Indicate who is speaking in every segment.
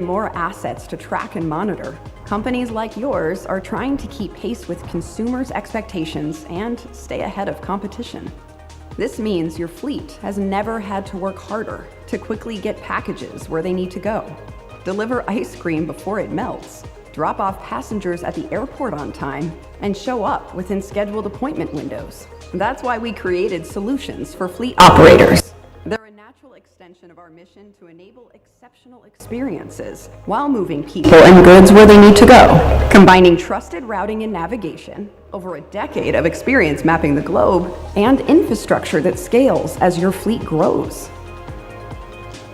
Speaker 1: more assets to track and monitor. Companies like yours are trying to keep pace with consumers' expectations and stay ahead of competition. This means your fleet has never had to work harder to quickly get packages where they need to go, deliver ice cream before it melts, drop off passengers at the airport on time, and show up within scheduled appointment windows. That's why we created solutions for fleet operators. They're a natural extension of our mission to enable exceptional experiences while moving people and goods where they need to go. Combining trusted routing and navigation, over a decade of experience mapping the globe, and infrastructure that scales as your fleet grows.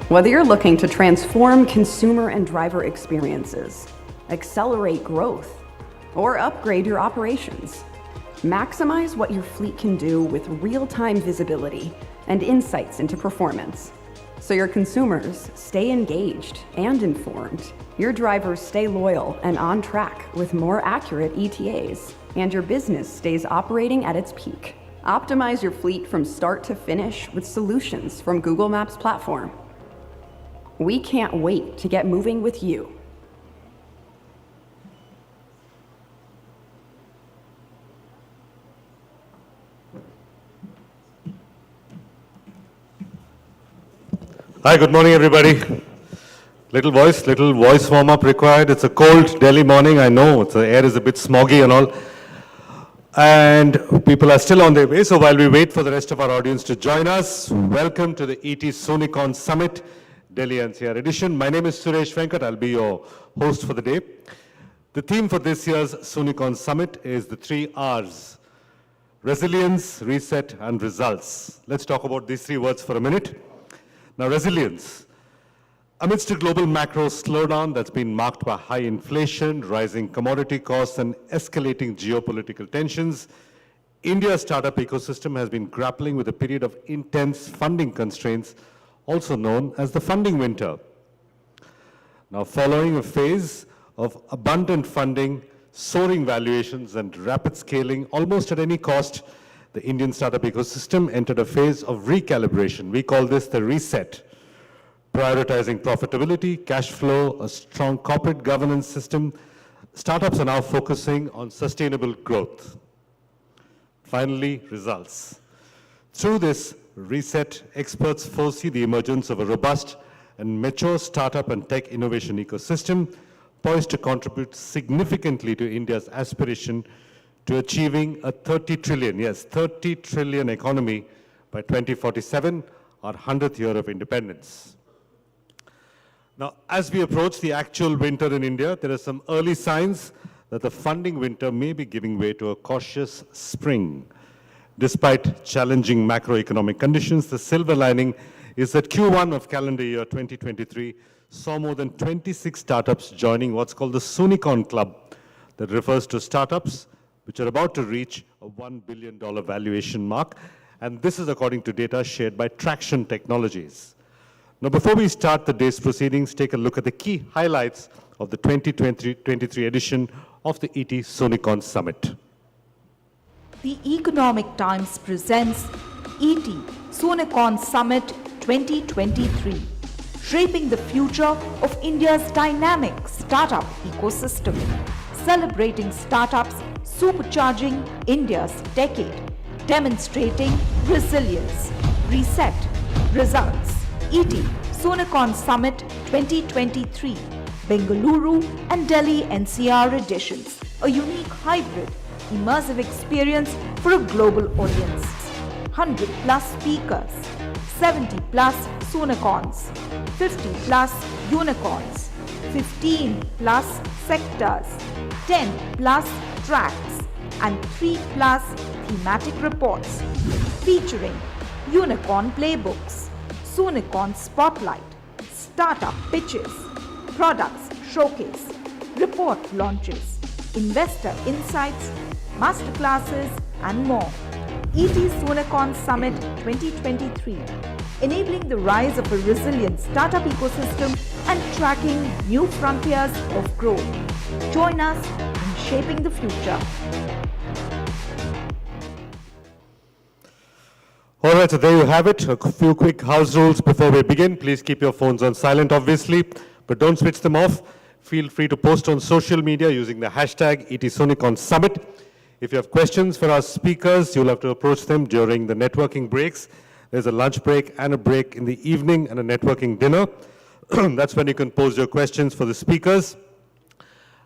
Speaker 1: Whether you're looking to transform consumer and driver experiences, accelerate growth, or upgrade your operations, maximize what your fleet can do with real-time visibility and insights into performance, so your consumers stay engaged and informed, your drivers stay loyal and on track with more accurate ETAs, and your business stays operating at its peak. Optimize your fleet from start to finish with solutions from Google Maps platform. We can't wait to get moving with you.
Speaker 2: Hi, good morning, everybody. Little voice warm-up required. It's a cold Delhi morning, I know. The air is a bit smoggy and all. And people are still on their way, so while we wait for the rest of our audience to join us, welcome to the ET Soonicorns Summit, Delhi-NCR edition. My name is Suresh Venkat. I'll be your host for the day. The theme for this year's Soonicorns Summit is the 3 R's: resilience, reset, and results. Let's talk about these 3 words for a minute. Now, resilience. Amidst a global macro slowdown that's been marked by high inflation, rising commodity costs, and escalating geopolitical tensions, India's startup ecosystem has been grappling with a period of intense funding constraints, also known as the funding winter. Now, following a phase of abundant funding, soaring valuations, and rapid scaling almost at any cost, the Indian startup ecosystem entered a phase of recalibration. We call this the reset. Prioritizing profitability, cash flow, a strong corporate governance system, startups are now focusing on sustainable growth. Finally, results. Through this reset, experts foresee the emergence of a robust and mature startup and tech innovation ecosystem poised to contribute significantly to India's aspiration to achieving a 30 trillion, yes, 30 trillion economy by 2047, our 100th year of independence. Now, as we approach the actual winter in India, there are some early signs that the funding winter may be giving way to a cautious spring. Despite challenging macroeconomic conditions, the silver lining is that Q1 of calendar year 2023 saw more than 26 startups joining what's called the Soonicorn Club, that refers to startups which are about to reach a $1 billion valuation mark. And this is according to data shared by Traction Technologies. Now, before we start the day's proceedings, take a look at the key highlights of the 2023 edition of the ET Soonicorns Summit.
Speaker 3: The Economic Times presents ET Soonicorns Summit 2023, shaping the future of India's dynamic startup ecosystem, celebrating startups, supercharging India's decade, demonstrating resilience, reset, results. ET Soonicorns Summit 2023, Bengaluru and Delhi-NCR editions, a unique hybrid, immersive experience for a global audience. 100 plus speakers, 70 plus Soonicorns, 50 plus unicorns, 15 plus sectors, 10 plus tracks, and 3 plus thematic reports featuring unicorn playbooks, Soonicorn spotlight, startup pitches, products showcase, report launches, investor insights, masterclasses, and more. ET Soonicorns Summit 2023, enabling the rise of a resilient startup ecosystem and tracking new frontiers of growth. Join us in shaping the future.
Speaker 2: All right, so there you have it. A few quick house rules before we begin. Please keep your phones on silent, obviously. but don't switch them off. Feel free to post on social media using the hashtag ET Soonicorns Summit. If you have questions for our speakers, you'll have to approach them during the networking breaks. There's a lunch break and a break in the evening and a networking dinner. That's when you can pose your questions for the speakers.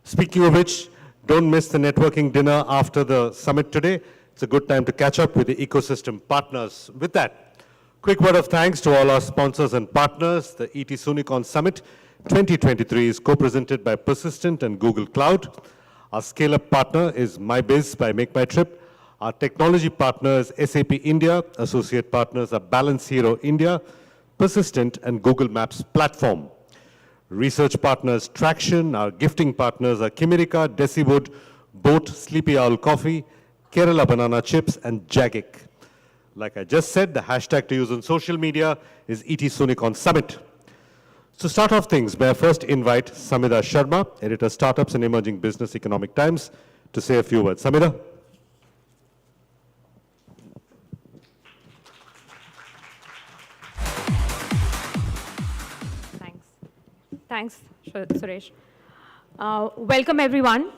Speaker 2: Speaking of which, don't miss the networking dinner after the summit today. It's a good time to catch up with the ecosystem partners. With that, quick word of thanks to all our sponsors and partners. The ET Soonicorns Summit 2023 is co-presented by Persistent and Google Cloud. Our scale-up partner is MyBiz by MakeMyTrip. Our technology partner is SAP India. Associate partners are Balance Hero India, Persistent, and Google Maps Platform. Research partners Traction. Our gifting partners are Kimirica, Deciwood, Boat, Sleepy Owl Coffee, Kerala Banana Chips, and Jagic. Like I just said, the hashtag to use on social media is ET Soonicorns Summit. To start off things, may I first invite Samida Sharma, editor Startups and Emerging Business Economic Times, to say a few words. Samida.
Speaker 4: Thanks, Suresh. Welcome everyone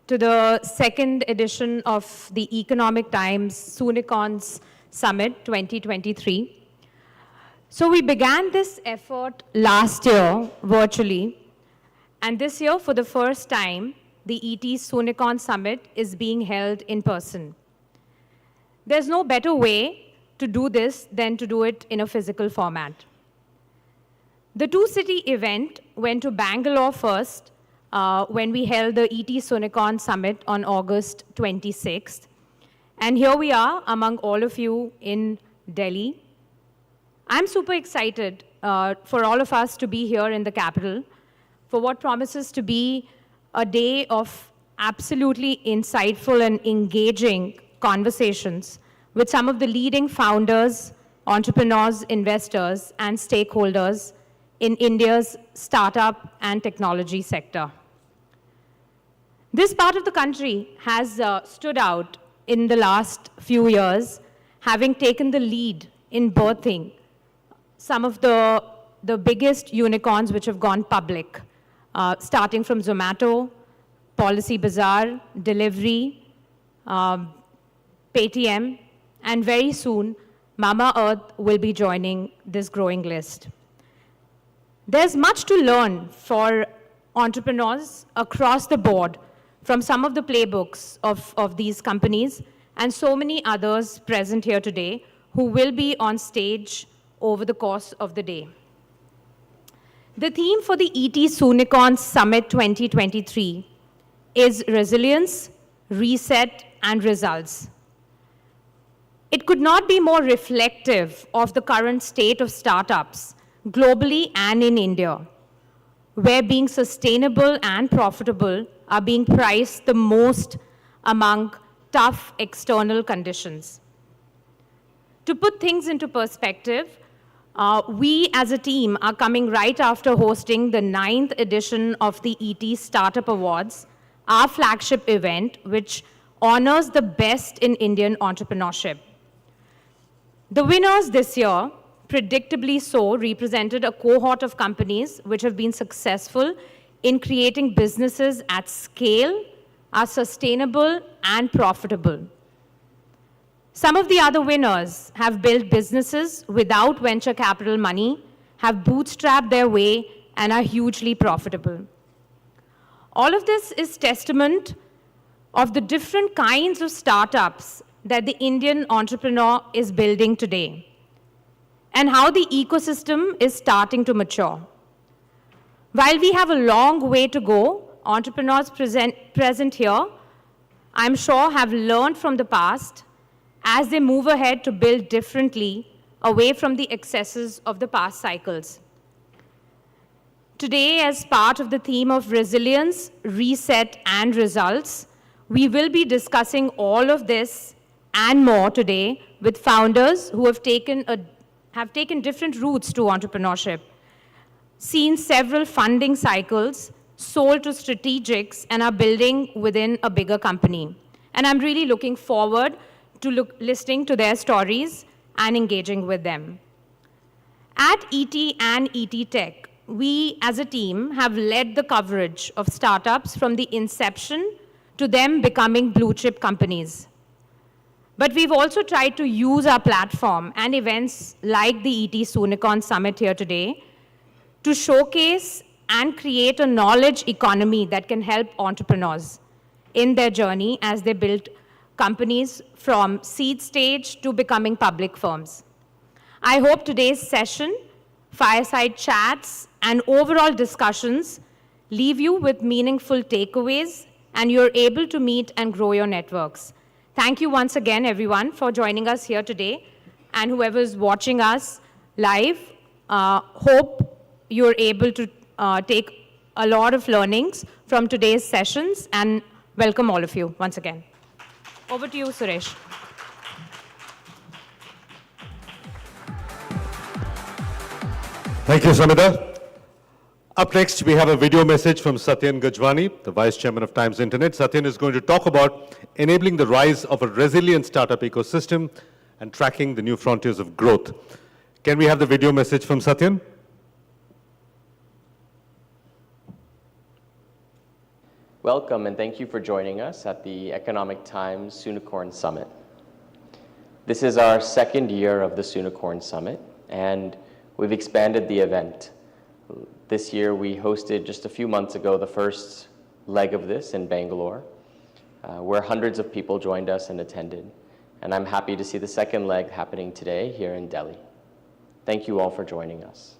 Speaker 4: to the second edition of the Economic Times Soonicorns Summit 2023. So we began this effort last year virtually, and this year for the first time, the ET Soonicorns Summit is being held in person. There's no better way to do this than to do it in a physical format. The two-city event went to Bangalore first when we held the ET Soonicorns Summit on August 26th. And here we are among all of you in Delhi. I'm super excited for all of us to be here in the capital for what promises to be a day of absolutely insightful and engaging conversations with some of the leading founders, entrepreneurs, investors, and stakeholders in India's startup and technology sector. This part of the country has stood out in the last few years, having taken the lead in birthing some of the biggest unicorns which have gone public, starting from Zomato, Policy Bazaar, Delivery, Paytm, and very soon, Mama Earth will be joining this growing list. There's much to learn for entrepreneurs across the board from some of the playbooks of these companies and so many others present here today who will be on stage over the course of the day. The theme for the ET Soonicorns Summit 2023 is resilience, reset, and results. It could not be more reflective of the current state of startups globally and in India, where being sustainable and profitable are being priced the most among tough external conditions. To put things into perspective, we as a team are coming right after hosting the 9th edition of the ET Startup Awards, our flagship event, which honors the best in Indian entrepreneurship. The winners this year, predictably so, represented a cohort of companies which have been successful in creating businesses at scale, are sustainable and profitable. Some of the other winners have built businesses without venture capital money, have bootstrapped their way, and are hugely profitable. All of this is testament of the different kinds of startups that the Indian entrepreneur is building today, and how the ecosystem is starting to mature. While we have a long way to go, entrepreneurs present here, I'm sure, have learned from the past as they move ahead to build differently away from the excesses of the past cycles. Today, as part of the theme of resilience, reset, and results, we will be discussing all of this and more today with founders who have taken different routes to entrepreneurship, seen several funding cycles, sold to strategics, and are building within a bigger company. And I'm really looking forward to listening to their stories and engaging with them. At ET and ET Tech, we as a team have led the coverage of startups from the inception to them becoming blue chip companies. But we've also tried to use our platform and events like the ET Soonicorns Summit here today to showcase and create a knowledge economy that can help entrepreneurs in their journey as they build companies from seed stage to becoming public firms. I hope today's session, fireside chats, and overall discussions leave you with meaningful takeaways and you're able to meet and grow your networks. Thank you once again, everyone, for joining us here today. And whoever's watching us live, hope you're able to take a lot of learnings from today's sessions, and welcome all of you once again. Over to you, Suresh.
Speaker 2: Thank you, Samita. Up next, we have a video message from Satyan Gajwani, the Vice Chairman of Times Internet. Satyan is going to talk about enabling the rise of a resilient startup ecosystem and tracking the new frontiers of growth. Can we have the video message from Satyan?
Speaker 5: Welcome, and thank you for joining us at the Economic Times Soonicorns Summit. This is our second year of the Soonicorns Summit, and we've expanded the event. This year, we hosted just a few months ago the first leg of this in Bangalore, where hundreds of people joined us and attended. And I'm happy to see the second leg happening today here in Delhi. Thank you all for joining us.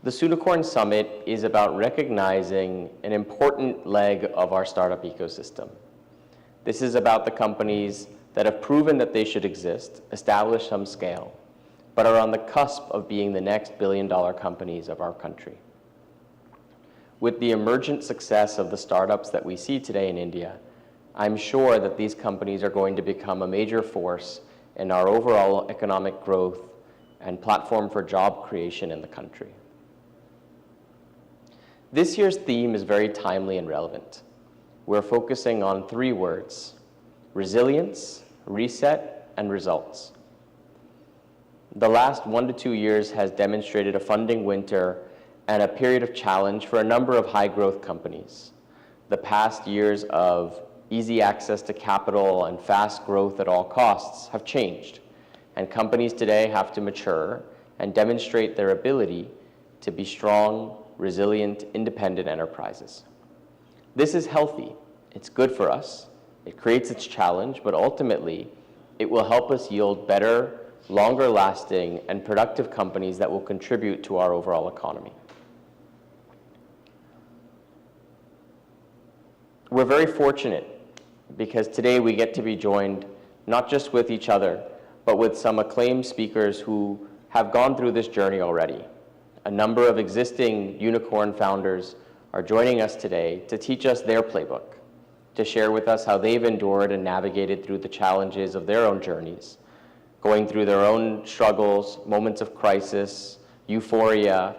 Speaker 5: The Soonicorns Summit is about recognizing an important leg of our startup ecosystem. This is about the companies that have proven that they should exist, establish some scale, but are on the cusp of being the next billion-dollar companies of our country. With the emergent success of the startups that we see today in India, I'm sure that these companies are going to become a major force in our overall economic growth and platform for job creation in the country. This year's theme is very timely and relevant. We're focusing on three words: resilience, reset, and results. The last 1 to 2 years has demonstrated a funding winter and a period of challenge for a number of high-growth companies. The past years of easy access to capital and fast growth at all costs have changed, and companies today have to mature and demonstrate their ability to be strong, resilient, independent enterprises. This is healthy. It's good for us. It creates its challenge, but ultimately, it will help us yield better, longer lasting, and productive companies that will contribute to our overall economy. We're very fortunate because today we get to be joined not just with each other, but with some acclaimed speakers who have gone through this journey already. A number of existing unicorn founders are joining us today to teach us their playbook, to share with us how they've endured and navigated through the challenges of their own journeys, going through their own struggles, moments of crisis, euphoria,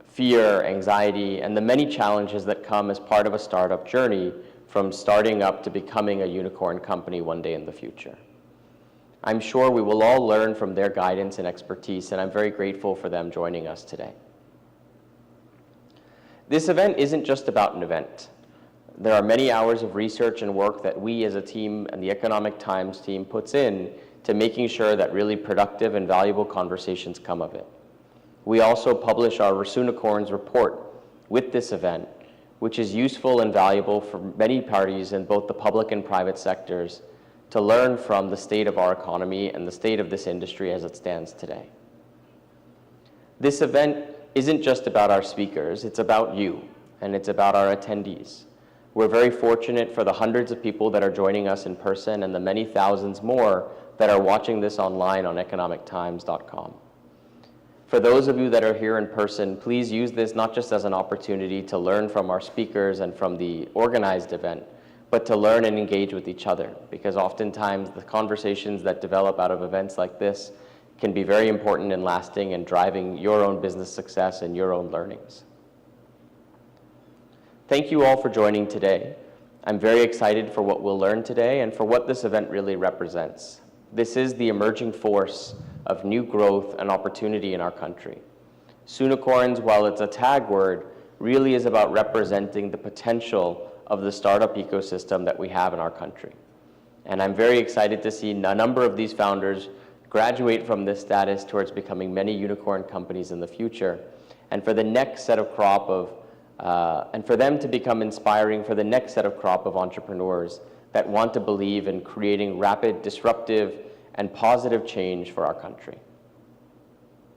Speaker 5: fear, anxiety, and the many challenges that come as part of a startup journey from starting up to becoming a unicorn company one day in the future. I'm sure we will all learn from their guidance and expertise, and I'm very grateful for them joining us today. This event isn't just about an event. There are many hours of research and work that we as a team and the Economic Times team puts in to making sure that really productive and valuable conversations come of it. We also publish our Soonicorns report with this event, which is useful and valuable for many parties in both the public and private sectors to learn from the state of our economy and the state of this industry as it stands today. This event isn't just about our speakers, it's about you, and it's about our attendees. We're very fortunate for the hundreds of people that are joining us in person and the many thousands more that are watching this online on economictimes.com. For those of you that are here in person, please use this not just as an opportunity to learn from our speakers and from the organized event, but to learn and engage with each other, because oftentimes the conversations that develop out of events like this can be very important and lasting and driving your own business success and your own learnings. Thank you all for joining today. I'm very excited for what we'll learn today and for what this event really represents. This is the emerging force of new growth and opportunity in our country. Soonicorns, while it's a tag word, really is about representing the potential of the startup ecosystem that we have in our country. And I'm very excited to see a number of these founders graduate from this status towards becoming many unicorn companies in the future, and for the next set of crop of, and for them to become inspiring for the next set of crop of entrepreneurs that want to believe in creating rapid, disruptive, and positive change for our country.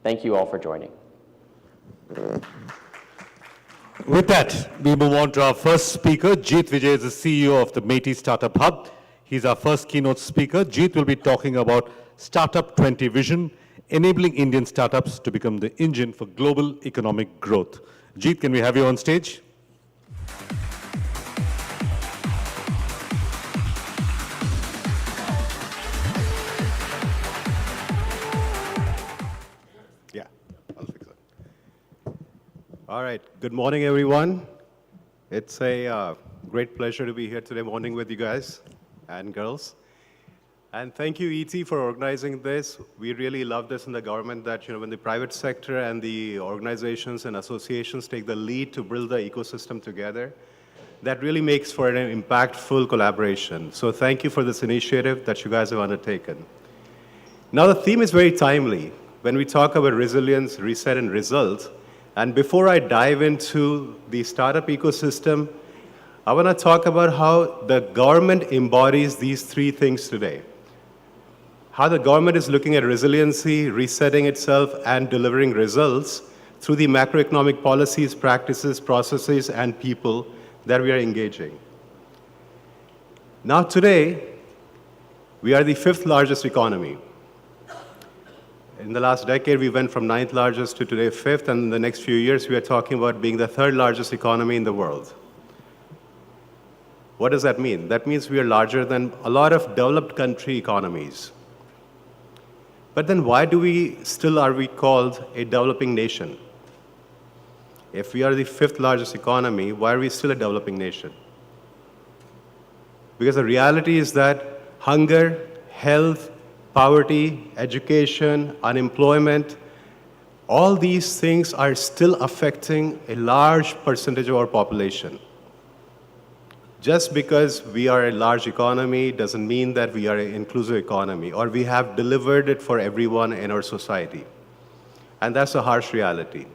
Speaker 5: Thank you all for joining.
Speaker 2: With that, we move on to our first speaker. Jeet Vijay is the CEO of the Métis Startup Hub. He's our first keynote speaker. Jeet will be talking about Startup 20 Vision, enabling Indian startups to become the engine for global economic growth. Jeet, can we have you on stage?
Speaker 6: Yeah, I'll fix it. All right, good morning, everyone. It's a great pleasure to be here today morning with you guys and girls. And thank you, ET, for organizing this. We really love this in the government that, when the private sector and the organizations and associations take the lead to build the ecosystem together, that really makes for an impactful collaboration. So thank you for this initiative that you guys have undertaken. Now, the theme is very timely when we talk about resilience, reset, and result. And before I dive into the startup ecosystem, I want to talk about how the government embodies these three things today. How the government is looking at resiliency, resetting itself, and delivering results through the macroeconomic policies, practices, processes, and people that we are engaging. Now today, we are the 5th largest economy. In the last decade, we went from 9th largest to today 5th, and in the next few years, we are talking about being the 3rd largest economy in the world. What does that mean? That means we are larger than a lot of developed country economies. But then why are we called a developing nation? If we are the 5th largest economy, why are we still a developing nation? Because the reality is that hunger, health, poverty, education, unemployment, all these things are still affecting a large percentage of our population. Just because we are a large economy doesn't mean that we are an inclusive economy or we have delivered it for everyone in our society. And that's a harsh reality.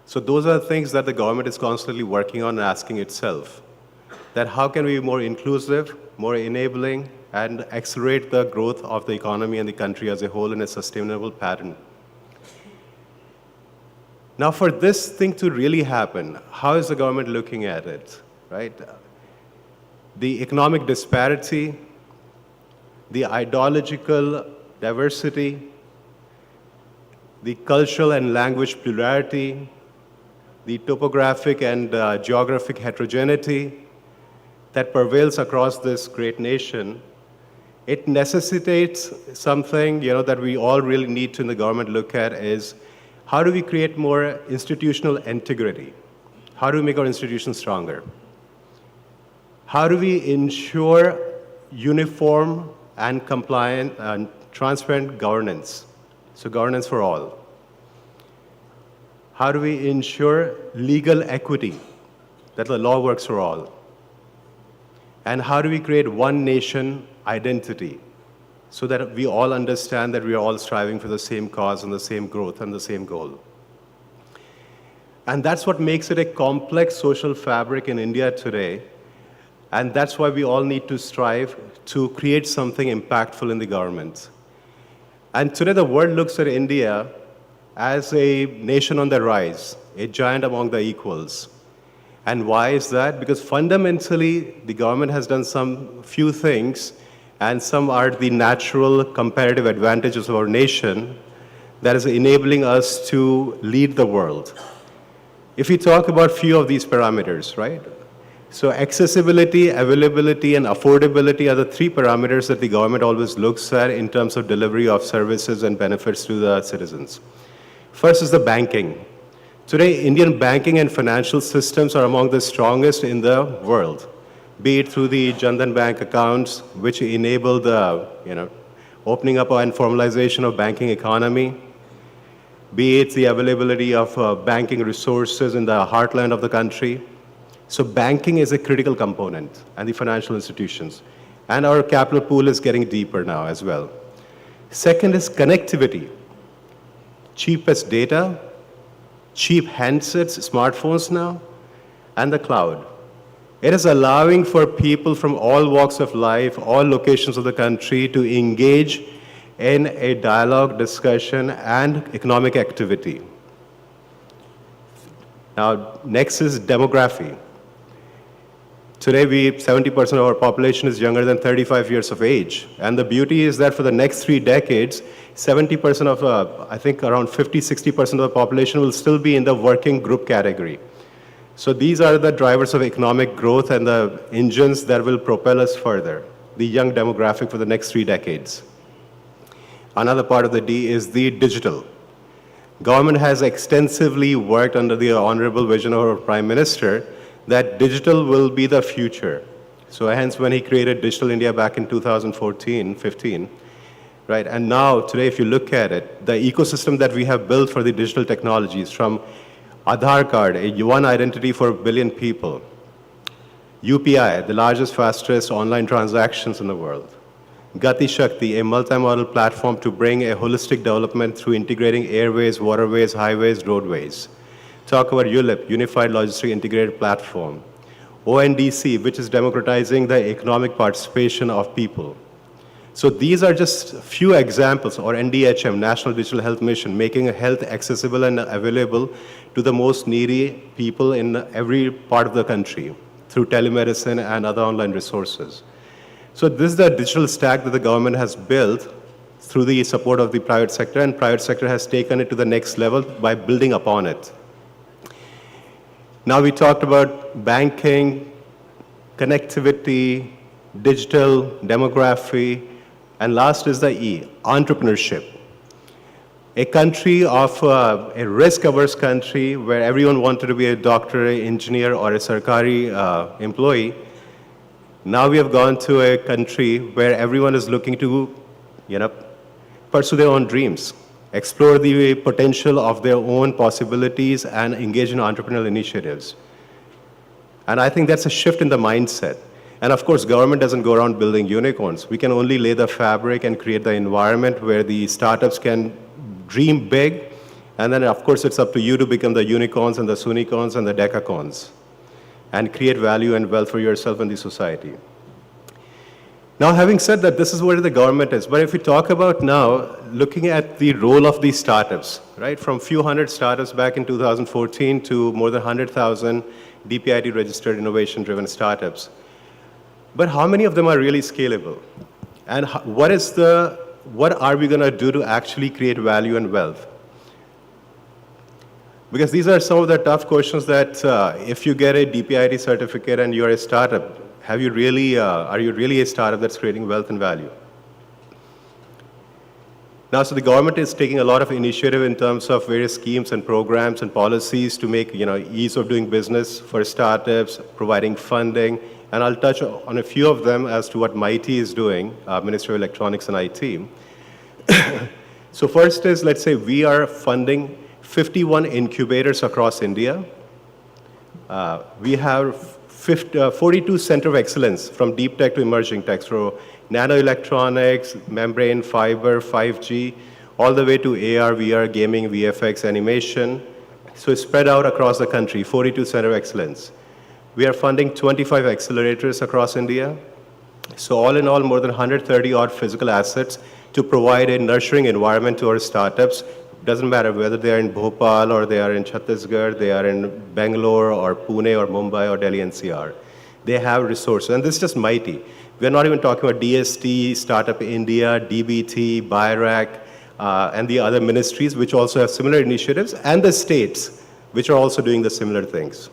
Speaker 6: So those are the things that the government is constantly working on and asking itself. That how can we be more inclusive, more enabling, and accelerate the growth of the economy and the country as a whole in a sustainable pattern. Now for this thing to really happen, how is the government looking at it? Right? The economic disparity, the ideological diversity, the cultural and language plurality, the topographic and geographic heterogeneity that prevails across this great nation, it necessitates something that we all really need to in the government look at is how do we create more institutional integrity? How do we make our institutions stronger? How do we ensure uniform and compliant and transparent governance? So governance for all. How do we ensure legal equity, that the law works for all? And how do we create one nation identity so that we all understand that we are all striving for the same cause and the same growth and the same goal? And that's what makes it a complex social fabric in India today. And that's why we all need to strive to create something impactful in the government. And today the world looks at India as a nation on the rise, a giant among the equals. And why is that? Because fundamentally, the government has done some few things, and some are the natural comparative advantages of our nation that is enabling us to lead the world. If we talk about few of these parameters, right? So accessibility, availability, and affordability are the three parameters that the government always looks at in terms of delivery of services and benefits to the citizens. First is the banking. Today, Indian banking and financial systems are among the strongest in the world, be it through the Jan Dhan Bank accounts, which enable the opening up and formalization of banking economy, be it the availability of banking resources in the heartland of the country. So banking is a critical component, and the financial institutions. And our capital pool is getting deeper now as well. Second is connectivity. Cheapest data, cheap handsets, smartphones now, and the cloud. It is allowing for people from all walks of life, all locations of the country to engage in a dialogue, discussion, and economic activity. Now, next is demography. Today, 70% of our population is younger than 35 years of age. And the beauty is that for the next 3 decades, 70% of, I think around 50, 60% of the population will still be in the working group category. So these are the drivers of economic growth and the engines that will propel us further, the young demographic for the next 3 decades. Another part of the D is the digital. Government has extensively worked under the honorable vision of our Prime Minister that digital will be the future. So hence when he created Digital India back in 2014-15, right? And now, today, if you look at it, the ecosystem that we have built for the digital technologies, from Aadhaar card, a one identity for a billion people, UPI, the largest, fastest online transactions in the world, Gati Shakti, a multimodal platform to bring a holistic development through integrating airways, waterways, highways, roadways. Talk about ULIP, Unified Logistic Integrated Platform. ONDC, which is democratizing the economic participation of people. So these are just a few examples, or NDHM, National Digital Health Mission, making health accessible and available to the most needy people in every part of the country through telemedicine and other online resources. So this is the digital stack that the government has built through the support of the private sector, and private sector has taken it to the next level by building upon it. Now we talked about banking, connectivity, digital, demography, and last is the E, entrepreneurship. A country of a risk-averse country where everyone wanted to be a doctor, an engineer, or a Sarkari employee. Now we have gone to a country where everyone is looking to, pursue their own dreams, explore the potential of their own possibilities, and engage in entrepreneurial initiatives. And I think that's a shift in the mindset. And of course, government doesn't go around building unicorns. We can only lay the fabric and create the environment where the startups can dream big. And then, of course, it's up to you to become the unicorns and the soonicorns and the decacorns and create value and wealth for yourself and the society. Now, having said that, this is where the government is. But if we talk about now, looking at the role of these startups, right? From few hundred startups back in 2014 to more than 100,000 DPIT registered innovation-driven startups. But how many of them are really scalable? And what are we going to do to actually create value and wealth? Because these are some of the tough questions that if you get a DPIT certificate and you're a startup, are you really a startup that's creating wealth and value? Now, so the government is taking a lot of initiative in terms of various schemes and programs and policies to make ease of doing business for startups, providing funding, and I'll touch on a few of them as to what MIT is doing, Ministry of Electronics and IT. So first is, let's say we are funding 51 incubators across India. We have 42 center of excellence from deep tech to emerging tech, so nanoelectronics, membrane, fiber, 5G, all the way to AR, VR, gaming, VFX, animation. So it's spread out across the country, 42 center of excellence. We are funding 25 accelerators across India. So all in all, more than 130 odd physical assets to provide a nurturing environment to our startups. Doesn't matter whether they are in Bhopal or they are in Chhattisgarh, they are in Bangalore or Pune or Mumbai or Delhi-NCR. They have resources, and this is just mighty. We're not even talking about DST, Startup India, DBT, BIRAC, and the other ministries which also have similar initiatives, and the states which are also doing the similar things.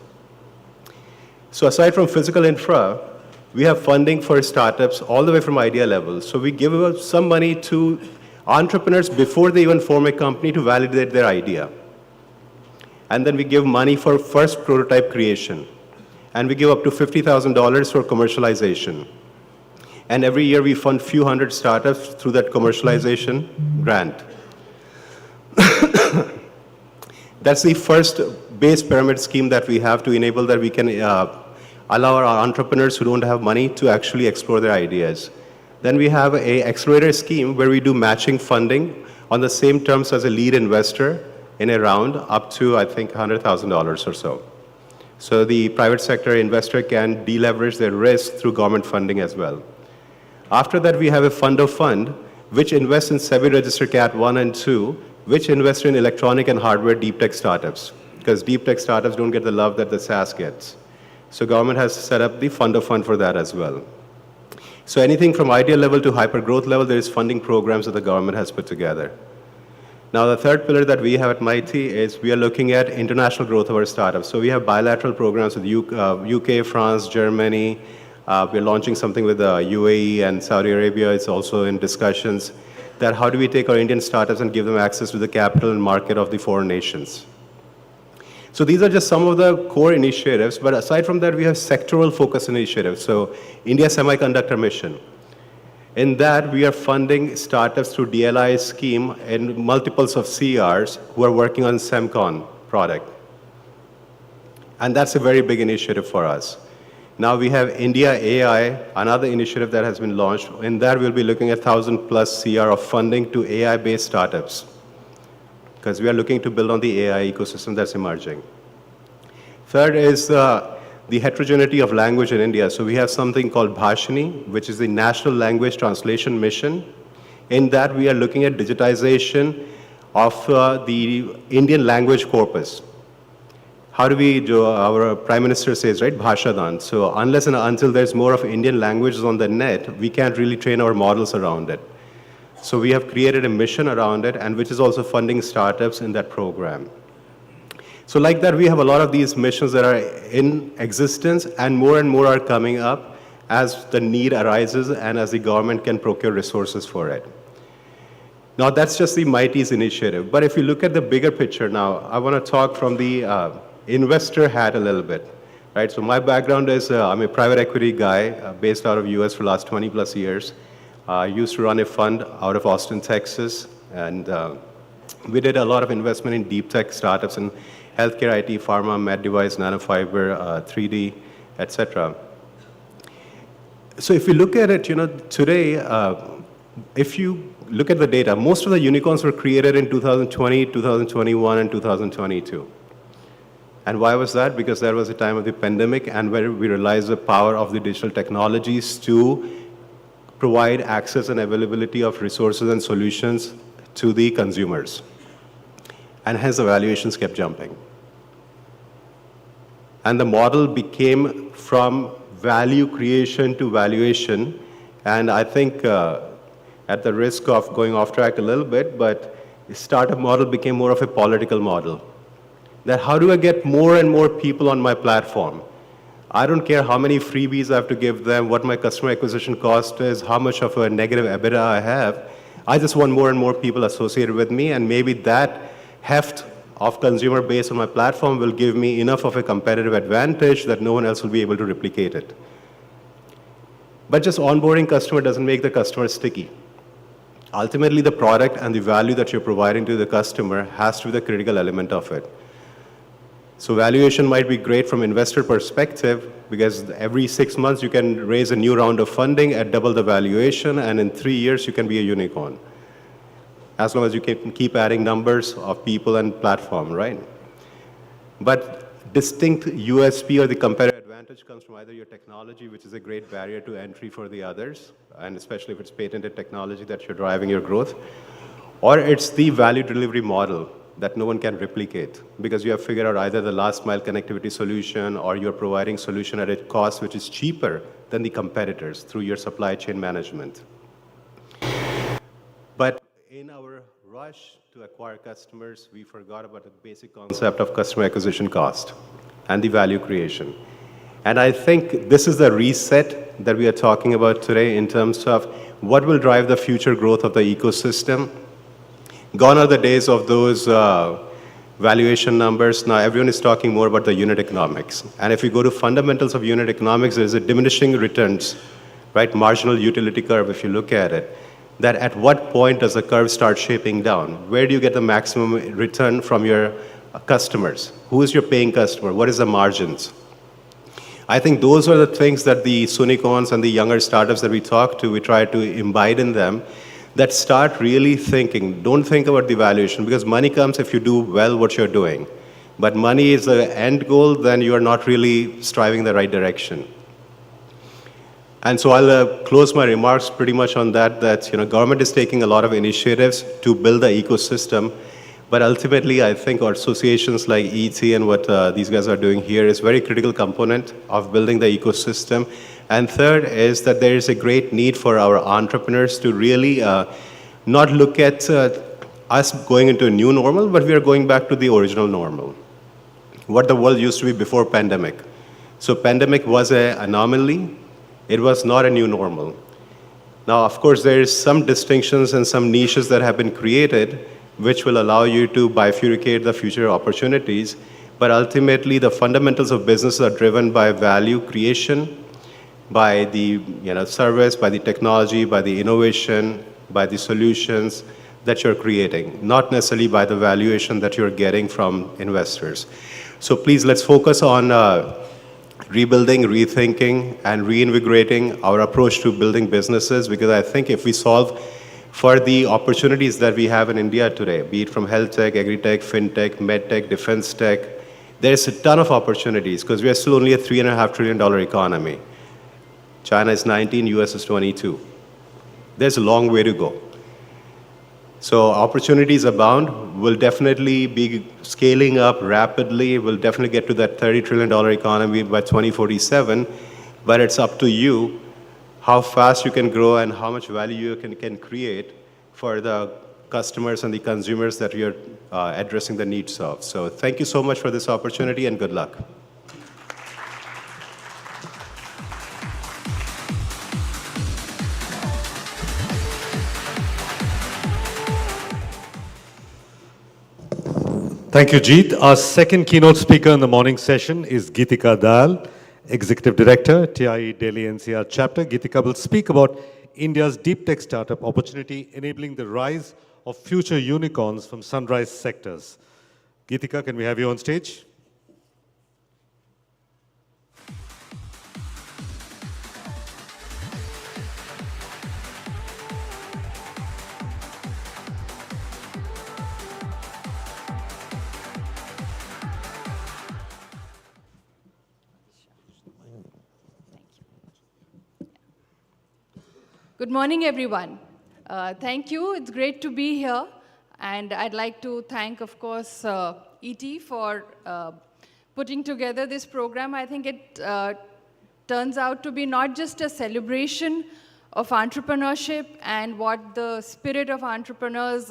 Speaker 6: So aside from physical infra, we have funding for startups all the way from idea level. So we give some money to entrepreneurs before they even form a company to validate their idea. And then we give money for first prototype creation. And we give up to $50,000 for commercialization. And every year we fund few hundred startups through that commercialization grant. That's the first base pyramid scheme that we have to enable that we can allow our entrepreneurs who don't have money to actually explore their ideas. Then we have a accelerator scheme where we do matching funding on the same terms as a lead investor in a round up to, I think, $100,000 or so. So the private sector investor can deleverage their risk through government funding as well. After that, we have a fund of fund, which invests in SEBI registered Cat 1 and 2, which invest in electronic and hardware deep tech startups, because deep tech startups don't get the love that the SaaS gets. So government has set up the fund of fund for that as well. So anything from idea level to hyper growth level, there is funding programs that the government has put together. Now, the third pillar that we have at Mighty is we are looking at international growth of our startups. So we have bilateral programs with UK, France, Germany. We're launching something with UAE and Saudi Arabia. It's also in discussions that how do we take our Indian startups and give them access to the capital and market of the foreign nations. So these are just some of the core initiatives, but aside from that, we have sectoral focus initiatives. So India Semiconductor Mission. In that, we are funding startups through DLI scheme and multiples of CRs who are working on SEMCON product. And that's a very big initiative for us. Now we have India AI, another initiative that has been launched. In that, we'll be looking at 1,000+ CR of funding to AI-based startups, because we are looking to build on the AI ecosystem that's emerging. Third is the heterogeneity of language in India. So we have something called Bhashini, which is the National Language Translation Mission. In that, we are looking at digitization of the Indian language corpus. How do we do, our Prime Minister says, right, Bhashadan. So unless and until there's more of Indian languages on the net, we can't really train our models around it. So we have created a mission around it, and which is also funding startups in that program. So like that, we have a lot of these missions that are in existence, and more are coming up as the need arises and as the government can procure resources for it. Now, that's just the Mighty's initiative. But if you look at the bigger picture now, I want to talk from the investor hat a little bit. Right? So my background is I'm a private equity guy based out of US for the last 20+ years. I used to run a fund out of Austin, Texas, and we did a lot of investment in deep tech startups in healthcare, IT, pharma, med device, nanofiber, 3D, etc. So if you look at it, today, if you look at the data, most of the unicorns were created in 2020, 2021, and 2022. And why was that? Because that was the time of the pandemic and where we realized the power of the digital technologies to provide access and availability of resources and solutions to the consumers. And hence the valuations kept jumping. And the model became from value creation to valuation. And I think at the risk of going off track a little bit, but the startup model became more of a political model. That how do I get more and more people on my platform? I don't care how many freebies I have to give them, what my customer acquisition cost is, how much of a negative EBITDA I have. I just want more and more people associated with me, and maybe that heft of consumer base on my platform will give me enough of a competitive advantage that no one else will be able to replicate it. But just onboarding customer doesn't make the customer sticky. Ultimately, the product and the value that you're providing to the customer has to be the critical element of it. So valuation might be great from investor perspective because every 6 months you can raise a new round of funding at double the valuation, and in 3 years you can be a unicorn. As long as you can keep adding numbers of people and platform, right? But distinct USP or the competitive advantage comes from either your technology, which is a great barrier to entry for the others, and especially if it's patented technology that you're driving your growth, or it's the value delivery model that no one can replicate because you have figured out either the last mile connectivity solution or you're providing solution at a cost which is cheaper than the competitors through your supply chain management. But in our rush to acquire customers, we forgot about the basic concept of customer acquisition cost and the value creation. And I think this is the reset that we are talking about today in terms of what will drive the future growth of the ecosystem. Gone are the days of those valuation numbers. Now everyone is talking more about the unit economics. And if you go to fundamentals of unit economics, there's a diminishing returns, right? Marginal utility curve, if you look at it, that at what point does the curve start shaping down? Where do you get the maximum return from your customers? Who is your paying customer? What is the margins? I think those are the things that the Soonicorns and the younger startups that we talk to, we try to imbibe in them, that start really thinking. Don't think about the valuation, because money comes if you do well what you're doing. But money is the end goal, then you are not really striving in the right direction. And so I'll close my remarks pretty much on that, government is taking a lot of initiatives to build the ecosystem, but ultimately I think our associations like ET and what these guys are doing here is a very critical component of building the ecosystem. And third is that there is a great need for our entrepreneurs to really not look at us going into a new normal, but we are going back to the original normal, what the world used to be before pandemic. So pandemic was an anomaly. It was not a new normal. Now, of course, there is some distinctions and some niches that have been created which will allow you to bifurcate the future opportunities. But ultimately, the fundamentals of business are driven by value creation, by the service, by the technology, by the innovation, by the solutions that you're creating, not necessarily by the valuation that you're getting from investors. So please, let's focus on rebuilding, rethinking, and reinvigorating our approach to building businesses, because I think if we solve for the opportunities that we have in India today, be it from health tech, agri-tech, fintech, medtech, defense tech, there's a ton of opportunities because we are still only a $3.5 trillion economy. China is 19, US is 22. There's a long way to go. So opportunities abound. We'll definitely be scaling up rapidly. We'll definitely get to that $30 trillion economy by 2047, but it's up to you how fast you can grow and how much value you can create for the customers and the consumers that you're addressing the needs of. So thank you so much for this opportunity and good luck.
Speaker 2: Thank you, Jeet. Our second keynote speaker in the morning session is Geetika Dayal, Executive Director, TIE Delhi-NCR Chapter. Geetika will speak about India's deep tech startup opportunity, enabling the rise of future unicorns from sunrise sectors. Geetika, can we have you on stage?
Speaker 7: Good morning, everyone. Thank you. It's great to be here. And I'd like to thank, of course, ET for putting together this program. I think it turns out to be not just a celebration of entrepreneurship and what the spirit of entrepreneurs,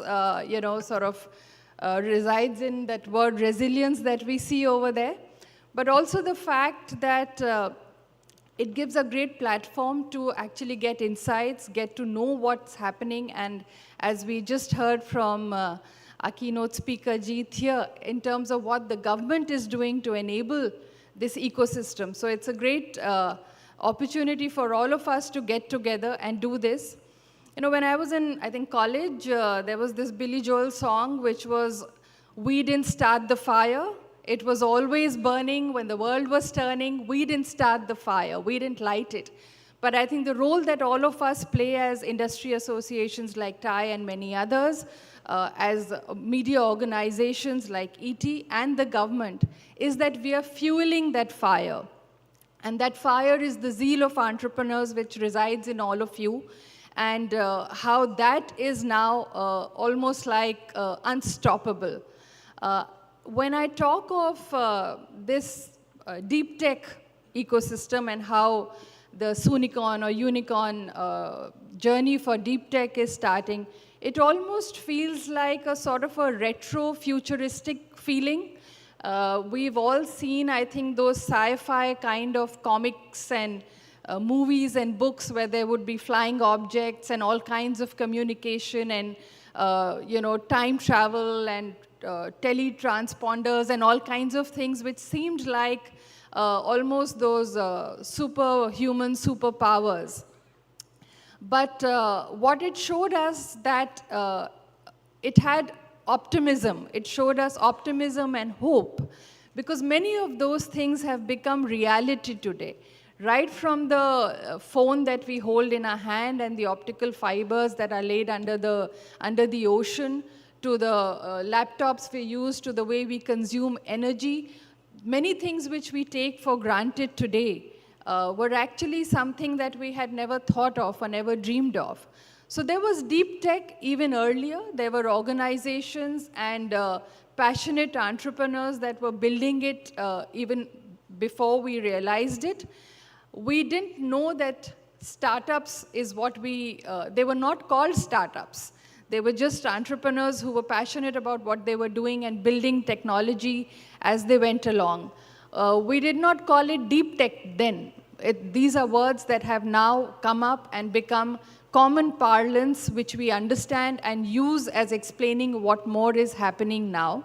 Speaker 7: resides in, that word resilience that we see over there, but also the fact that it gives a great platform to actually get insights, get to know what's happening, and as we just heard from our keynote speaker, Jeet, here, in terms of what the government is doing to enable this ecosystem. So it's a great opportunity for all of us to get together and do this. You know, when I was in, I think, college, there was this Billy Joel song, which was, "We didn't start the fire. It was always burning when the world was turning. We didn't start the fire. We didn't light it." But I think the role that all of us play as industry associations like TIE and many others, as media organizations like ET and the government, is that we are fueling that fire. And that fire is the zeal of entrepreneurs which resides in all of you. And how that is now almost like unstoppable. When I talk of this deep tech ecosystem and how the Soonicorn or unicorn journey for deep tech is starting, it almost feels like a sort of a retro futuristic feeling. We've all seen, I think, those sci-fi kind of comics and movies and books where there would be flying objects and all kinds of communication and time travel and teletransponders and all kinds of things which seemed like almost those superhuman superpowers. But what it showed us that it had optimism. It showed us optimism and hope, because many of those things have become reality today. Right from the phone that we hold in our hand and the optical fibers that are laid under the ocean, to the laptops we use, to the way we consume energy, many things which we take for granted today were actually something that we had never thought of or never dreamed of. So there was deep tech even earlier. There were organizations and passionate entrepreneurs that were building it even before we realized it. We didn't know that startups is what they were not called startups. They were just entrepreneurs who were passionate about what they were doing and building technology as they went along. We did not call it deep tech then. These are words that have now come up and become common parlance, which we understand and use as explaining what more is happening now.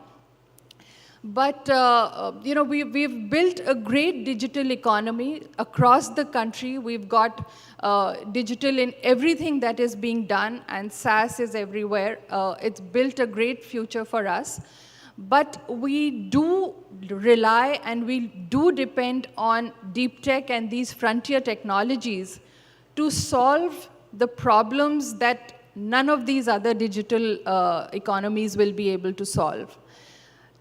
Speaker 7: But we've built a great digital economy across the country. We've got digital in everything that is being done, and SaaS is everywhere. It's built a great future for us. But we do rely and we do depend on deep tech and these frontier technologies to solve the problems that none of these other digital economies will be able to solve.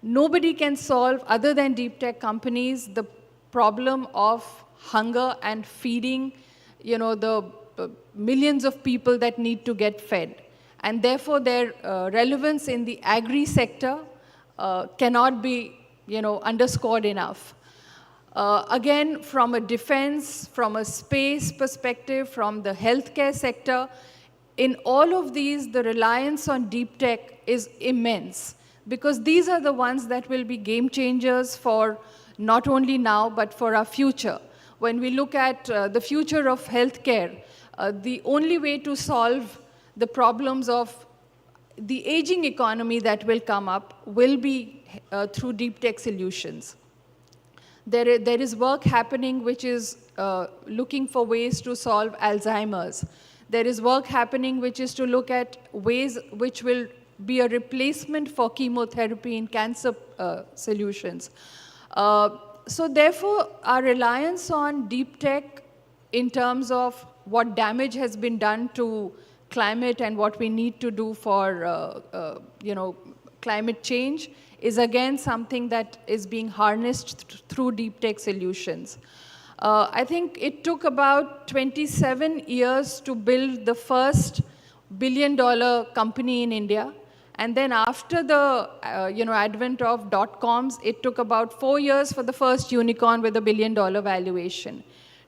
Speaker 7: Nobody can solve, other than deep tech companies, the problem of hunger and feeding, the millions of people that need to get fed. And therefore, their relevance in the agri sector cannot be, underscored enough. Again, from a defense, from a space perspective, from the healthcare sector, in all of these, the reliance on deep tech is immense, because these are the ones that will be game changers for not only now, but for our future. When we look at the future of healthcare, the only way to solve the problems of the aging economy that will come up will be through deep tech solutions. There is work happening which is looking for ways to solve Alzheimer's. There is work happening which is to look at ways which will be a replacement for chemotherapy in cancer solutions. So therefore, our reliance on deep tech in terms of what damage has been done to climate and what we need to do for climate change is again something that is being harnessed through deep tech solutions. I think it took about 27 years to build the first billion-dollar company in India. And then after the advent of dot-coms, it took about 4 years for the first unicorn with a billion-dollar valuation.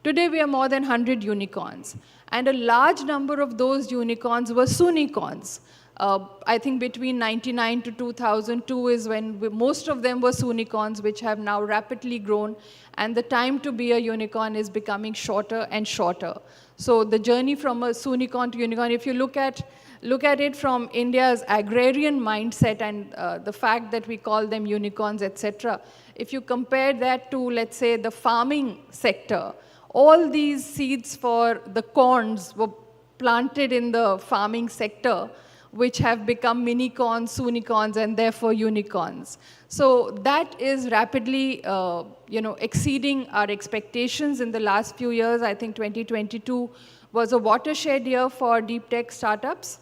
Speaker 7: Today, we are more than 100 unicorns. And a large number of those unicorns were Soonicorns. I think between 1999 to 2002 is when most of them were Soonicorns, which have now rapidly grown. And the time to be a unicorn is becoming shorter and shorter. So the journey from a Soonicorn to unicorn, if you look at it from India's agrarian mindset and the fact that we call them unicorns, etc., if you compare that to, let's say, the farming sector, all these seeds for the corns were planted in the farming sector, which have become mini-corns, Soonicorns, and therefore unicorns. So that is rapidly exceeding our expectations in the last few years. I think 2022 was a watershed year for deep tech startups.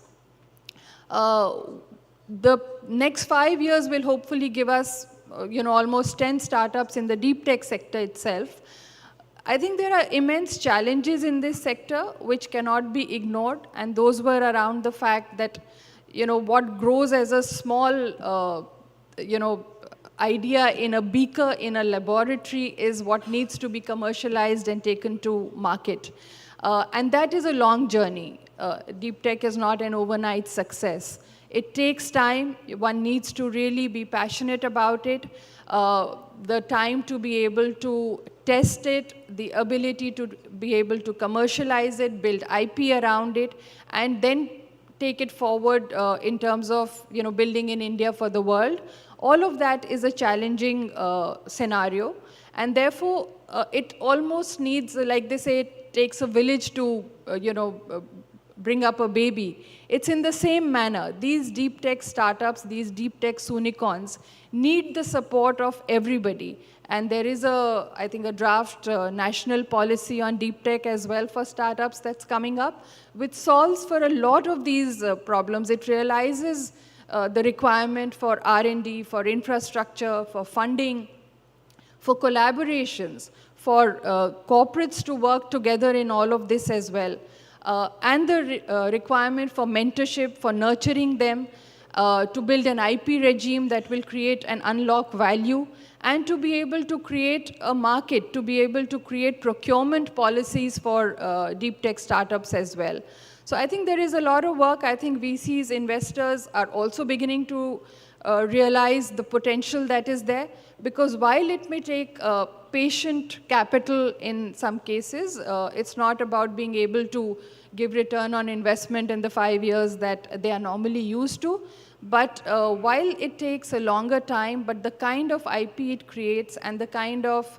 Speaker 7: The next 5 years will hopefully give us almost 10 startups in the deep tech sector itself. I think there are immense challenges in this sector which cannot be ignored, and those were around the fact that what grows as a small idea in a beaker in a laboratory is what needs to be commercialized and taken to market. And that is a long journey. Deep tech is not an overnight success. It takes time. One needs to really be passionate about it. The time to be able to test it, the ability to be able to commercialize it, build IP around it, and then take it forward in terms of building in India for the world. All of that is a challenging scenario, and therefore it almost needs, like they say, it takes a village to bring up a baby. It's in the same manner. These deep tech startups, these deep tech Soonicorns need the support of everybody. And there is I think, a draft national policy on deep tech as well for startups that's coming up, which solves for a lot of these problems. It realizes the requirement for R&D, for infrastructure, for funding, for collaborations, for corporates to work together in all of this as well. And the requirement for mentorship, for nurturing them, to build an IP regime that will create and unlock value, and to be able to create a market, to be able to create procurement policies for deep tech startups as well. So I think there is a lot of work. I think VCs, investors are also beginning to realize the potential that is there, because while it may take patient capital in some cases, it's not about being able to give return on investment in the 5 years that they are normally used to. But while it takes a longer time, but the kind of IP it creates and the kind of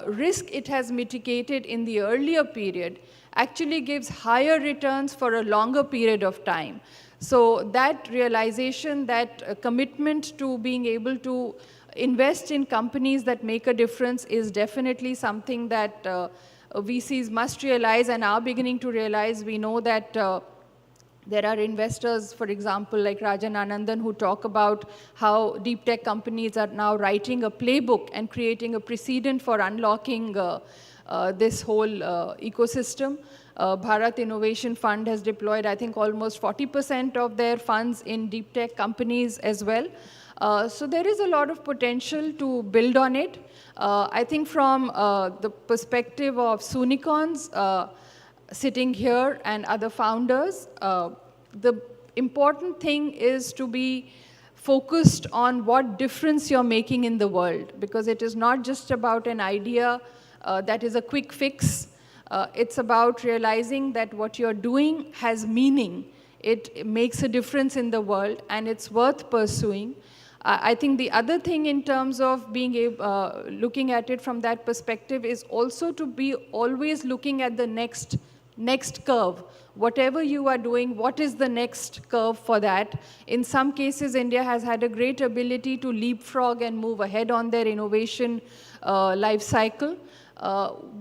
Speaker 7: risk it has mitigated in the earlier period actually gives higher returns for a longer period of time. So that realization, that commitment to being able to invest in companies that make a difference is definitely something that VCs must realize and are beginning to realize. We know that there are investors, for example, like Rajan Anandan, who talk about how deep tech companies are now writing a playbook and creating a precedent for unlocking this whole ecosystem. Bharat Innovation Fund has deployed, I think, almost 40% of their funds in deep tech companies as well. So there is a lot of potential to build on it. I think from the perspective of Soonicorns, sitting here and other founders, the important thing is to be focused on what difference you're making in the world, because it is not just about an idea that is a quick fix. It's about realizing that what you're doing has meaning. It makes a difference in the world, and it's worth pursuing. I think the other thing in terms of being looking at it from that perspective is also to be always looking at the next curve. Whatever you are doing, what is the next curve for that? In some cases, India has had a great ability to leapfrog and move ahead on their innovation life cycle.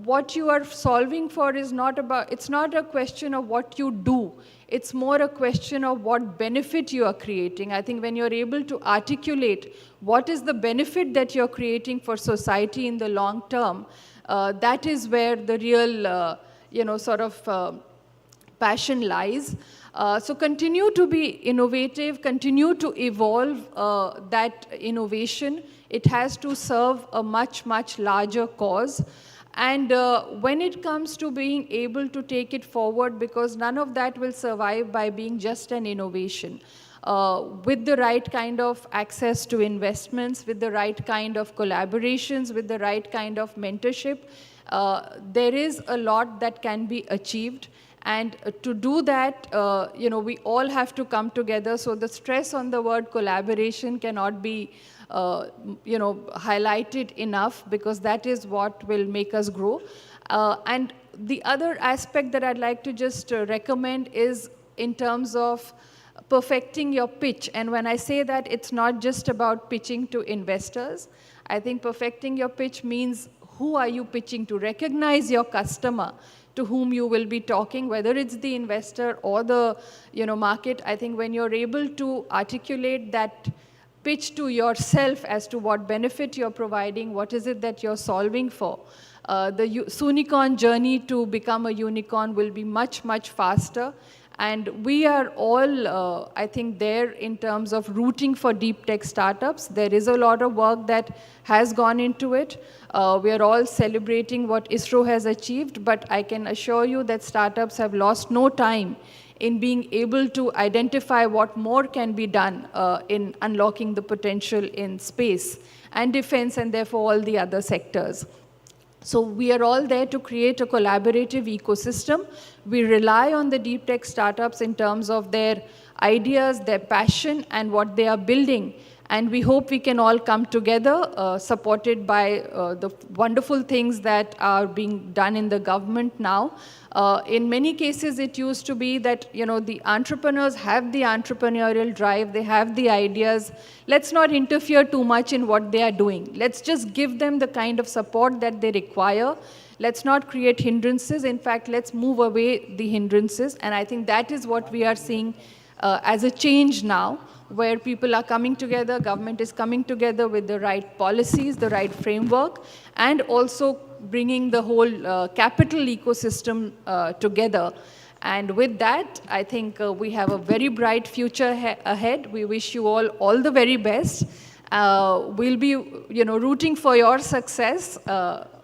Speaker 7: What you are solving for is it's not a question of what you do. It's more a question of what benefit you are creating. I think when you're able to articulate what is the benefit that you're creating for society in the long term, that is where the real, passion lies. So continue to be innovative, continue to evolve that innovation. It has to serve a much, much larger cause. And when it comes to being able to take it forward, because none of that will survive by being just an innovation. With the right kind of access to investments, with the right kind of collaborations, with the right kind of mentorship, there is a lot that can be achieved. And to do that, we all have to come together. So the stress on the word collaboration cannot be highlighted enough, because that is what will make us grow. And the other aspect that I'd like to just recommend is in terms of perfecting your pitch. And when I say that, it's not just about pitching to investors. I think perfecting your pitch means who are you pitching to? Recognize your customer to whom you will be talking, whether it's the investor or the market. I think when you're able to articulate that pitch to yourself as to what benefit you're providing, what is it that you're solving for, the Soonicorn journey to become a unicorn will be much, much faster. And we are all, I think, there in terms of rooting for deep tech startups. There is a lot of work that has gone into it. We are all celebrating what ISRO has achieved, but I can assure you that startups have lost no time in being able to identify what more can be done in unlocking the potential in space and defense, and therefore all the other sectors. So we are all there to create a collaborative ecosystem. We rely on the deep tech startups in terms of their ideas, their passion, and what they are building. And we hope we can all come together, supported by the wonderful things that are being done in the government now. In many cases, it used to be that, the entrepreneurs have the entrepreneurial drive, they have the ideas. Let's not interfere too much in what they are doing. Let's just give them the kind of support that they require. Let's not create hindrances. In fact, let's move away the hindrances. And I think that is what we are seeing as a change now, where people are coming together, government is coming together with the right policies, the right framework, and also bringing the whole capital ecosystem together. And with that, I think we have a very bright future ahead. We wish you all the very best. We'll be, rooting for your success,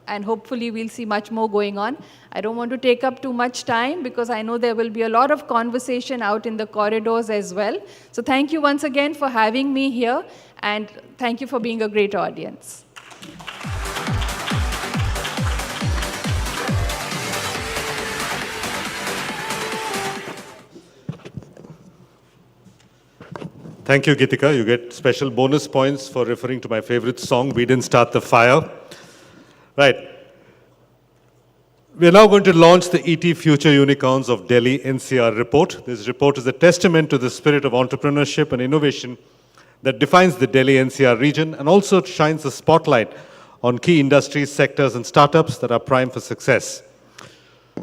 Speaker 7: and hopefully we'll see much more going on. I don't want to take up too much time because I know there will be a lot of conversation out in the corridors as well. So thank you once again for having me here, and thank you for being a great audience.
Speaker 2: Thank you, Geetika. You get special bonus points for referring to my favorite song, We Didn't Start the Fire. Right. We are now going to launch the ET Future Unicorns of Delhi-NCR report. This report is a testament to the spirit of entrepreneurship and innovation that defines the Delhi-NCR region and also shines a spotlight on key industries, sectors, and startups that are primed for success.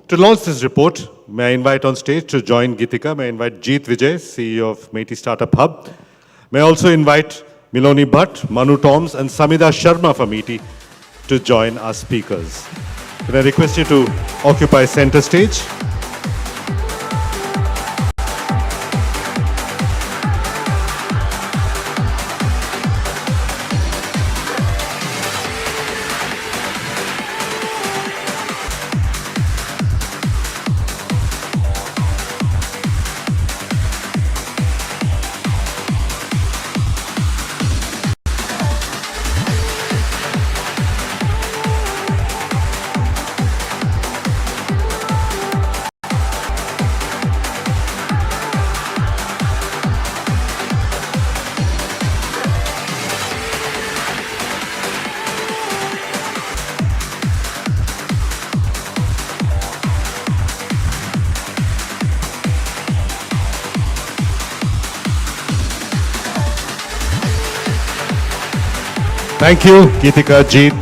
Speaker 2: To launch this report, may I invite on stage to join Geetika, may I invite Jeet Vijay, CEO of Meiti Startup Hub. May I also invite Miloni Bhatt, Manu Toms, and Samida Sharma from ET to join our speakers. Can I request you to occupy center stage? Thank you, Geetika, Jeet,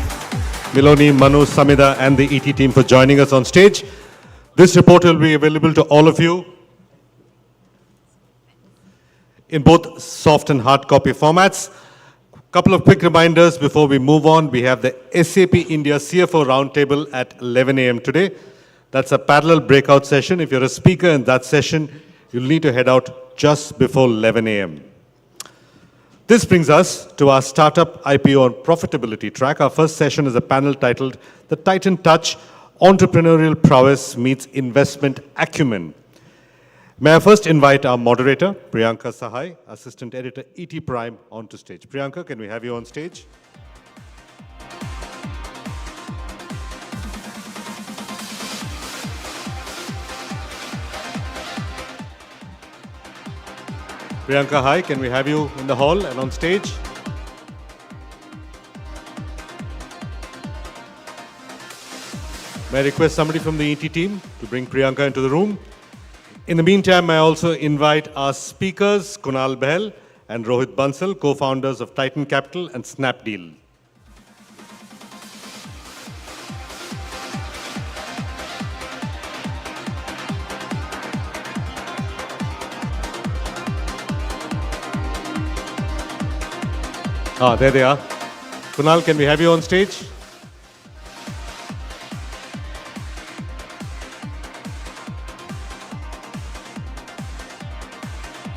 Speaker 2: Miloni, Manu, Samida, and the ET team for joining us on stage. This report will be available to all of you in both soft and hard copy formats. Couple of quick reminders before we move on. We have the SAP India CFO Roundtable at 11 a.m. today. That's a parallel breakout session. If you're a speaker in that session, you'll need to head out just before 11 a.m. This brings us to our Startup IPO and Profitability track. Our first session is a panel titled The Titan Touch, Entrepreneurial Prowess Meets Investment Acumen. May I first invite our moderator, Priyanka Sahai, Assistant Editor, ET Prime, onto stage. Priyanka, can we have you on stage? Priyanka, hi, can we have you in the hall and on stage? May I request somebody from the ET team to bring Priyanka into the room? In the meantime, I also invite our speakers, Kunal Behl and Rohit Bansal, co-founders of Titan Capital and Snapdeal. There they are. Kunal, can we have you on stage?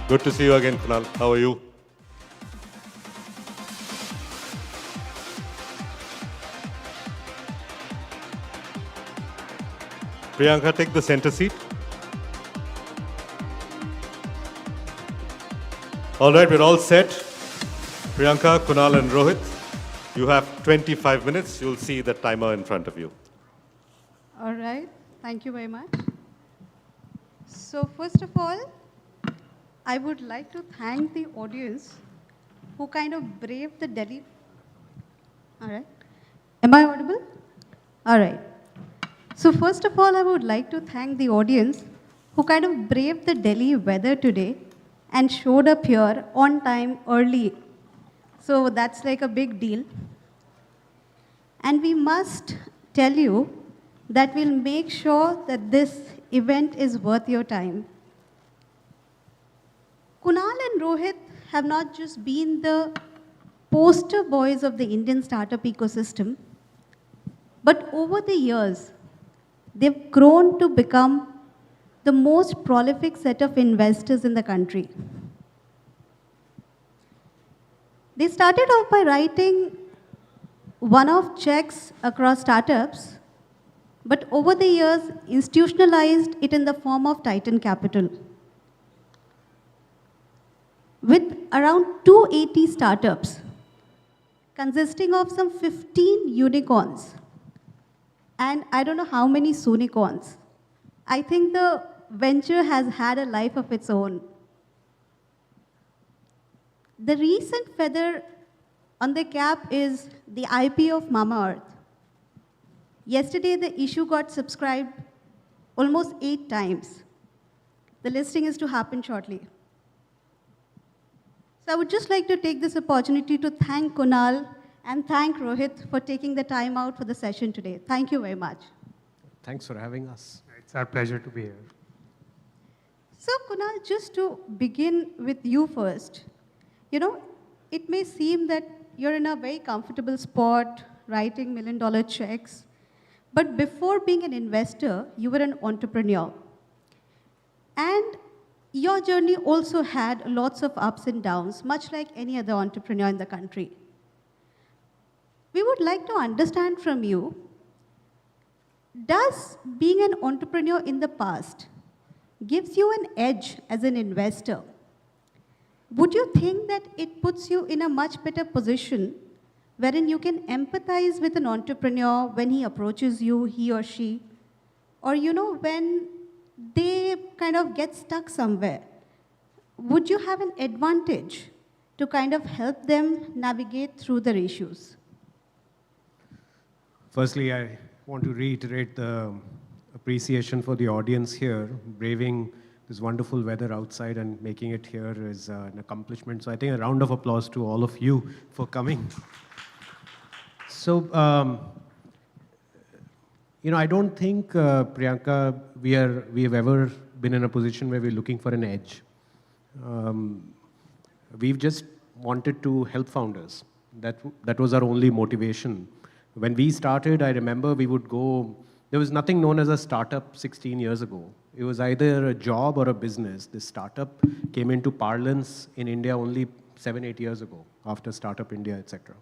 Speaker 2: Good to see you again, Kunal. How are you? Priyanka, take the center seat. All right, we're all set. Priyanka, Kunal, and Rohit, you have 25 minutes. You'll see the timer in front of you.
Speaker 8: All right. Thank you very much. So first of all, I would like to thank the audience who kind of braved the Delhi. All right. Am I audible? All right. So first of all, I would like to thank the audience who kind of braved the Delhi weather today and showed up here on time early. So that's like a big deal. And we must tell you that we'll make sure that this event is worth your time. Kunal and Rohit have not just been the poster boys of the Indian startup ecosystem, but over the years, they've grown to become the most prolific set of investors in the country. They started off by writing one-off checks across startups, but over the years institutionalized it in the form of Titan Capital. With around 280 startups, consisting of some 15 unicorns, and I don't know how many Soonicorns. I think the venture has had a life of its own. The recent feather on the cap is the IPO of Mama Earth. Yesterday, the issue got subscribed almost 8 times. The listing is to happen shortly. So I would just like to take this opportunity to thank Kunal and thank Rohit for taking the time out for the session today. Thank you very much.
Speaker 9: Thanks for having us.
Speaker 10: It's our pleasure to be here.
Speaker 8: So Kunal, just to begin with you first, it may seem that you're in a very comfortable spot, writing million-dollar checks, but before being an investor, you were an entrepreneur. And your journey also had lots of ups and downs, much like any other entrepreneur in the country. We would like to understand from you, does being an entrepreneur in the past gives you an edge as an investor? Would you think that it puts you in a much better position wherein you can empathize with an entrepreneur when he approaches you, he or she, or when they kind of get stuck somewhere? Would you have an advantage to kind of help them navigate through their issues?
Speaker 9: Firstly, I want to reiterate the appreciation for the audience here. Braving this wonderful weather outside and making it here is an accomplishment. So I think a round of applause to all of you for coming. So, I don't think, Priyanka, we have ever been in a position where we're looking for an edge. We've just wanted to help founders. That was our only motivation. When we started, I remember we would go, there was nothing known as a startup 16 years ago. It was either a job or a business. This startup came into parlance in India only 7-8 years ago, after Startup India, etc.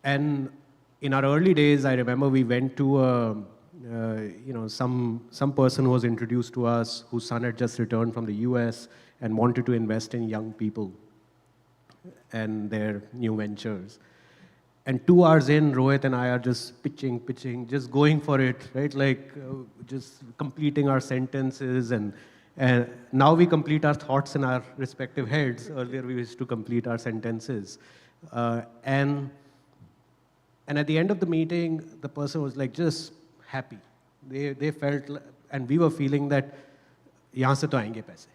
Speaker 9: And in our early days, I remember we went to some person who was introduced to us, whose son had just returned from the US and wanted to invest in young people and their new ventures. And 2 hours in, Rohit and I are just pitching, just going for it, right? Like just completing our sentences. And now we complete our thoughts in our respective heads. Earlier we used to complete our sentences. And at the end of the meeting, the person was like just happy. They felt, and we were feeling that, yahan se to aayenge paise.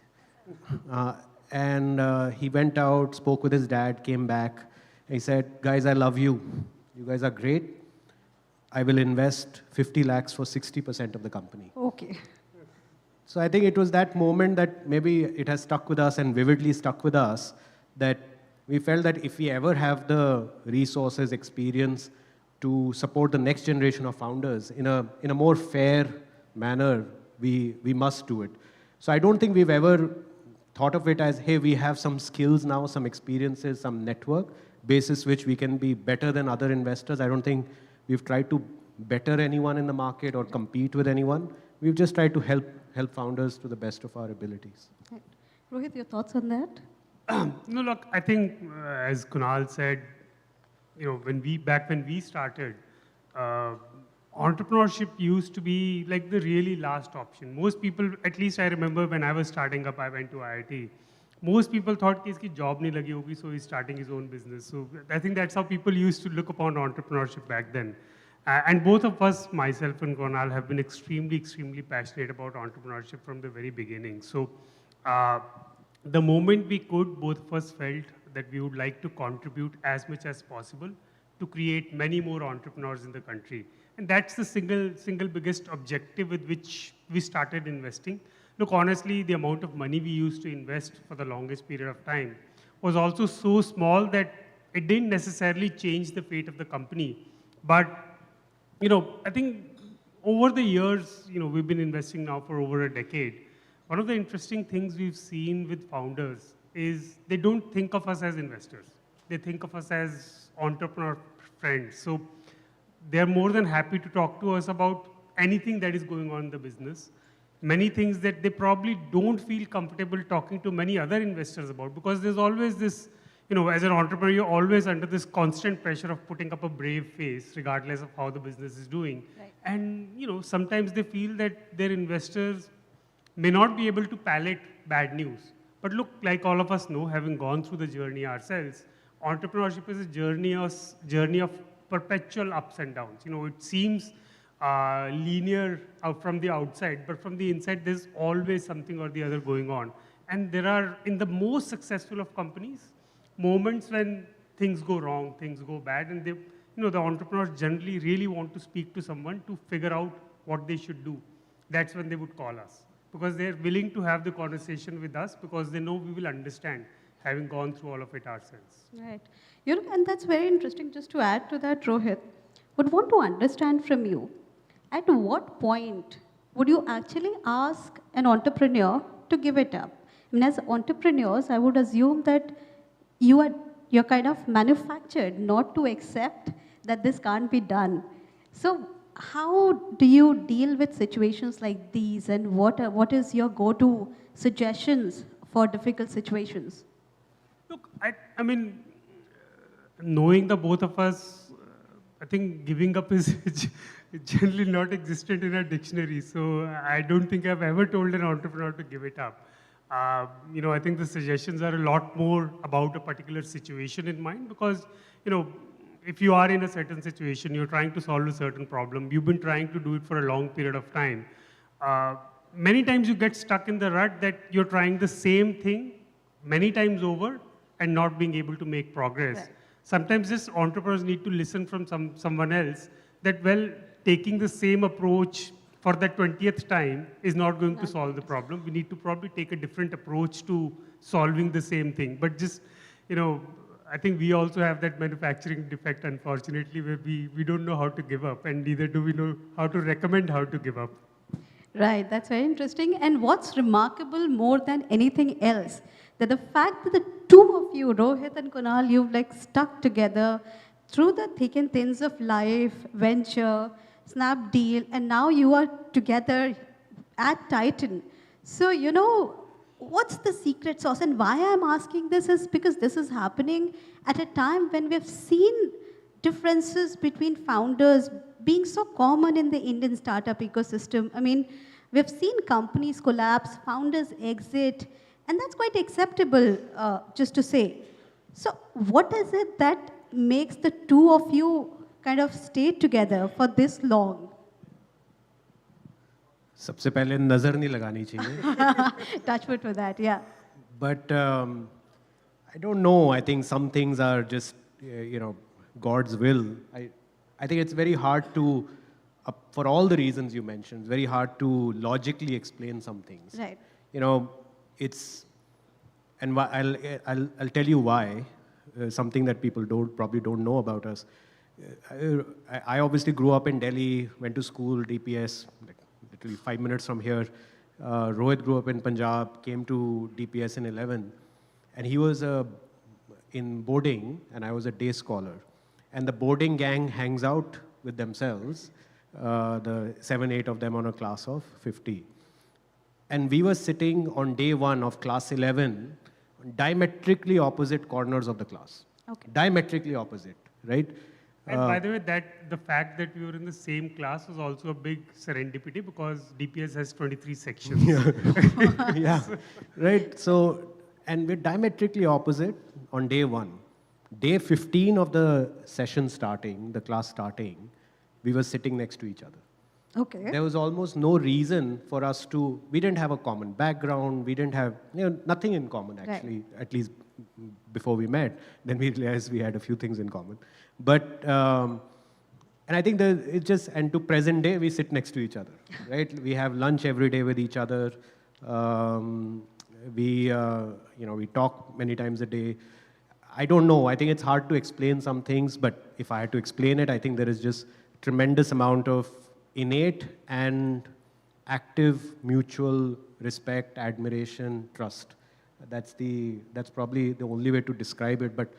Speaker 9: And he went out, spoke with his dad, came back. He said, guys, I love you. You guys are great. I will invest 50 lakhs for 60% of the company.
Speaker 8: Okay.
Speaker 9: So I think it was that moment that maybe it has stuck with us and vividly stuck with us, that we felt that if we ever have the resources, experience to support the next generation of founders in a more fair manner, we must do it. So I don't think we've ever thought of it as, hey, we have some skills now, some experiences, some network, basis which we can be better than other investors. I don't think we've tried to better anyone in the market or compete with anyone. We've just tried to help founders to the best of our abilities.
Speaker 8: Right. Rohit, your thoughts on that?
Speaker 10: No, look, I think, as Kunal said, back when we started, entrepreneurship used to be like the really last option. Most people, at least I remember when I was starting up, I went to IIT. most people thought कि इसकी job नहीं लगी होगी, so he's starting his own business. So I think that's how people used to look upon entrepreneurship back then. And both of us, myself and Kunal, have been extremely, extremely passionate about entrepreneurship from the very beginning. So the moment we could, both of us felt that we would like to contribute as much as possible to create many more entrepreneurs in the country. And that's the single biggest objective with which we started investing. Look, honestly, the amount of money we used to invest for the longest period of time was also so small that it didn't necessarily change the fate of the company. But, I think over the years, we've been investing now for over a decade. One of the interesting things we've seen with founders is they don't think of us as investors. They think of us as entrepreneur friends. So they're more than happy to talk to us about anything that is going on in the business. Many things that they probably don't feel comfortable talking to many other investors about, because there's always this, as an entrepreneur, you're always under this constant pressure of putting up a brave face, regardless of how the business is doing. Right. And, sometimes they feel that their investors may not be able to palate bad news. But look, like all of us know, having gone through the journey ourselves, entrepreneurship is a journey of perpetual ups and downs. It seems linear out from the outside, but from the inside, there's always something or the other going on. And there are, in the most successful of companies, moments when things go wrong, things go bad, and the entrepreneurs generally really want to speak to someone to figure out what they should do. That's when they would call us, because they're willing to have the conversation with us because they know we will understand, having gone through all of it ourselves.
Speaker 8: Right. And that's very interesting. Just to add to that, Rohit, would want to understand from you, at what point would you actually ask an entrepreneur to give it up? I mean, as entrepreneurs, I would assume that you're kind of manufactured not to accept that this can't be done. So how do you deal with situations like these, and what is your go-to suggestions for difficult situations?
Speaker 10: Look, I mean, knowing the both of us, I think giving up is generally not existent in our dictionary. So I don't think I've ever told an entrepreneur to give it up. I think the suggestions are a lot more about a particular situation in mind, because, if you are in a certain situation, you're trying to solve a certain problem, you've been trying to do it for a long period of time. Many times you get stuck in the rut that you're trying the same thing many times over and not being able to make progress. Right. Sometimes just entrepreneurs need to listen from someone else that, well, taking the same approach for the 20th time is not going to solve the problem. We need to probably take a different approach to solving the same thing. But just, I think we also have that manufacturing defect, unfortunately, where we don't know how to give up, and neither do we know how to recommend how to give up.
Speaker 8: Right, that's very interesting. And what's remarkable more than anything else, that the fact that the two of you, Rohit and Kunal, you've stuck together through the thick and thins of life, venture, Snap deal, and now you are together at Titan. So, what's the secret sauce? And why I'm asking this is because this is happening at a time when we've seen differences between founders being so common in the Indian startup ecosystem. I mean, we've seen companies collapse, founders exit, and that's quite acceptable, just to say. So what is it that makes the two of you kind of stay together for this long?
Speaker 9: सबसे पहले नजर नहीं लगानी चाहिए.
Speaker 8: Touch wood for that, yeah.
Speaker 9: But I don't know. I think some things are just, God's will. I think it's very hard to, for all the reasons you mentioned, it's very hard to logically explain some things.
Speaker 8: Right.
Speaker 9: And I'll tell you why. Something that people probably don't know about us. I obviously grew up in Delhi, went to school, DPS, literally 5 minutes from here. Rohit grew up in Punjab, came to DPS in 11. And he was in boarding, and I was a day scholar. And the boarding gang hangs out with themselves, the 7, 8 of them on a class of 50. And we were sitting on day 1 of class 11, diametrically opposite corners of the class.
Speaker 8: Okay.
Speaker 9: Diametrically opposite, right?
Speaker 10: And by the way, the fact that we were in the same class was also a big serendipity, because DPS has 23 sections.
Speaker 9: Yeah, right. So, And we're diametrically opposite on day one. Day 15 of the session starting, the class starting, we were sitting next to each other.
Speaker 8: Okay.
Speaker 9: There was almost no reason for us to, we didn't have a common background, we didn't have, nothing in common actually, at least before we met. Then we realized we had a few things in common. But, and I think that it's just, and to present day, we sit next to each other, right? We have lunch every day with each other. We talk many times a day. I don't know, I think it's hard to explain some things, but if I had to explain it, I think there is just tremendous amount of innate and active mutual respect, admiration, trust. That's probably the only way to describe it, but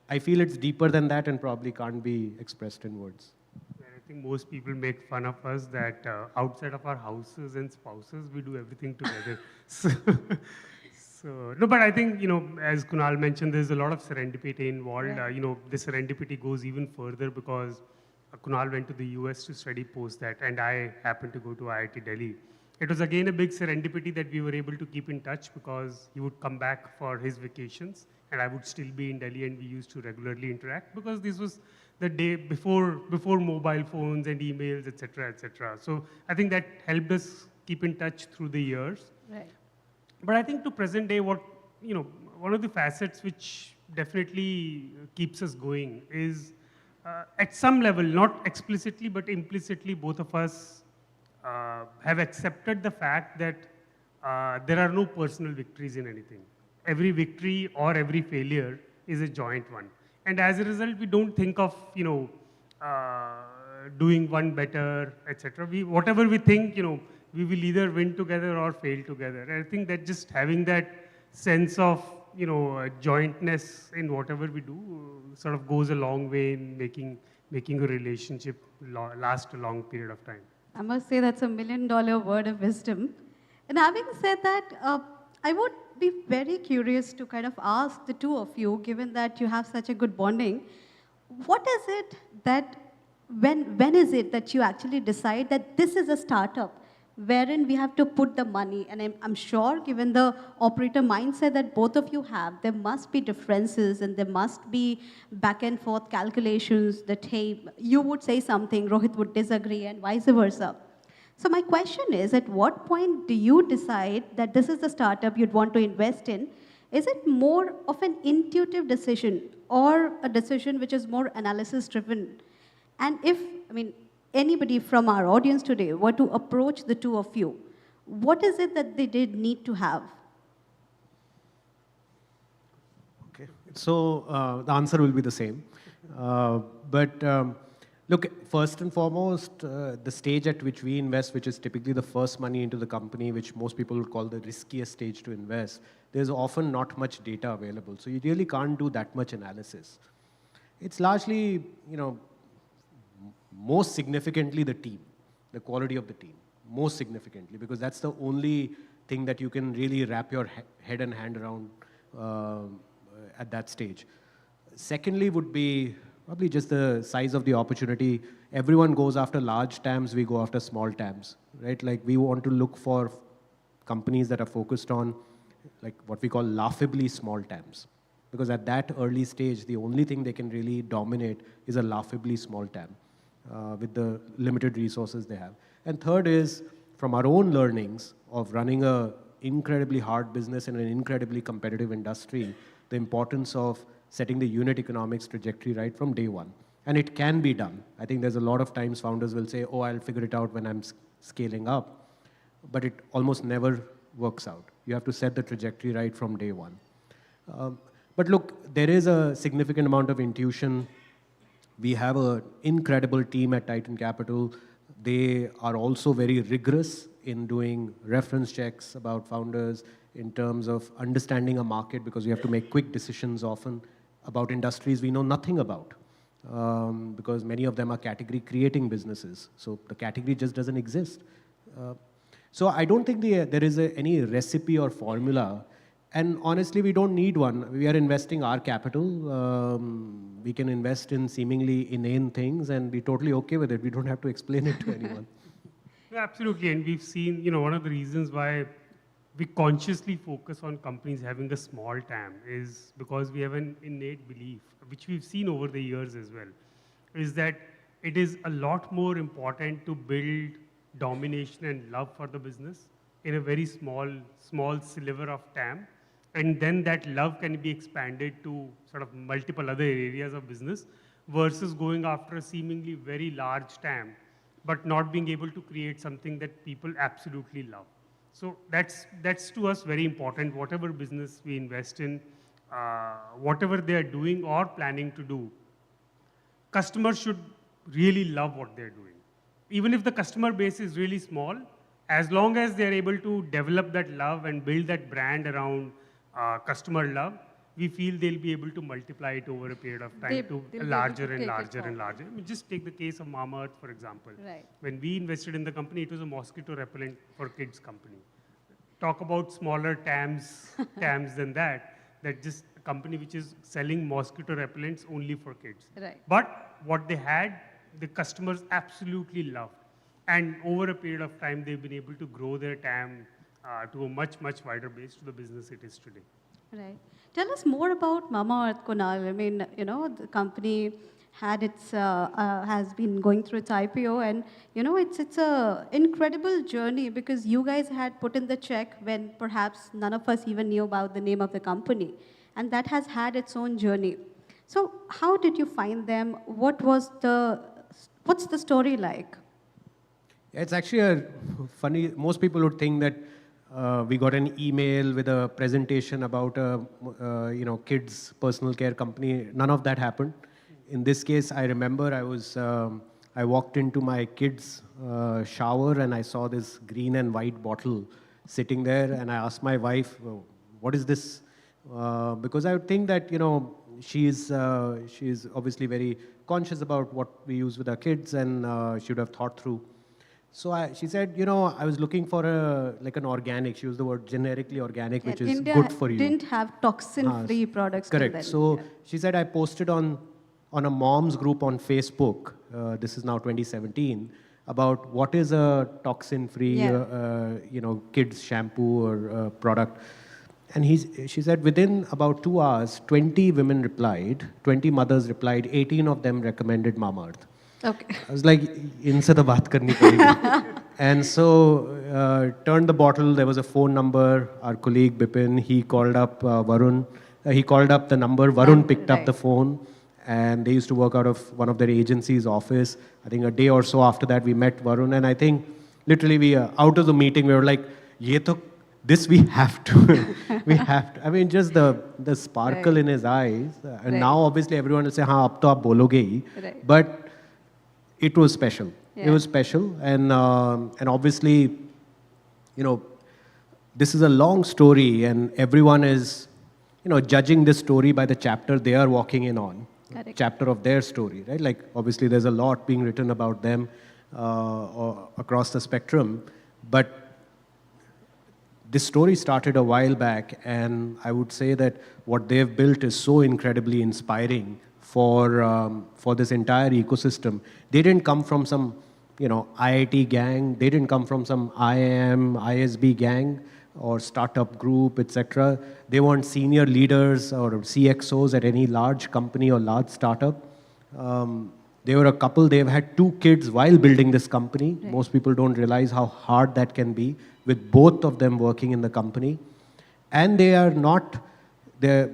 Speaker 9: I feel it's deeper than that and probably can't be expressed in words.
Speaker 10: I think most people make fun of us that outside of our houses and spouses, we do everything together. No, but I think, as Kunal mentioned, there's a lot of serendipity involved. The serendipity goes even further because Kunal went to the US to study post that, and I happened to go to IIT Delhi. It was again a big serendipity that we were able to keep in touch because he would come back for his vacations and I would still be in Delhi, and we used to regularly interact because this was the day before mobile phones and emails, etc., etc. So I think that helped us keep in touch through the years.
Speaker 8: Right.
Speaker 10: But I think to present day, one of the facets which definitely keeps us going is at some level, not explicitly, but implicitly, both of us have accepted the fact that there are no personal victories in anything. Every victory or every failure is a joint one. And as a result, we don't think of, doing one better, etc. Whatever we think, we will either win together or fail together. And I think that just having that sense of, jointness in whatever we do sort of goes a long way in making a relationship last a long period of time.
Speaker 8: I must say that's $1 million word of wisdom. And having said that, I would be very curious to kind of ask the two of you, given that you have such a good bonding, what is it that, when is it that you actually decide that this is a startup wherein we have to put the money? And I'm sure, given the operator mindset that both of you have, there must be differences and there must be back and forth calculations that, hey, you would say something, Rohit would disagree, and vice versa. So my question is, at what point do you decide that this is the startup you'd want to invest in? Is it more of an intuitive decision or a decision which is more analysis-driven? And if, anybody from our audience today were to approach the two of you, what is it that they did need to have?
Speaker 9: Okay, so the answer will be the same. Look, first and foremost, the stage at which we invest, which is typically the first money into the company, which most people would call the riskiest stage to invest, there's often not much data available. So you really can't do that much analysis. It's largely, most significantly the team, the quality of the team, most significantly, because that's the only thing that you can really wrap your head and hand around at that stage. Secondly would be probably just the size of the opportunity. Everyone goes after large TAMs, we go after small TAMs, right? Like we want to look for companies that are focused on like what we call laughably small TAMs. Because at that early stage, the only thing they can really dominate is a laughably small TAM with the limited resources they have. And third is, from our own learnings of running an incredibly hard business in an incredibly competitive industry, the importance of setting the unit economics trajectory right from day one. And it can be done. I think there's a lot of times founders will say, oh, I'll figure it out when I'm scaling up. But it almost never works out. You have to set the trajectory right from day one. But look, there is a significant amount of intuition. We have an incredible team at Titan Capital. They are also very rigorous in doing reference checks about founders in terms of understanding a market, because we have to make quick decisions often about industries we know nothing about, because many of them are category creating businesses. So the category just doesn't exist. So I don't think there is any recipe or formula. And honestly, we don't need one. We are investing our capital. We can invest in seemingly inane things and be totally okay with it. We don't have to explain it to anyone.
Speaker 10: Yeah, absolutely. And we've seen, one of the reasons why we consciously focus on companies having a small TAM is because we have an innate belief, which we've seen over the years as well, is that it is a lot more important to build domination and love for the business in a very small sliver of TAM. And then that love can be expanded to sort of multiple other areas of business versus going after a seemingly very large TAM, but not being able to create something that people absolutely love. So that's to us very important. Whatever business we invest in, whatever they are doing or planning to do, customers should really love what they're doing. Even if the customer base is really small, as long as they're able to develop that love and build that brand around customer love, we feel they'll be able to multiply it over a period of time to larger and larger and larger. I mean, just take the case of Mama Earth, for example.
Speaker 8: Right.
Speaker 10: When we invested in the company, it was a mosquito repellent for kids company. Talk about smaller TAMs than that just a company which is selling mosquito repellents only for kids.
Speaker 8: Right.
Speaker 10: But what they had, the customers absolutely loved. And over a period of time, they've been able to grow their TAM to a much, much wider base to the business it is today.
Speaker 8: Right. Tell us more about Mama Earth, Kunal. I mean, you know, the company had its has been going through its IPO, and you know, it's a incredible journey because you guys had put in the check when perhaps none of us even knew about the name of the company, and that has had its own journey. So, how did you find them? What's the story like?
Speaker 9: It's actually a funny, most people would think that we got an email with a presentation about a kids personal care company. None of that happened. In this case, I remember I walked into my kids' shower and I saw this green and white bottle sitting there, and I asked my wife, "What is this?" Because I would think that she's obviously very conscious about what we use with our kids, and she would have thought through. So she said, I was looking for an organic. She used the word generically organic, which is
Speaker 8: India
Speaker 9: good for you.
Speaker 8: Didn't have toxin-free products.
Speaker 9: Correct.
Speaker 8: Then.
Speaker 9: So she said I posted on a mom's group on Facebook. This is now 2017 about what is a toxin-free, kids shampoo or product. And she said within about 2 hours, 20 women replied, 20 mothers replied, 18 of them recommended Mama Earth.
Speaker 8: Okay.
Speaker 9: I was like, inse to baat karni padegi. And so turned the bottle. There was a phone number. Our colleague Bipin, he called up Varun. He called up the number. Varun picked up the phone, and they used to work out of one of their agency's office. I think a day or so after that, we met Varun, and I think literally we out of the meeting, we were like, this we have to. We have to. I mean, just the sparkle in his eyes. And now obviously everyone will say, "Ha, ab to aap bologe hi."
Speaker 8: Right.
Speaker 9: But it was special.
Speaker 8: Yeah.
Speaker 9: It was special, and obviously, this is a long story, and everyone is, judging this story by the chapter they are walking in on.
Speaker 8: Correct.
Speaker 9: Chapter of their story, right? Like obviously, there's a lot being written about them across the spectrum, but this story started a while back, and I would say that what they've built is so incredibly inspiring for this entire ecosystem. They didn't come from some, IIT gang. They didn't come from some IIM, ISB gang or startup group, etc. They weren't senior leaders or CXOs at any large company or large startup. They were a couple. They've had 2 kids while building this company. Right. Most people don't realize how hard that can be with both of them working in the company. And they are not, they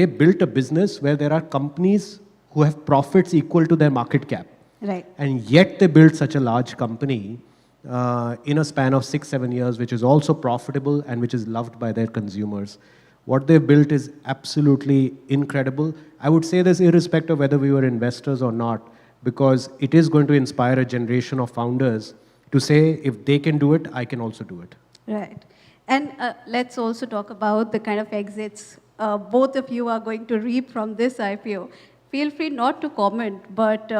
Speaker 9: built a business where there are companies who have profits equal to their market cap.
Speaker 8: Right.
Speaker 9: And yet they built such a large company in a span of 6-7 years, which is also profitable and which is loved by their consumers. What they've built is absolutely incredible. I would say this irrespective of whether we were investors or not, because it is going to inspire a generation of founders to say, if they can do it, I can also do it.
Speaker 8: Right. And let's also talk about the kind of exits both of you are going to reap from this IPO. Feel free not to comment, but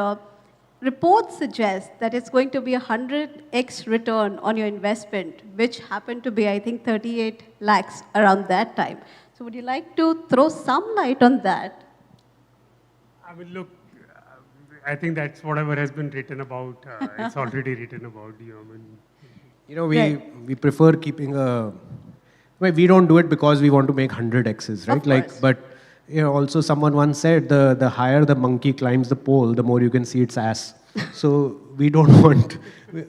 Speaker 8: reports suggest that it's going to be a 100x return on your investment, which happened to be, I think, 38 lakhs around that time. So would you like to throw some light on that?
Speaker 10: I mean, look, I think that's whatever has been written about, it's already written about.
Speaker 9: You know, we prefer keeping a. Well, we don't do it because we want to make 100 X's, right?
Speaker 8: Of course.
Speaker 9: But you know, also someone once said the higher the monkey climbs the pole, the more you can see its ass. So we don't want,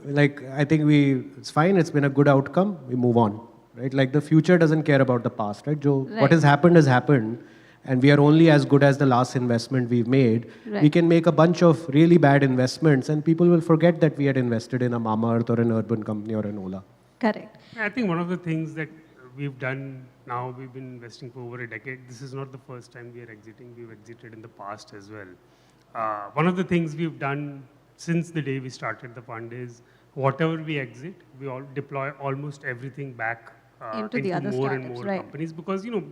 Speaker 9: like, I think it's fine. It's been a good outcome. We move on, right? Like the future doesn't care about the past, right? Joe, what has happened. And we are only as good as the last investment we've made.
Speaker 8: Right.
Speaker 9: We can make a bunch of really bad investments and people will forget that we had invested in a Mamaearth or an urban company or an Ola.
Speaker 8: Correct.
Speaker 10: I think one of the things that we've done now, we've been investing for over a decade. This is not the first time we are exiting. We've exited in the past as well. One of the things we've done since the day we started the fund is whatever we exit, we all deploy almost everything back
Speaker 8: Into the other
Speaker 10: more and
Speaker 8: startups,
Speaker 10: more
Speaker 8: right.
Speaker 10: companies because, you know,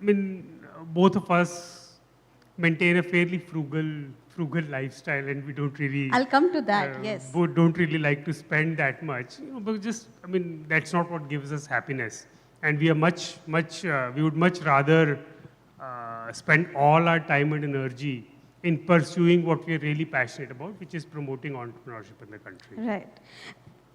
Speaker 10: I mean, both of us maintain a fairly frugal lifestyle and we don't really...
Speaker 8: I'll come to that, yes.
Speaker 10: Both don't really like to spend that much, you know, but just, I mean, that's not what gives us happiness. And we are we would much rather spend all our time and energy in pursuing what we are really passionate about, which is promoting entrepreneurship in the country.
Speaker 8: Right.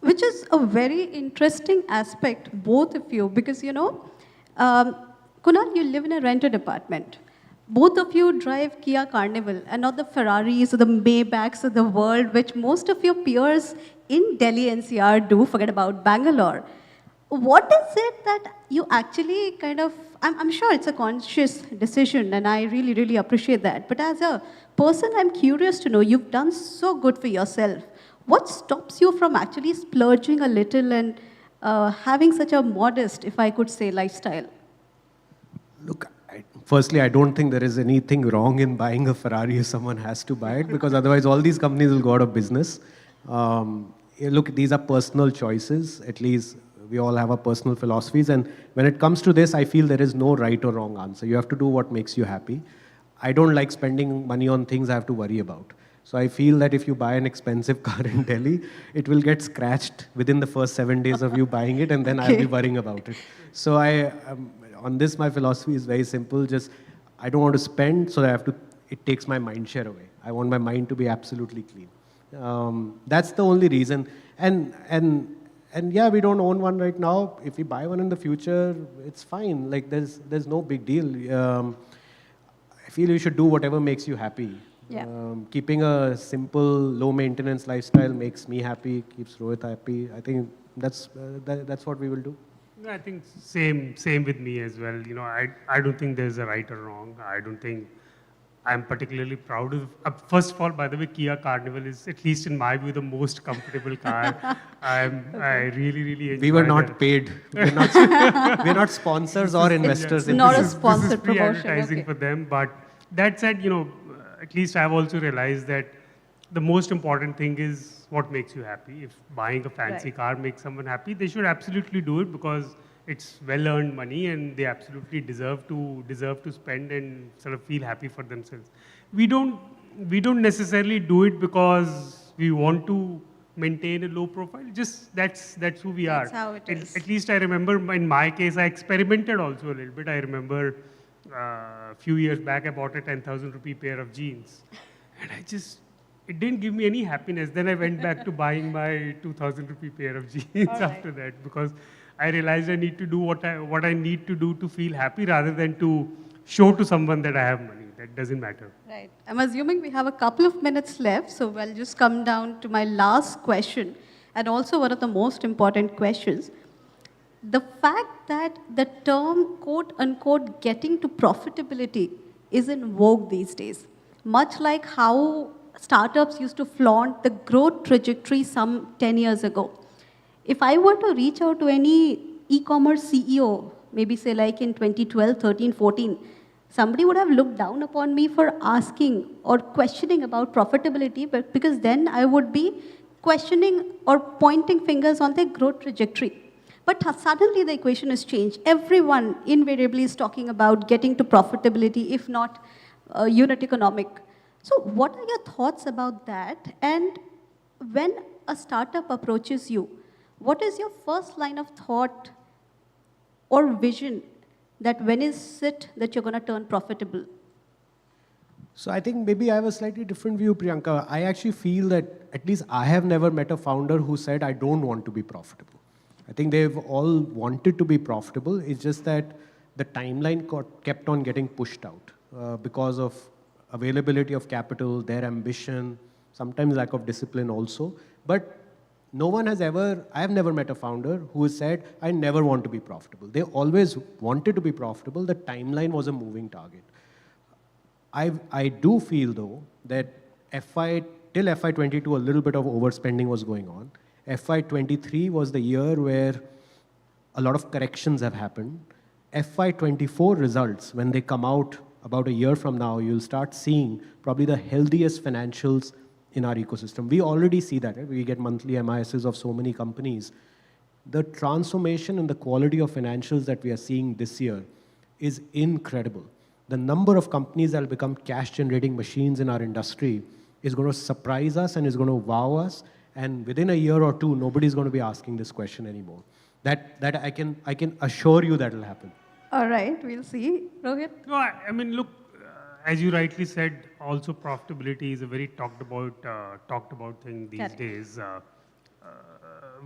Speaker 8: Which is a very interesting aspect, both of you, because, you know, Kunal, you live in a rented apartment. Both of you drive Kia Carnival and not the Ferraris or the Maybachs of the world, which most of your peers in Delhi-NCR do, forget about Bangalore. What is it that you actually kind of, I'm sure it's a conscious decision and I really, really appreciate that. But as a person, I'm curious to know, you've done so good for yourself. What stops you from actually splurging a little and having such a modest, if I could say, lifestyle?
Speaker 9: Look, firstly, I don't think there is anything wrong in buying a Ferrari if someone has to buy it, because otherwise all these companies will go out of business. Look, these are personal choices. At least we all have our personal philosophies. And when it comes to this, I feel there is no right or wrong answer. You have to do what makes you happy. I don't like spending money on things I have to worry about. So I feel that if you buy an expensive car in Delhi, it will get scratched within the first 7 days of you buying it, and then I'll be worrying about it. So on this, my philosophy is very simple. Just, I don't want to spend, so it takes my mind share away. I want my mind to be absolutely clean. That's the only reason. And yeah, we don't own one right now. If we buy one in the future, it's fine. Like, there's no big deal. I feel you should do whatever makes you happy.
Speaker 8: Yeah.
Speaker 9: Keeping a simple, low-maintenance lifestyle makes me happy, keeps Rohit happy. I think that's what we will do.
Speaker 10: I think same with me as well. You know, I don't think there's a right or wrong. I don't think I'm particularly proud of. First of all, by the way, Kia Carnival is, at least in my view, the most comfortable car. I really enjoy.
Speaker 9: We were not
Speaker 10: that.
Speaker 9: paid. We're not sponsors or investors.
Speaker 8: Not a
Speaker 10: This
Speaker 8: sponsored
Speaker 10: is free
Speaker 8: promotion.
Speaker 10: advertising
Speaker 8: Okay.
Speaker 10: for them. But that said, you know, at least I've also realized that the most important thing is what makes you happy. If buying a fancy
Speaker 8: Right.
Speaker 10: car makes someone happy, they should absolutely do it because it's well-earned money and they absolutely deserve to spend and sort of feel happy for themselves. We don't necessarily do it because we want to maintain a low profile. Just that's who we are.
Speaker 8: That's how it is.
Speaker 10: At least I remember in my case, I experimented also a little bit. I remember a few years back, I bought a 10,000 rupee pair of jeans. And it didn't give me any happiness. Then I went back to buying my 2,000 rupee pair of jeans after that, because I realized I need to do what I need to do to feel happy rather than to show to someone that I have money. That doesn't matter.
Speaker 8: Right. I'm assuming we have a couple of minutes left, so I'll just come down to my last question, and also one of the most important questions. The fact that the term, quote unquote, getting to profitability is in vogue these days, much like how startups used to flaunt the growth trajectory some 10 years ago. If I were to reach out to any e-commerce CEO, maybe say like in 2012, 13, 14, somebody would have looked down upon me for asking or questioning about profitability, but because then I would be questioning or pointing fingers on their growth trajectory. But suddenly the equation has changed. Everyone invariably is talking about getting to profitability, if not unit economic. So what are your thoughts about that? And when a startup approaches you, what is your first line of thought or vision that when is it that you're going to turn profitable?
Speaker 9: So I think maybe I have a slightly different view, Priyanka. I actually feel that at least I have never met a founder who said, I don't want to be profitable. I think they've all wanted to be profitable. It's just that the timeline kept on getting pushed out because of availability of capital, their ambition, sometimes lack of discipline also. But no one has ever, I've never met a founder who has said, I never want to be profitable. They always wanted to be profitable. The timeline was a moving target. I do feel though that till FY22, a little bit of overspending was going on. FY23 was the year where a lot of corrections have happened. FY24 results, when they come out about a year from now, you'll start seeing probably the healthiest financials in our ecosystem. We already see that. Right? We get monthly MISs of so many companies. The transformation in the quality of financials that we are seeing this year is incredible. The number of companies that will become cash-generating machines in our industry is going to surprise us and is going to wow us. And within a year or two, nobody's going to be asking this question anymore. That I can assure you that will happen.
Speaker 8: All right, we'll see. Rohit?
Speaker 10: No, I mean, look, as you rightly said, also profitability is a very talked about thing these days.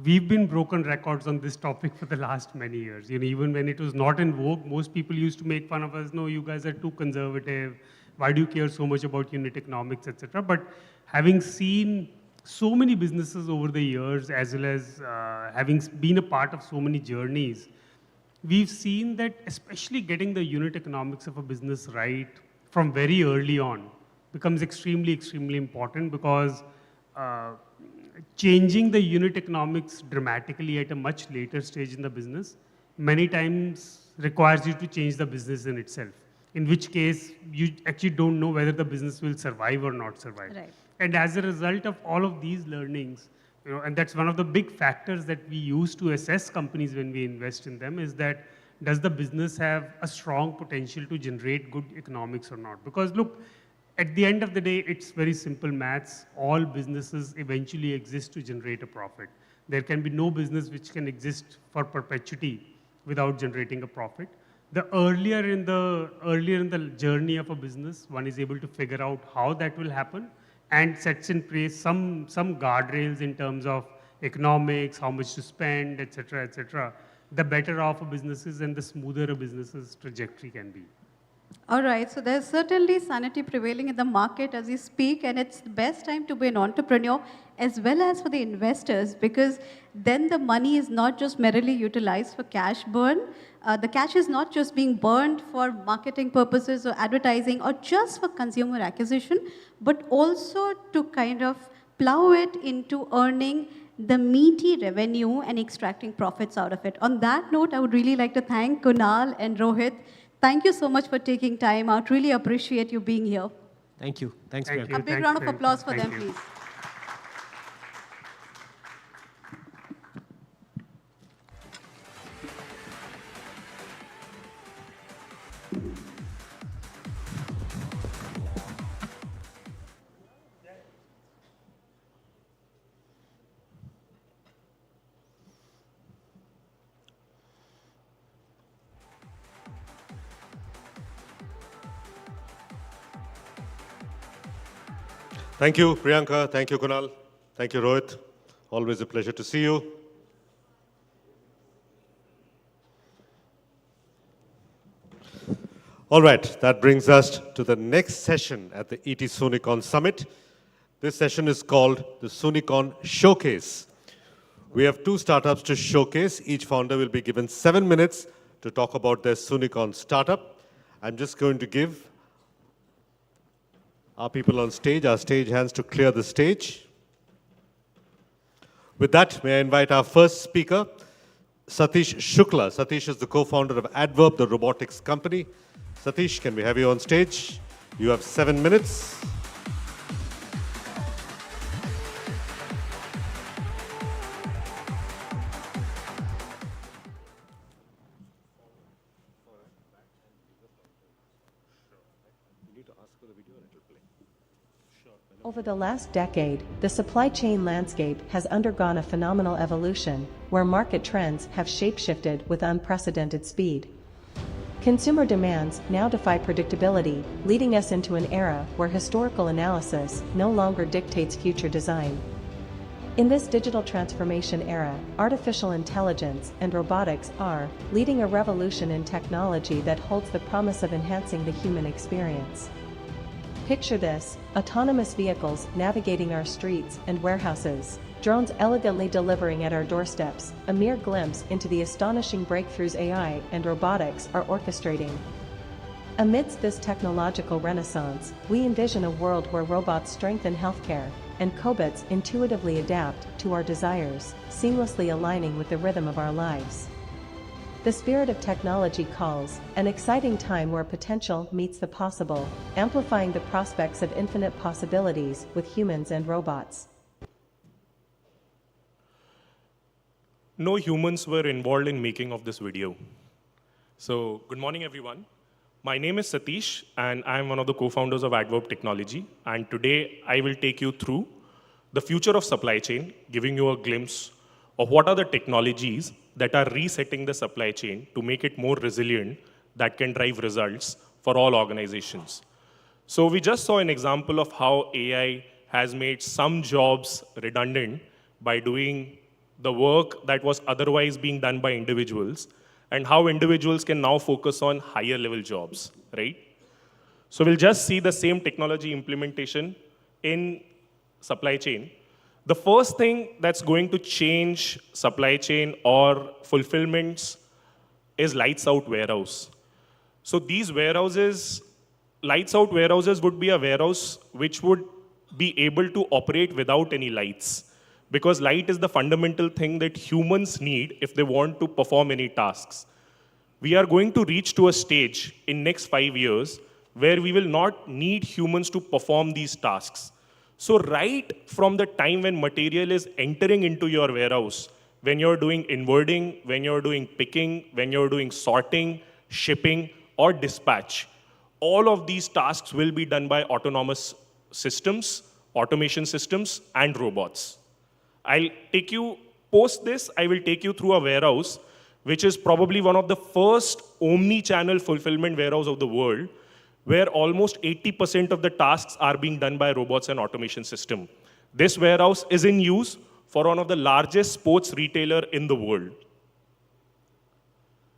Speaker 10: We've been broken records on this topic for the last many years. You know, even when it was not in vogue, most people used to make fun of us. No, you guys are too conservative. Why do you care so much about unit economics, etc.? But having seen so many businesses over the years, as well as having been a part of so many journeys, we've seen that especially getting the unit economics of a business right from very early on becomes extremely, extremely important, because changing the unit economics dramatically at a much later stage in the business many times requires you to change the business in itself, in which case you actually don't know whether the business will survive or not survive.
Speaker 8: Right.
Speaker 10: And as a result of all of these learnings, you know, and that's one of the big factors that we use to assess companies when we invest in them, is that does the business have a strong potential to generate good economics or not? Because look, at the end of the day, it's very simple maths. All businesses eventually exist to generate a profit. There can be no business which can exist for perpetuity without generating a profit. The earlier in the journey of a business, one is able to figure out how that will happen and sets in place some guardrails in terms of economics, how much to spend, etc., the better off a business is and the smoother a business's trajectory can be.
Speaker 8: All right, so there's certainly sanity prevailing in the market as we speak, and it's the best time to be an entrepreneur as well as for the investors, because then the money is not just merely utilized for cash burn. The cash is not just being burned for marketing purposes or advertising or just for consumer acquisition, but also to kind of plow it into earning the meaty revenue and extracting profits out of it. On that note, I would really like to thank Kunal and Rohit. Thank you so much for taking time out. Really appreciate you being here.
Speaker 9: Thank you. Thanks,
Speaker 10: Thank
Speaker 9: Priyanka.
Speaker 8: A big round of applause for them,
Speaker 10: Thank you.
Speaker 8: please.
Speaker 2: Thank you, Priyanka. Thank you, Kunal. Thank you, Rohit. Always a pleasure to see you. All right, that brings us to the next session at the ET Soonicorns Summit. This session is called the Soonicorn Showcase. We have 2 startups to showcase. Each founder will be given 7 minutes to talk about their Soonicorn startup. I'm just going to give our people on stage, our stage hands, to clear the stage. With that, may I invite our first speaker, Satish Shukla. Satish is the co-founder of Adverb, the robotics company. Satish, can we have you on stage? You have 7 minutes.
Speaker 11: Over the last decade, the supply chain landscape has undergone a phenomenal evolution, where market trends have shape-shifted with unprecedented speed. Consumer demands now defy predictability, leading us into an era where historical analysis no longer dictates future design. In this digital transformation era, artificial intelligence and robotics are leading a revolution in technology that holds the promise of enhancing the human experience. Picture this: autonomous vehicles navigating our streets and warehouses, drones elegantly delivering at our doorsteps, a mere glimpse into the astonishing breakthroughs AI and robotics are orchestrating. Amidst this technological renaissance, we envision a world where robots strengthen healthcare, and cobots intuitively adapt to our desires, seamlessly aligning with the rhythm of our lives. The spirit of technology calls, an exciting time where potential meets the possible, amplifying the prospects of infinite possibilities with humans and robots.
Speaker 12: No humans were involved in making of this video. So, good morning everyone. My name is Satish, and I am one of the co-founders of Adverb Technology. And today, I will take you through the future of supply chain, giving you a glimpse of what are the technologies that are resetting the supply chain to make it more resilient, that can drive results for all organizations. So we just saw an example of how AI has made some jobs redundant by doing the work that was otherwise being done by individuals, and how individuals can now focus on higher level jobs, right? So we'll just see the same technology implementation in supply chain. The first thing that's going to change supply chain or fulfillments is lights out warehouse. So these warehouses, lights out warehouses would be a warehouse which would be able to operate without any lights, because light is the fundamental thing that humans need if they want to perform any tasks. We are going to reach to a stage in next 5 years where we will not need humans to perform these tasks. So right from the time when material is entering into your warehouse, when you're doing inwarding, when you're doing picking, when you're doing sorting, shipping, or dispatch, all of these tasks will be done by autonomous systems, automation systems, and robots. Post this, I will take you through a warehouse, which is probably one of the first omni-channel fulfillment warehouse of the world, where almost 80% of the tasks are being done by robots and automation system. This warehouse is in use for one of the largest sports retailer in the world.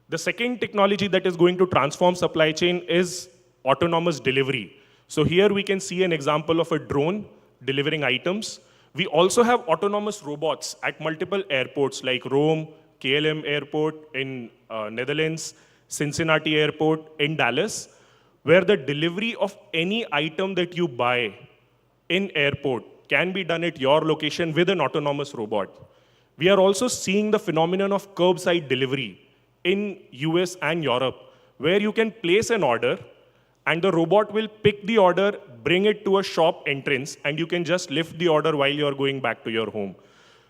Speaker 12: The second technology that is going to transform supply chain is autonomous delivery. So here we can see an example of a drone delivering items. We also have autonomous robots at multiple airports like Rome, KLM Airport in Netherlands, Cincinnati Airport in Dallas, where the delivery of any item that you buy in airport can be done at your location with an autonomous robot. We are also seeing the phenomenon of curbside delivery in US and Europe, where you can place an order and the robot will pick the order, bring it to a shop entrance, and you can just lift the order while you're going back to your home.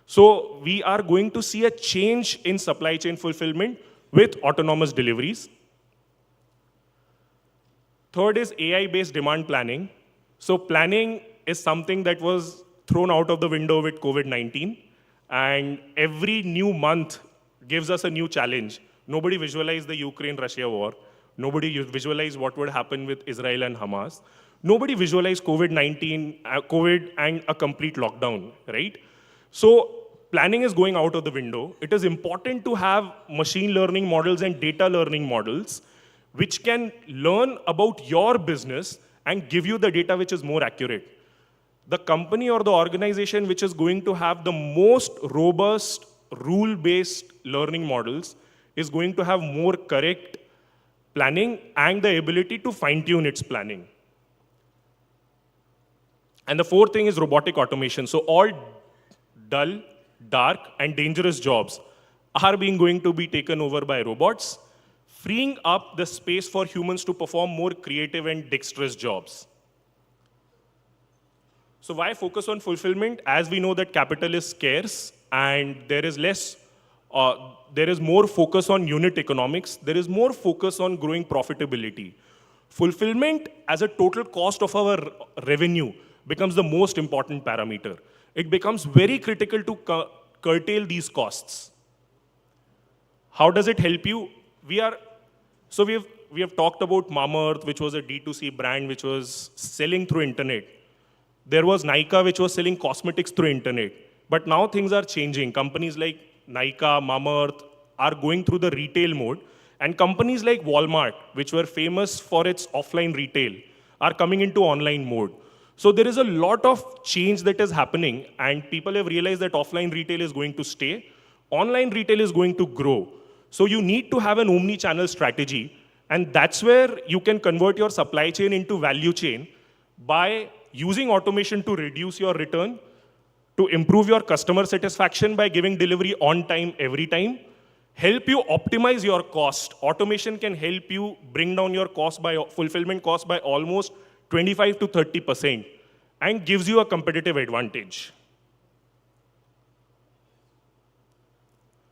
Speaker 12: So we are going to see a change in supply chain fulfillment with autonomous deliveries. Third is AI-based demand planning. So planning is something that was thrown out of the window with COVID-19, and every new month gives us a new challenge. Nobody visualized the Ukraine-Russia war. Nobody visualized what would happen with Israel and Hamas. Nobody visualized COVID and a complete lockdown, right? So planning is going out of the window. It is important to have machine learning models and data learning models which can learn about your business and give you the data which is more accurate. The company or the organization which is going to have the most robust rule-based learning models is going to have more correct planning and the ability to fine-tune its planning. And the fourth thing is robotic automation. So all dull, dark, and dangerous jobs are going to be taken over by robots, freeing up the space for humans to perform more creative and dexterous jobs. So why focus on fulfillment? As we know that capital is scarce and there is more focus on unit economics, there is more focus on growing profitability. Fulfillment as a total cost of our revenue becomes the most important parameter. It becomes very critical to curtail these costs. How does it help you? We have talked about Mamaearth, which was a D2C brand which was selling through internet. There was Nykaa, which was selling cosmetics through internet. But now things are changing. Companies like Nykaa, Mamaearth are going through the retail mode, and companies like Walmart, which were famous for its offline retail, are coming into online mode. So there is a lot of change that is happening, and people have realized that offline retail is going to stay, online retail is going to grow. So you need to have an omni-channel strategy, and that's where you can convert your supply chain into value chain by using automation to reduce your return, to improve your customer satisfaction by giving delivery on time every time, help you optimize your cost. Automation can help you bring down your fulfillment cost by almost 25 to 30% and gives you a competitive advantage.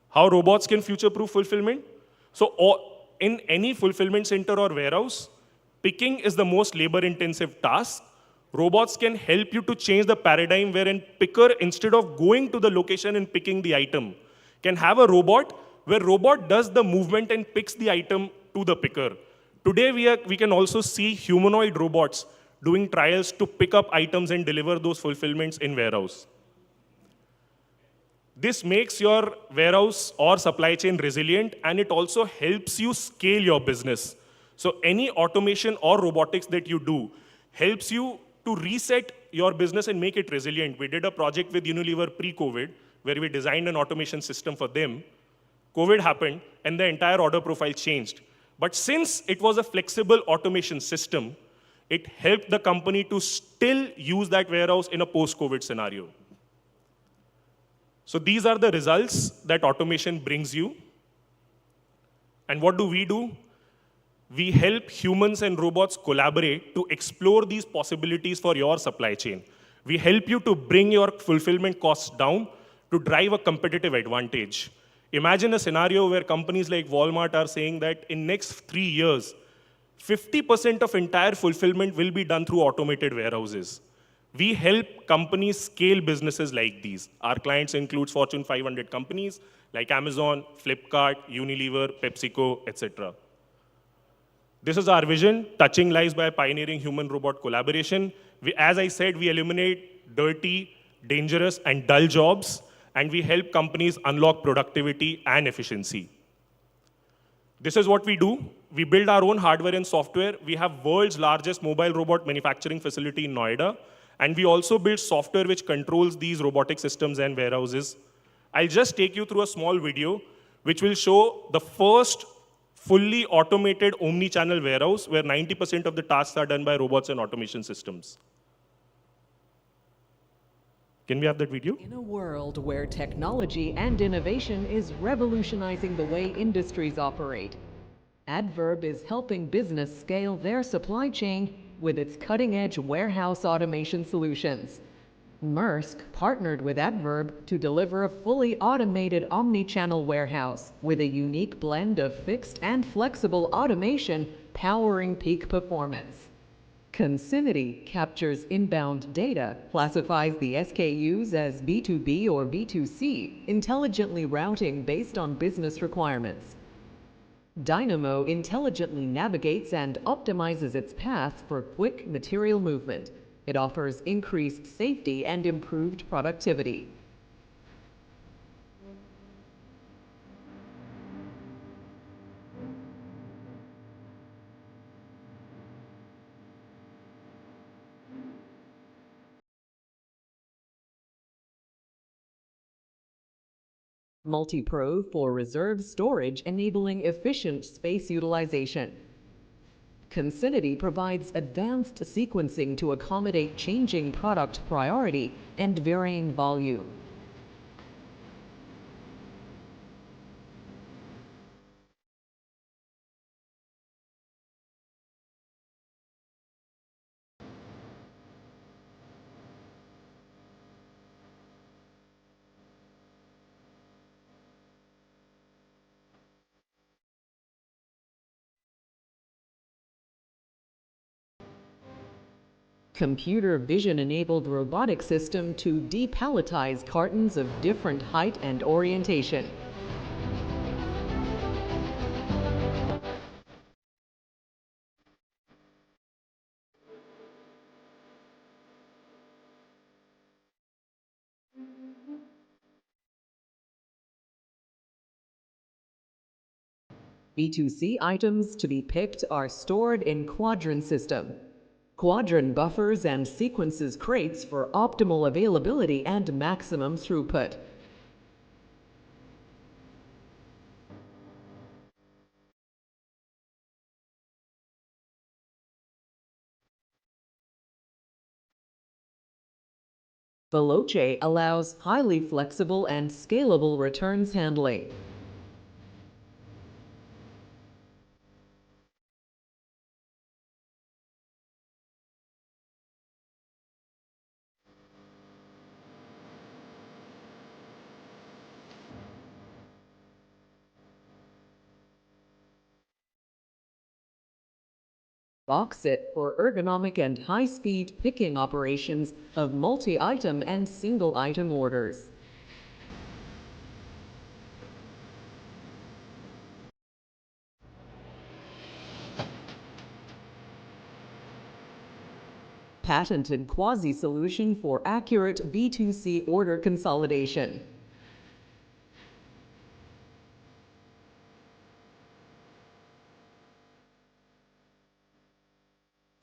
Speaker 12: How robots can future-proof fulfillment? So in any fulfillment center or warehouse, picking is the most labor-intensive task. Robots can help you to change the paradigm wherein picker, instead of going to the location and picking the item, can have a robot where robot does the movement and picks the item to the picker. Today, we can also see humanoid robots doing trials to pick up items and deliver those fulfillments in warehouse. This makes your warehouse or supply chain resilient, and it also helps you scale your business. So any automation or robotics that you do helps you to reset your business and make it resilient. We did a project with Unilever pre-COVID, where we designed an automation system for them. COVID happened, and the entire order profile changed. But since it was a flexible automation system, it helped the company to still use that warehouse in a post-COVID scenario. So these are the results that automation brings you. And what do? We help humans and robots collaborate to explore these possibilities for your supply chain. We help you to bring your fulfillment costs down to drive a competitive advantage. Imagine a scenario where companies like Walmart are saying that in next 3 years, 50% of entire fulfillment will be done through automated warehouses. We help companies scale businesses like these. Our clients include Fortune 500 companies like Amazon, Flipkart, Unilever, PepsiCo, etc. This is our vision, touching lives by pioneering human-robot collaboration. As I said, we eliminate dirty, dangerous, and dull jobs, and we help companies unlock productivity and efficiency. This is what we do. We build our own hardware and software. We have world's largest mobile robot manufacturing facility in Noida, and we also build software which controls these robotic systems and warehouses. I'll just take you through a small video which will show the first fully automated omni-channel warehouse where 90% of the tasks are done by robots and automation systems. Can we have that video?
Speaker 13: In a world where technology and innovation is revolutionizing the way industries operate, Adverb is helping business scale their supply chain with its cutting-edge warehouse automation solutions. Maersk partnered with Adverb to deliver a fully automated omni-channel warehouse with a unique blend of fixed and flexible automation powering peak performance. Consinity captures inbound data, classifies the SKUs as B2B or B2C, intelligently routing based on business requirements. Dynamo intelligently navigates and optimizes its path for quick material movement. It offers increased safety and improved productivity. Multi-Pro for reserve storage, enabling efficient space utilization. Consinity provides advanced sequencing to accommodate changing product priority and varying volume. Computer vision-enabled robotic system to depalletize cartons of different height and orientation. B2C items to be picked are stored in quadrant system. Quadrant buffers and sequences crates for optimal availability and maximum throughput. Veloce allows highly flexible and scalable returns handling. Box it for ergonomic and high-speed picking operations of multi-item and single-item orders. Patented quasi-solution for accurate B2C order consolidation.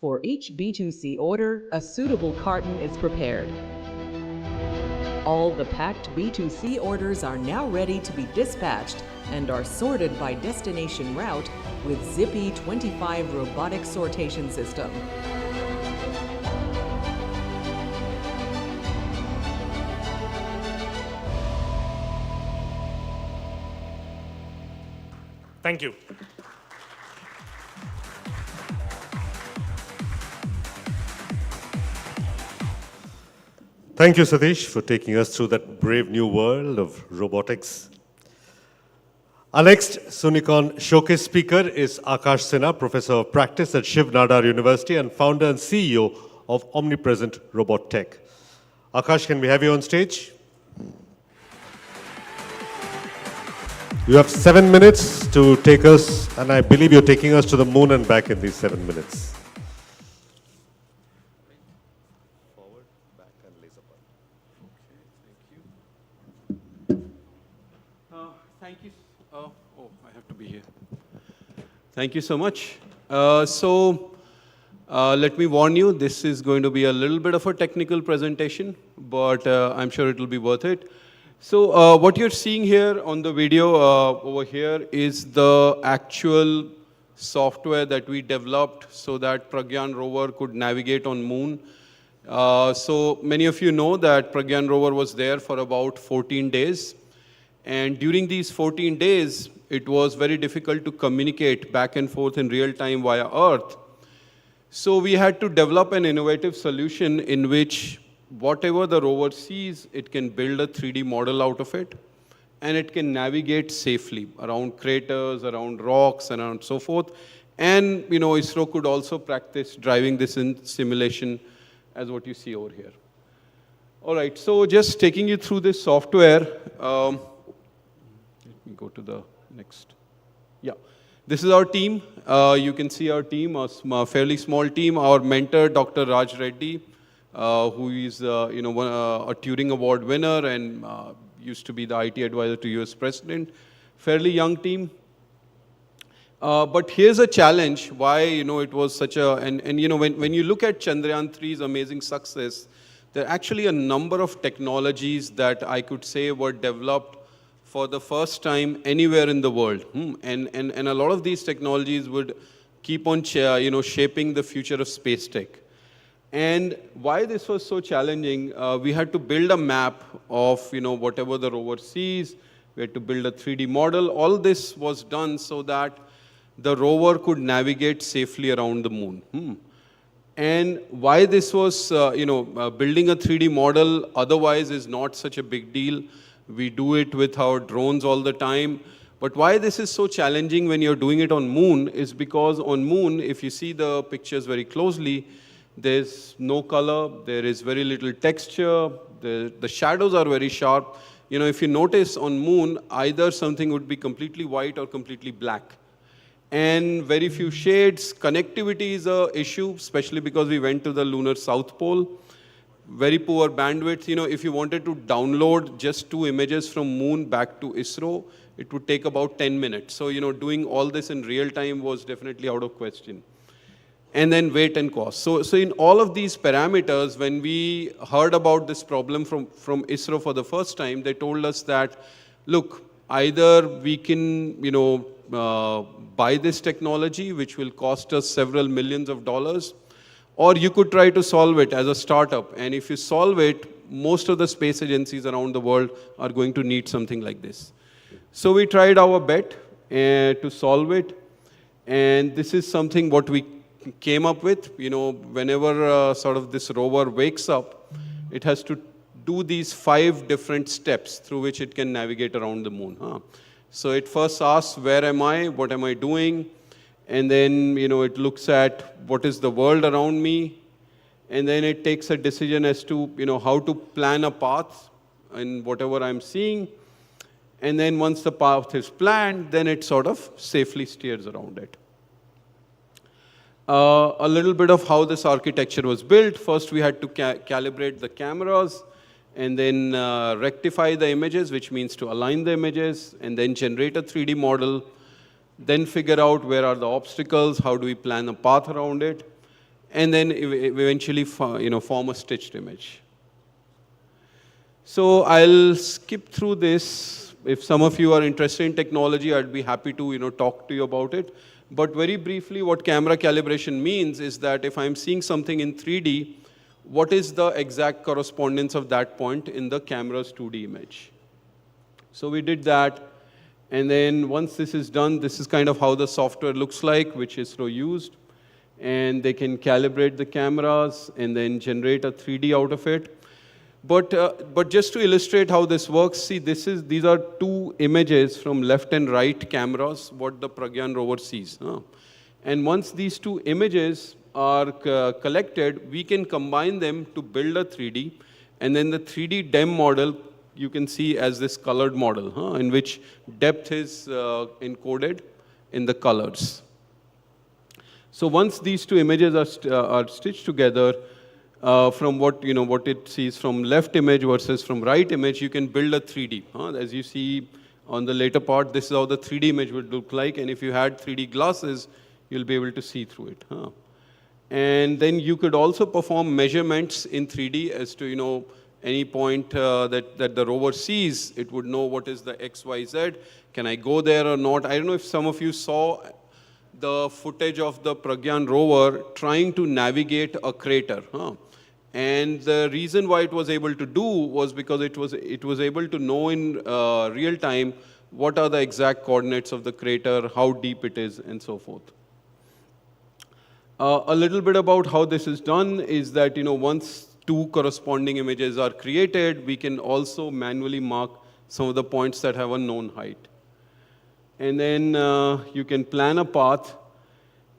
Speaker 13: For each B2C order, a suitable carton is prepared. All the packed B2C orders are now ready to be dispatched and are sorted by destination route with Zippy 25 robotic sortation system.
Speaker 12: Thank you.
Speaker 2: Thank you, Satish, for taking us through that brave new world of robotics. Our next Soonicorn showcase speaker is Akash Sinha, Professor of Practice at Shiv Nadar University and founder and CEO of Omnipresent Robot Tech. Akash, can we have you on stage? You have 7 minutes to take us, and I believe you're taking us to the moon and back in these 7 minutes. Forward, back, and laser point.
Speaker 14: Okay, thank you. Oh, I have to be here. Thank you so much. Let me warn you, this is going to be a little bit of a technical presentation, but I'm sure it will be worth it. So what you're seeing here on the video over here is the actual software that we developed so that Pragyan rover could navigate on moon. So many of you know that Pragyan rover was there for about 14 days. And during these 14 days, it was very difficult to communicate back and forth in real time via Earth. So we had to develop an innovative solution in which whatever the rover sees, it can build a 3D model out of it, and it can navigate safely around craters, around rocks, and so forth. And ISRO could also practice driving this in simulation as what you see over here. All right, so just taking you through this software. Let me go to the next. Yeah, this is our team. You can see our team, a fairly small team. Our mentor, Dr. Raj Reddy, who is a Turing Award winner and used to be the IT advisor to US President. Fairly young team. But here's a challenge why it was such a, when you look at Chandrayaan 3's amazing success, there are actually a number of technologies that I could say were developed for the first time anywhere in the world. And a lot of these technologies would keep on shaping the future of space tech. And why this was so challenging, we had to build a map of whatever the rover sees. We had to build a 3D model. All this was done so that the rover could navigate safely around the moon. And why this was, building a 3D model otherwise is not such a big deal. We do it with our drones all the time. But why this is so challenging when you're doing it on moon is because on moon, if you see the pictures very closely, there's no color, there is very little texture, the shadows are very sharp. If you notice on moon, either something would be completely white or completely black. And very few shades. Connectivity is an issue, especially because we went to the lunar south pole. very poor bandwidth. If you wanted to download just 2 images from Moon back to ISRO, it would take about 10 minutes. So, doing all this in real time was definitely out of question. And then weight and cost. So in all of these parameters, when we heard about this problem from ISRO for the first time, they told us that, look, either we can, buy this technology, which will cost us several millions of dollars, or you could try to solve it as a startup. And if you solve it, most of the space agencies around the world are going to need something like this. So we tried our bet to solve it. And this is something what we came up with. Whenever sort of this rover wakes up, it has to do these 5 different steps through which it can navigate around the moon. So it first asks, where am I? What am I doing? And then, it looks at what is the world around me. And then it takes a decision as to, how to plan a path in whatever I'm seeing. And then once the path is planned, then it sort of safely steers around it. A little bit of how this architecture was built. First, we had to calibrate the cameras, and then rectify the images, which means to align the images, and then generate a 3D model, then figure out where are the obstacles, how do we plan a path around it, and then eventually form a stitched image. So I'll skip through this. If some of you are interested in technology, I'd be happy to talk to you about it. But very briefly, what camera calibration means is that if I'm seeing something in 3D, what is the exact correspondence of that point in the camera's 2D image? So we did that. And then once this is done, this is kind of how the software looks like, which ISRO used. And they can calibrate the cameras and then generate a 3D out of it. But just to illustrate how this works, see, these are 2 images from left and right cameras, what the Pragyan rover sees. And once these 2 images are collected, we can combine them to build a 3D. And then the 3D DEM model, you can see as this colored model, in which depth is encoded in the colors. So once these 2 images are stitched together, from what it sees from left image versus from right image, you can build a 3D. As you see on the later part, this is how the 3D image would look like. And if you had 3D glasses, you'll be able to see through it. And then you could also perform measurements in 3D as to any point that the rover sees. It would know what is the X, Y, Z. Can I go there or not? I don't know if some of you saw the footage of the Pragyan rover trying to navigate a crater. And the reason why it was able to do was because it was able to know in real time what are the exact coordinates of the crater, how deep it is, and so forth. A little bit about how this is done is that once 2 corresponding images are created, we can also manually mark some of the points that have a known height. And then you can plan a path.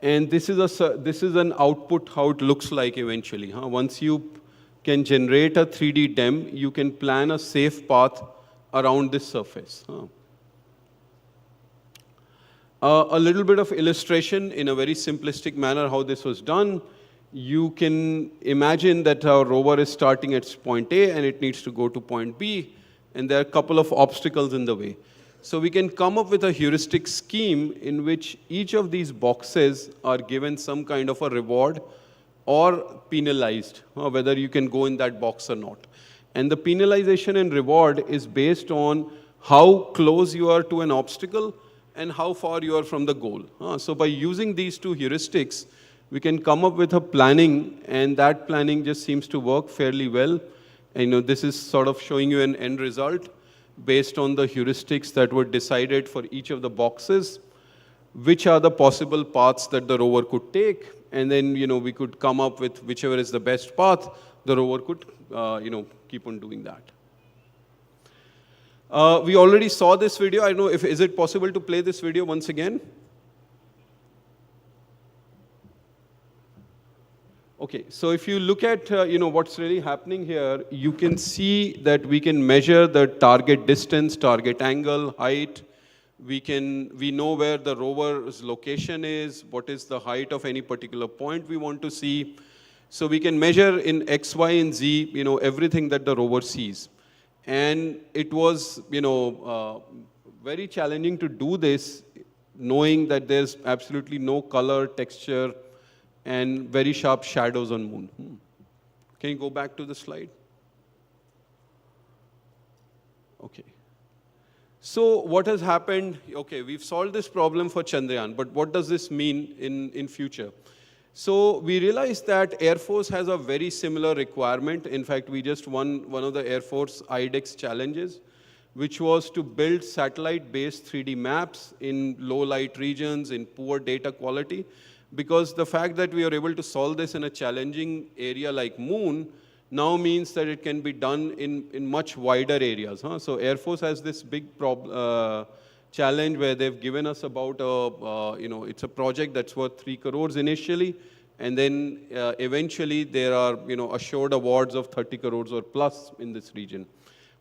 Speaker 14: And this is an output, how it looks like eventually. Once you can generate a 3D DEM, you can plan a safe path around this surface. A little bit of illustration in a very simplistic manner how this was done. You can imagine that our rover is starting at point A and it needs to go to point B, and there are a couple of obstacles in the way. So we can come up with a heuristic scheme in which each of these boxes are given some kind of a reward or penalized, whether you can go in that box or not. And the penalization and reward is based on how close you are to an obstacle and how far you are from the goal. So by using these 2 heuristics, we can come up with a planning, and that planning just seems to work fairly well. And this is sort of showing you an end result based on the heuristics that were decided for each of the boxes, which are the possible paths that the rover could take, and then we could come up with whichever is the best path, the rover could keep on doing that. We already saw this video. I don't know is it possible to play this video once again? Okay, so if you look at what's really happening here, you can see that we can measure the target distance, target angle, height. We know where the rover's location is, what is the height of any particular point we want to see. So we can measure in X, Y, and Z, everything that the rover sees. And it was, very challenging to do this, knowing that there's absolutely no color, texture, and very sharp shadows on moon. Can you go back to the slide? Okay. So what has happened? Okay, we've solved this problem for Chandrayaan, but what does this mean in future? So we realized that Air Force has a very similar requirement. In fact, we just won one of the Air Force IDEX challenges, which was to build satellite-based 3D maps in low-light regions, in poor data quality, because the fact that we are able to solve this in a challenging area like Moon now means that it can be done in much wider areas. So Air Force has this big challenge where they've given us about, it's a project that's worth 3 crores initially, and then eventually there are, assured awards of 30 crores or plus in this region.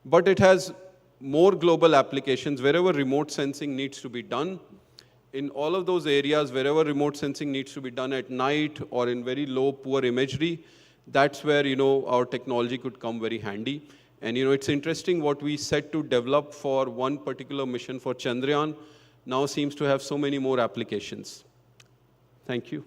Speaker 14: But it has more global applications wherever remote sensing needs to be done. In all of those areas, wherever remote sensing needs to be done at night or in very low, poor imagery, that's where, our technology could come very handy. And, it's interesting what we set to develop for one particular mission for Chandrayaan now seems to have so many more applications. Thank you.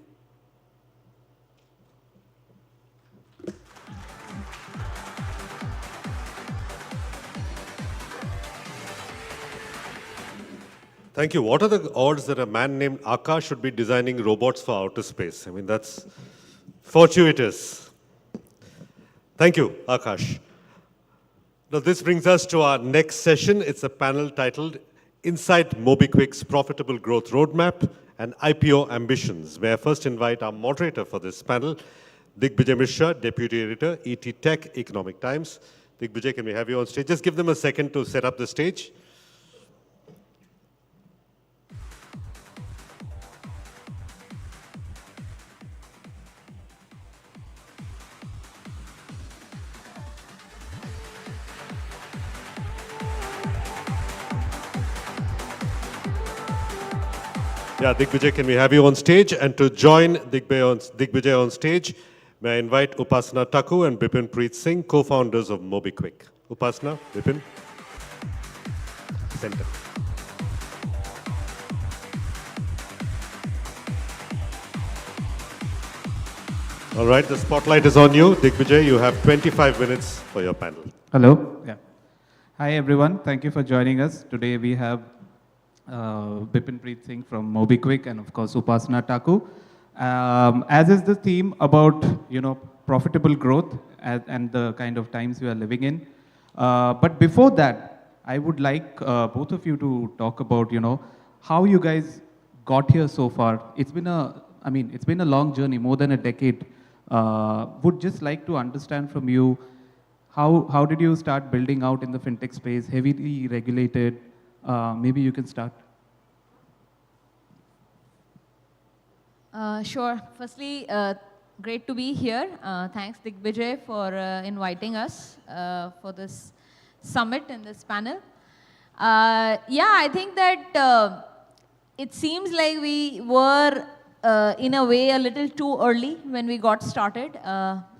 Speaker 2: Thank you. What are the odds that a man named Akash should be designing robots for outer space? I mean, that's fortuitous. Thank you, Akash. Now, this brings us to our next session. It's a panel titled Inside MobiKwik's Profitable Growth Roadmap and IPO Ambitions. May I first invite our moderator for this panel, Digvijay Mishra, Deputy Editor, ET Tech, Economic Times. Digvijay, can we have you on stage? Just give them a second to set up the stage. Yeah, Digvijay, can we have you on stage? And to join Digvijay on stage, may I invite Upasana Taku and Bipin Preet Singh, co-founders of MobiKwik. Upasana, Bipin. Center. All right, the spotlight is on you. Digvijay, you have 25 minutes for your panel.
Speaker 15: Hello. Yeah. Hi, everyone. Thank you for joining us. Today we have Bipin Preet Singh from MobiKwik and of course Upasana Taku. As is the theme about profitable growth and the kind of times we are living in. But before that, I would like both of you to talk about how you guys got here so far. It's been a long journey, more than a decade. Would just like to understand from you how did you start building out in the fintech space, heavily regulated? Maybe you can start.
Speaker 16: Sure. Firstly, great to be here. Thanks, Digvijay, for inviting us for this summit and this panel. Yeah, I think that it seems like we were, in a way, a little too early when we got started.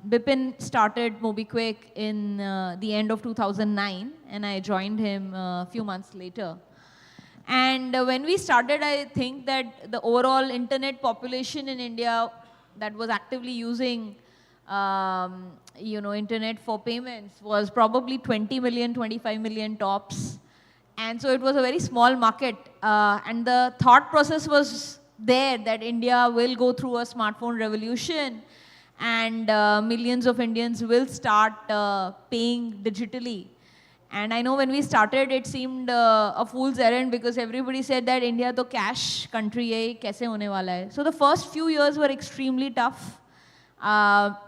Speaker 16: Bipin started MobiKwik in the end of 2009, and I joined him a few months later. And when we started, I think that the overall internet population in India that was actively using internet for payments was probably 20 million, 25 million tops. And so it was a very small market. And the thought process was there that India will go through a smartphone revolution and millions of Indians will start paying digitally. And I know when we started, it seemed a fool's errand because everybody said that India to cash country hai, kaise hone wala hai. So the first few years were extremely tough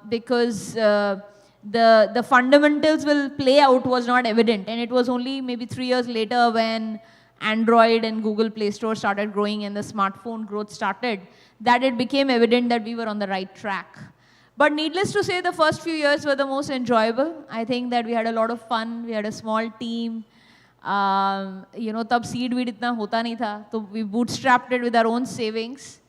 Speaker 16: because the fundamentals will play out was not evident. And it was only maybe 3 years later when Android and Google Play Store started growing and the smartphone growth started, that it became evident that we were on the right track. But needless to say, the first few years were the most enjoyable. I think that we had a lot of fun. We had a small team. Tab seed weed itna hota nahi tha. So we bootstrapped it with our own savings.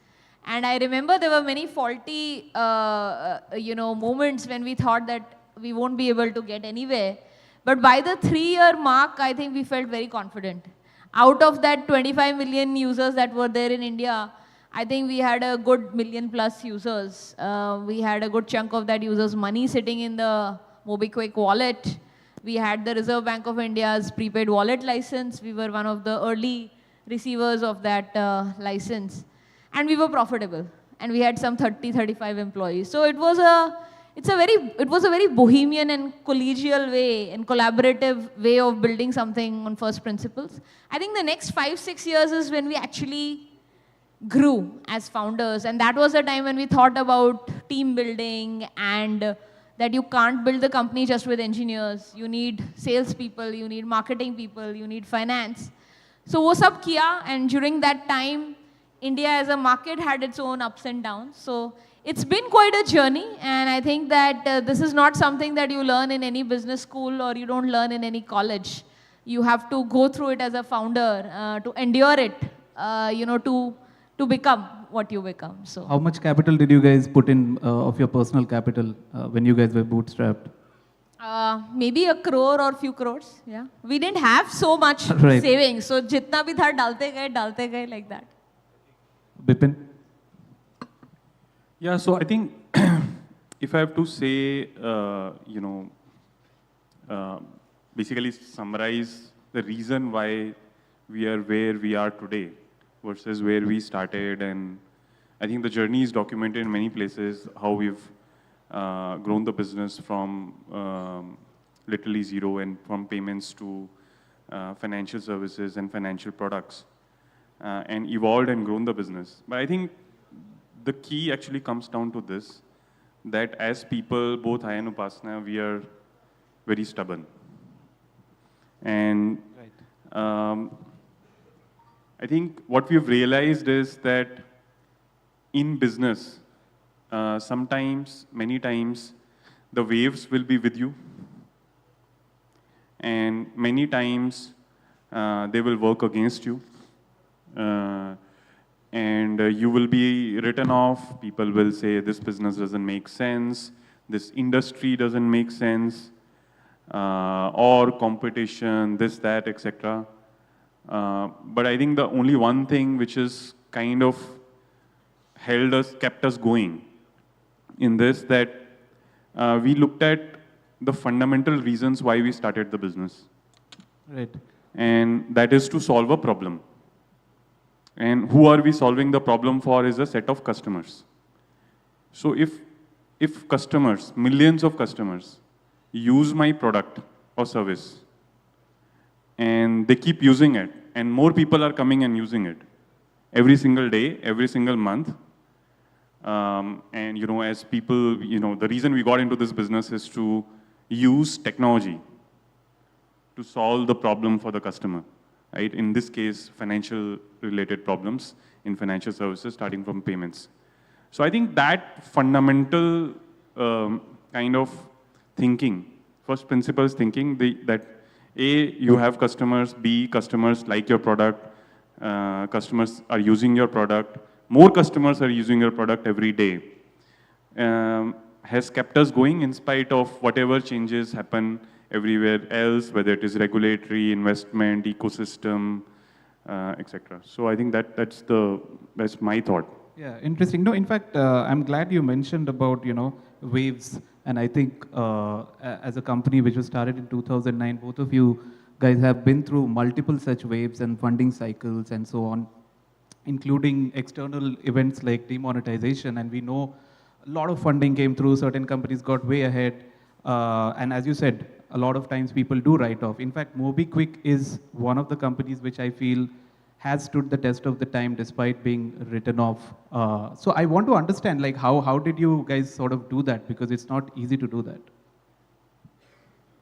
Speaker 16: And I remember there were many faulty, moments when we thought that we won't be able to get anywhere. But by the 3-year mark, I think we felt very confident. Out of that 25 million users that were there in India, I think we had a good million plus users. We had a good chunk of that users' money sitting in the MobiKwik wallet. We had the Reserve Bank of India's prepaid wallet license. We were one of the early receivers of that license. And we were profitable. And we had some 30, 35 employees. So it was a very bohemian and collegial way and collaborative way of building something on first principles. I think the next 5-6 years is when we actually grew as founders. And that was the time when we thought about team building and that you can't build the company just with engineers. You need salespeople, you need marketing people, you need finance. So wo sab kiya, and during that time, India as a market had its own ups and downs. So it's been quite a journey, and I think that this is not something that you learn in any business school or you don't learn in any college. You have to go through it as a founder, to endure it, to become what you become. So
Speaker 15: how much capital did you guys put in of your personal capital when you guys were bootstrapped?
Speaker 16: Maybe 1 crore or few crores. Yeah, we didn't have so much savings, so jitna bhi tha dalte gaye like that.
Speaker 15: Bipin?
Speaker 17: Yeah, so I think if I have to say, basically summarize the reason why we are where we are today versus where we started, and I think the journey is documented in many places, how we've grown the business from literally zero and from payments to financial services and financial products, and evolved and grown the business. But I think the key actually comes down to this, that as people, both I and Upasana, we are very stubborn. And I think what we've realized is that in business, sometimes, many times, the waves will be with you. And many times, they will work against you. And you will be written off. People will say, this business doesn't make sense. This industry doesn't make sense. Or competition, this, that, etc. But I think the only one thing which is kind of kept us going in this, that we looked at the fundamental reasons why we started the business.
Speaker 15: Right.
Speaker 17: And that is to solve a problem. And who are we solving the problem for is a set of customers. So if customers, millions of customers, use my product or service, and they keep using it, and more people are coming and using it every single day, every single month, and as people, the reason we got into this business is to use technology to solve the problem for the customer. Right? In this case, financial related problems in financial services, starting from payments. So I think that fundamental kind of thinking, first principles thinking, that A, you have customers, B, customers like your product, customers are using your product, more customers are using your product every day, has kept us going in spite of whatever changes happen everywhere else, whether it is regulatory, investment, ecosystem, etc. So I think that's my thought.
Speaker 15: Yeah, interesting. No, in fact, I'm glad you mentioned about, waves. And I think as a company which was started in 2009, both of you guys have been through multiple such waves and funding cycles and so on, including external events like demonetization. And we know a lot of funding came through, certain companies got way ahead. And as you said, a lot of times people do write off. In fact, MobiKwik is one of the companies which I feel has stood the test of the time despite being written off. So I want to understand, like, how did you guys sort of do that? Because it's not easy to do that.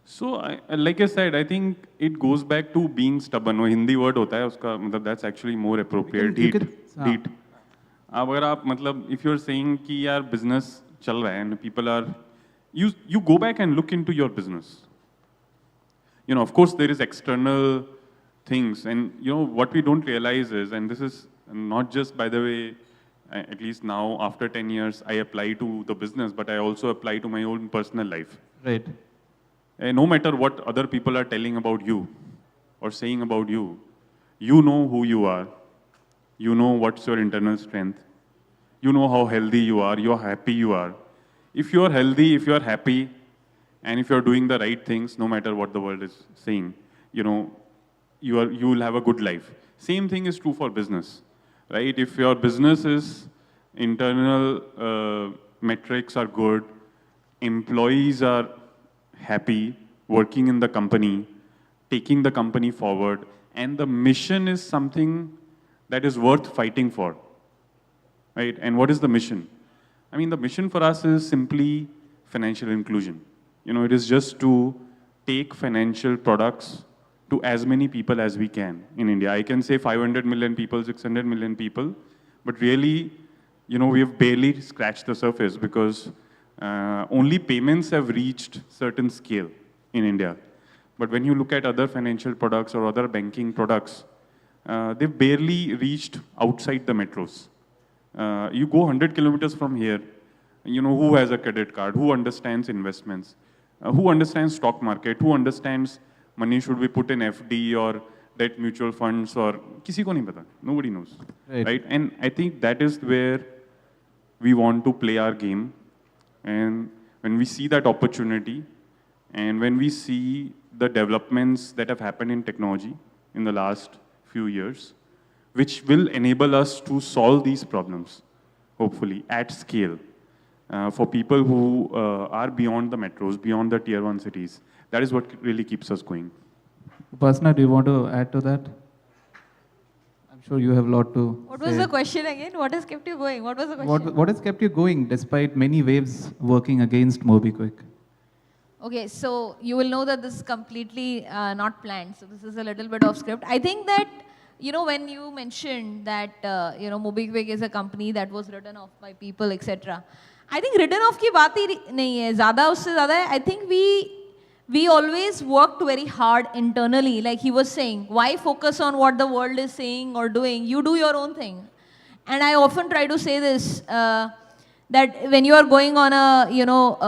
Speaker 17: So, like I said, I think it goes back to being stubborn. वो Hindi word होता है उसका, that's actually more appropriate. Heat. अगर आप मतलब, if you're saying कि यार business चल रहा है and people are, you go back and look into your business. Of course, there is external things, and what we don't realize is, and this is not just, by the way, At least now, after 10 years, I apply to the business, but I also apply to my own personal life.
Speaker 15: Right.
Speaker 17: And no matter what other people are telling about you or saying about you, you know who you are. You know what's your internal strength. You know how healthy you are, how happy you are. If you're healthy, if you're happy, and if you're doing the right things, no matter what the world is saying, you know, you will have a good life. Same thing is true for business, right? If your business is internal metrics are good, employees are happy, working in the company, taking the company forward, and the mission is something that is worth fighting for, right? And what is the mission? I mean, the mission for us is simply financial inclusion. You know, it is just to take financial products to as many people as we can in India. I can say 500 million people, 600 million people, but really, you know, we have barely scratched the surface because only payments have reached certain scale in India. But when you look at other financial products or other banking products, they've barely reached outside the metros. You go 100 kilometers from here, you know, who has a credit card, who understands investments, who understands stock market, who understands money should be put in FD or debt mutual funds or kisi ko nahi pata. Nobody knows, right? And I think that is where we want to play our game. And when we see that opportunity and when we see the developments that have happened in technology in the last few years, which will enable us to solve these problems, hopefully, at scale, for people who are beyond the metros, beyond the tier 1 cities. That is what really keeps us going.
Speaker 15: Upasana, do you want to add to that? I'm sure you have a lot to
Speaker 16: What
Speaker 15: say.
Speaker 16: was the question again? What has kept you going? What was the question?
Speaker 15: What has kept you going despite many waves working against MobiKwik?
Speaker 16: Okay, so you will know that this is completely not planned. So this is a little bit off script. I think that, you know, when you mentioned that, you know, MobiKwik is a company that was written off by people, etc. I think written off की बात ही नहीं है. ज़्यादा उससे ज़्यादा है. I think we always worked very hard internally. Like he was saying, why focus on what the world is saying or doing? You do your own thing. And I often try to say this, that when you are going on a, you know,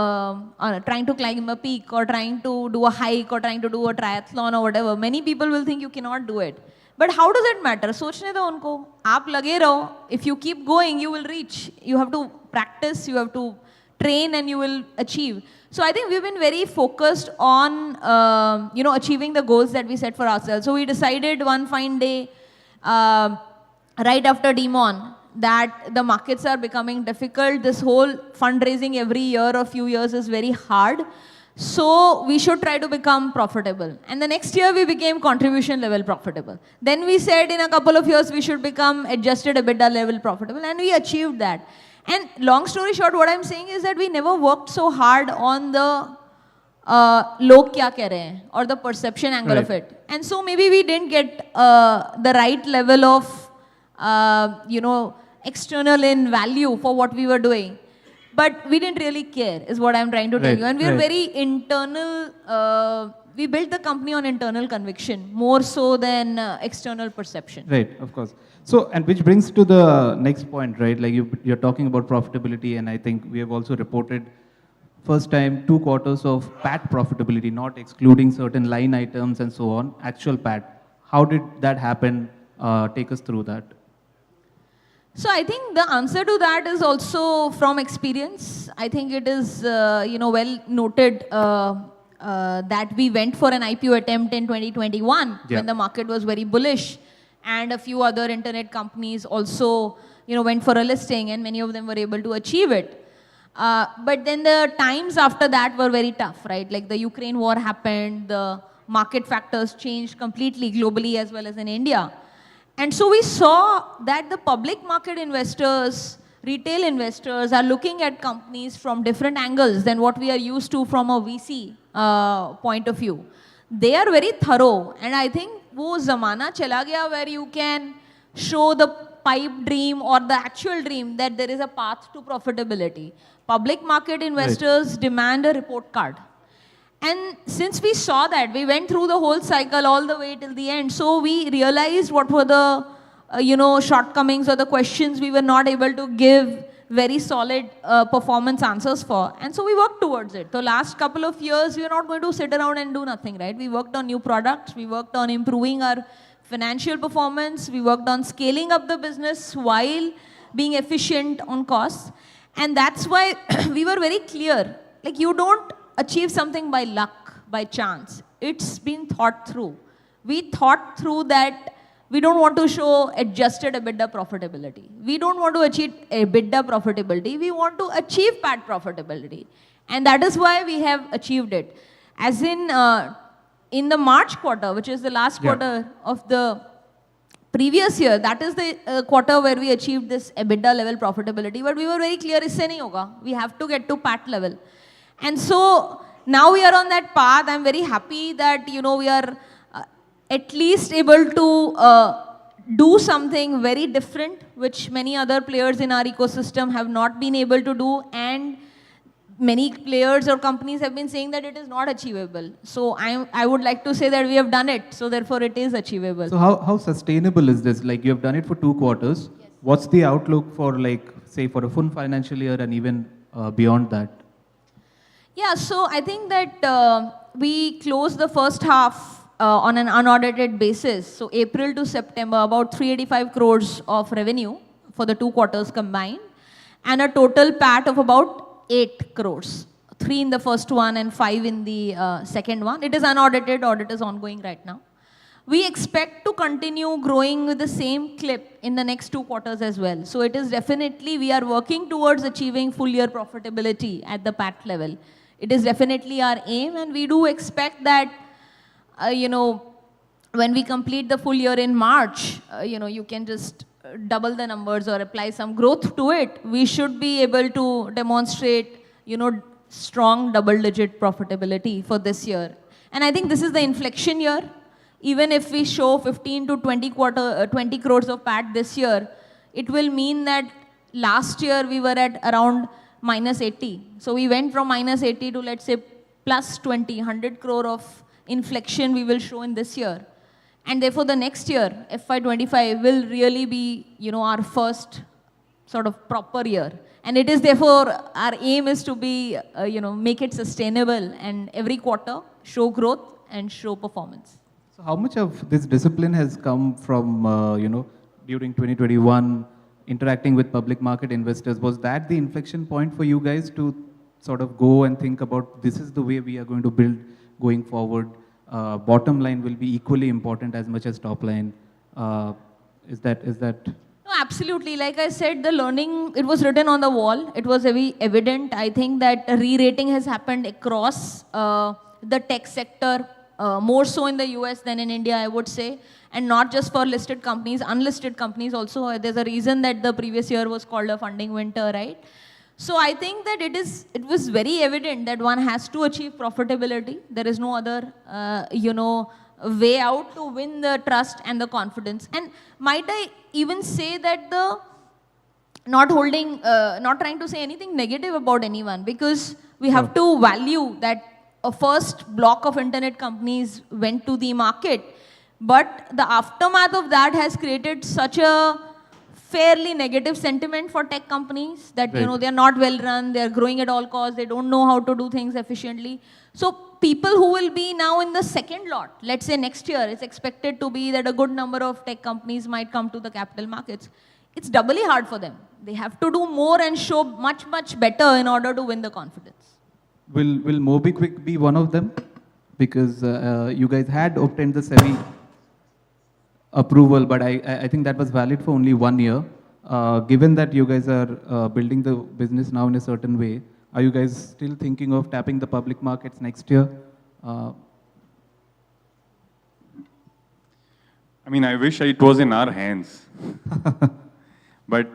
Speaker 16: trying to climb a peak or trying to do a hike or trying to do a triathlon or whatever, many people will think you cannot do it. But how does it matter? सोचने दो उनको. आप लगे रहो. If you keep going, you will reach. You have to practice, you have to train, and you will achieve. So I think we've been very focused on, you know, achieving the goals that we set for ourselves. So we decided one fine day, right after Demon, that the markets are becoming difficult. This whole fundraising every year or few years is very hard. So we should try to become profitable. And the next year we became contribution level profitable. Then we said in a couple of years we should become adjusted EBITDA level profitable, and we achieved that. And long story short, what I'm saying is that we never worked so hard on the log kya keh rahe hain or the perception angle of it. And so maybe we didn't get the right level of, you know, external in value for what we were doing. But we didn't really care, is what I'm trying to tell you. And we are very internal, we built the company on internal conviction, more so than external perception.
Speaker 15: Right, of course. So, and which brings to the next point, right? Like you're talking about profitability, and I think we have also reported first time 2 quarters of PAT profitability, not excluding certain line items and so on, actual PAT. How did that happen? Take us through that.
Speaker 16: So I think the answer to that is also from experience. I think it is, you know, well noted that we went for an IPO attempt in 2021 when the market was very bullish, and a few other internet companies also, you know, went for a listing, and many of them were able to achieve it. But then the times after that were very tough, right? Like the Ukraine war happened, the market factors changed completely globally as well as in India. And so we saw that the public market investors, retail investors are looking at companies from different angles than what we are used to from a VC point of view. They are very thorough, and I think wo zamana chala gaya where you can show the pipe dream or the actual dream that there is a path to profitability. Public market investors demand a report card. And since we saw that, we went through the whole cycle all the way till the end. So we realized what were the shortcomings or the questions we were not able to give very solid performance answers for. And so we worked towards it. The last couple of years, we were not going to sit around and do nothing, right? We worked on new products. We worked on improving our financial performance. We worked on scaling up the business while being efficient on costs. And that's why we were very clear. Like, you don't achieve something by luck, by chance. It's been thought through. We thought through that we don't want to show adjusted EBITDA profitability. We don't want to achieve EBITDA profitability. We want to achieve PAT profitability. And that is why we have achieved it. As in the March quarter, which is the last quarter of the previous year, that is the quarter where we achieved this EBITDA level profitability. But we were very clear, isse nahi hoga. We have to get to PAT level. And so now we are on that path. I'm very happy that, we are at least able to do something very different, which many other players in our ecosystem have not been able to do, and many players or companies have been saying that it is not achievable. So I would like to say that we have done it, so therefore it is achievable.
Speaker 15: So how sustainable is this? Like, you have done it for 2 quarters. Yes. What's the outlook for, like, say, for a full financial year and even beyond that?
Speaker 16: Yeah, so I think that we closed the first half on an unaudited basis. So April to September, about 385 crores of revenue for the 2 quarters combined, and a total PAT of about 8 crores. 3 in the first one and 5 in the second one. It is unaudited, audit is ongoing right now. We expect to continue growing with the same clip in the next 2 quarters as well. So it is definitely, we are working towards achieving full year profitability at the PAT level. It is definitely our aim, and we do expect that when we complete the full year in March, you can just double the numbers or apply some growth to it. We should be able to demonstrate, strong double-digit profitability for this year. And I think this is the inflection year. Even if we show 15 to 20 crores of PAT this year, it will mean that last year we were at around -80. So we went from -80 to, let's say, +20, 100 crore of inflection we will show in this year. And therefore the next year, FY25, will really be, our first sort of proper year. And it is therefore, our aim is to be, make it sustainable and every quarter show growth and show performance.
Speaker 15: So how much of this discipline has come from, during 2021, interacting with public market investors? Was that the inflection point for you guys to sort of go and think about, this is the way we are going to build going forward? Bottom line will be equally important as much as top line. Is that?
Speaker 16: No, absolutely. Like I said, the learning, it was written on the wall. It was very evident. I think that re-rating has happened across the tech sector, more so in the US than in India, I would say. And not just for listed companies, unlisted companies also. There's a reason that the previous year was called a funding winter, right? So I think that it was very evident that one has to achieve profitability. There is no other, way out to win the trust and the confidence. And might I even say that not trying to say anything negative about anyone, because we have to value that a first block of internet companies went to the market, but the aftermath of that has created such a fairly negative sentiment for tech companies that, they are not well run, they are growing at all costs, they don't know how to do things efficiently. So people who will be now in the second lot, let's say next year, it's expected to be that a good number of tech companies might come to the capital markets. It's doubly hard for them. They have to do more and show much, much better in order to win the confidence.
Speaker 15: Will MobiKwik be one of them? Because you guys had obtained the SEBI approval, but I think that was valid for only 1 year. Given that you guys are building the business now in a certain way, are you guys still thinking of tapping the public markets next year?
Speaker 17: I mean, I wish it was in our hands. But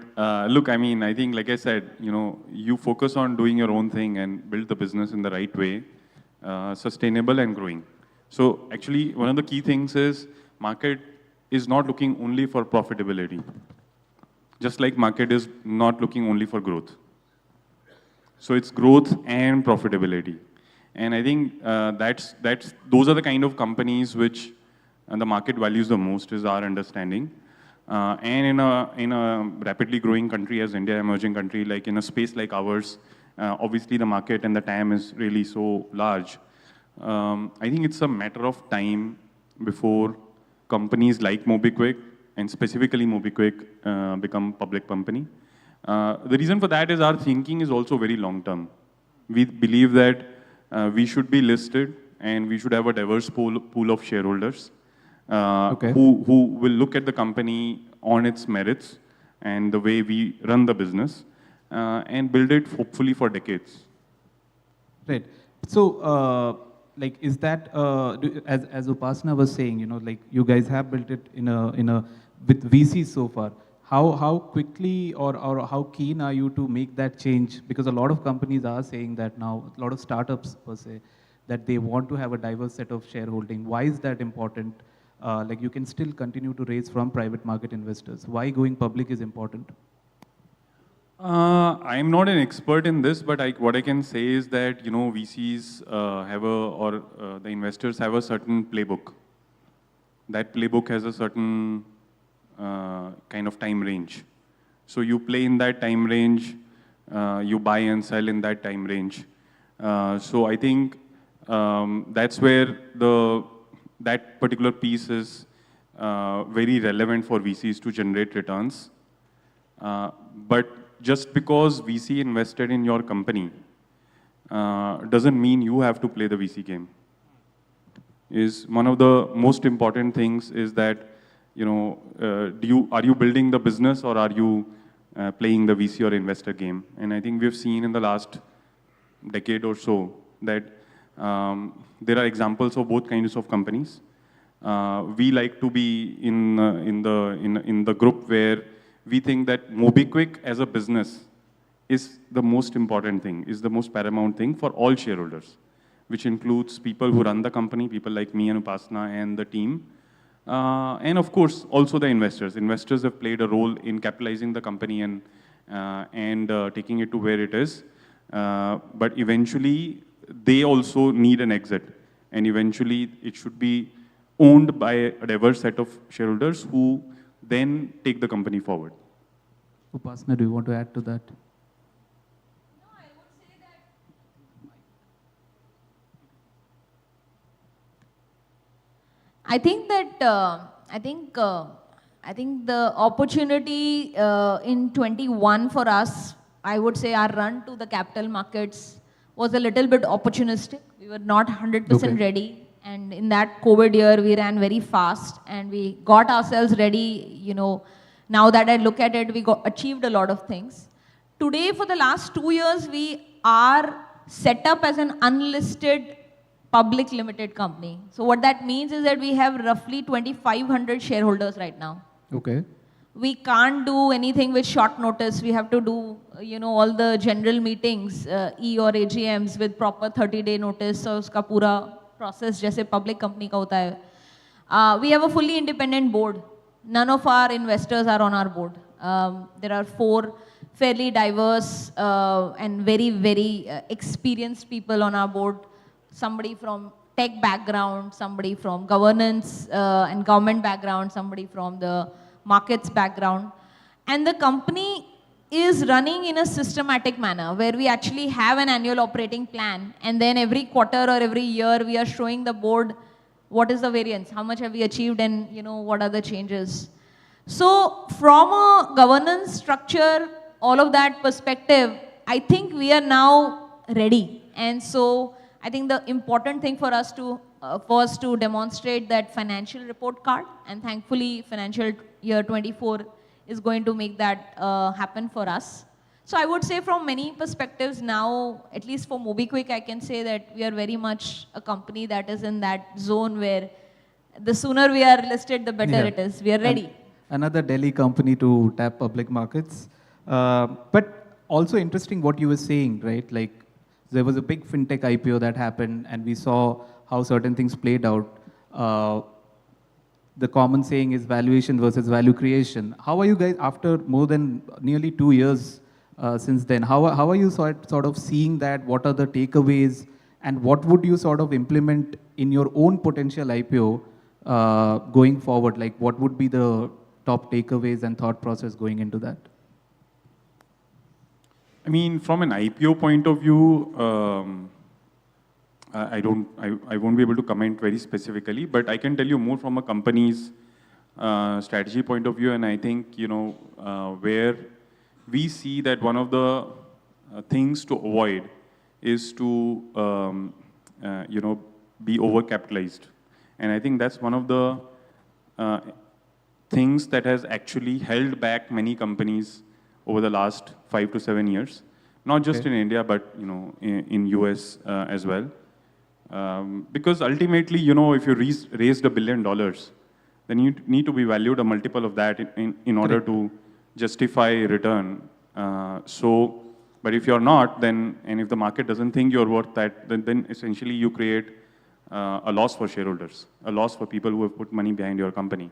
Speaker 17: look, I mean, I think, like I said, you focus on doing your own thing and build the business in the right way, sustainable and growing. So actually, one of the key things is market is not looking only for profitability, just like market is not looking only for growth. So it's growth and profitability. And I think those are the kind of companies which the market values the most, is our understanding. And in a rapidly growing country as India, emerging country, like in a space like ours, obviously the market and the TAM is really so large. I think it's a matter of time before companies like MobiKwik, and specifically MobiKwik, become public company. The reason for that is our thinking is also very long term. We believe that we should be listed and we should have a diverse pool of shareholders who will look at the company on its merits and the way we run the business and build it hopefully for decades.
Speaker 15: Right. So, like, is that as Upasana was saying, you know, like you guys have built it with VCs so far. How quickly or how keen are you to make that change? Because a lot of companies are saying that now, a lot of startups per se, that they want to have a diverse set of shareholding. Why is that important? Like you can still continue to raise from private market investors. Why going public is important?
Speaker 17: I'm not an expert in this, but what I can say is that, you know, VCs the investors have a certain playbook. That playbook has a certain kind of time range. So you play in that time range, you buy and sell in that time range. So I think that's where that particular piece is very relevant for VCs to generate returns. But just because VC invested in your company doesn't mean you have to play the VC game. Is one of the most important things is that, you know, are you building the business or are you playing the VC or investor game? And I think we've seen in the last decade or so that there are examples of both kinds of companies. We like to be in the group where we think that MobiKwik as a business is the most important thing, is the most paramount thing for all shareholders, which includes people who run the company, people like me and Upasana and the team. And of course, also the investors. Investors have played a role in capitalizing the company and taking it to where it is. But eventually, they also need an exit. And eventually, it should be owned by a diverse set of shareholders who then take the company forward.
Speaker 15: Upasana, do you want to add to that?
Speaker 16: I think that I think the opportunity in 21 for us, I would say our run to the capital markets was a little bit opportunistic. We were not 100% ready, and in that COVID year, we ran very fast and we got ourselves ready. You know, now that I look at it, we achieved a lot of things. Today, for the last 2 years, we are set up as an unlisted public limited company. So what that means is that we have roughly 2,500 shareholders right now.
Speaker 15: Okay.
Speaker 16: We can't do anything with short notice. We have to do, you know, all the general meetings, E or AGMs with proper 30-day notice. So uska pura process jaise public company ka hota hai. We have a fully independent board. None of our investors are on our board. There are 4 fairly diverse and very, very experienced people on our board. Somebody from tech background, somebody from governance and government background, somebody from the markets background. And the company is running in a systematic manner where we actually have an annual operating plan, and then every quarter or every year we are showing the board what is the variance, how much have we achieved, and you know what are the changes. So from a governance structure, all of that perspective, I think we are now ready. And so I think the important thing for us to was to demonstrate that financial report card, and thankfully financial year 24 is going to make that happen for us. So I would say from many perspectives now, at least for MobiKwik, I can say that we are very much a company that is in that zone where the sooner we are listed, the better it is. We are ready.
Speaker 15: Another Delhi company to tap public markets. But also interesting what you were saying, right? Like, there was a big Fintech IPO that happened, and we saw how certain things played out. The common saying is valuation versus value creation. How are you guys, after more than nearly 2 years since then, how are you sort of seeing that? What are the takeaways? And what would you sort of implement in your own potential IPO going forward? Like, what would be the top takeaways and thought process going into that?
Speaker 17: I mean, from an IPO point of view, I won't be able to comment very specifically, but I can tell you more from a company's strategy point of view. And I think, where we see that one of the things to avoid is to, be overcapitalized. And I think that's one of the things that has actually held back many companies over the last 5 to 7 years, not just in India, but in US as well. Because ultimately, if you raised $1 billion, then you need to be valued a multiple of that in order to justify return. But if you're not, then, and if the market doesn't think you're worth that, then essentially you create a loss for shareholders, a loss for people who have put money behind your company.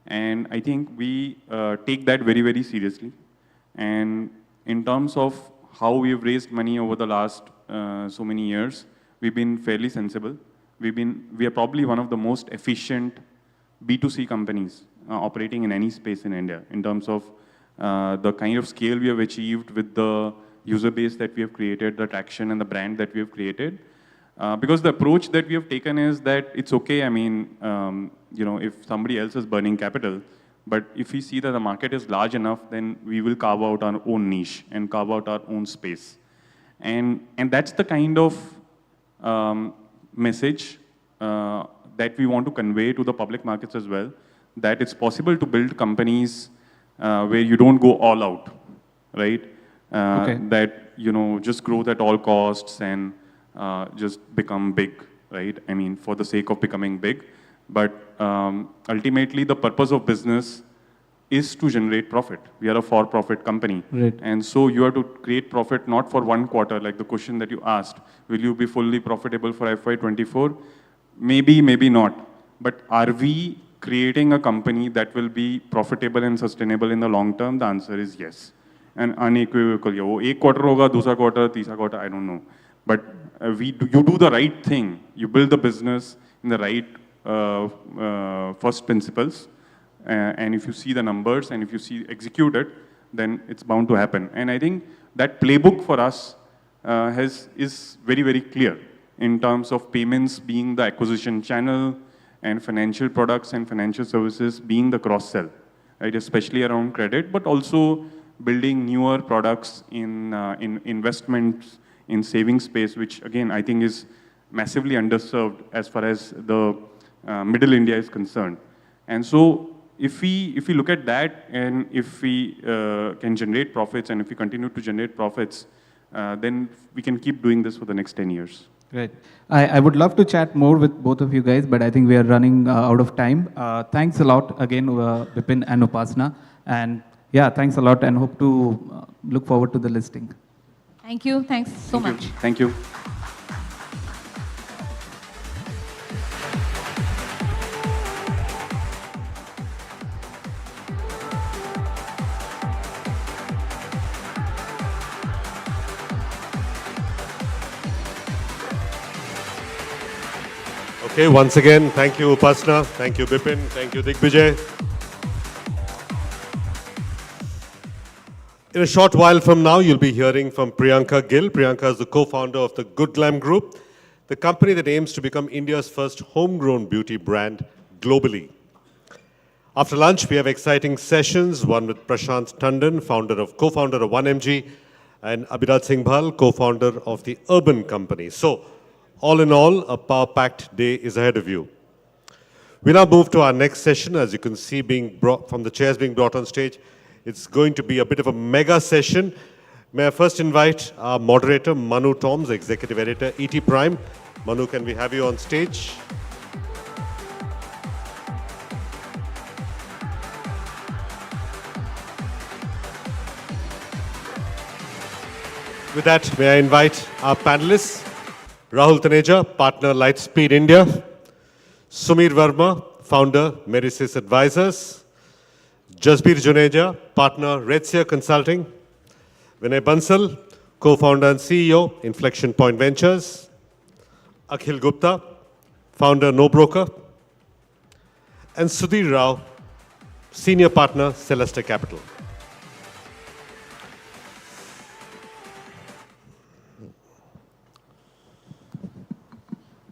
Speaker 17: And I think we take that very, very seriously. And in terms of how we've raised money over the last so many years, we've been fairly sensible. We are probably one of the most efficient B2C companies operating in any space in India in terms of the kind of scale we have achieved with the user base that we have created, the traction and the brand that we have created. Because the approach that we have taken is that it's okay, I mean, if somebody else is burning capital, but if we see that the market is large enough, then we will carve out our own niche and carve out our own space. And that's the kind of message that we want to convey to the public markets as well, that it's possible to build companies where you don't go all out, right? That, just growth at all costs and just become big, right? I mean, for the sake of becoming big. But ultimately, the purpose of business is to generate profit. We are a for-profit company.
Speaker 15: Right.
Speaker 17: And so you have to create profit not for one quarter, like the question that you asked. Will you be fully profitable for FY24? Maybe, maybe not. But are we creating a company that will be profitable and sustainable in the long term? The answer is yes. And unequivocally, one quarter hoga, दूसरा quarter, तीसरा quarter, I don't know. But you do the right thing. You build the business in the right first principles. And if you see the numbers and if you execute it, then it's bound to happen. And I think that playbook for us is very, very clear in terms of payments being the acquisition channel and financial products and financial services being the cross-sell, right? Especially around credit, but also building newer products in investments, in saving space, which again, I think is massively underserved as far as the middle India is concerned. And so if we look at that and if we can generate profits and if we continue to generate profits, then we can keep doing this for the next 10 years.
Speaker 15: Great. I would love to chat more with both of you guys, but I think we are running out of time. Thanks a lot again, Bipin and Upasana. And yeah, thanks a lot and hope to look forward to the listing.
Speaker 16: Thank you. Thanks so much.
Speaker 17: Thank you.
Speaker 2: Okay, once again, thank you, Upasana. Thank you, Bipin. Thank you, Digvijay. In a short while from now, you'll be hearing from Priyanka Gill. Priyanka is the co-founder of the Good Glam Group, the company that aims to become India's first homegrown beauty brand globally. After lunch, we have exciting sessions, one with Prashant Tandon, co-founder of 1MG, and Abhiraj Singh Bhal, co-founder of the Urban Company. So, all in all, a power-packed day is ahead of you. We now move to our next session. As you can see, from the chairs being brought on stage, it's going to be a bit of a mega session. May I first invite our moderator, Manu Toms, Executive Editor, ET Prime. Manu, can we have you on stage? With that, may I invite our panelists, Rahul Taneja, partner Lightspeed India, Sumir Verma, founder Merisys Advisors, Jasbir Juneja, partner Redseer Consulting, Vinay Bansal, co-founder and CEO, Inflection Point Ventures, Akhil Gupta, founder No Broker, and Sudhir Rao, Senior Partner, Celeste Capital.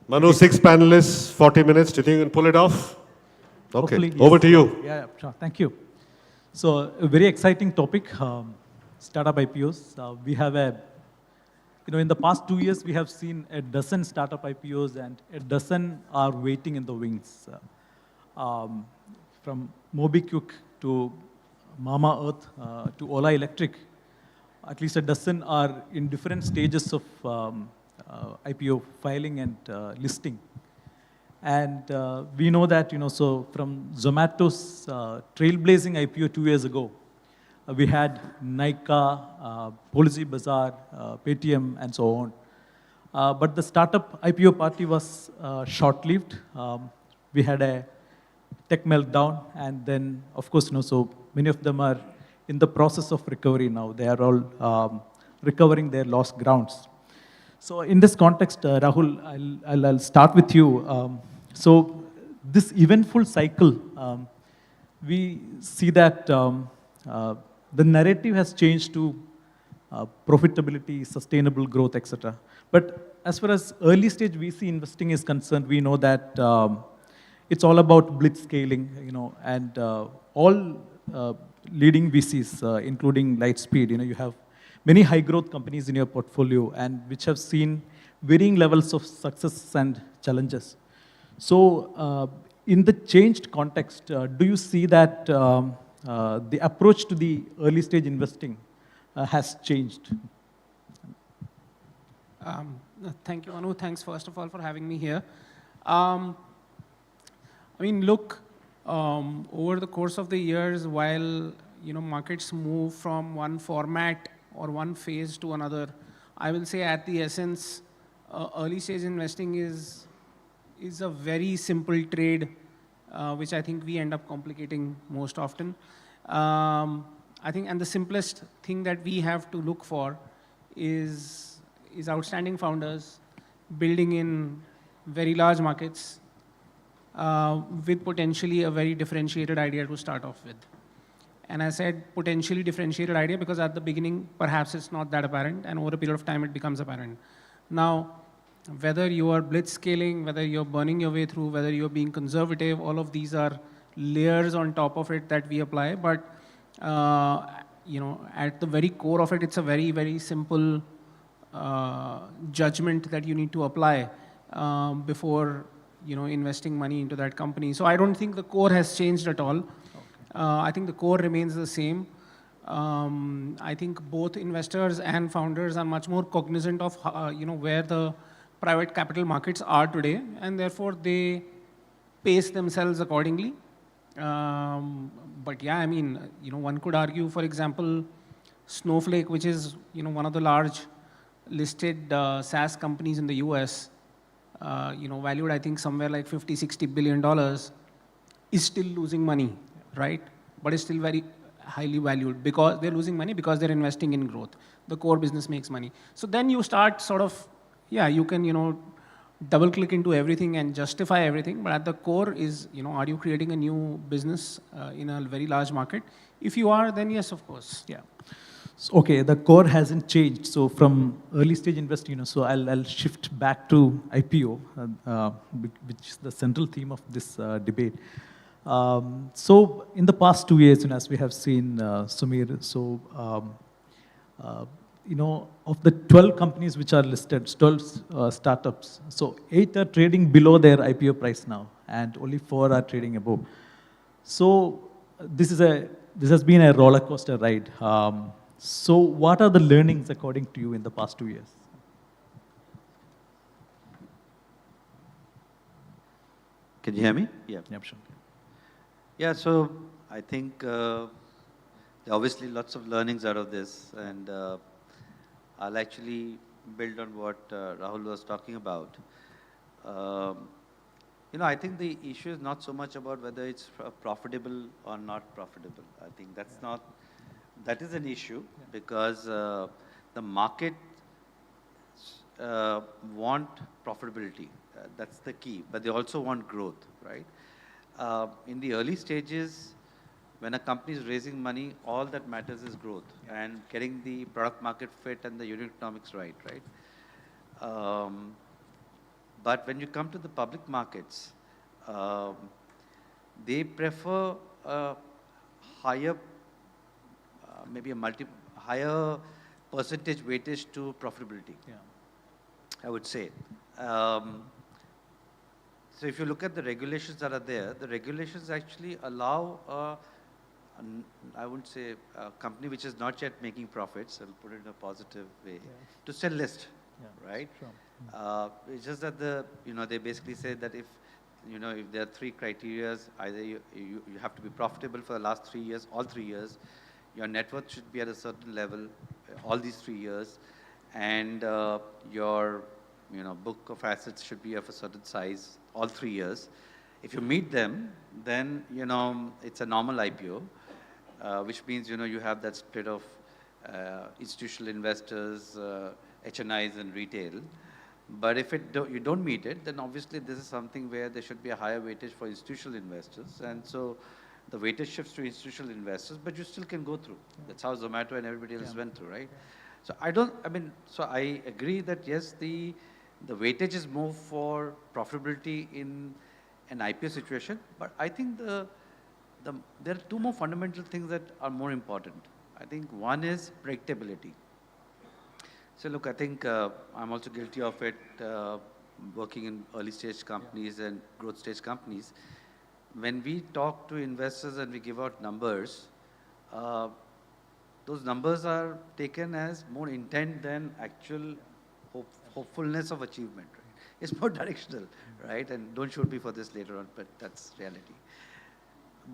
Speaker 2: Manu, 6 panelists, 40 minutes. Do you think you can pull it off? Okay,
Speaker 18: Hopefully,
Speaker 2: over
Speaker 18: yes.
Speaker 2: to you.
Speaker 18: Yeah, sure. Thank you. So, a very exciting topic, startup IPOs. We have in the past 2 years, we have seen a dozen startup IPOs and a dozen are waiting in the wings. From MobiKwik to Mama Earth to Ola Electric, at least a dozen are in different stages of IPO filing and listing. And we know that, so from Zomato's trailblazing IPO 2 years ago, we had Nykaa, Policy Bazaar, Paytm, and so on. But the startup IPO party was short-lived. We had a tech meltdown, and then, of course, so many of them are in the process of recovery now. They are all recovering their lost grounds. So in this context, Rahul, I'll start with you. So this eventful cycle, we see that the narrative has changed to profitability, sustainable growth, etc. But as far as early stage VC investing is concerned, we know that it's all about blitz scaling, and all leading VCs, including Lightspeed, you have many high growth companies in your portfolio and which have seen varying levels of success and challenges. So in the changed context, do you see that the approach to the early stage investing has changed?
Speaker 19: Thank you, Manu. Thanks, first of all, for having me here. I mean, look, over the course of the years, while markets move from one format or one phase to another, I will say at the essence, early stage investing is a very simple trade, which I think we end up complicating most often. I think, and the simplest thing that we have to look for is outstanding founders building in very large markets with potentially a very differentiated idea to start off with. And I said potentially differentiated idea because at the beginning, perhaps it's not that apparent, and over a period of time, it becomes apparent. Now, whether you are blitz scaling, whether you're burning your way through, whether you're being conservative, all of these are layers on top of it that we apply. But at the very core of it, it's a very, very simple judgment that you need to apply before investing money into that company. So I don't think the core has changed at all. I think the core remains the same. I think both investors and founders are much more cognizant of where the private capital markets are today, and therefore they pace themselves accordingly. But yeah, I mean, one could argue, for example, Snowflake, which is one of the large listed SaaS companies in the US, valued I think somewhere like $50–60 billion, is still losing money. Right? But it's still very highly valued because they're losing money because they're investing in growth. The core business makes money. So then you start sort of, you can, double click into everything and justify everything. But at the core is, are you creating a new business in a very large market? If you are, then yes, of course.
Speaker 18: Yeah. So, okay, the core hasn't changed. So from early stage investing, so I'll shift back to IPO, which is the central theme of this debate. So in the past 2 years, as we have seen, Sumir, so, of the 12 companies which are listed, 12 startups, so 8 are trading below their IPO price now, and only 4 are trading above. So this has been a roller coaster ride. So what are the learnings according to you in the past 2 years?
Speaker 20: Can you hear me? Yeah.
Speaker 18: Yep, sure.
Speaker 20: Yeah, so I think there are obviously lots of learnings out of this, and I'll actually build on what Rahul was talking about. I think the issue is not so much about whether it's profitable or not profitable. I think that is an issue because the market want profitability. That's the key, but they also want growth, right? In the early stages, when a company is raising money, all that matters is growth and getting the product market fit and the unit economics right, right? But when you come to the public markets, they prefer a higher, maybe a higher percentage weightage to profitability, I would say. So if you look at the regulations that are there, the regulations actually allow, I wouldn't say a company which is not yet making profits, I'll put it in a positive way, to sell list, right? Sure. It's just that they basically say that if there are 3 criteria, either you have to be profitable for the last 3 years, all 3 years, your net worth should be at a certain level, all these 3 years, and your book of assets should be of a certain size, all 3 years. If you meet them, then it's a normal IPO, which means you have that split of institutional investors, HNIs, and retail. But if you don't meet it, then obviously this is something where there should be a higher weightage for institutional investors, and so the weightage shifts to institutional investors, but you still can go through. That's how Zomato and everybody else went through, right? So I agree that yes, the weightage is more for profitability in an IPO situation, but I think there are 2 more fundamental things that are more important. I think one is predictability. So look, I think I'm also guilty of it, working in early stage companies and growth stage companies. When we talk to investors and we give out numbers, those numbers are taken as more intent than actual hopefulness of achievement. Right? It's more directional, right? And don't shoot me for this later on, but that's reality.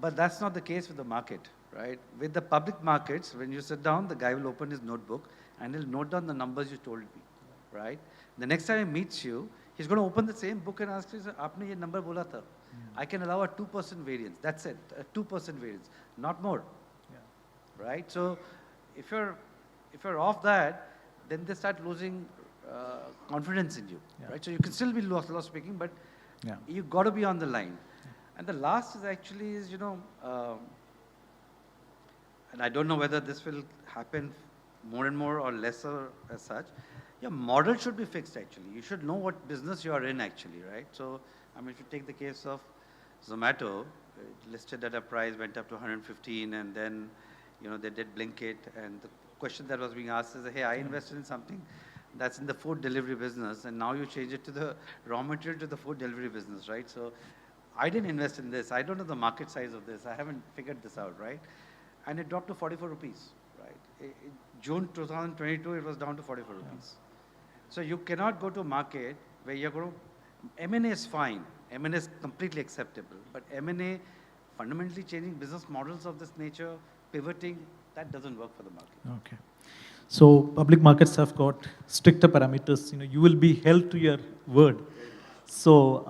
Speaker 20: But that's not the case with the market, right? With the public markets, when you sit down, the guy will open his notebook and he'll note down the numbers you told me, right? The next time he meets you, he's going to open the same book and ask you, "Aapne ye number bola tha." I can allow a 2% variance. That's it, a 2% variance, not more, right? So if you're off that, then they start losing confidence in you, right? So you can still be loss speaking, but you've got to be on the line. And the last is actually and I don't know whether this will happen more and more or lesser as such, your model should be fixed actually. You should know what business you are in actually, right? So, if you take the case of Zomato, it listed at a price, went up to 115, and then, they did Blinkit, and the question that was being asked is, hey, I invested in something that's in the food delivery business, and now you change it to the raw material to the food delivery business, right? So, I didn't invest in this. I don't know the market size of this. I haven't figured this out, right? And it dropped to 44 rupees, right? In June 2022, it was down to 44 rupees. So you cannot go to a market where you're going to, M&A is fine. M&A is completely acceptable. But M&A, fundamentally changing business models of this nature, pivoting, that doesn't work for the market.
Speaker 18: Okay. So public markets have got stricter parameters. You will be held to your word. So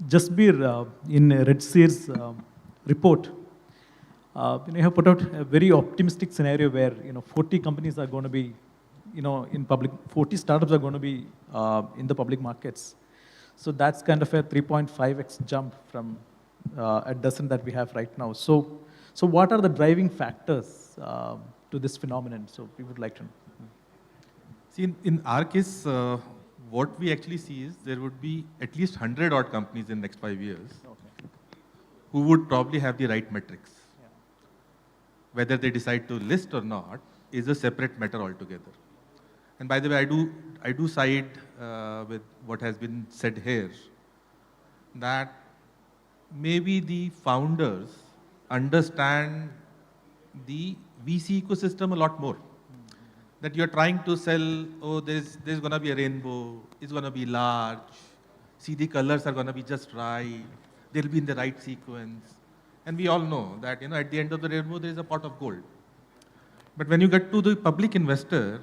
Speaker 18: Jasbir, in Red Sear's report, you have put out a very optimistic scenario where 40 companies are going to be, in public, 40 startups are going to be in the public markets. So that's kind of a 3.5x jump from a dozen that we have right now. So what are the driving factors to this phenomenon? So we would like to know.
Speaker 21: See, in our case, what we actually see is there would be at least 100 odd companies in the next 5 years who would probably have the right metrics. Whether they decide to list or not is a separate matter altogether. And by the way, I do side with what has been said here, that maybe the founders understand the VC ecosystem a lot more. That you're trying to sell, oh, there's going to be a rainbow, it's going to be large, see the colors are going to be just right, they'll be in the right sequence. And we all know that, at the end of the rainbow, there is a pot of gold. But when you get to the public investor,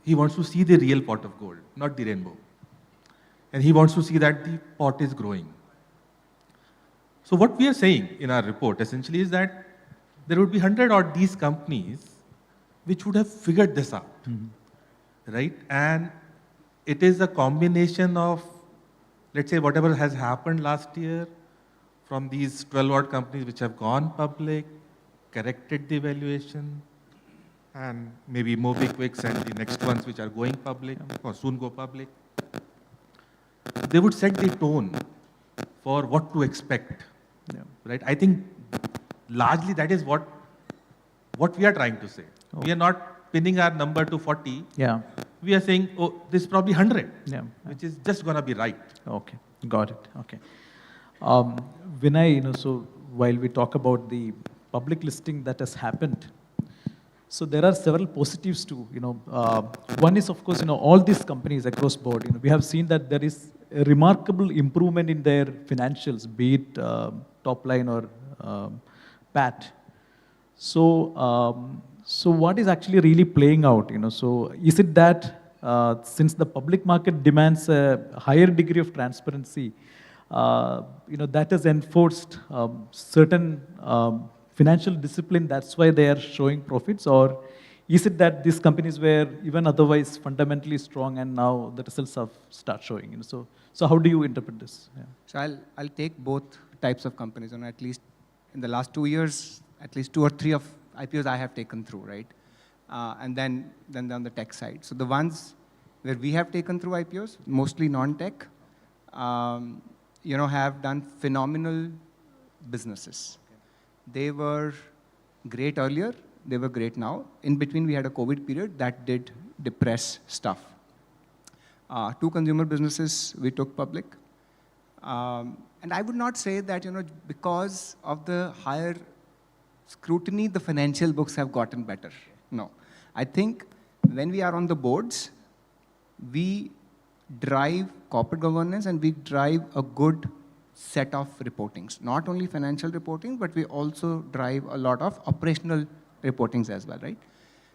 Speaker 21: he wants to see the real pot of gold, not the rainbow. And he wants to see that the pot is growing. So what we are saying in our report essentially is that there would be 100 odd these companies which would have figured this out, right? And it is a combination of, let's say, whatever has happened last year, from these 12 odd companies which have gone public, corrected the valuation, and maybe MobiQuicks and the next ones which are going public or soon go public, they would set the tone for what to expect, right? I think largely that is what we are trying to say. We are not pinning our number to 40.
Speaker 18: Yeah.
Speaker 21: We are saying, oh, this is probably 100,
Speaker 18: Yeah.
Speaker 21: which is just going to be right.
Speaker 18: Okay, got it. Okay. Vinay, so while we talk about the public listing that has happened, so there are several positives too. One is of course, all these companies across board. We have seen that there is a remarkable improvement in their financials, be it top line or PAT. So, so what is actually really playing out? So is it that since the public market demands a higher degree of transparency, that has enforced certain financial discipline, that's why they are showing profits? Or is it that these companies were even otherwise fundamentally strong and now the results have start showing? So how do you interpret this? Yeah.
Speaker 1: So I'll take both types of companies, and at least in the last 2 years, at least 2 or 3 of IPOs I have taken through, right? And then on the tech side. So the ones where we have taken through IPOs, mostly non-tech, have done phenomenal businesses. They were great earlier, they were great now. In between, we had a COVID period that did depress stuff. 2 consumer businesses we took public. And I would not say that, because of the higher scrutiny, the financial books have gotten better. No. I think when we are on the boards, we drive corporate governance and we drive a good set of reportings. Not only financial reporting, but we also drive a lot of operational reportings as well, right?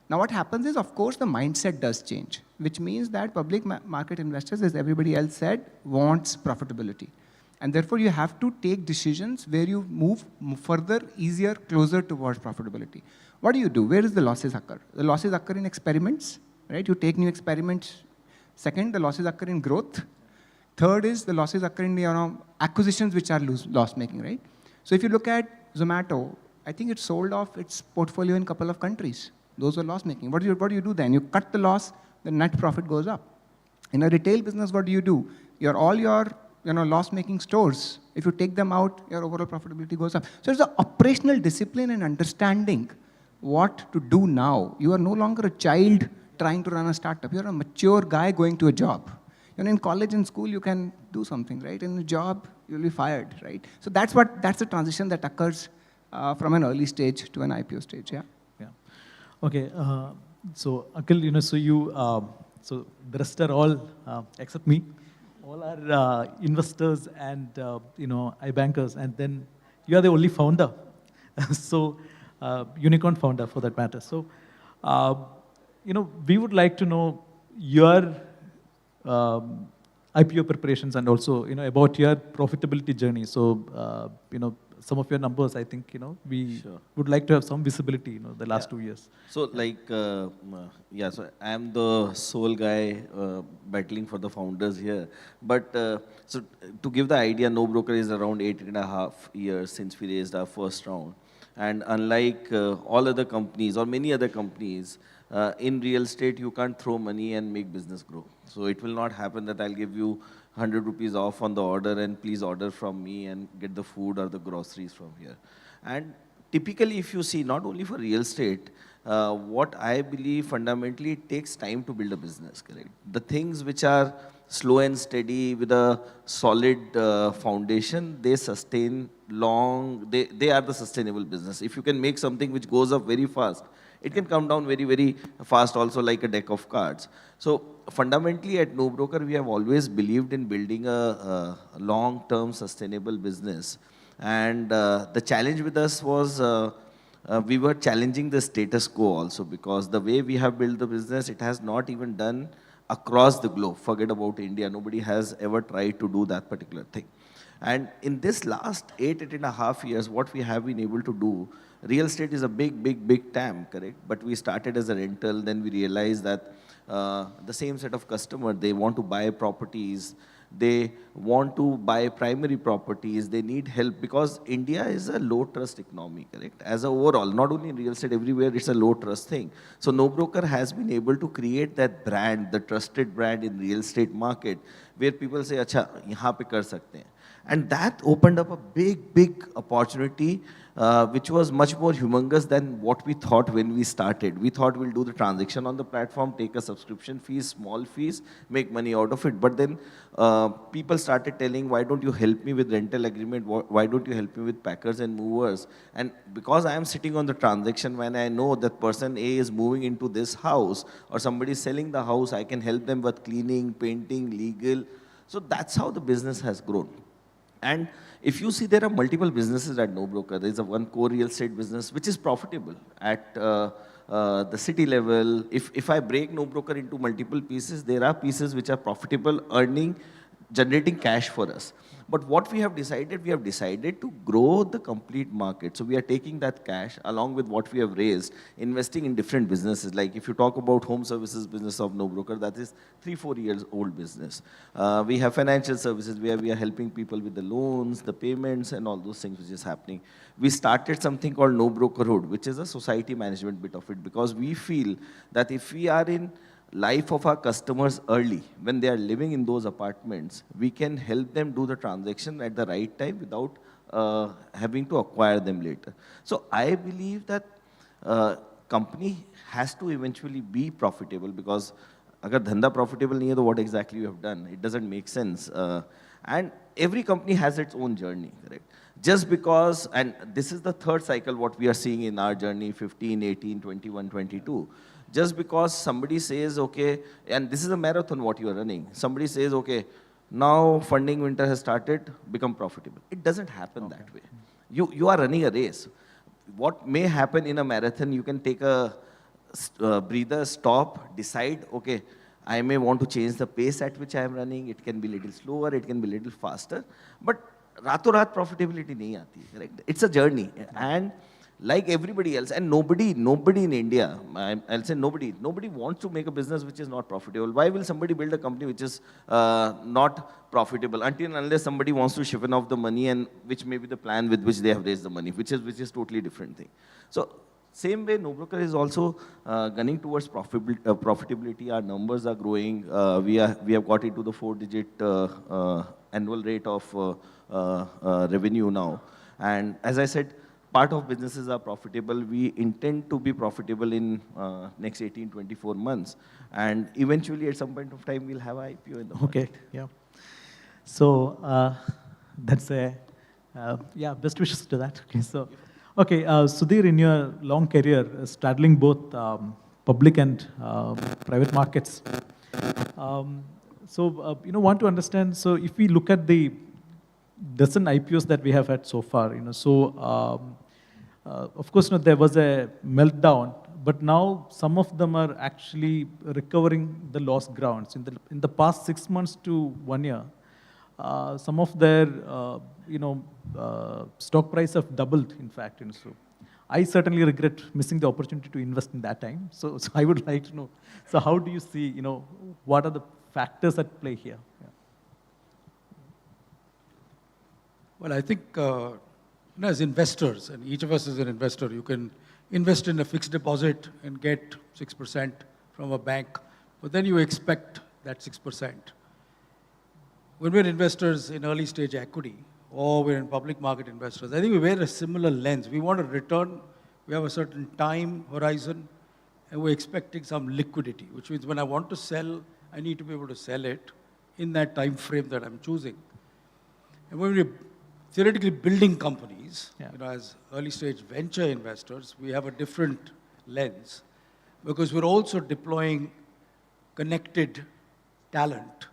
Speaker 1: Now what happens is, of course, the mindset does change, which means that public market investors, as everybody else said, wants profitability. And therefore you have to take decisions where you move further, easier, closer towards profitability. What do? Where does the losses occur? The losses occur in experiments, right? You take new experiments. Second, the losses occur in growth. Third is the losses occur in acquisitions which are loss-making, right? So if you look at Zomato, I think it sold off its portfolio in a couple of countries. Those were loss-making. What do you do then? You cut the loss, the net profit goes up. In a retail business, what do? All your loss-making stores, if you take them out, your overall profitability goes up. So it's the operational discipline and understanding what to do now. You are no longer a child trying to run a startup. You're a mature guy going to a job. In college and school, you can do something, right? In a job, you'll be fired, right? So that's the transition that occurs from an early stage to an IPO stage, yeah?
Speaker 18: Yeah. Okay, so Akhil, so the rest are all, except me, all are investors and, iBankers, and then you are the only founder. So, unicorn founder for that matter. So, we would like to know your IPO preparations and also, about your profitability journey. So, some of your numbers, I think, we would like to have some visibility, the last 2 years.
Speaker 22: So so I'm the sole guy battling for the founders here. But so to give the idea, No Broker is around 8.5 years since we raised our first round. And unlike all other companies or many other companies, in real estate, you can't throw money and make business grow. So it will not happen that I'll give you 100 rupees off on the order and please order from me and get the food or the groceries from here. And typically, if you see, not only for real estate, what I believe fundamentally, it takes time to build a business, correct? The things which are slow and steady with a solid foundation, they sustain long, they are the sustainable business. If you can make something which goes up very fast, it can come down very, very fast also, like a deck of cards. So fundamentally at No Broker, we have always believed in building a long-term sustainable business. And the challenge with us was we were challenging the status quo also, because the way we have built the business, it has not even done across the globe. Forget about India. Nobody has ever tried to do that particular thing. And in this last 8.5 years, what we have been able to do, real estate is a big TAM, correct? But we started as a rental, then we realized that the same set of customer, they want to buy properties, They want to buy primary properties. They need help because India is a low trust economy, correct? As a overall, not only in real estate, everywhere it's a low trust thing. So no broker has been able to create that brand, the trusted brand in real estate market, where people say, "Acha, yahan pe kar sakte hain." And that opened up a big, big opportunity, which was much more humongous than what we thought when we started. We thought we'll do the transaction on the platform, take a subscription fees, small fees, make money out of it. But then people started telling, why don't you help me with rental agreement? Why don't you help me with packers and movers? And because I am sitting on the transaction, when I know that person A is moving into this house or somebody is selling the house, I can help them with cleaning, painting, legal. So that's how the business has grown. And if you see, there are multiple businesses at No Broker. There is a one core real estate business which is profitable at the city level. If I break No Broker into multiple pieces, there are pieces which are profitable, earning, generating cash for us. But what we have decided to grow the complete market. So we are taking that cash along with what we have raised, investing in different businesses. Like if you talk about home services business of No Broker, that is 3-4 years old business. We have financial services where we are helping people with the loans, the payments, and all those things which is happening. We started something called No Brokerhood, which is a society management bit of it, because we feel that if we are in life of our customers early, when they are living in those apartments, we can help them do the transaction at the right time without having to acquire them later. So I believe that company has to eventually be profitable, because agar dhanda profitable nahi hai, to what exactly you have done? It doesn't make sense. And every company has its own journey, correct? Just because, and this is the third cycle what we are seeing in our journey, 15, 18, 21, 22. Just because somebody says, okay, and this is a marathon what you are running, somebody says, okay, now funding winter has started, become profitable. It doesn't happen that way. You are running a race. What may happen in a marathon, you can take a breather, stop, decide, okay, I may want to change the pace at which I am running. It can be a little slower, it can be a little faster. But rato-raat profitability nahi aati, correct? It's a journey. And like everybody else, and nobody in India, I'll say nobody wants to make a business which is not profitable. Why will somebody build a company which is not profitable until and unless somebody wants to siphon off the money, and which may be the plan with which they have raised the money, which is totally different thing. So same way, No Broker is also gunning towards profitability. Our numbers are growing. We have got into the 4-digit annual rate of revenue now. And as I said, part of businesses are profitable. We intend to be profitable in next 18-24 months. And eventually, at some point of time, we'll have an IPO in the market.
Speaker 18: Okay, yeah. So that's yeah, best wishes to that. Okay, so, okay, Sudhir, in your long career, straddling both public and private markets, so, want to understand, so if we look at the dozen IPOs that we have had so far, so of course, there was a meltdown, but now some of them are actually recovering the lost grounds. In the past 6 months to 1 year, some of their, stock price have doubled, in fact. So I certainly regret missing the opportunity to invest in that time. So I would like to know, so how do you see, what are the factors at play here? Yeah.
Speaker 3: Well, I think, as investors, and each of us is an investor, you can invest in a fixed deposit and get 6% from a bank, but then you expect that 6%. When we're investors in early stage equity, or we're in public market investors, I think we wear a similar lens. We want a return, we have a certain time horizon, and we're expecting some liquidity, which means when I want to sell, I need to be able to sell it in that time frame that I'm choosing. And when we're theoretically building companies, as early stage venture investors, we have a different lens, because we're also deploying connected talent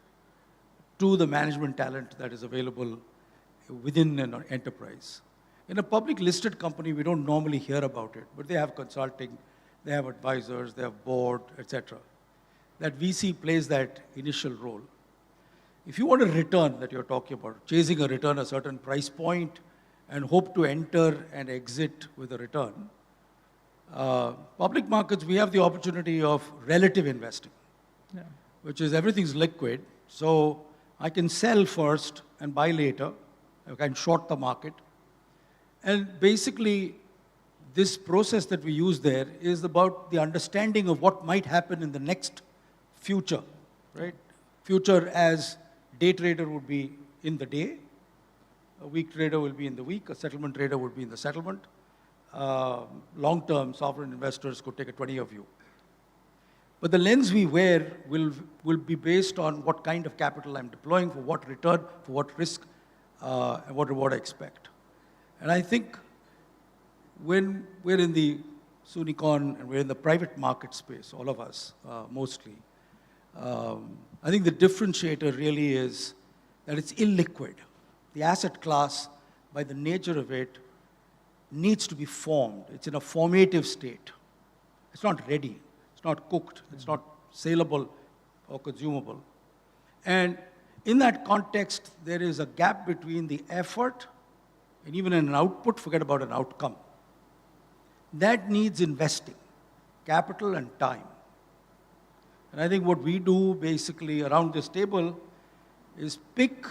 Speaker 3: to the management talent that is available within an enterprise. In a public listed company, we don't normally hear about it, but they have consulting, they have advisors, they have board, etc. That VC plays that initial role. If you want a return that you're talking about, chasing a return, a certain price point, and hope to enter and exit with a return, public markets, we have the opportunity of relative investing, which is everything's liquid. So I can sell first and buy later. I can short the market. And basically, this process that we use there is about the understanding of what might happen in the next future, right? Future as day trader would be in the day, a week trader will be in the week, a settlement trader would be in the settlement. Long-term sovereign investors could take a 20-year view. But the lens we wear will be based on what kind of capital I'm deploying, for what return, for what risk, and what reward I expect. And I think when we're in the Soonicorn and we're in the private market space, all of us, mostly, I think the differentiator really is that it's illiquid. The asset class, by the nature of it, needs to be formed. It's in a formative state. It's not ready. It's not cooked. It's not saleable or consumable. And in that context, there is a gap between the effort and even an output, forget about an outcome. That needs investing, capital and time. And I think what we do basically around this table is pick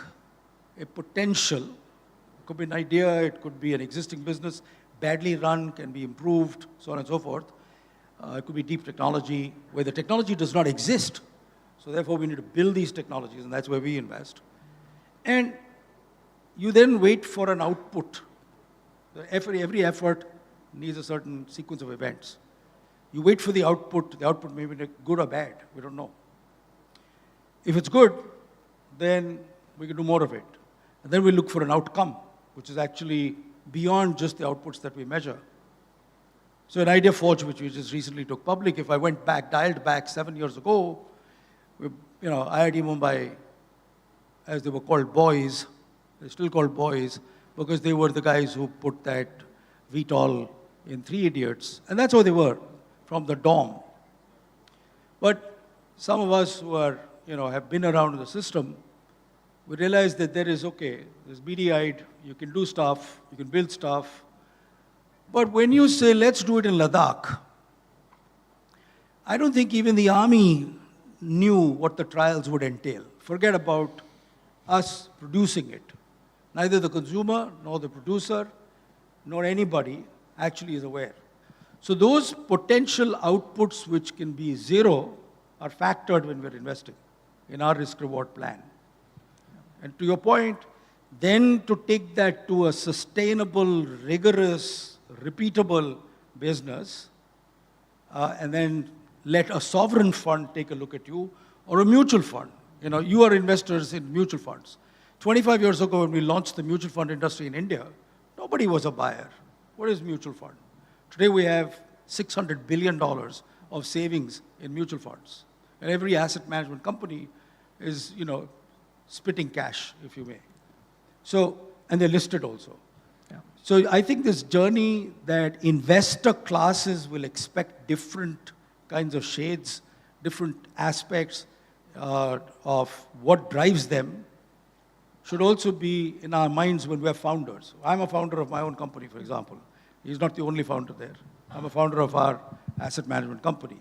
Speaker 3: a potential. It could be an idea, it could be an existing business, badly run, can be improved, so on and so forth. It could be deep technology, where the technology does not exist. So therefore, we need to build these technologies, and that's where we invest. And you then wait for an output. Every effort needs a certain sequence of events. You wait for the output may be good or bad, we don't know. If it's good, then we can do more of it. And then we look for an outcome, which is actually beyond just the outputs that we measure. So an Idea Forge, which we just recently took public, if I went back, dialed back 7 years ago, IIT Mumbai, as they were called boys, they're still called boys, because they were the guys who put that VTOL in Three Idiots. And that's how they were, from the dorm. But some of us who are, have been around the system, we realize that there's beady-eyed, you can do stuff, you can build stuff. But when you say, let's do it in Ladakh, I don't think even the army knew what the trials would entail. Forget about us producing it. Neither the consumer, nor the producer, nor anybody actually is aware. So those potential outputs which can be zero are factored when we're investing in our risk-reward plan. And to your point, then to take that to a sustainable, rigorous, repeatable business, and then let a sovereign fund take a look at you, or a mutual fund. You are investors in mutual funds. 25 years ago, when we launched the mutual fund industry in India, nobody was a buyer. What is mutual fund? Today we have $600 billion of savings in mutual funds. And every asset management company is, spitting cash, if you may. So, and they're listed also. Yeah. So I think this journey that investor classes will expect different kinds of shades, different aspects of what drives them, should also be in our minds when we're founders. I'm a founder of my own company, for example. He's not the only founder there. I'm a founder of our asset management company.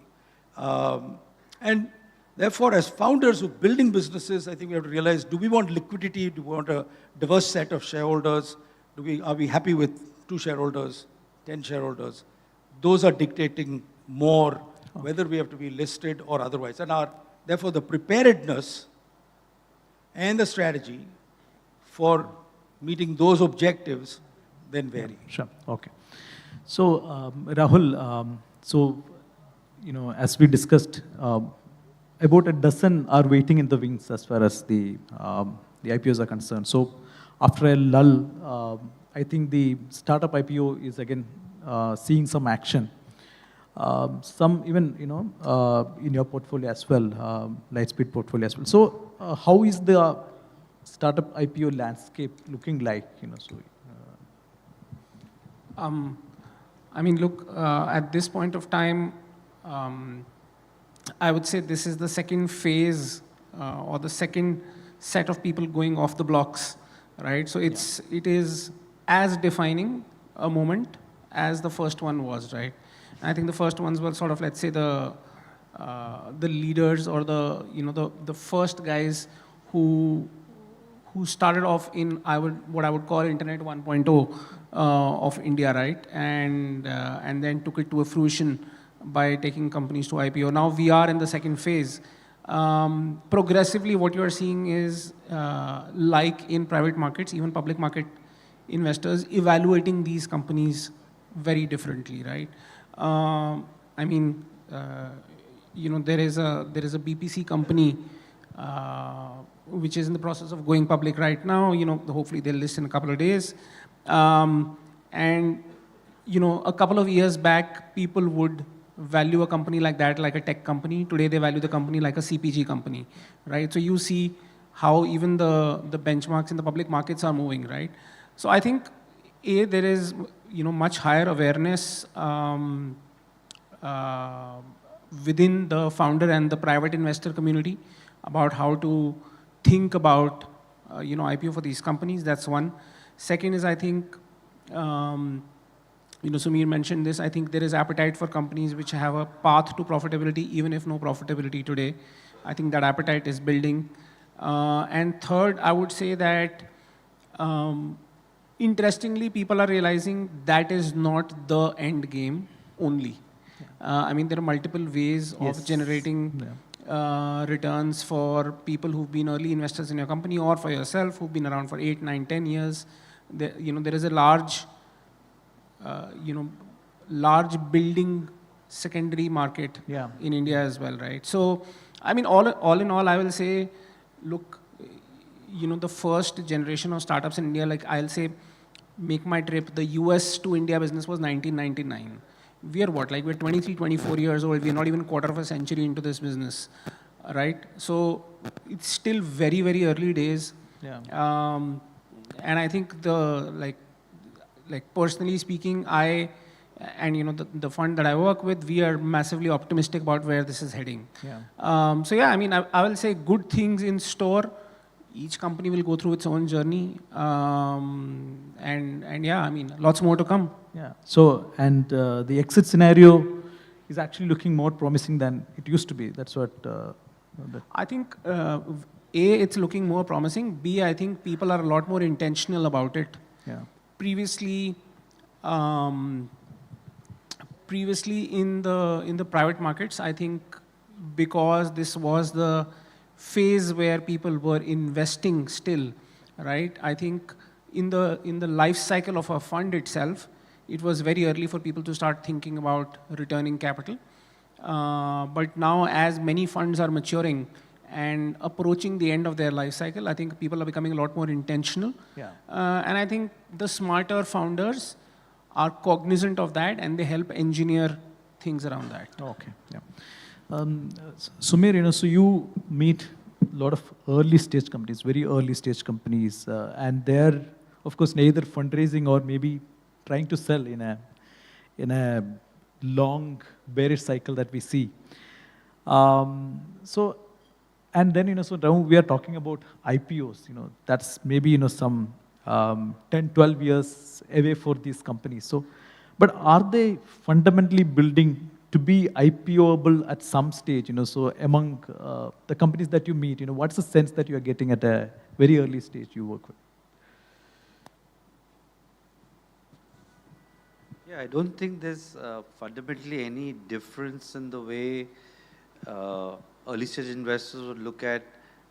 Speaker 3: And therefore, as founders who are building businesses, I think we have to realize, do we want liquidity? Do we want a diverse set of shareholders? Are we happy with 2 shareholders, 10 shareholders? Those are dictating more whether we have to be listed or otherwise. And therefore, the preparedness and the strategy for meeting those objectives then vary.
Speaker 18: Sure, okay. So, Rahul, as we discussed, about a dozen are waiting in the wings as far as the IPOs are concerned. So, after a lull, I think the startup IPO is again seeing some action. Some even, in your portfolio as well, Lightspeed portfolio as well. So, how is the startup IPO landscape looking like?
Speaker 19: I mean, look, at this point of time, I would say this is the second phase or the second set of people going off the blocks, right? So it is as defining a moment as the first one was, right? And I think the first ones were sort of, let's say, the leaders or the first guys who who started off in what I would call Internet 1.0 of India, right? And then took it to a fruition by taking companies to IPO. Now we are in the second phase. Progressively, what you are seeing is, like in private markets, even public market investors evaluating these companies very differently, right? I mean, there is a BPC company which is in the process of going public right now. Hopefully they'll list in a couple of days. And a couple of years back, people would value a company like that like a tech company. Today they value the company like a CPG company, right? So you see how even the benchmarks in the public markets are moving, right? So I think there is much higher awareness within the founder and the private investor community about how to think about IPO for these companies. That's one. Second is, I think, Sumeer mentioned this, I think there is appetite for companies which have a path to profitability, even if no profitability today. I think that appetite is building. And third, I would say that, interestingly, people are realizing that is not the end game only. I mean, there are multiple ways of generating returns for people who've been early investors in your company, or for yourself who've been around for 8, 9, 10 years. There is a large building secondary market in India as well, right? So, I mean, all in all, I will say, look, the first generation of startups in India, like I'll say, make my trip, the US to India business was 1999. We are what, like we're 23, 24 years old. We're not even a quarter of a century into this business, right? So it's still very, very early days. And I think like personally speaking, the fund that I work with, we are massively optimistic about where this is heading. So yeah, I mean, I will say good things in store. Each company will go through its own journey. And yeah, I mean, lots more to come.
Speaker 18: Yeah. So, and the exit scenario is actually looking more promising than it used to be. That's what...
Speaker 19: I think, A, it's looking more promising. B, I think people are a lot more intentional about it.
Speaker 18: Yeah.
Speaker 19: Previously in the private markets, I think because this was the phase where people were investing still, right? I think in the life cycle of a fund itself, it was very early for people to start thinking about returning capital. But now, as many funds are maturing and approaching the end of their life cycle, I think people are becoming a lot more intentional. And I think the smarter founders are cognizant of that, and they help engineer things around that.
Speaker 18: Okay. Yeah. Sumeer, so you meet a lot of early stage companies, very early stage companies, and they're, of course, neither fundraising or maybe trying to sell in a long bearish cycle that we see. So, and then, so now we are talking about IPOs, that's maybe, some 10, 12 years away for these companies. So, but are they fundamentally building to be IPOable at some stage, so among the companies that you meet, what's the sense that you are getting at a very early stage you work with?
Speaker 20: Yeah, I don't think there's fundamentally any difference in the way early stage investors would look at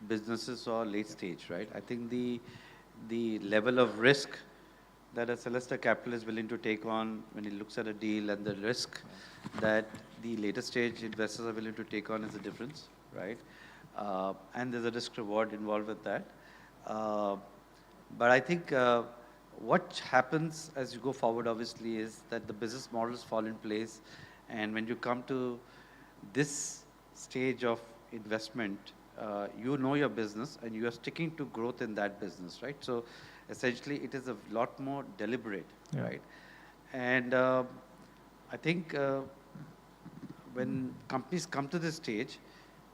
Speaker 20: businesses or late stage, right? I think the level of risk that a Celesta capital is willing to take on when he looks at a deal, and the risk that the later stage investors are willing to take on is the difference, right? And there's a risk reward involved with that. But I think what happens as you go forward, obviously, is that the business models fall in place. And when you come to this stage of investment, you know your business and you are sticking to growth in that business, right? So essentially, it is a lot more deliberate, right? And I think when companies come to this stage,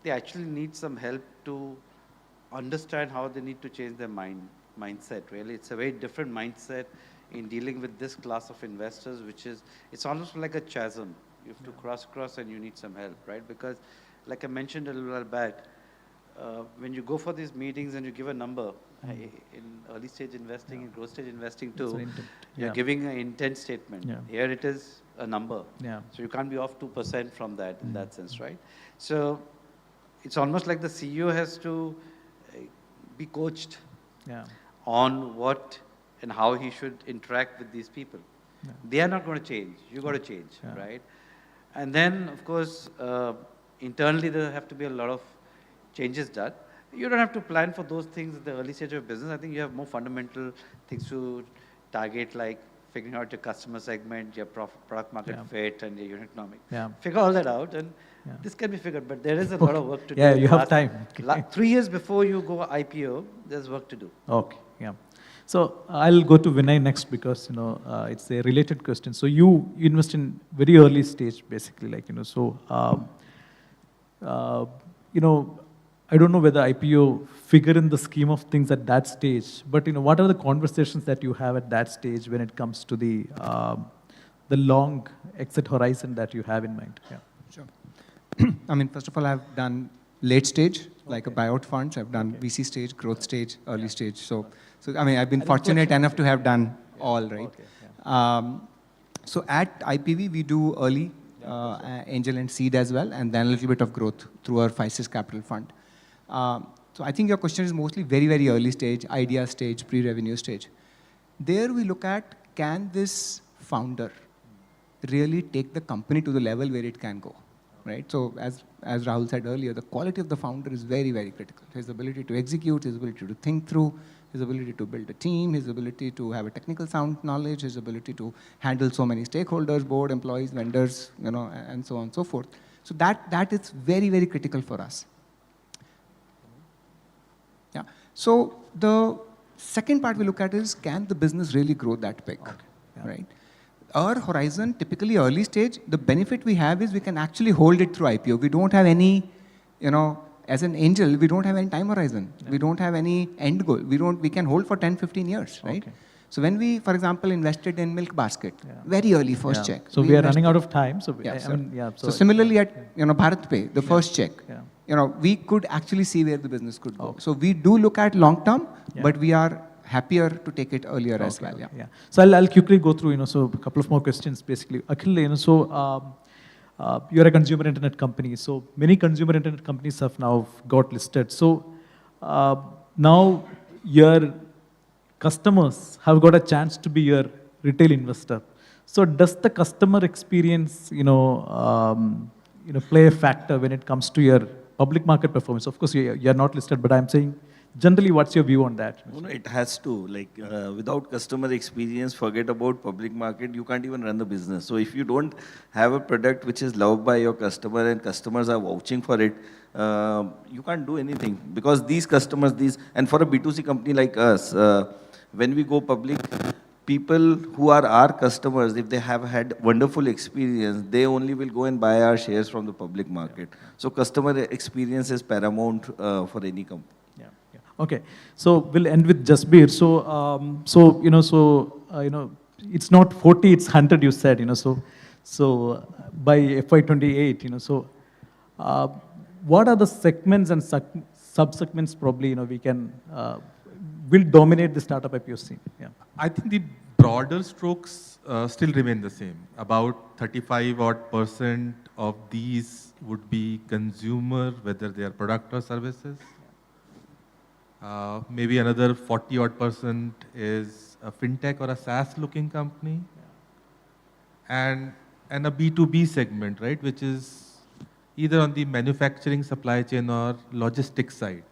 Speaker 20: they actually need some help to understand how they need to change their mindset, really. It's a very different mindset in dealing with this class of investors, which is, it's almost like a chasm. You have to cross and you need some help, right? Because like I mentioned a little while back, when you go for these meetings and you give a number, in early stage investing, in growth stage investing too, you're giving an intent statement. Here it is a number. So you can't be off 2% from that in that sense, right? So it's almost like the CEO has to be coached on what and how he should interact with these people. They are not going to change. You got to change, right? And then, of course, internally there have to be a lot of changes done. You don't have to plan for those things at the early stage of business. I think you have more fundamental things to target, like figuring out your customer segment, your product market fit, and your unit economics. Figure all that out, and this can be figured, but there is a lot of work to do.
Speaker 18: Yeah, you have time.
Speaker 20: 3 years before you go IPO, there's work to do.
Speaker 18: Okay, So I'll go to Vinay next because, it's a related question. So you invest in very early stage, basically, like, I don't know whether IPO figure in the scheme of things at that stage, but what are the conversations that you have at that stage when it comes to the long exit horizon that you have in mind?
Speaker 1: Sure. I mean, first of all, I've done late stage, like a buyout funds. I've done VC stage, growth stage, early stage. So I mean, I've been fortunate enough to have done all, right? So at IPV, we do early angel and seed as well, and then a little bit of growth through our 5-6 capital fund. So I think your question is mostly very, very early stage, idea stage, pre-revenue stage. There we look at, can this founder really take the company to the level where it can go, right? So as Rahul said earlier, the quality of the founder is very, very critical. His ability to execute, his ability to think through, his ability to build a team, his ability to have a technical sound knowledge, his ability to handle so many stakeholders, board, employees, vendors, and so on and so forth. So that is very, very critical for us. So the second part we look at is, can the business really grow that big, right? Our horizon, typically early stage, the benefit we have is we can actually hold it through IPO. We don't have any, as an angel, we don't have any time horizon. We don't have any end goal. We can hold for 10, 15 years, right? So when we, for example, invested in Milk Basket, very early first check.
Speaker 18: So we are running out of time. So
Speaker 1: so similarly at Bharat Pay, the first check, we could actually see where the business could go. So we do look at long term, but we are happier to take it earlier as well.
Speaker 18: So I'll quickly go through, so a couple of more questions basically. Akhil, so you're a consumer internet company. So many consumer internet companies have now got listed. So now your customers have got a chance to be your retail investor. So does the customer experience, play a factor when it comes to your public market performance? Of course, you're not listed, but I'm saying, generally, what's your view on that?
Speaker 22: No, it has to. Without customer experience, forget about public market, you can't even run the business. So if you don't have a product which is loved by your customer and customers are vouching for it, you can't do anything. Because these customers, and for a B2C company like us, when we go public, people who are our customers, if they have had wonderful experience, they only will go and buy our shares from the public market. So customer experience is paramount for any company.
Speaker 18: Okay, so we'll end with Jasbir. It's not 40, it's 100. You said, so by FY28, what are the segments and sub-segments probably we can will dominate the startup IPO scene?
Speaker 21: I think the broader strokes still remain the same. About 35% of these would be consumer, whether they are product or services. Maybe another 40% is a fintech or a SaaS looking company. And a B2B segment, right, which is either on the manufacturing supply chain or logistics side.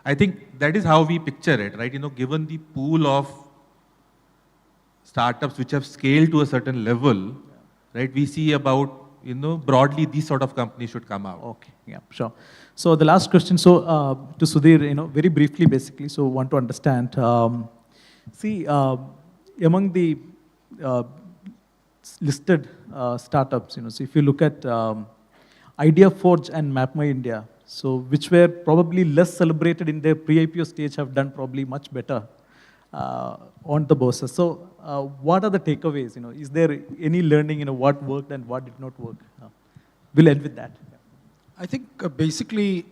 Speaker 21: I think that is how we picture it, right? Given the pool of startups which have scaled to a certain level, right, we see about, broadly these sort of companies should come out.
Speaker 18: Okay, sure. So the last question, to Sudhir, very briefly, basically, so want to understand, among the listed startups, so if you look at IdeaForge and MapMyIndia, so which were probably less celebrated in their pre-IPO stage, have done probably much better on the bourses. So what are the takeaways? Is there any learning, what worked and what did not work? We'll end with that.
Speaker 3: I think basically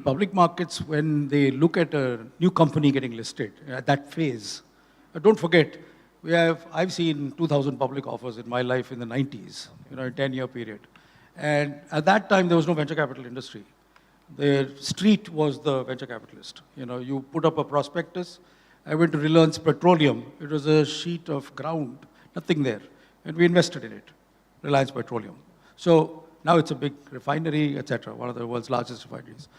Speaker 3: public markets, when they look at a new company getting listed at that phase, don't forget, I've seen 2,000 public offers in my life in the 90s, a 10-year period. And at that time, there was no venture capital industry. The street was the venture capitalist. You put up a prospectus. I went to Reliance Petroleum. It was a sheet of ground, nothing there. And we invested in it, Reliance Petroleum. So now it's a big refinery, etc., one of the world's largest refineries.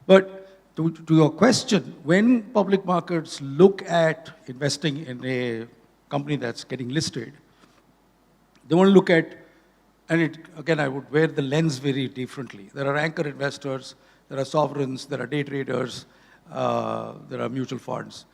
Speaker 3: But to your question, when public markets look at investing in a company that's getting listed, they want to look at, and again, I would wear the lens very differently. There are anchor investors, there are sovereigns, there are day traders, there are mutual funds.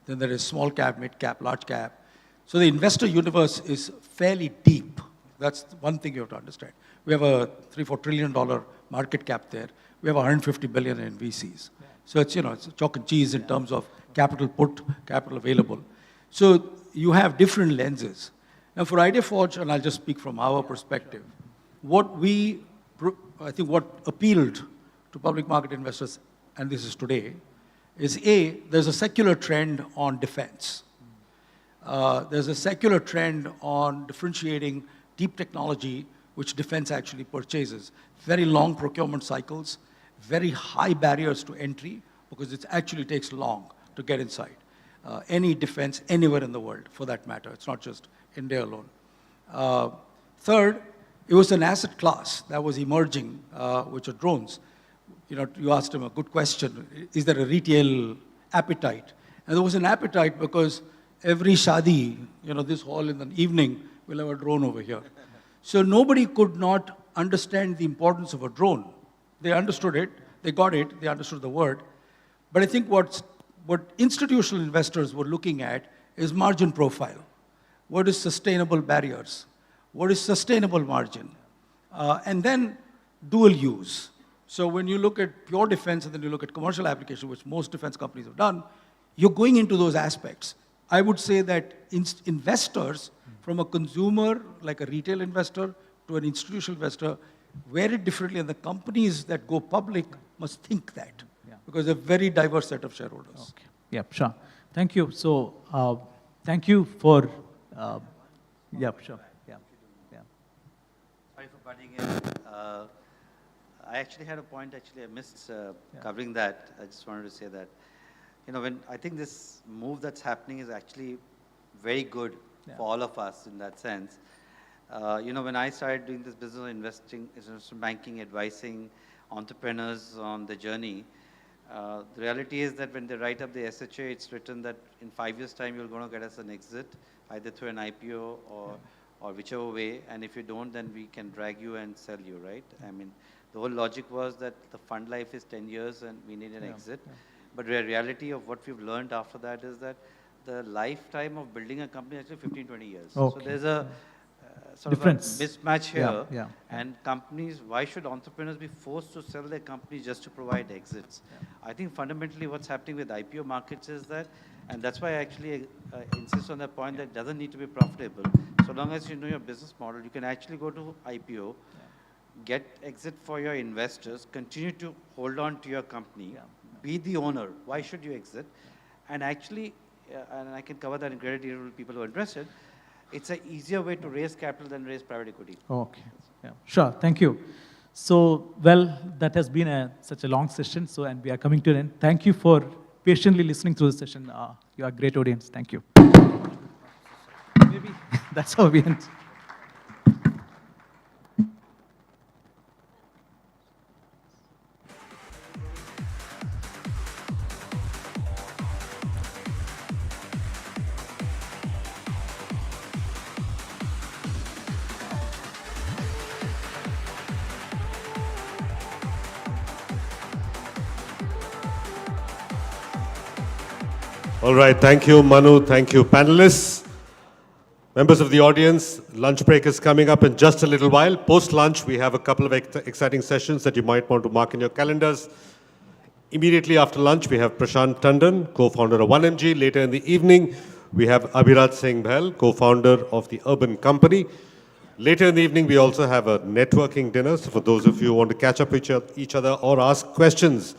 Speaker 3: Then there is small cap, mid cap, large cap. So the investor universe is fairly deep. That's one thing you have to understand. We have a $3-4 trillion market cap there. We have 150 billion in VCs. So it's, it's chalk and cheese in terms of capital put, capital available. So you have different lenses. Now for IdeaForge, and I'll just speak from our perspective, I think what appealed to public market investors, and this is today, is there's a secular trend on defense. There's a secular trend on differentiating deep technology, which defense actually purchases. Very long procurement cycles, very high barriers to entry, because it actually takes long to get inside. Any defense anywhere in the world, for that matter. It's not just India alone. Third, it was an asset class that was emerging, which are drones. You asked him a good question. Is there a retail appetite? And there was an appetite because every shadi, this hall in the evening, will have a drone over here. So nobody could not understand the importance of a drone. They understood it, they got it, they understood the word. But I think what institutional investors were looking at is margin profile. What is sustainable barriers? What is sustainable margin? And then dual use. So when you look at pure defense and then you look at commercial application, which most defense companies have done, you're going into those aspects. I would say that investors, from a consumer, like a retail investor, to an institutional investor, wear it differently, and the companies that go public must think that, because they're a very diverse set of shareholders.
Speaker 18: Okay. Yeah, sure. Thank you. So, thank you for, yeah, sure. Yeah.
Speaker 20: Sorry for butting in. I actually had a point, I missed covering that. I just wanted to say that, when I think this move that's happening is actually very good for all of us in that sense. When I started doing this business of investing, investment banking, advising entrepreneurs on the journey, the reality is that when they write up the SHA, it's written that in 5 years' time, you're going to get us an exit, either through an IPO or whichever way. And if you don't, then we can drag you and sell you, right? I mean, the whole logic was that the fund life is 10 years and we need an exit. But the reality of what we've learned after that is that the lifetime of building a company is actually 15, 20 years. Okay. So there's a sort
Speaker 18: difference.
Speaker 20: Of a mismatch here. And companies, why should entrepreneurs be forced to sell their company just to provide exits? I think fundamentally what's happening with IPO markets is that, and that's why I actually insist on the point that it doesn't need to be profitable. So long as you know your business model, you can actually go to IPO, get exit for your investors, continue to hold on to your company, be the owner. Why should you exit? And actually, and I can cover that in greater detail with people who are interested, it's an easier way to raise capital than raise private equity.
Speaker 18: Okay. Yeah. Sure. Thank you. So, well, that has been such a long session. So, and we are coming to an end. Thank you for patiently listening through the session. You are a great audience. Thank you. Maybe that's how we end.
Speaker 2: All right, thank you, Manu. Thank you, panelists. Members of the audience, lunch break is coming up in just a little while. Post-lunch, we have a couple of exciting sessions that you might want to mark in your calendars. Immediately after lunch, we have Prashant Tandon, co-founder of 1MG. Later in the evening, we have Abhiraj Singh Bhel, co-founder of the Urban Company. Later in the evening, we also have a networking dinner. So for those of you who want to catch up with each other or ask questions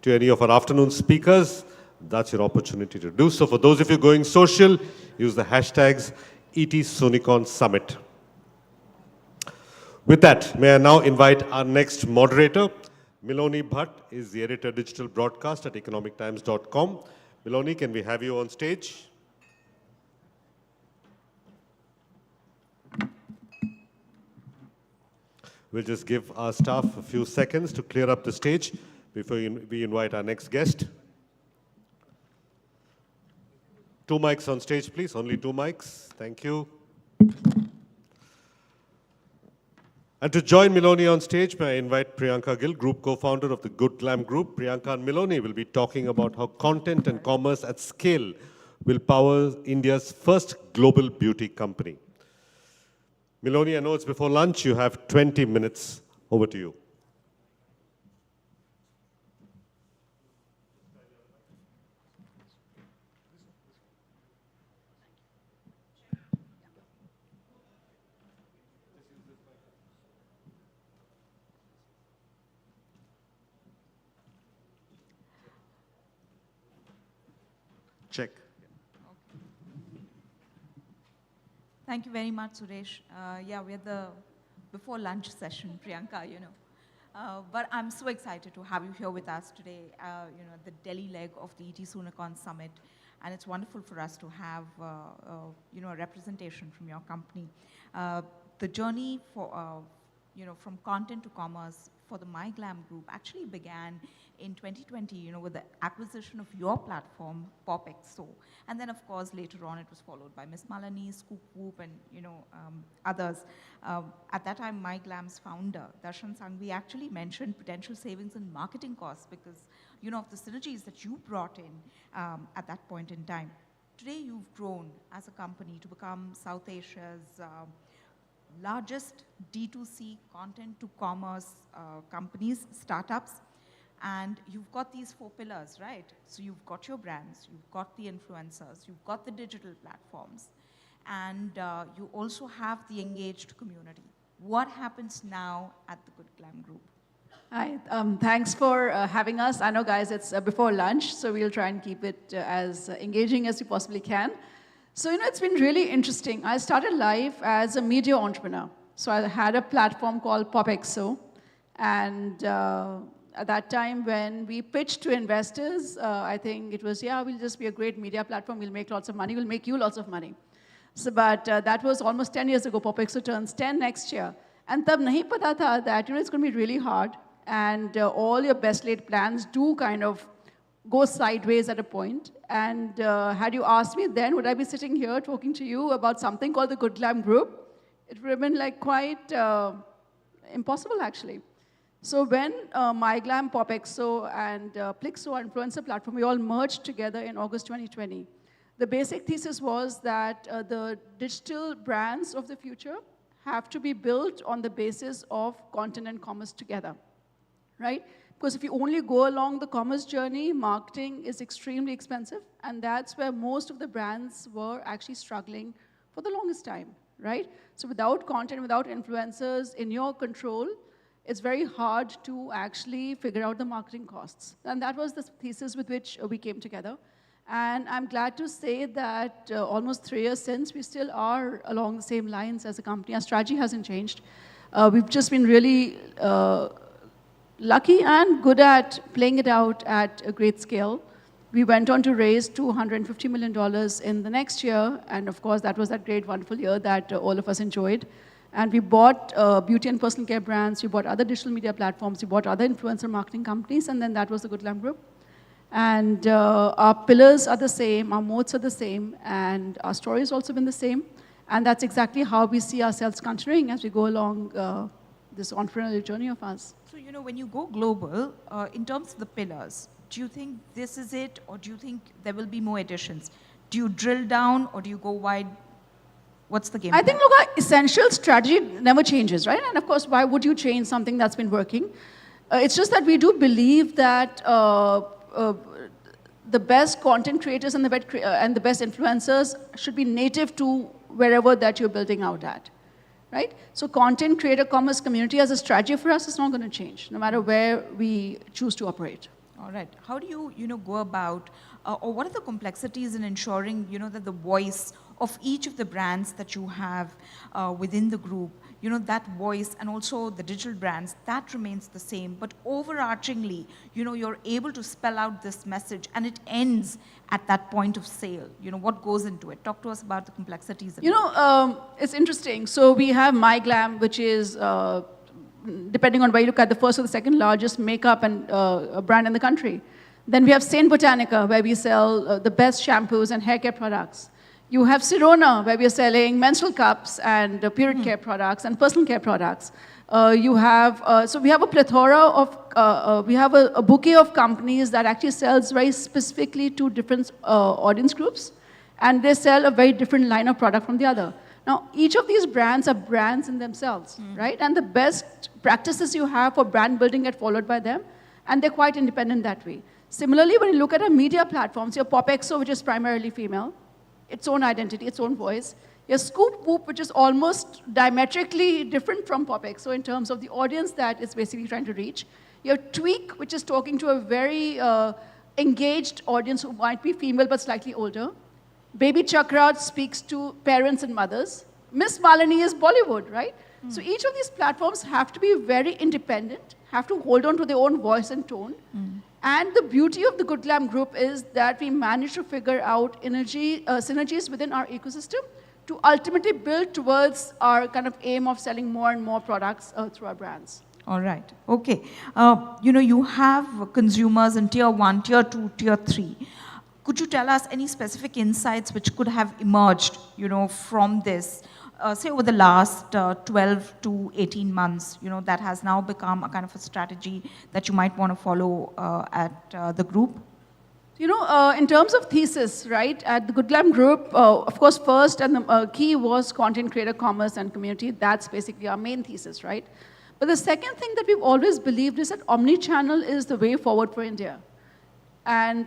Speaker 2: to any of our afternoon speakers, that's your opportunity to do so. For those of you going social, use the hashtags ET Soonicorns Summit. With that, may I now invite our next moderator. Miloni Bhatt is the editor digital broadcast at economictimes.com. Miloni, can we have you on stage? We'll just give our staff a few seconds to clear up the stage before we invite our next guest. 2 mics on stage, please. Only 2 mics. Thank you. And to join Miloni on stage, may I invite Priyanka Gill, Group Co-founder of the Good Glam Group. Priyanka and Miloni will be talking about how content and commerce at scale will power India's first global beauty company. Miloni, I know it's before lunch. You have 20 minutes. Over to you. Check.
Speaker 4: Thank you very much, Suresh. Yeah, we're the before lunch session, Priyanka, you know. But I'm so excited to have you here with us today, you know, the Delhi leg of the ET Soonicorns Summit. And it's wonderful for us to have, you know, a representation from your company. The journey for, you know, from content to commerce for the MyGlam Group actually began in 2020, you know, with the acquisition of your platform, PopXO. And then, of course, later on, it was followed by Miss Malani, Scoop Whoop, and, you know, others. At that time, MyGlam's founder, Darshan Sangvi, actually mentioned potential savings in marketing costs because, you know, of the synergies that you brought in at that point in time. Today, you've grown as a company to become South Asia's largest D2C content to commerce companies, startups. And you've got these 4 pillars, right? So you've got your brands, you've got the influencers, you've got the digital platforms, and you also have the engaged community. What happens now at the Good Glam Group?
Speaker 5: Hi, thanks for having us. I know, guys, it's before lunch, so we'll try and keep it as engaging as we possibly can. So, you know, it's been really interesting. I started life as a media entrepreneur. So I had a platform called PopXO, and at that time, when we pitched to investors, I think it was, yeah, we'll just be a great media platform. We'll make lots of money. We'll make you lots of money. So, but that was almost 10 years ago. PopXO turns 10 next year. And tab nahi pata tha that, you know, it's going to be really hard. And all your best laid plans do kind of go sideways at a point. And had you asked me then, would I be sitting here talking to you about something called the Good Glam Group? It would have been like quite impossible, actually. So when MyGlam, PopXO, and Plixo, our influencer platform, we all merged together in August 2020. The basic thesis was that the digital brands of the future have to be built on the basis of content and commerce together, right? Because if you only go along the commerce journey, marketing is extremely expensive, and that's where most of the brands were actually struggling for the longest time, right? So without content, without influencers in your control, it's very hard to actually figure out the marketing costs. And that was the thesis with which we came together. And I'm glad to say that almost 3 years since, we still are along the same lines as a company. Our strategy hasn't changed. We've just been really lucky and good at playing it out at a great scale. We went on to raise $250 million in the next year. And of course, that was that great, wonderful year that all of us enjoyed. And we bought beauty and personal care brands, we bought other digital media platforms, we bought other influencer marketing companies, and then that was the Good Glam Group. And our pillars are the same, our moats are the same, and our story has also been the same. And that's exactly how we see ourselves continuing as we go along this entrepreneurial journey of ours.
Speaker 4: So, you know, when you go global, in terms of the pillars, do you think this is it, or do you think there will be more additions? Do you drill down, or do you go wide? What's the game plan?
Speaker 5: I think, look, our essential strategy never changes, right? And of course, why would you change something that's been working? It's just that we do believe that the best content creators and the best influencers should be native to wherever that you're building out at, right? So content creator commerce community as a strategy for us is not going to change, no matter where we choose to operate.
Speaker 4: All right. How do you go about, or what are the complexities in ensuring, that the voice of each of the brands that you have within the group, that voice and also the digital brands, that remains the same, but overarchingly, you're able to spell out this message and it ends at that point of sale. What goes into it? Talk to us about the complexities.
Speaker 5: It's interesting. So we have MyGlam, which is, depending on where you look at, the first or the second largest makeup and brand in the country. Then we have Saint Botanica, where we sell the best shampoos and hair care products. You have Sirona, where we are selling menstrual cups and period care products and personal care products. So we have a plethora of, we have a bouquet of companies that actually sells very specifically to different audience groups, and they sell a very different line of product from the other. Now, each of these brands are brands in themselves, right? And the best practices you have for brand building get followed by them, and they're quite independent that way. Similarly, when you look at our media platforms, your PopExo, which is primarily female, its own identity, its own voice. Your Scoop Whoop, which is almost diametrically different from PopExo in terms of the audience that it's basically trying to reach. Your Tweak, which is talking to a very engaged audience who might be female but slightly older. Baby Chakra speaks to parents and mothers. Miss Malini is Bollywood, right? So each of these platforms have to be very independent, have to hold on to their own voice and tone. And the beauty of the Good Glam Group is that we managed to figure out synergies within our ecosystem to ultimately build towards our kind of aim of selling more and more products through our brands.
Speaker 4: All right. Okay. You have consumers in tier 1, tier 2, tier 3. Could you tell us any specific insights which could have emerged, from this, say over the last 12 to 18 months, that has now become a kind of a strategy that you might want to follow at the group?
Speaker 5: In terms of thesis, right, at the Good Glam Group, of course, first and the key was content creator commerce and community. That's basically our main thesis, right? But the second thing that we've always believed is that omni-channel is the way forward for India. And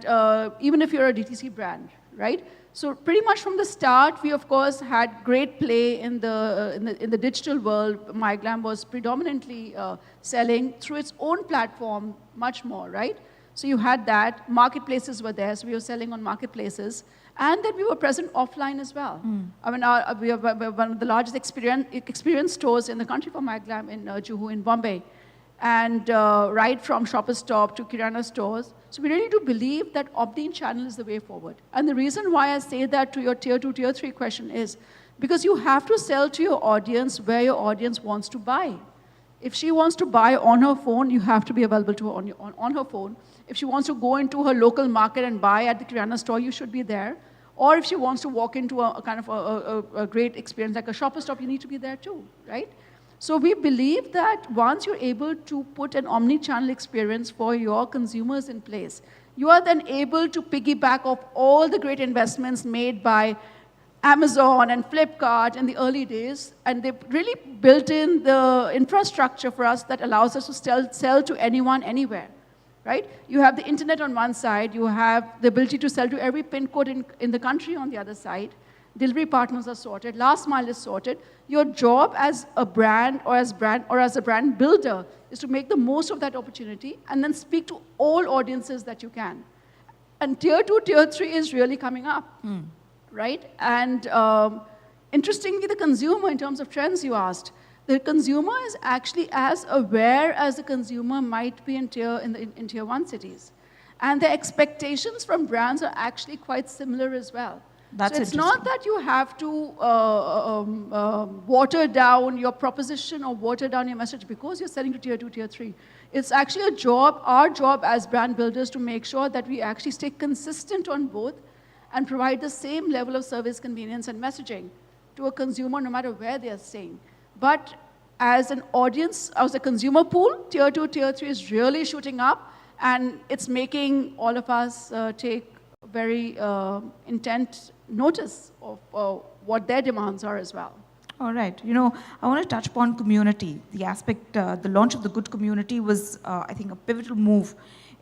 Speaker 5: even if you're a DTC brand, right? So pretty much from the start, we of course had great play in the digital world. MyGlam was predominantly selling through its own platform much more, right? So you had that. Marketplaces were there, so we were selling on marketplaces. And then we were present offline as well. I mean, we are one of the largest experience stores in the country for MyGlam in Juhu in Bombay. And right from Shoppers Stop to Kirana stores. So we really do believe that omni-channel is the way forward. And the reason why I say that to your tier 2, tier 3 question is because you have to sell to your audience where your audience wants to buy. If she wants to buy on her phone, you have to be available to her on her phone. If she wants to go into her local market and buy at the Kirana store, you should be there. Or if she wants to walk into a kind of a great experience like a Shoppers Stop, you need to be there too, right? So we believe that once you're able to put an omni-channel experience for your consumers in place, you are then able to piggyback off all the great investments made by Amazon and Flipkart in the early days, and they really built in the infrastructure for us that allows us to sell to anyone, anywhere, right? You have the internet on one side, you have the ability to sell to every pin code in the country on the other side. Delivery partners are sorted, last mile is sorted. Your job as a brand or as a brand builder is to make the most of that opportunity and then speak to all audiences that you can. And tier 2, tier 3 is really coming up, right? And interestingly, the consumer, in terms of trends you asked, the consumer is actually as aware as the consumer might be in tier 1 cities. And the expectations from brands are actually quite similar as well.
Speaker 4: That's
Speaker 5: so it's not that you have to water down your proposition or water down your message because you're selling to tier 2, tier 3. It's actually our job as brand builders to make sure that we actually stay consistent on both and provide the same level of service, convenience, and messaging to a consumer no matter where they are staying. But as an audience, as a consumer pool, tier 2, tier 3 is really shooting up, and it's making all of us take very intent notice of what their demands are as well.
Speaker 4: All right. I want to touch upon community. The aspect, the launch of the Good Community was, I think, a pivotal move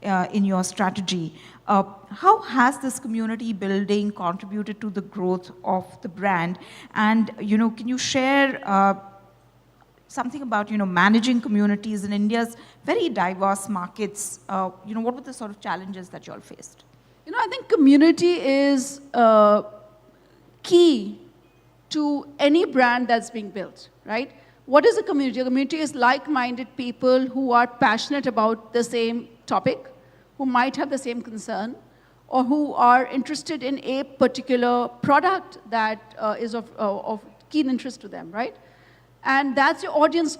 Speaker 4: in your strategy. How has this community building contributed to the growth of the brand? And, can you share something about, managing communities in India's very diverse markets. What were the sort of challenges that you all faced?
Speaker 5: I think community is key to any brand that's being built, right? What is a community? A community is like-minded people who are passionate about the same topic, who might have the same concern, or who are interested in a particular product that is of keen interest to them, right? And that's your audience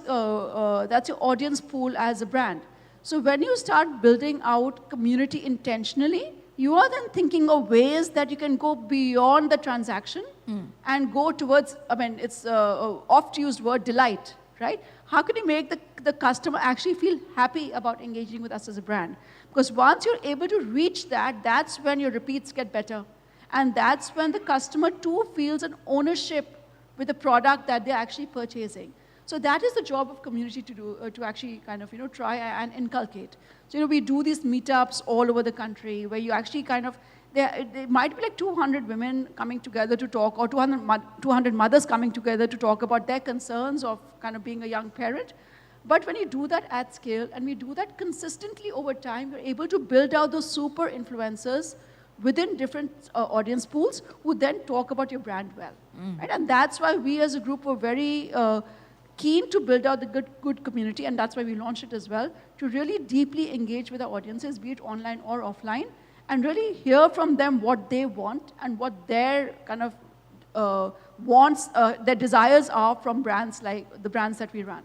Speaker 5: pool as a brand. So when you start building out community intentionally, you are then thinking of ways that you can go beyond the transaction and go towards, it's oft-used word, delight, right? How can you make the customer actually feel happy about engaging with us as a brand? Because once you're able to reach that, that's when your repeats get better. And that's when the customer too feels an ownership with the product that they're actually purchasing. So that is the job of community to do, to actually kind of, try and inculcate. So, we do these meetups all over the country where you actually kind of, there might be like 200 women coming together to talk, or 200 mothers coming together to talk about their concerns of kind of being a young parent. But when you do that at scale, and we do that consistently over time, we're able to build out those super influencers within different audience pools who then talk about your brand well. Right? And that's why we as a group were very keen to build out the good community, and that's why we launched it as well, to really deeply engage with our audiences, be it online or offline, and really hear from them what they want and what their kind of wants, their desires are from brands like the brands that we run.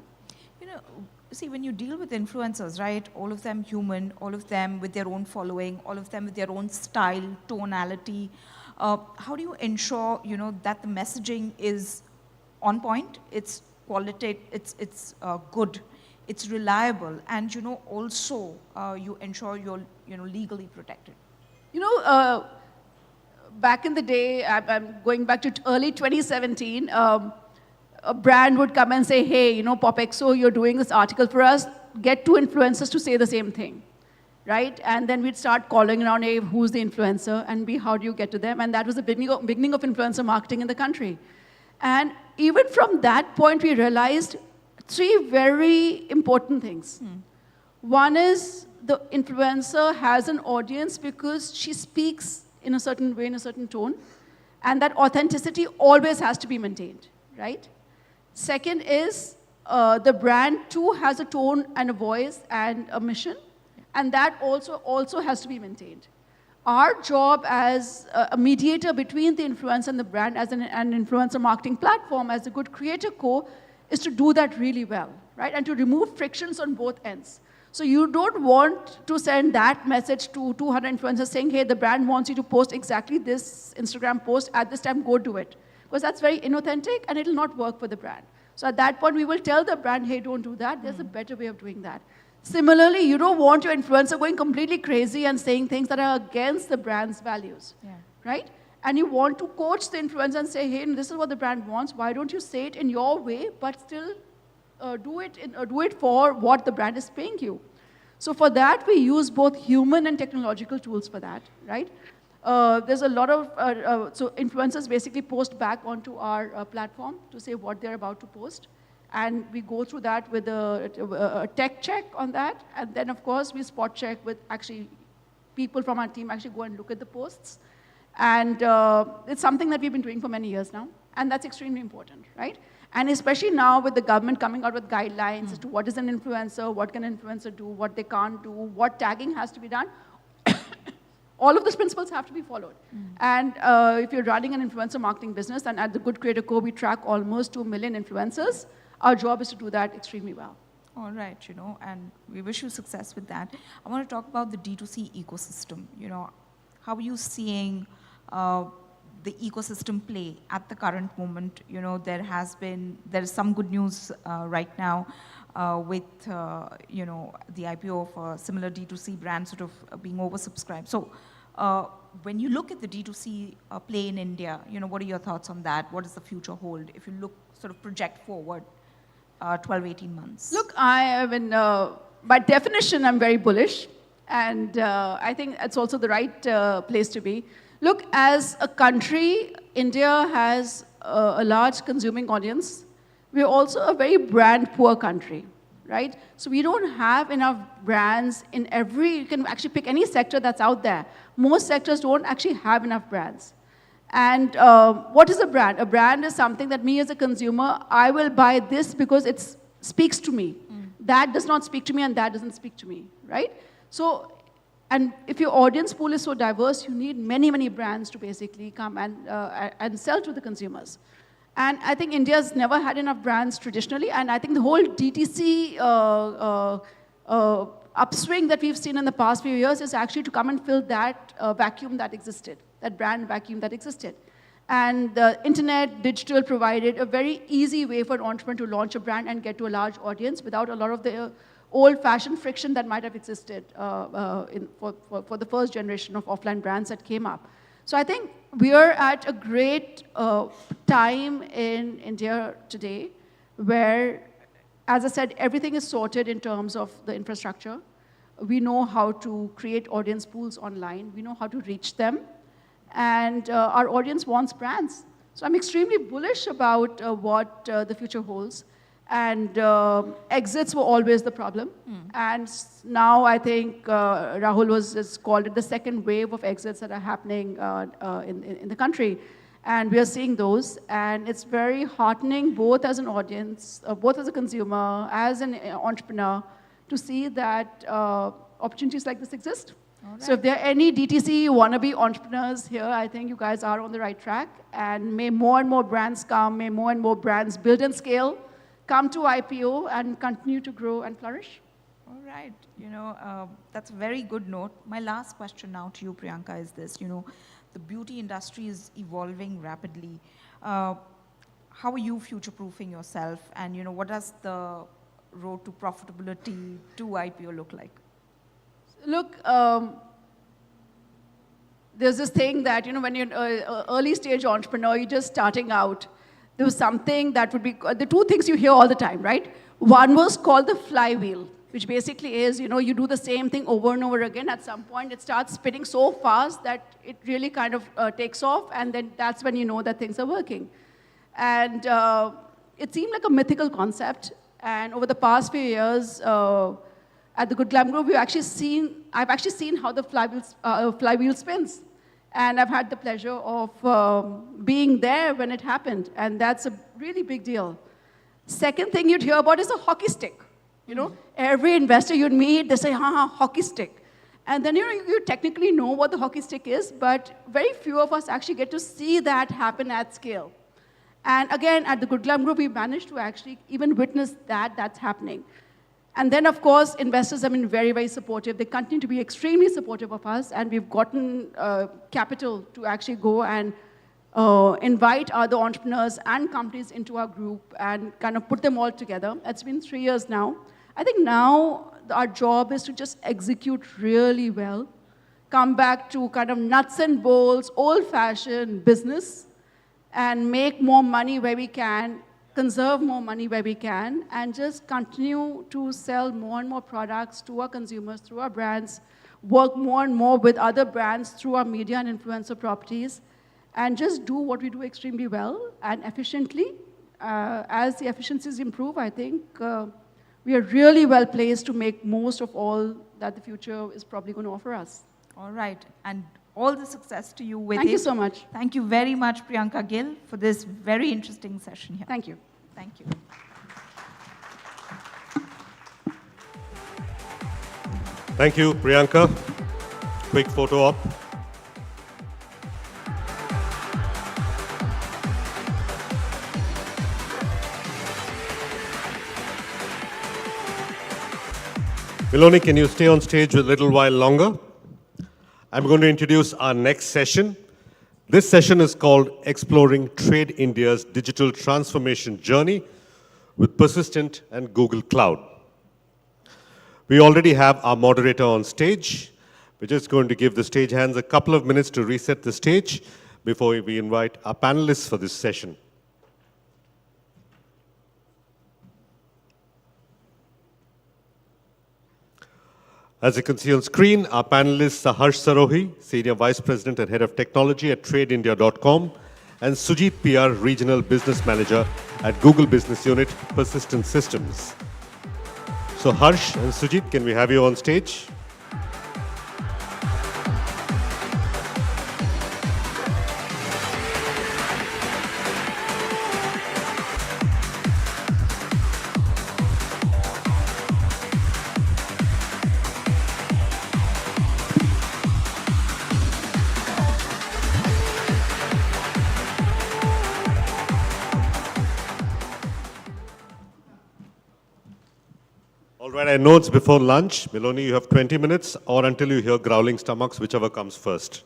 Speaker 4: See, when you deal with influencers, right, all of them human, all of them with their own following, all of them with their own style, tonality, how do you ensure, that the messaging is on point, it's qualitative, it's good, it's reliable, and, also you ensure you're, legally protected?
Speaker 5: Back in the day, I'm going back to early 2017, a brand would come and say, hey, PopExo, you're doing this article for us, get 2 influencers to say the same thing, right? And then we'd start calling around, hey, who's the influencer, and how do you get to them? And that was the beginning of influencer marketing in the country. And even from that point, we realized 3 very important things. One is the influencer has an audience because she speaks in a certain way, in a certain tone, and that authenticity always has to be maintained, right? Second is the brand too has a tone and a voice and a mission, and that also has to be maintained. Our job as a mediator between the influencer and the brand, as an influencer marketing platform, as a good creator co, is to do that really well, right? And to remove frictions on both ends. So you don't want to send that message to 200 influencers saying, hey, the brand wants you to post exactly this Instagram post at this time, go do it. Because that's very inauthentic and it'll not work for the brand. So at that point, we will tell the brand, hey, don't do that. There's a better way of doing that. Similarly, you don't want your influencer going completely crazy and saying things that are against the brand's values, right? And you want to coach the influencer and say, hey, this is what the brand wants. Why don't you say it in your way, but still do it for what the brand is paying you? So for that, we use both human and technological tools for that, right? There's a lot of, so influencers basically post back onto our platform to say what they're about to post. And we go through that with a tech check on that. And then, of course, we spot check with actually people from our team actually go and look at the posts. And it's something that we've been doing for many years now. And that's extremely important, right? And especially now with the government coming out with guidelines as to what is an influencer, what can an influencer do, what they can't do, what tagging has to be done. All of those principles have to be followed. And if you're running an influencer marketing business, and at the Good Creator Co, we track almost 2 million influencers, our job is to do that extremely well.
Speaker 4: All right, and we wish you success with that. I want to talk about the D2C ecosystem. How are you seeing the ecosystem play at the current moment? There is some good news right now with the IPO of a similar D2C brand sort of being oversubscribed. So when you look at the D2C play in India, what are your thoughts on that? What does the future hold if you look, sort of project forward 12, 18 months?
Speaker 5: Look, by definition, I'm very bullish. And I think it's also the right place to be. Look, as a country, India has a large consuming audience. we're also a very brand poor country, right? So we don't have enough brands in you can actually pick any sector that's out there. Most sectors don't actually have enough brands. And what is a brand? A brand is something that me as a consumer, I will buy this because it speaks to me. That does not speak to me and that doesn't speak to me, right? So, and if your audience pool is so diverse, you need many, many brands to basically come and sell to the consumers. And I think India's never had enough brands traditionally, and I think the whole DTC upswing that we've seen in the past few years is actually to come and fill that vacuum that existed, that brand vacuum that existed. And the internet, digital provided a very easy way for an entrepreneur to launch a brand and get to a large audience without a lot of the old-fashioned friction that might have existed for the first generation of offline brands that came up. So I think we are at a great time in India today where, as I said, everything is sorted in terms of the infrastructure. We know how to create audience pools online. We know how to reach them. And our audience wants brands. So I'm extremely bullish about what the future holds. And exits were always the problem. And now I think Rahul has called it the second wave of exits that are happening in the country. And we are seeing those. And it's very heartening, both as an audience, both as a consumer, as an entrepreneur, to see that opportunities like this exist. Right. So if there are any DTC wannabe entrepreneurs here, I think you guys are on the right track. And may more and more brands come, may more and more brands build and scale, come to IPO and continue to grow and flourish.
Speaker 4: All right, that's a very good note. My last question now to you, Priyanka, is this, the beauty industry is evolving rapidly. How are you future-proofing yourself? And, what does the road to profitability to IPO look like?
Speaker 5: Look, there's this thing that, when you're an early stage entrepreneur, you're just starting out. There was something that would be, the two things you hear all the time, right? One was called the flywheel, which basically is, you do the same thing over and over again. At some point, it starts spinning so fast that it really kind of takes off, and then that's when you know that things are working. And it seemed like a mythical concept. And over the past few years, at the Good Glam Group, I've actually seen how the flywheel spins. And I've had the pleasure of being there when it happened. And that's a really big deal. Second thing you'd hear about is a hockey stick. Every investor you'd meet, they say, hockey stick. And then you technically know what the hockey stick is, but very few of us actually get to see that happen at scale. And again, at the Good Glam Group, we managed to actually even witness that's happening. And then, of course, investors have been very, very supportive. They continue to be extremely supportive of us, and we've gotten capital to actually go and invite other entrepreneurs and companies into our group and kind of put them all together. It's been 3 years now. I think now our job is to just execute really well, come back to kind of nuts and bolts, old-fashioned business, and make more money where we can, conserve more money where we can, and just continue to sell more and more products to our consumers through our brands, work more and more with other brands through our media and influencer properties, and just do what we do extremely well and efficiently. As the efficiencies improve, I think we are really well placed to make most of all that the future is probably going to offer us.
Speaker 4: All right, and all the success to you with it.
Speaker 5: Thank you so much.
Speaker 4: Thank you very much, Priyanka Gill, for this very interesting session here.
Speaker 5: Thank you.
Speaker 4: Thank you.
Speaker 2: Thank you, Priyanka. Quick photo op. Miloni, can you stay on stage a little while longer? I'm going to introduce our next session. This session is called Exploring Trade India's Digital Transformation Journey with Persistent and Google Cloud. We already have our moderator on stage. We're just going to give the stage hands a couple of minutes to reset the stage before we invite our panelists for this session. As you can see on screen, our panelists are Harsh Sarohi, Senior Vice President and Head of Technology at TradeIndia.com, and Sujit PR, Regional Business Manager at Google Business Unit, Persistent Systems. So Harsh and Sujit, can we have you on stage? All right, I know it's before lunch. Miloni, you have 20 minutes or until you hear growling stomachs, whichever comes first.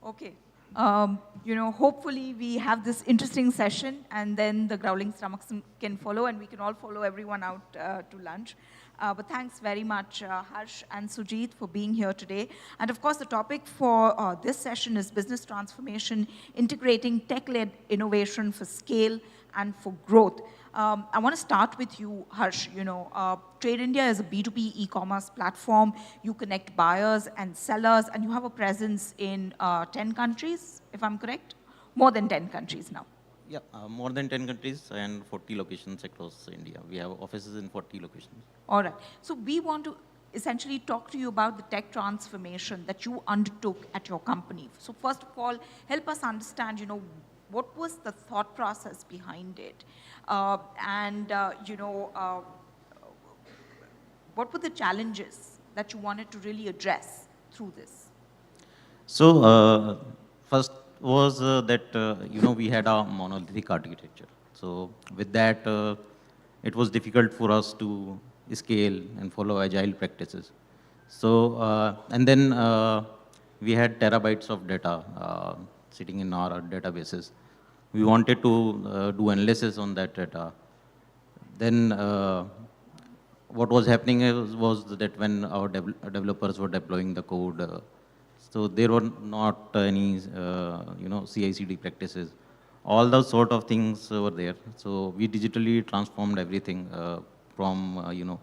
Speaker 4: Okay. Hopefully we have this interesting session and then the growling stomachs can follow and we can all follow everyone out to lunch. But thanks very much, Harsh and Sujit, for being here today. And of course, the topic for this session is business transformation, integrating tech-led innovation for scale and for growth. I want to start with you, Harsh. Trade India is a B2B e-commerce platform. You connect buyers and sellers, and you have a presence in 10 countries, if I'm correct? More than 10 countries now.
Speaker 6: Yeah, more than 10 countries and 40 locations across India. We have offices in 40 locations.
Speaker 4: All right. So we want to essentially talk to you about the tech transformation that you undertook at your company. So first of all, help us understand, what was the thought process behind it? What were the challenges that you wanted to really address through this?
Speaker 6: So first was that, we had a monolithic architecture. So with that, it was difficult for us to scale and follow agile practices. So, and then we had terabytes of data sitting in our databases. We wanted to do analysis on that data. Then what was happening was that when our developers were deploying the code, so there were not any, CI/CD practices. All those sort of things were there. So we digitally transformed everything from,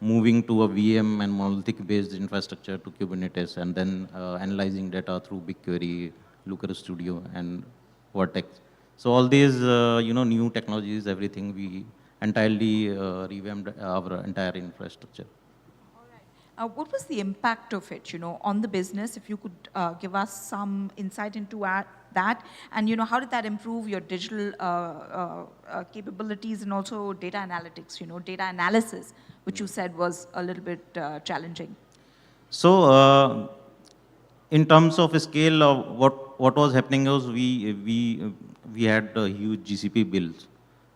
Speaker 6: moving to a VM and monolithic-based infrastructure to Kubernetes, and then analyzing data through BigQuery, Looker Studio, and Vertex. So all these, new technologies, everything, we entirely revamped our entire infrastructure.
Speaker 4: What was the impact of it, on the business? If you could give us some insight into that, and how did that improve your digital capabilities and also data analytics, data analysis, which you said was a little bit challenging?
Speaker 6: So in terms of scale, what was happening was we had huge GCP bills,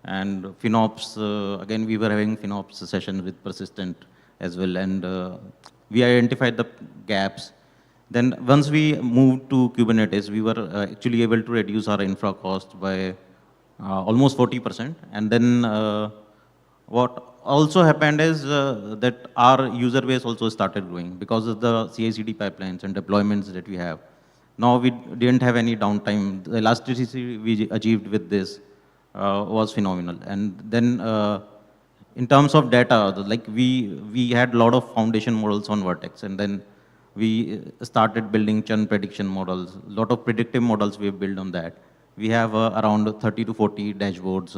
Speaker 6: and FinOps. Again, we were having FinOps sessions with Persistent as well, and we identified the gaps. Then once we moved to Kubernetes, we were actually able to reduce our infra cost by almost 40%. And then what also happened is that our user base also started growing because of the CI/CD pipelines and deployments that we have. Now we didn't have any downtime. The elasticity we achieved with this was phenomenal. And then in terms of data, we had a lot of foundation models on Vertex, and then we started building churn prediction models. A lot of predictive models we have built on that. We have around 30 to 40 dashboards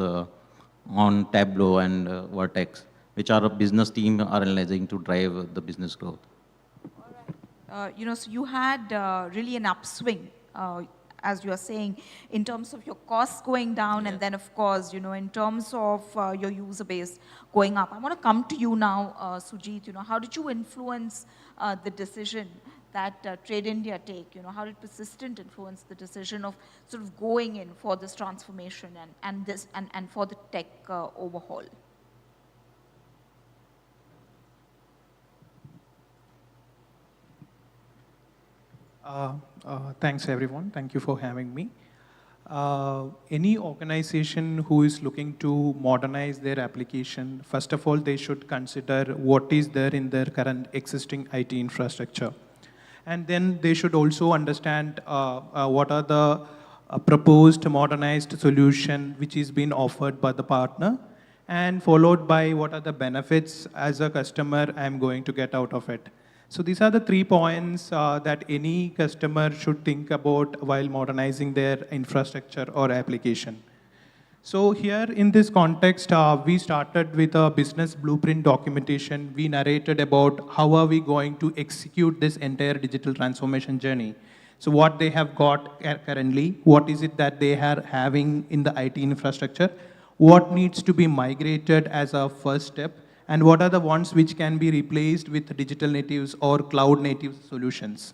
Speaker 6: on Tableau and Vertex, which our business team are analyzing to drive the business growth.
Speaker 4: So you had really an upswing, as you are saying, in terms of your costs going down, and then of course, in terms of your user base going up. I want to come to you now, Sujit. How did you influence the decision that Trade India take? How did Persistent influence the decision of sort of going in for this transformation and for the tech overhaul?
Speaker 7: Thanks, everyone. Thank you for having me. Any organization who is looking to modernize their application, first of all, they should consider what is there in their current existing IT infrastructure. And then they should also understand what are the proposed modernized solution which is being offered by the partner, and followed by what are the benefits as a customer I'm going to get out of it. So these are the 3 points that any customer should think about while modernizing their infrastructure or application. So here in this context, we started with a business blueprint documentation. We narrated about how are we going to execute this entire digital transformation journey. So what they have got currently, what is it that they are having in the IT infrastructure, what needs to be migrated as a first step, and what are the ones which can be replaced with digital natives or cloud native solutions.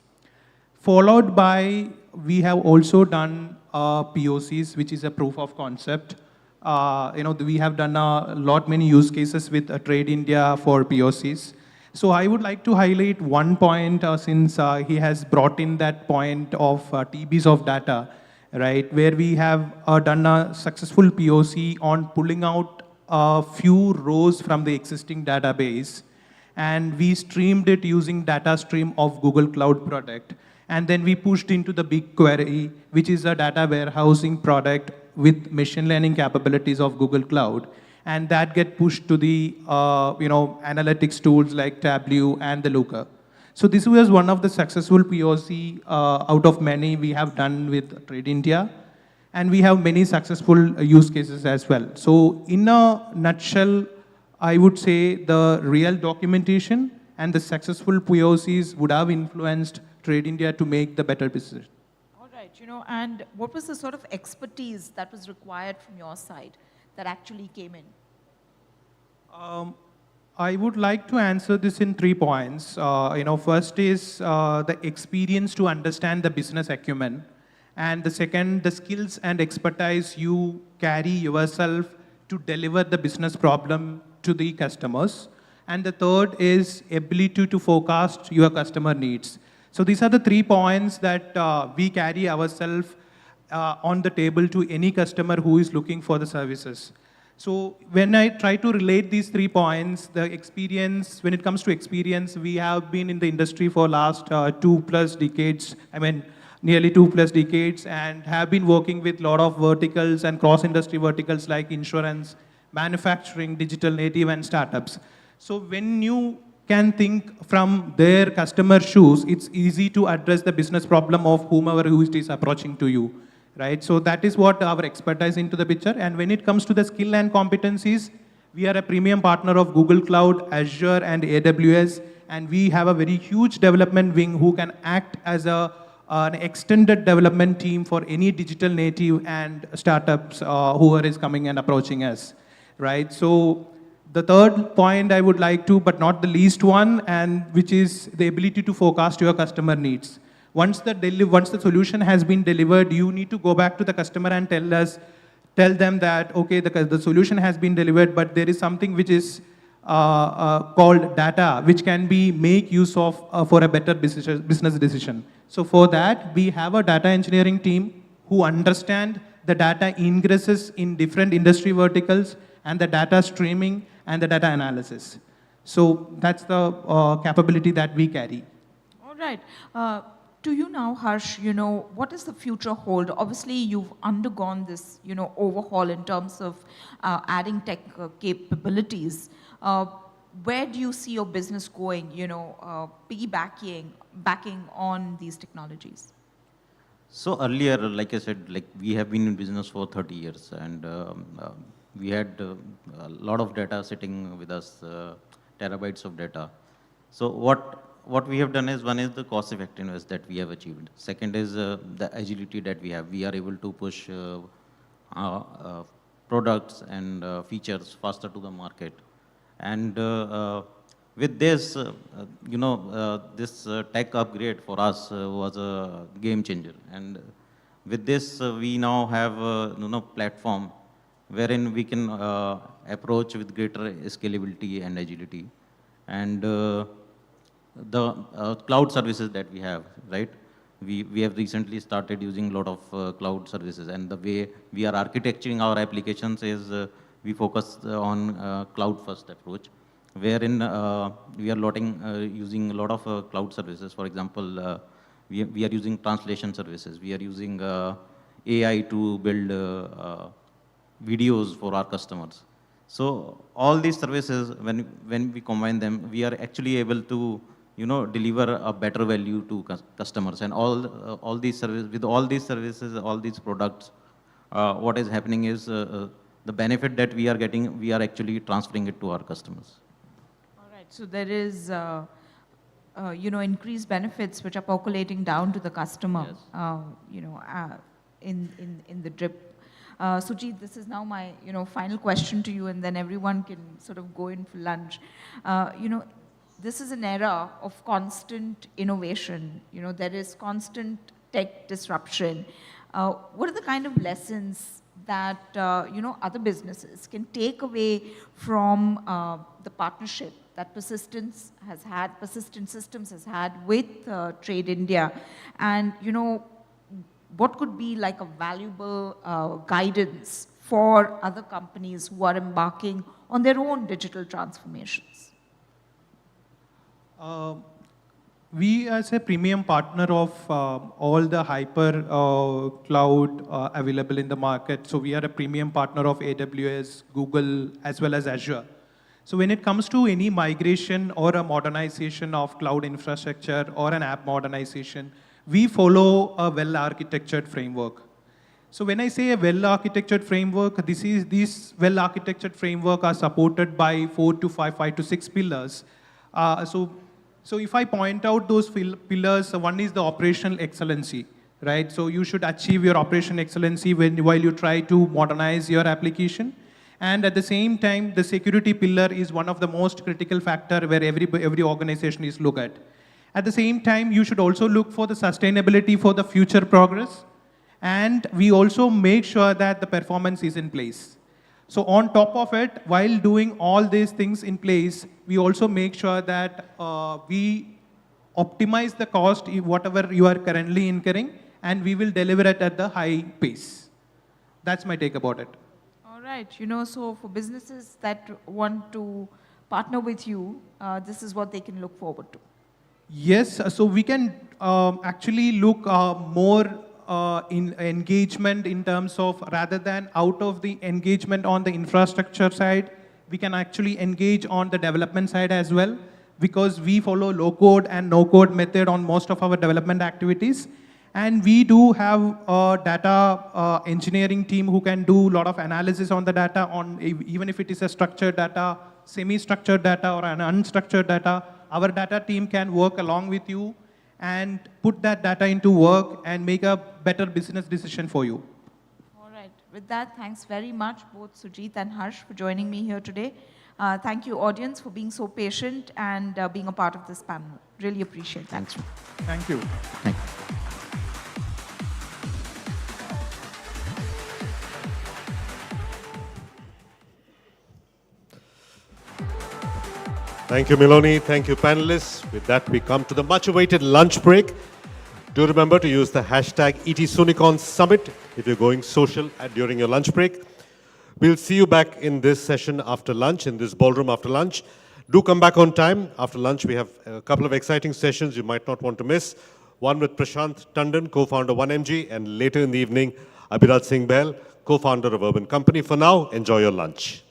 Speaker 7: Followed by, we have also done POCs, which is a proof of concept. We have done many use cases with Trade India for POCs. So I would like to highlight one point since he has brought in that point of TBs of data, right, where we have done a successful POC on pulling out a few rows from the existing database, and we streamed it using data stream of Google Cloud product. And then we pushed into the BigQuery, which is a data warehousing product with machine learning capabilities of Google Cloud. And that get pushed to the analytics tools like Tableau and the Looker. So this was one of the successful POC out of many we have done with Trade India. And we have many successful use cases as well. So in a nutshell, I would say the real documentation and the successful POCs would have influenced Trade India to make the better decision.
Speaker 4: All right, and what was the sort of expertise that was required from your side that actually came in?
Speaker 7: I would like to answer this in 3 points. First is the experience to understand the business acumen. And the second, the skills and expertise you carry yourself to deliver the business problem to the customers. And the third is ability to forecast your customer needs. So these are the 3 points that we carry ourselves on the table to any customer who is looking for the services. So when I try to relate these 3 points, the experience, when it comes to experience, we have been in the industry for last 2+ decades, nearly 2+ decades, and have been working with a lot of verticals and cross-industry verticals like insurance, manufacturing, digital native, and startups. So when you can think from their customer shoes, it's easy to address the business problem of whomever who is approaching to you, right? So that is what our expertise into the picture. And when it comes to the skill and competencies, we are a premium partner of Google Cloud, Azure, and AWS, and we have a very huge development wing who can act as an extended development team for any digital native and startups who is coming and approaching us, right? So the third point I would like to, but not the least one, and which is the ability to forecast your customer needs. Once the solution has been delivered, you need to go back to the customer and tell them that, okay, the solution has been delivered, but there is something which is called data, which can be make use of for a better business decision. So for that, we have a data engineering team who understand the data ingresses in different industry verticals and the data streaming and the data analysis. So that's the capability that we carry.
Speaker 4: All right. To you now, Harsh, what does the future hold? Obviously, you've undergone this, overhaul in terms of adding tech capabilities. Where do you see your business going, backing on these technologies?
Speaker 6: So earlier, like I said, we have been in business for 30 years, and we had a lot of data sitting with us, terabytes of data. So what we have done is, one is the cost effectiveness that we have achieved. Second is the agility that we have. We are able to push products and features faster to the market. And with this, this tech upgrade for us was a game changer. And with this, we now have a platform wherein we can approach with greater scalability and agility. And the cloud services that we have, right? We have recently started using a lot of cloud services, and the way we are architecturing our applications is we focus on cloud-first approach, wherein we are using a lot of cloud services. For example, we are using translation services. We are using AI to build videos for our customers. So all these services, when we combine them, we are actually able to deliver a better value to customers. And all these services, with all these services, all these products, what is happening is the benefit that we are getting, we are actually transferring it to our customers.
Speaker 4: All right, so there is, increased benefits which are percolating down to the customer, in the drip. Sujit, this is now my, final question to you, and then everyone can sort of go in for lunch. This is an era of constant innovation. There is constant tech disruption. What are the kind of lessons that, other businesses can take away from the partnership that Persistent Systems has had with Trade India? And, what could be like a valuable guidance for other companies who are embarking on their own digital transformations?
Speaker 7: We, as a premium partner of all the hyper cloud available in the market, so we are a premium partner of AWS, Google, as well as Azure. So when it comes to any migration or a modernization of cloud infrastructure or an app modernization, we follow a well-architectured framework. So when I say a well-architectured framework, these well-architectured framework are supported by 4 to 5 to 6 pillars. So if I point out those pillars, one is the operational excellency, right? So you should achieve your operational excellency while you try to modernize your application. And at the same time, the security pillar is one of the most critical factor where every organization is looked at. At the same time, you should also look for the sustainability for the future progress. And we also make sure that the performance is in place. So on top of it, while doing all these things in place, we also make sure that we optimize the cost, whatever you are currently incurring, and we will deliver it at the high pace. That's my take about it.
Speaker 4: All right, so for businesses that want to partner with you, this is what they can look forward to.
Speaker 7: Yes, so we can actually look more in engagement in terms of, rather than out of the engagement on the infrastructure side, we can actually engage on the development side as well, because we follow low-code and no-code method on most of our development activities. And we do have a data engineering team who can do a lot of analysis on the data, even if it is a structured data, semi-structured data, or an unstructured data. Our data team can work along with you and put that data into work and make a better business decision for you.
Speaker 4: All right. With that, thanks very much, both Sujit and Harsh, for joining me here today. Thank you, audience, for being so patient and being a part of this panel. Really appreciate that.
Speaker 6: Thanks.
Speaker 7: Thank you.
Speaker 6: Thank you.
Speaker 2: Thank you, Miloni. Thank you, panelists. With that, we come to the much-awaited lunch break. Do remember to use the hashtag ET Soonicorns Summit if you're going social during your lunch break. We'll see you back in this session after lunch, in this ballroom after lunch. Do come back on time. After lunch, we have a couple of exciting sessions you might not want to miss. One with Prashant Tandon, co-founder 1MG, and later in the evening, Abhiraj Singh Bahl, co-founder of Urban Company. For now, enjoy your lunch.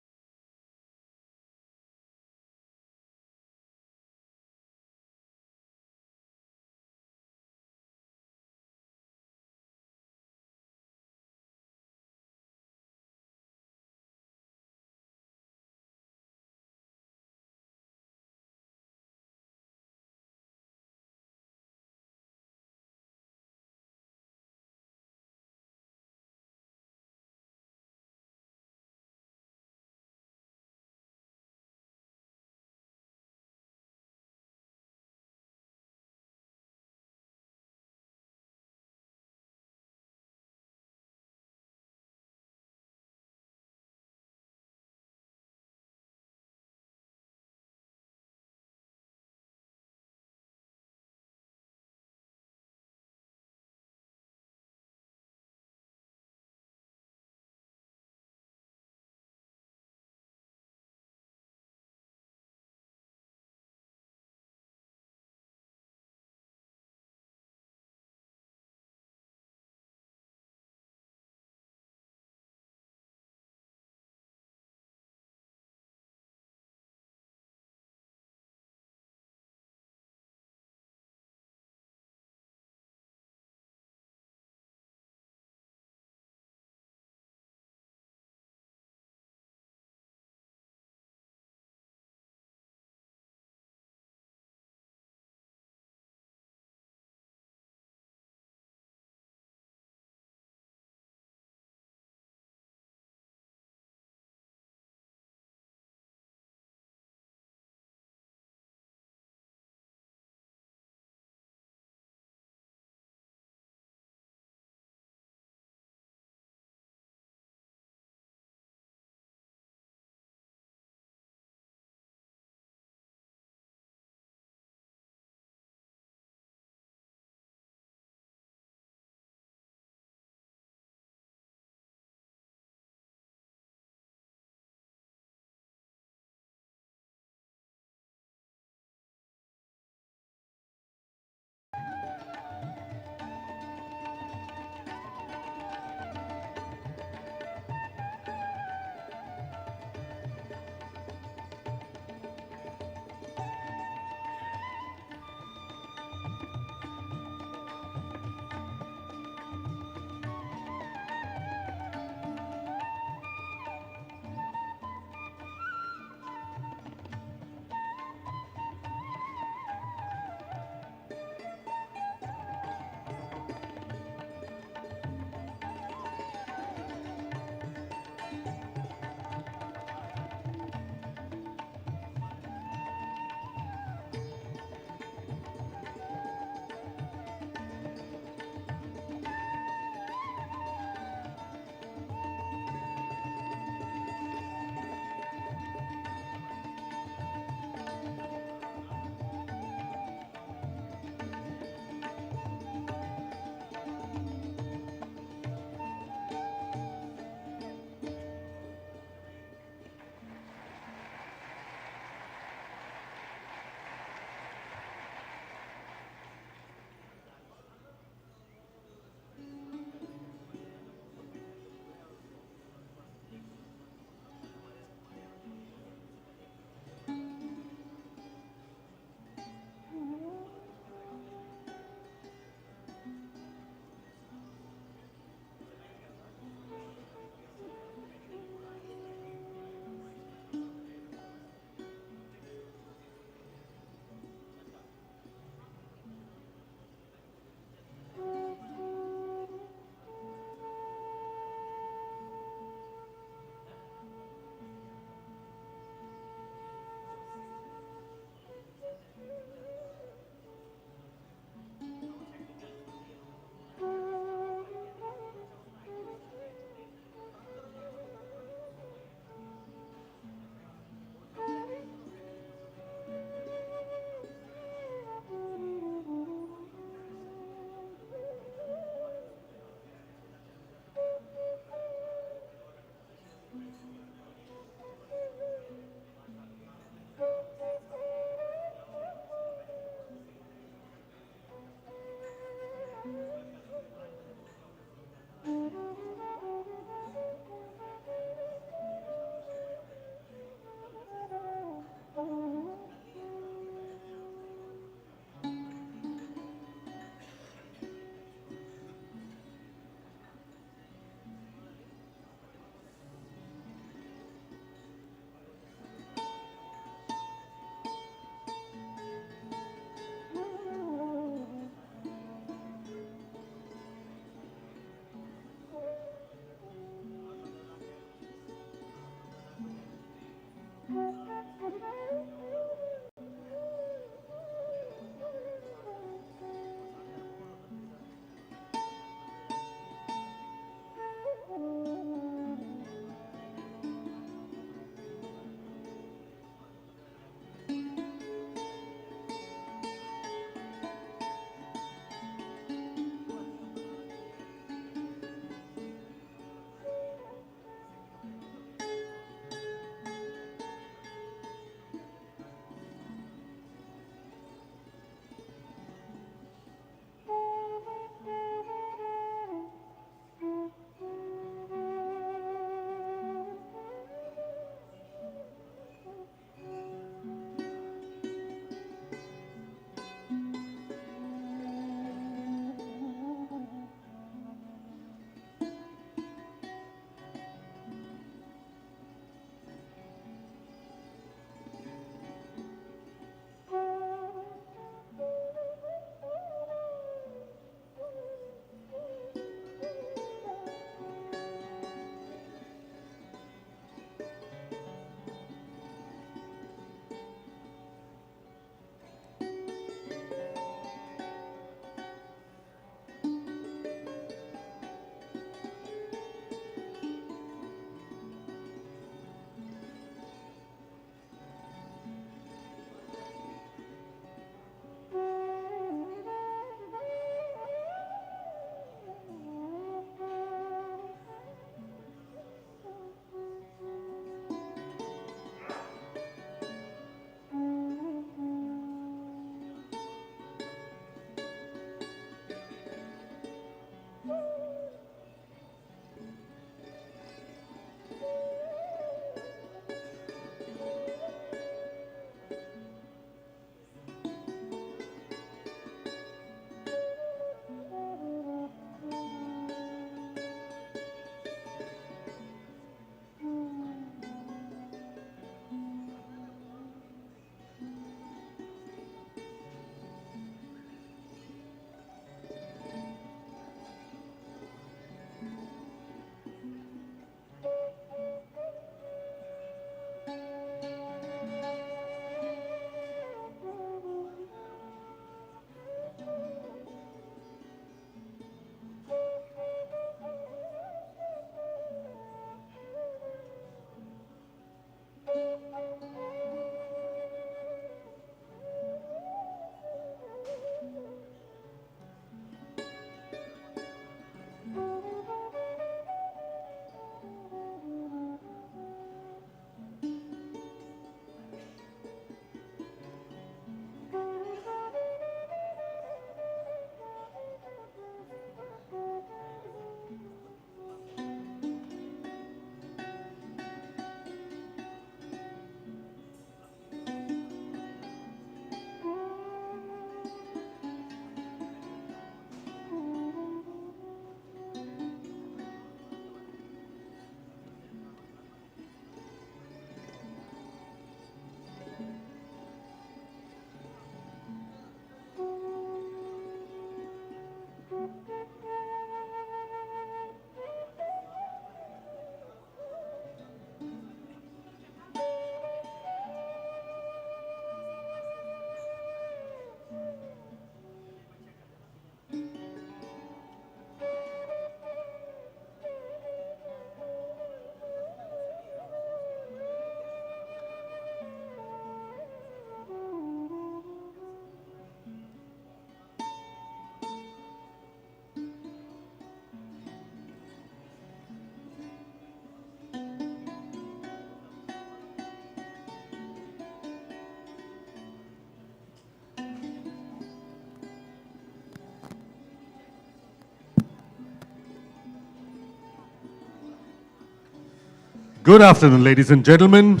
Speaker 2: Good afternoon, ladies and gentlemen.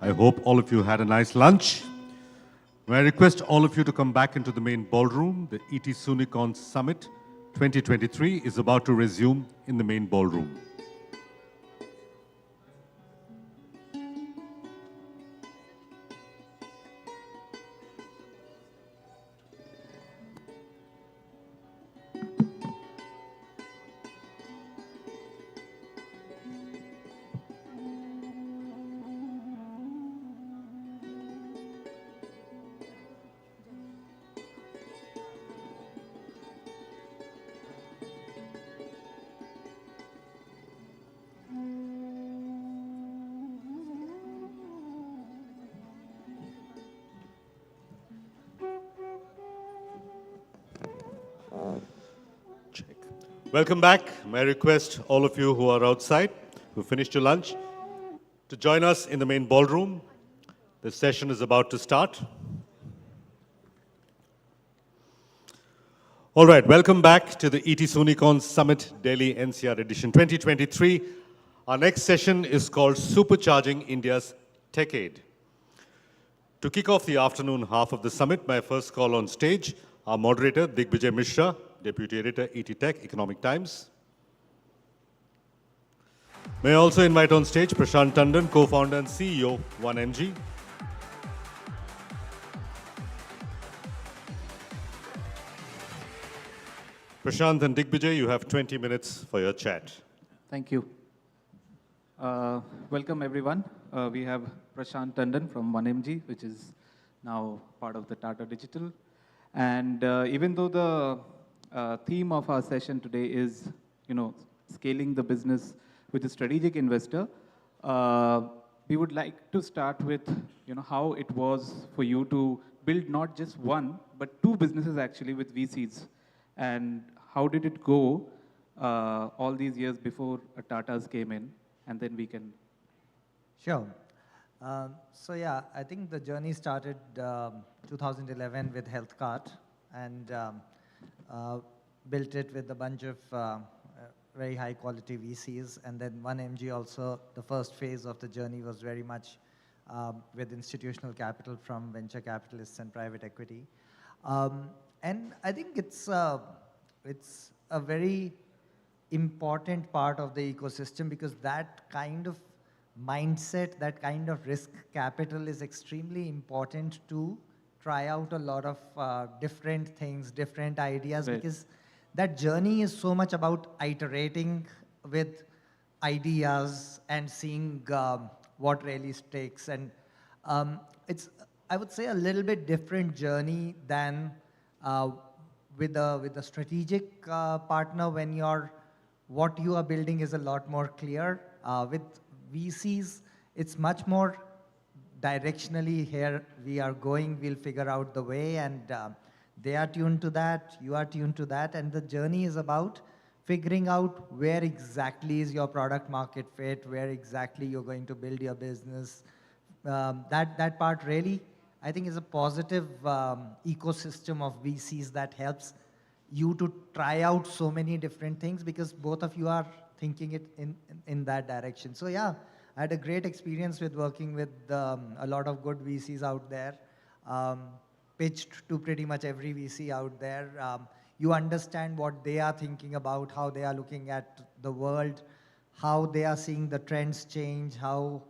Speaker 2: I hope all of you had a nice lunch. May I request all of you to come back into the main ballroom. The ET Soonicorns Summit 2023 is about to resume in the main ballroom. Welcome back. May I request all of you who are outside, who finished your lunch, to join us in the main ballroom. The session is about to start. All right, welcome back to the ET Soonicorns Summit Delhi-NCR Edition 2023. Our next session is called Supercharging India's Techade. To kick off the afternoon half of the summit, my first call on stage, our moderator, Digvijay Mishra, Deputy Editor, ET Tech, Economic Times. May I also invite on stage Prashant Tandon, co-founder and CEO, 1MG. Prashant and Digvijay, you have 20 minutes for your chat.
Speaker 15: Thank you. Welcome, everyone. We have Prashant Tandon from 1MG, which is now part of the Tata Digital. And even though the theme of our session today is, scaling the business with a strategic investor, we would like to start with, how it was for you to build not just one, but two businesses actually with VCs. And how did it go all these years before Tata's came in? And then we can...
Speaker 9: Sure. So yeah, I think the journey started 2011 with HealthCart and built it with a bunch of very high quality VCs. And then 1MG also, the first phase of the journey was very much with institutional capital from venture capitalists and private equity. And I think it's a very important part of the ecosystem because that kind of mindset, that kind of risk capital is extremely important to try out a lot of different things, different ideas,
Speaker 15: Right.
Speaker 9: because that journey is so much about iterating with ideas and seeing what really sticks. And it's, I would say, a little bit different journey than with a strategic partner when what you are building is a lot more clear. With VCs, it's much more directionally here we are going, we'll figure out the way, and they are tuned to that, you are tuned to that, and the journey is about figuring out where exactly is your product market fit, where exactly you're going to build your business. That part really, I think, is a positive ecosystem of VCs that helps you to try out so many different things because both of you are thinking it in that direction. So yeah, I had a great experience with working with a lot of good VCs out there. Pitched to pretty much every VC out there. You understand what they are thinking about, how they are looking at the world, how they are seeing the trends change, how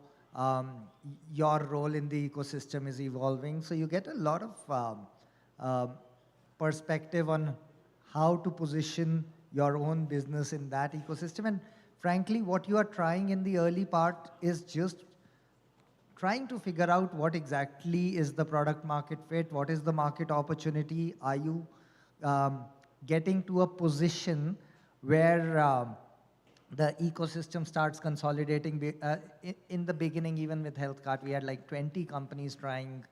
Speaker 9: your role in the ecosystem is evolving. So you get a lot of perspective on how to position your own business in that ecosystem. And frankly, what you are trying in the early part is just trying to figure out what exactly is the product market fit, what is the market opportunity, are you getting to a position where the ecosystem starts consolidating. In the beginning, even with HealthCart, we had like 20 companies trying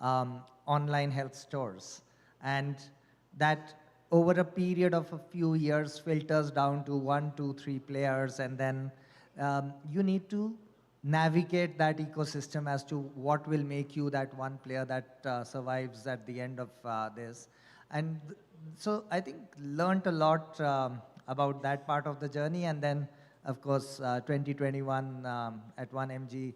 Speaker 9: online health stores. And that over a period of a few years filters down to 1, 2, 3 players. And then you need to navigate that ecosystem as to what will make you that one player that survives at the end of this. And so I think learned a lot about that part of the journey. And then of course, 2021 at 1mg,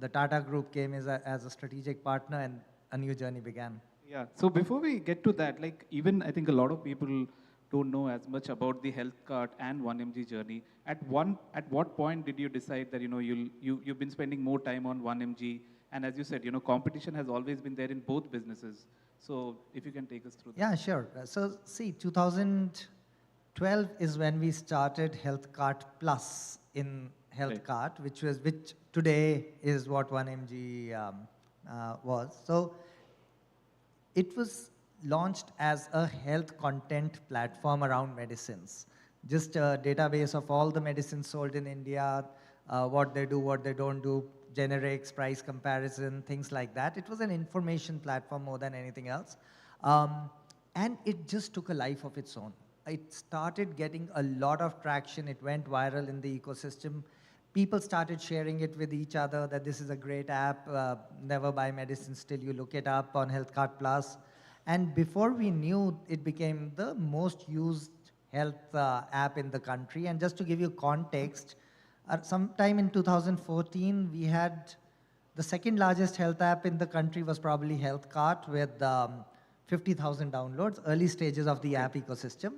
Speaker 9: the Tata Group came as a strategic partner and a new journey began.
Speaker 15: Yeah, so before we get to that, like even I think a lot of people don't know as much about the health cart and 1mg journey. At what point did you decide that you've been spending more time on 1mg, and as you said, competition has always been there in both businesses. So if you can take us through that.
Speaker 9: Yeah, sure. So see, 2012 is when we started Health Cart Plus in Health Cart, which today is what 1mg was. So it was launched as a health content platform around medicines. Just a database of all the medicines sold in India, what they do, what they don't do, generics, price comparison, things like that. It was an information platform more than anything else. And it just took a life of its own. It started getting a lot of traction. It went viral in the ecosystem. People started sharing it with each other that this is a great app, never buy medicines till you look it up on Health Cart Plus. And before we knew, it became the most used health app in the country. And just to give you context, sometime in 2014, we had the second largest health app in the country was probably Health Cart with 50,000 downloads, early stages of the app ecosystem.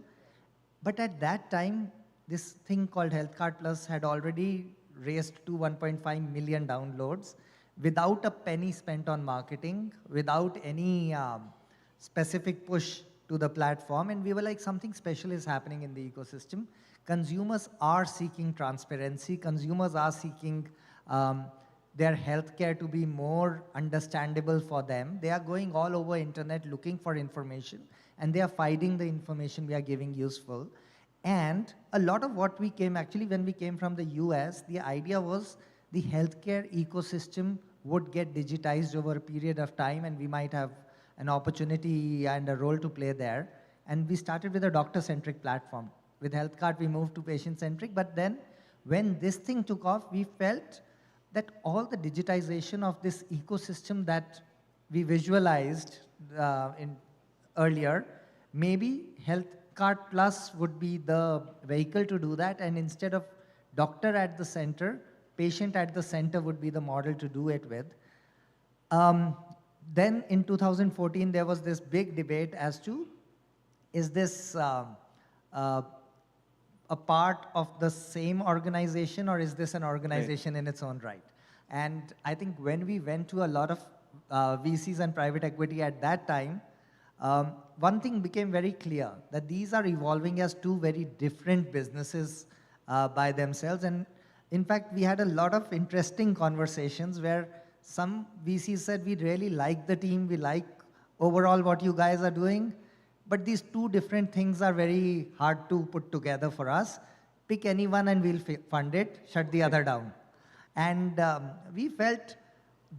Speaker 9: But at that time, this thing called Health Cart Plus had already raised to 1.5 million downloads without a penny spent on marketing, without any specific push to the platform. And we were like, something special is happening in the ecosystem. Consumers are seeking transparency. Consumers are seeking their healthcare to be more understandable for them. They are going all over internet looking for information, and they are finding the information we are giving useful. And a lot of what we came, actually when we came from the US, the idea was the healthcare ecosystem would get digitized over a period of time, and we might have an opportunity and a role to play there. And we started with a doctor-centric platform. With Health Cart, we moved to patient-centric, but then when this thing took off, we felt that all the digitization of this ecosystem that we visualized earlier, maybe Health Cart Plus would be the vehicle to do that, and instead of doctor at the center, patient at the center would be the model to do it with. Then in 2014, there was this big debate as to, is this a part of the same organization, or is this an organization in its own right? And I think when we went to a lot of VCs and private equity at that time, one thing became very clear, that these are evolving as two very different businesses by themselves. And in fact, we had a lot of interesting conversations where some VCs said, we really like the team, we like overall what you guys are doing, but these two different things are very hard to put together for us. Pick any one and we'll fund it, shut the other down. And we felt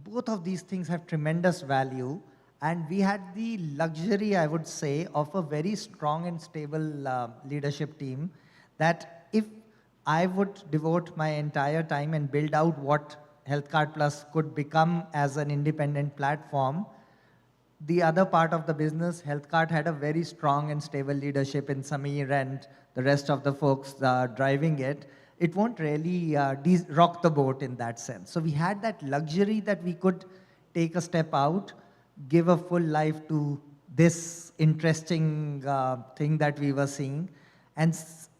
Speaker 9: both of these things have tremendous value. And we had the luxury, I would say, of a very strong and stable leadership team, that if I would devote my entire time and build out what Health Cart Plus could become as an independent platform, the other part of the business, Health Cart, had a very strong and stable leadership in Sameer and the rest of the folks driving it. It won't really rock the boat in that sense. So we had that luxury that we could take a step out, give a full life to this interesting thing that we were seeing, and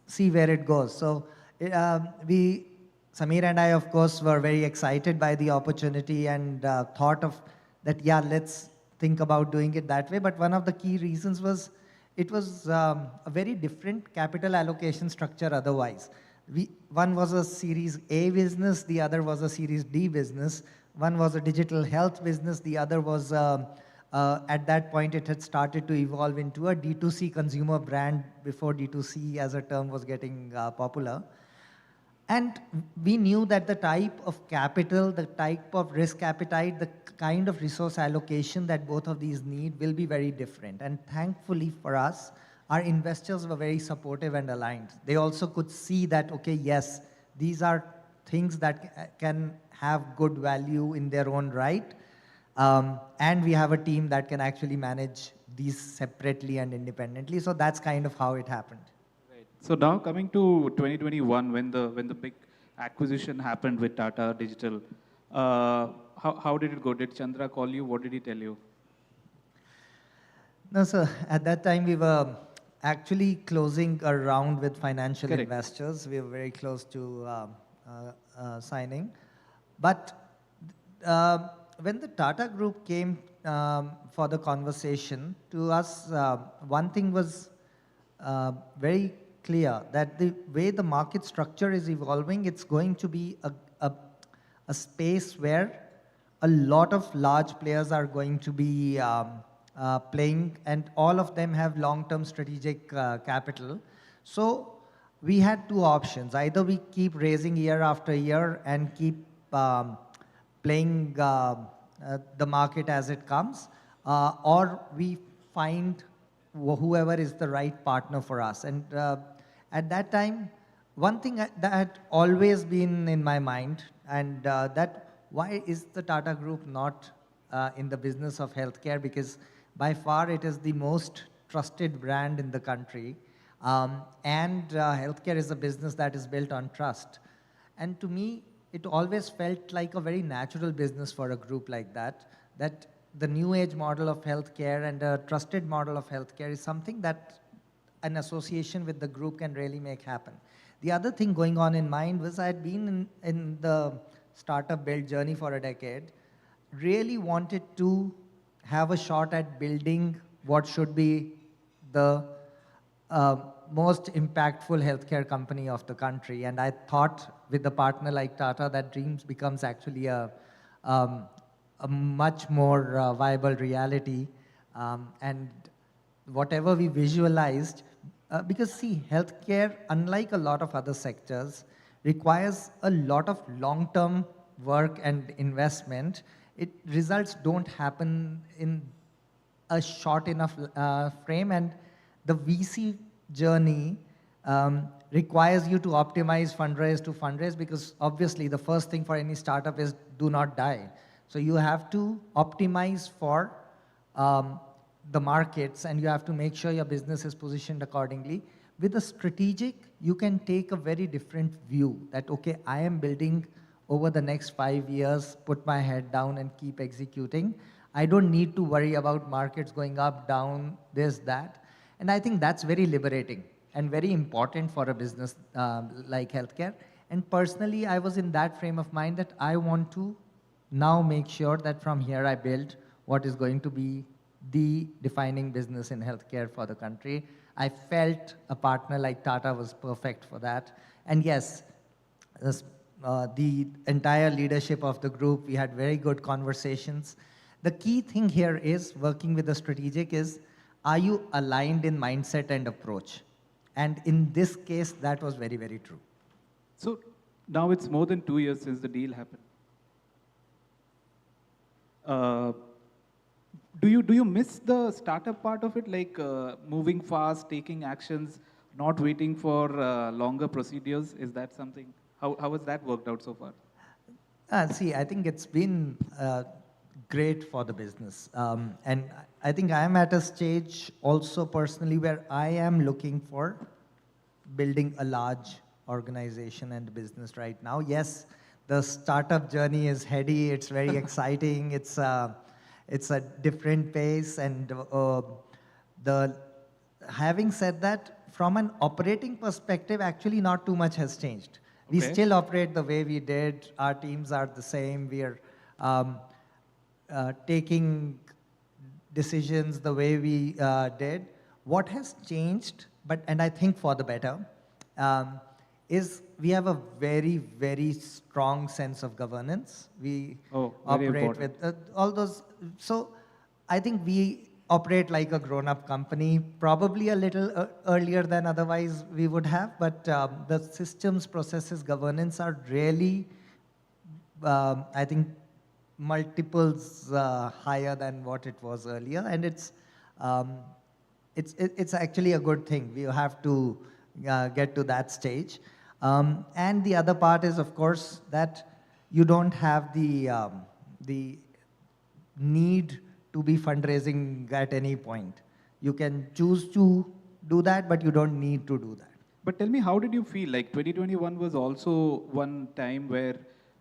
Speaker 9: see where it goes. So Sameer and I, of course, were very excited by the opportunity and thought of that, yeah, let's think about doing it that way. But one of the key reasons was it was a very different capital allocation structure otherwise. One was a Series A business, the other was a Series D business. One was a digital health business, the other was, at that point, it had started to evolve into a D2C consumer brand before D2C as a term was getting popular. And we knew that the type of capital, the type of risk appetite, the kind of resource allocation that both of these need will be very different. And thankfully for us, our investors were very supportive and aligned. They also could see that, okay, yes, these are things that can have good value in their own right. And we have a team that can actually manage these separately and independently. So that's kind of how it happened.
Speaker 15: Right. So now coming to 2021, when the big acquisition happened with Tata Digital, how did it go? Did Chandra call you? What did he tell you?
Speaker 9: No, sir. At that time, we were actually closing a round with financial
Speaker 15: Correct.
Speaker 9: investors. We were very close to signing. But when the Tata Group came for the conversation, to us, one thing was very clear, that the way the market structure is evolving, it's going to be a space where a lot of large players are going to be playing, and all of them have long-term strategic capital. So we had two options. Either we keep raising year after year and keep playing the market as it comes, or we find whoever is the right partner for us. And at that time, one thing that had always been in my mind, and that why is the Tata Group not in the business of healthcare? Because by far it is the most trusted brand in the country. And healthcare is a business that is built on trust. And to me, it always felt like a very natural business for a group like that, that the new age model of healthcare and a trusted model of healthcare is something that an association with the group can really make happen. The other thing going on in mind was I had been in the startup build journey for a decade, really wanted to have a shot at building what should be the most impactful healthcare company of the country. And I thought with a partner like Tata, that dreams becomes actually a much more viable reality. And whatever we visualized, because see, healthcare, unlike a lot of other sectors, requires a lot of long-term work and investment. Results don't happen in a short enough frame, and the VC journey requires you to optimize fundraise to fundraise, because obviously the first thing for any startup is do not die. So you have to optimize for the markets, and you have to make sure your business is positioned accordingly. With a strategic, you can take a very different view that, okay, I am building over the next 5 years, put my head down and keep executing. I don't need to worry about markets going up, down, this, that. And I think that's very liberating and very important for a business like healthcare. And personally, I was in that frame of mind that I want to now make sure that from here I build what is going to be the defining business in healthcare for the country. I felt a partner like Tata was perfect for that. And yes, the entire leadership of the group, we had very good conversations. The key thing here is working with the strategic is, are you aligned in mindset and approach? And in this case, that was very, very true.
Speaker 15: So now it's more than 2 years since the deal happened. Do you miss the startup part of it, like moving fast, taking actions, not waiting for longer procedures? Is that something? How has that worked out so far?
Speaker 9: See, I think it's been great for the business. And I think I am at a stage also personally where I am looking for building a large organization and business right now. Yes, the startup journey is heady, it's very exciting, it's a different pace, and having said that, from an operating perspective, actually not too much has changed. We still operate the way we did. Our teams are the same. We are taking decisions the way we did. What has changed, and I think for the better, is we have a very, very strong sense of governance. We operate with all those. So I think we operate like a grown-up company, probably a little earlier than otherwise we would have, but the systems, processes, governance are really, I think, multiples higher than what it was earlier, and it's actually a good thing. We have to get to that stage. And the other part is, of course, that you don't have the need to be fundraising at any point. You can choose to do that, but you don't need to do that.
Speaker 15: But tell me, how did you feel? Like 2021 was also one time where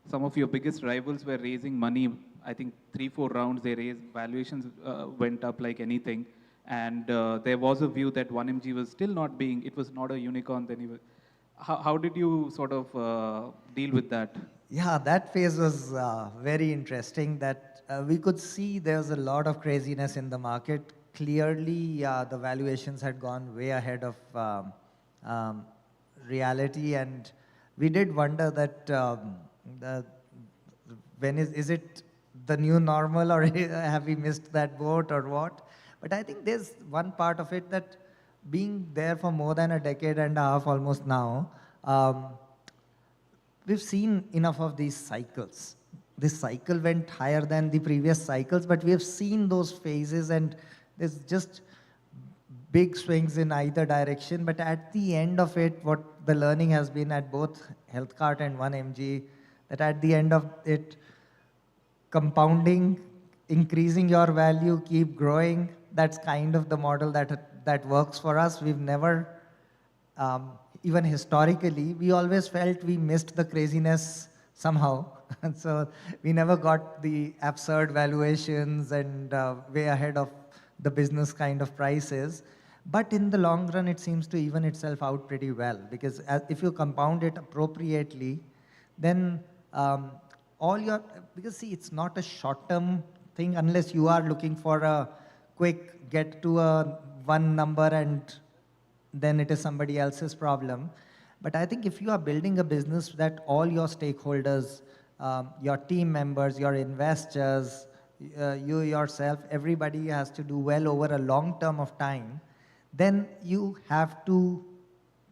Speaker 15: some of your biggest rivals were raising money. I think 3-4 rounds they raised, valuations went up like anything. And there was a view that 1mg was still not being, it was not a unicorn then. How did you sort of deal with that?
Speaker 9: Yeah, that phase was very interesting that we could see there was a lot of craziness in the market. Clearly, the valuations had gone way ahead of reality, and we did wonder that when is it the new normal, or have we missed that boat or what? But I think there's one part of it that being there for more than a decade and a half almost now, we've seen enough of these cycles. This cycle went higher than the previous cycles, but we have seen those phases, and there's just big swings in either direction. But at the end of it, what the learning has been at both Healthcart and 1mg, that at the end of it, compounding, increasing your value, keep growing, that's kind of the model that works for us. We've never, even historically, we always felt we missed the craziness somehow. And so we never got the absurd valuations and way ahead of the business kind of prices. But in the long run, it seems to even itself out pretty well, because if you compound it appropriately, then because see, it's not a short-term thing unless you are looking for a quick get to a one number and then it is somebody else's problem. But I think if you are building a business that all your stakeholders, your team members, your investors, you yourself, everybody has to do well over a long term of time, then you have to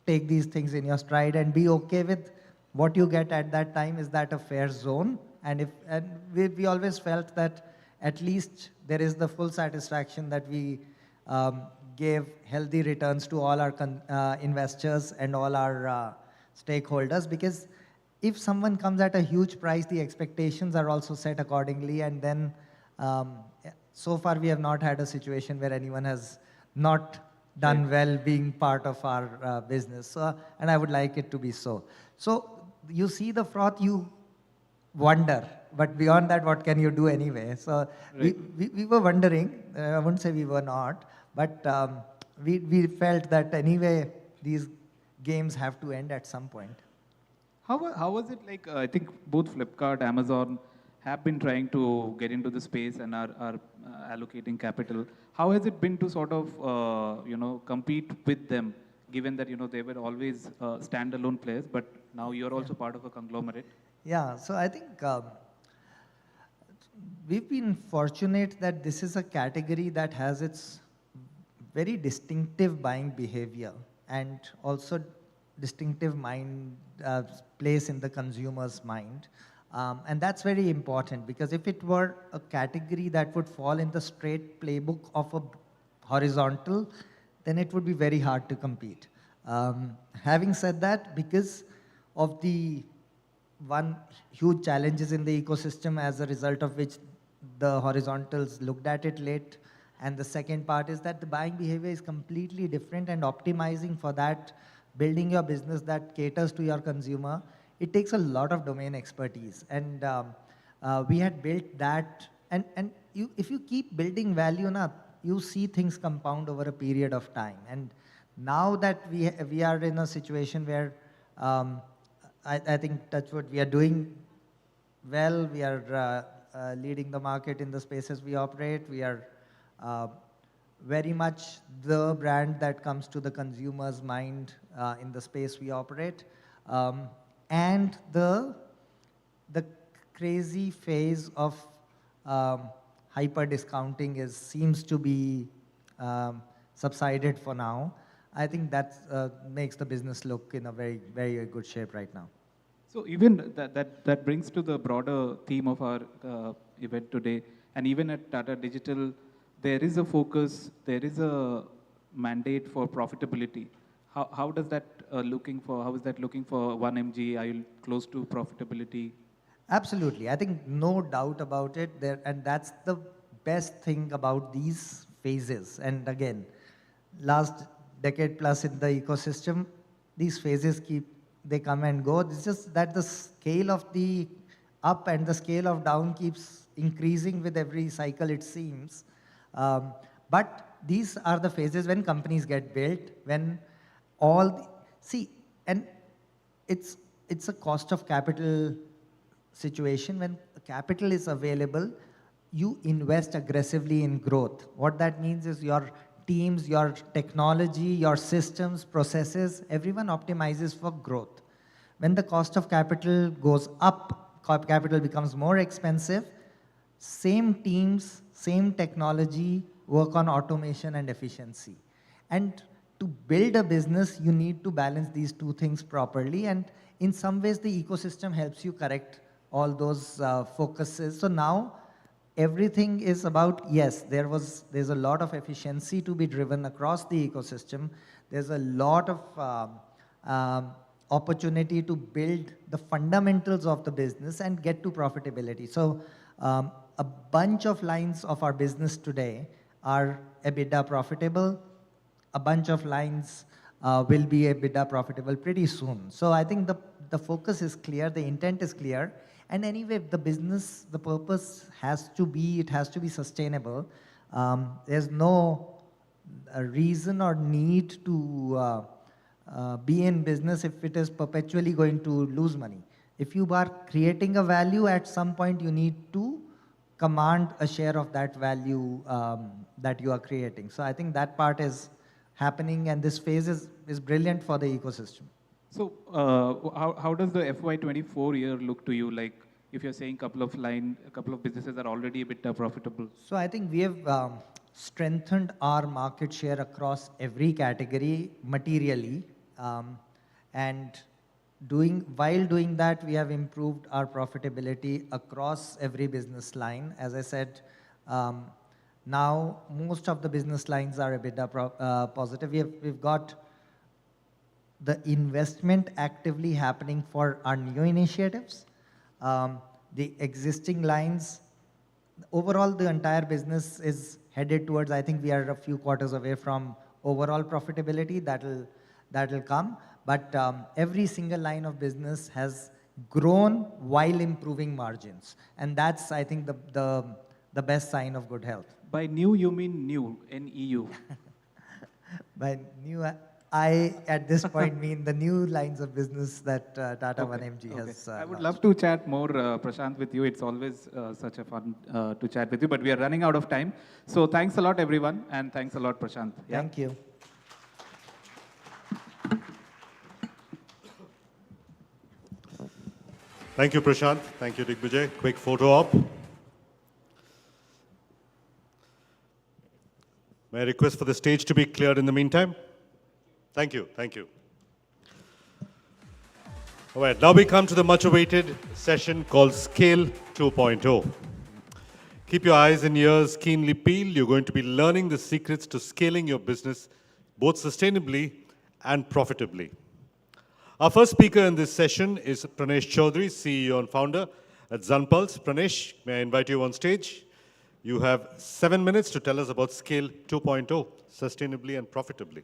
Speaker 9: take these things in your stride and be okay with what you get at that time. Is that a fair zone? And we always felt that at least there is the full satisfaction that we gave healthy returns to all our investors and all our stakeholders, because if someone comes at a huge price, the expectations are also set accordingly, and then so far we have not had a situation where anyone has not done well being part of our business. So, and I would like it to be so. So you see the froth, you wonder, but beyond that, what can you do anyway? So we were wondering, I wouldn't say we were not, but we felt that anyway, these games have to end at some point.
Speaker 15: How was it like? I think both Flipkart, Amazon have been trying to get into the space and are allocating capital. How has it been to sort of compete with them, given that they were always standalone players, but now you're also part of a conglomerate?
Speaker 9: Yeah, so I think we've been fortunate that this is a category that has its very distinctive buying behavior and also distinctive place in the consumer's mind. And that's very important, because if it were a category that would fall in the straight playbook of a horizontal, then it would be very hard to compete. Having said that, because of the one huge challenges in the ecosystem as a result of which the horizontals looked at it late, and the second part is that the buying behavior is completely different, and optimizing for that, building your business that caters to your consumer, it takes a lot of domain expertise. And we had built that, and if you keep building value enough, you see things compound over a period of time. And now that we are in a situation where I think that's what we are doing well. We are leading the market in the spaces we operate. We are very much the brand that comes to the consumer's mind in the space we operate. And the crazy phase of hyper discounting seems to be subsided for now. I think that makes the business look in a very, very good shape right now.
Speaker 15: So even that brings to the broader theme of our event today, and even at Tata Digital, there is a focus, there is a mandate for profitability. How does that looking for? How is that looking for 1mg? Are you close to profitability?
Speaker 9: Absolutely, I think no doubt about it. And that's the best thing about these phases. And again, last decade plus in the ecosystem, these phases they come and go. It's just that the scale of the up and the scale of down keeps increasing with every cycle, it seems. But these are the phases when companies get built, when and it's a cost of capital situation. When capital is available, you invest aggressively in growth. What that means is your teams, your technology, your systems, processes, everyone optimizes for growth. When the cost of capital goes up, capital becomes more expensive, same teams, same technology work on automation and efficiency. And to build a business, you need to balance these two things properly. And in some ways, the ecosystem helps you correct all those focuses. So now, everything is about, yes, there's a lot of efficiency to be driven across the ecosystem. There's a lot of opportunity to build the fundamentals of the business and get to profitability. So a bunch of lines of our business today are EBITDA profitable. A bunch of lines will be EBITDA profitable pretty soon. So I think the focus is clear, the intent is clear. And anyway, the business, the purpose has to be sustainable. There's no reason or need to be in business if it is perpetually going to lose money. If you are creating a value, at some point you need to command a share of that value that you are creating. So I think that part is happening, and this phase is brilliant for the ecosystem.
Speaker 7: So how does the FY24 year look to you? Like, if you're saying a couple of businesses are already EBITDA profitable.
Speaker 9: So I think we have strengthened our market share across every category materially. And while doing that, we have improved our profitability across every business line. As I said, now most of the business lines are EBITDA positive. We've got the investment actively happening for our new initiatives. The existing lines, overall the entire business is headed towards, I think we are a few quarters away from overall profitability. That'll come. But every single line of business has grown while improving margins. And that's, I think, the best sign of good health.
Speaker 7: By new, you mean new, N-E-U.
Speaker 9: By new, I, at this point, mean the new lines of business that Tata 1mg has
Speaker 7: I would
Speaker 9: launched.
Speaker 7: love to chat more, Prashant, with you. It's always such a fun to chat with you, but we are running out of time. So thanks a lot, everyone, and thanks a lot, Prashant. Yeah?
Speaker 9: Thank you.
Speaker 2: Thank you, Prashant. Thank you, Digvijay. Quick photo op. May I request for the stage to be cleared in the meantime? Thank you. Thank you. All right, now we come to the much-awaited session called Scale 2.0. Keep your eyes and ears keenly peeled. You're going to be learning the secrets to scaling your business both sustainably and profitably. Our first speaker in this session is Pranesh Chaudhary, CEO and founder at Zanpulse. Pranesh, may I invite you on stage? You have 7 minutes to tell us about Scale 2.0, sustainably and profitably.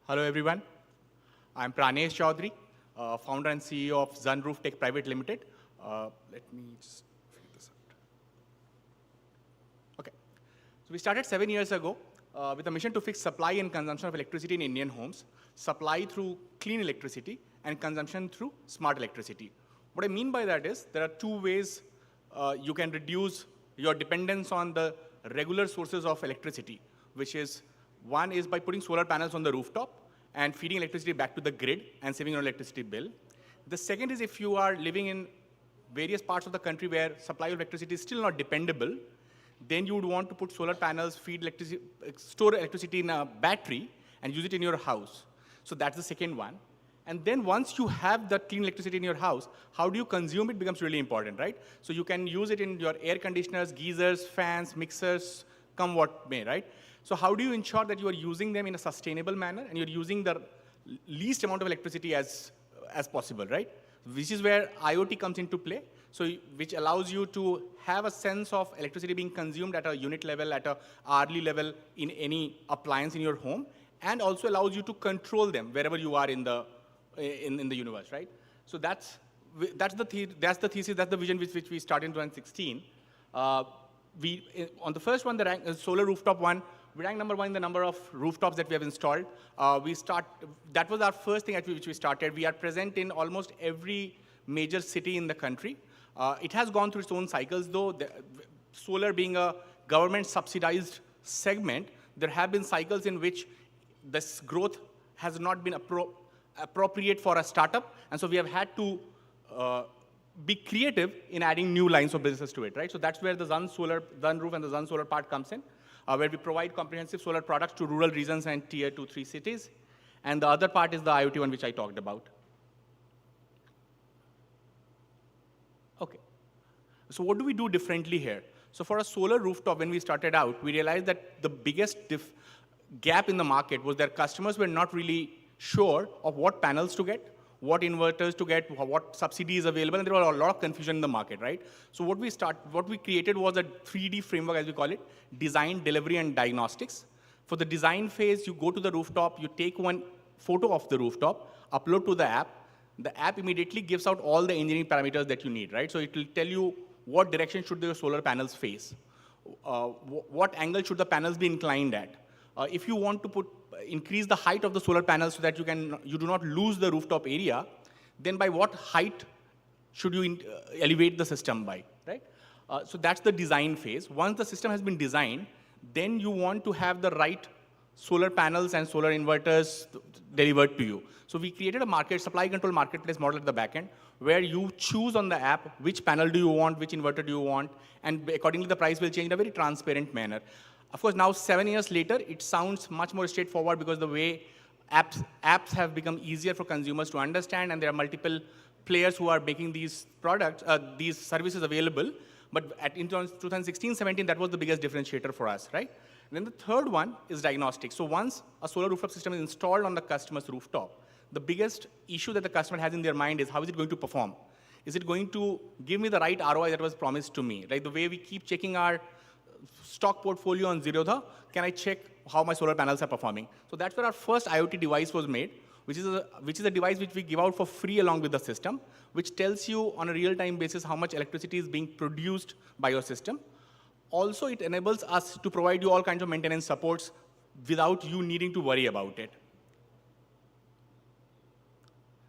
Speaker 8: Hello, everyone. I'm Pranesh Chaudhary, founder and CEO of Zanroof Tech Private Limited. Let me just figure this out. Okay. So we started 7 years ago with a mission to fix supply and consumption of electricity in Indian homes, supply through clean electricity and consumption through smart electricity. What I mean by that is there are two ways you can reduce your dependence on the regular sources of electricity, which is one is by putting solar panels on the rooftop and feeding electricity back to the grid and saving your electricity bill. The second is if you are living in various parts of the country where supply of electricity is still not dependable, then you would want to put solar panels, store electricity in a battery and use it in your house. So that's the second one. And then once you have that clean electricity in your house, how do you consume it becomes really important, right? So you can use it in your air conditioners, geysers, fans, mixers, come what may, right? So how do you ensure that you are using them in a sustainable manner and you're using the least amount of electricity as possible, right? This is where IoT comes into play, so which allows you to have a sense of electricity being consumed at a unit level, at a hourly level in any appliance in your home, and also allows you to control them wherever you are in the universe, right? So that's the thesis, that's the vision with which we started in 2016. On the first one, the solar rooftop one, we ranked number 1 in the number of rooftops that we have installed. That was our first thing at which we started. We are present in almost every major city in the country. It has gone through its own cycles, though. Solar being a government-subsidized segment, there have been cycles in which this growth has not been appropriate for a startup, and so we have had to be creative in adding new lines of business to it, right? So that's where the Zun Roof and the Zun Solar part comes in, where we provide comprehensive solar products to rural regions and tier 2, 3 cities. And the other part is the IoT one, which I talked about. Okay. So what do we do differently here? So for a solar rooftop, when we started out, we realized that the biggest gap in the market was that customers were not really sure of what panels to get, what inverters to get, what subsidy is available, and there was a lot of confusion in the market, right? So what we created was a 3D framework, as we call it, design, delivery, and diagnostics. For the design phase, you go to the rooftop, you take one photo of the rooftop, upload to the app. The app immediately gives out all the engineering parameters that you need, right? So it will tell you what direction should the solar panels face, what angle should the panels be inclined at. If you want to increase the height of the solar panels so that you do not lose the rooftop area, then by what height should you elevate the system by, right? So that's the design phase. Once the system has been designed, then you want to have the right solar panels and solar inverters delivered to you. So we created a supply control marketplace model at the back end, where you choose on the app which panel do you want, which inverter do you want, and accordingly the price will change in a very transparent manner. Of course, now 7 years later, it sounds much more straightforward because the way apps have become easier for consumers to understand, and there are multiple players who are making these products, these services available. But in 2016-17, that was the biggest differentiator for us, right? And then the third one is diagnostics. So once a solar rooftop system is installed on the customer's rooftop, the biggest issue that the customer has in their mind is how is it going to perform? Is it going to give me the right ROI that was promised to me? Like the way we keep checking our stock portfolio on Zerodha, can I check how my solar panels are performing? So that's where our first IoT device was made, which is a device which we give out for free along with the system, which tells you on a real-time basis how much electricity is being produced by your system. Also, it enables us to provide you all kinds of maintenance supports without you needing to worry about it.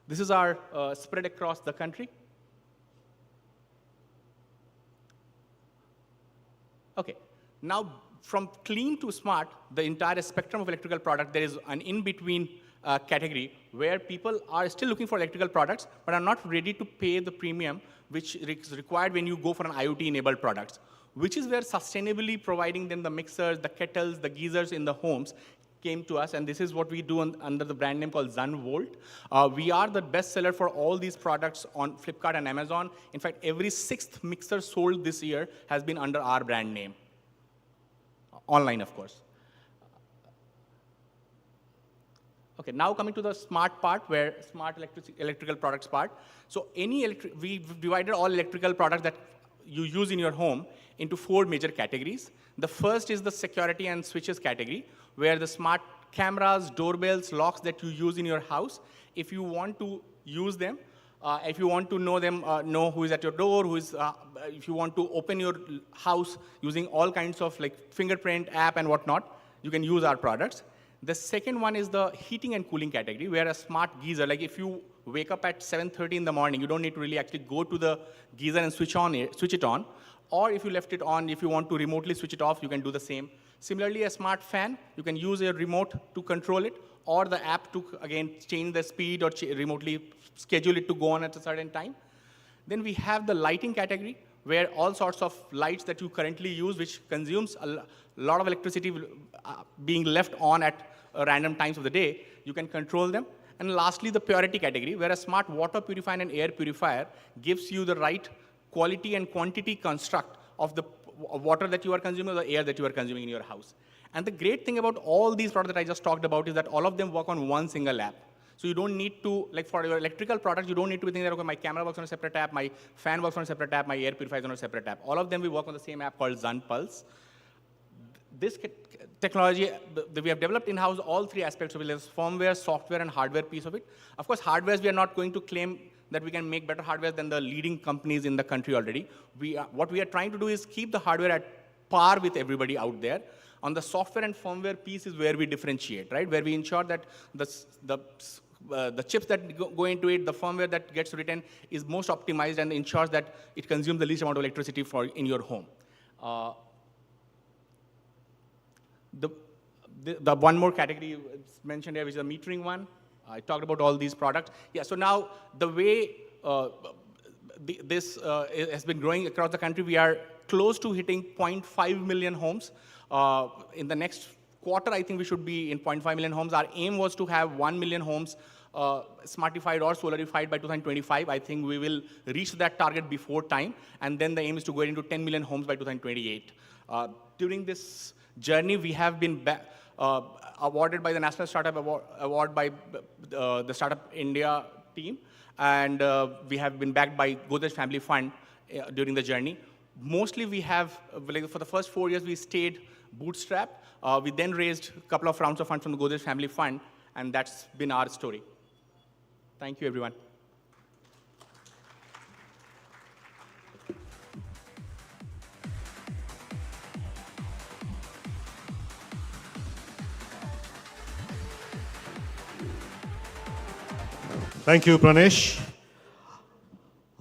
Speaker 8: This is our spread across the country. Okay, now from clean to smart, the entire spectrum of electrical product, there is an in-between category where people are still looking for electrical products, but are not ready to pay the premium which is required when you go for an IoT-enabled products, which is where sustainably providing them the mixers, the kettles, the geysers in the homes came to us, and this is what we do under the brand name called Zun Volt. We are the best seller for all these products on Flipkart and Amazon. In fact, every 6th mixer sold this year has been under our brand name. Online, of course. Okay, now coming to the smart part, where smart electrical products part. So we've divided all electrical products that you use in your home into 4 major categories. The first is the security and switches category, where the smart cameras, doorbells, locks that you use in your house, if you want to use them, if you want to know who is at your door, if you want to open your house using all kinds of like fingerprint app and whatnot, you can use our products. The second one is the heating and cooling category, where a smart geyser, like if you wake up at 7:30 in the morning, you don't need to really actually go to the geyser and switch it on. Or if you left it on, if you want to remotely switch it off, you can do the same. Similarly, a smart fan, you can use a remote to control it, or the app to, again, change the speed or remotely schedule it to go on at a certain time. Then we have the lighting category, where all sorts of lights that you currently use, which consumes a lot of electricity being left on at random times of the day, you can control them. And lastly, the purity category, where a smart water purifier and air purifier gives you the right quality and quantity construct of the water that you are consuming or the air that you are consuming in your house. And the great thing about all these products that I just talked about is that all of them work on one single app. So you don't need to, like for your electrical products, you don't need to be thinking that, okay, my camera works on a separate app, my fan works on a separate app, my air purifier is on a separate app. All of them, we work on the same app called Zun Pulse. This technology, we have developed in-house all three aspects of it. There's firmware, software, and hardware piece of it. Of course, hardware, we are not going to claim that we can make better hardware than the leading companies in the country already. What we are trying to do is keep the hardware at par with everybody out there. On the software and firmware piece is where we differentiate, right? Where we ensure that the chips that go into it, the firmware that gets written is most optimized and ensures that it consumes the least amount of electricity in your home. The one more category mentioned here, which is the metering one. I talked about all these products. Yeah, so now the way this has been growing across the country, we are close to hitting 0.5 million homes. In the next quarter, I think we should be in 0.5 million homes. Our aim was to have 1 million homes smartified or solarified by 2025. I think we will reach that target before time. And then the aim is to go into 10 million homes by 2028. During this journey, we have been awarded by the National Startup Award by the Startup India team. And we have been backed by Godrej Family Fund during the journey. Mostly we have, like for the first 4 years, we stayed bootstrapped. We then raised a couple of rounds of funds from the Godrej Family Fund, and that's been our story. Thank you, everyone.
Speaker 2: Thank you, Pranesh.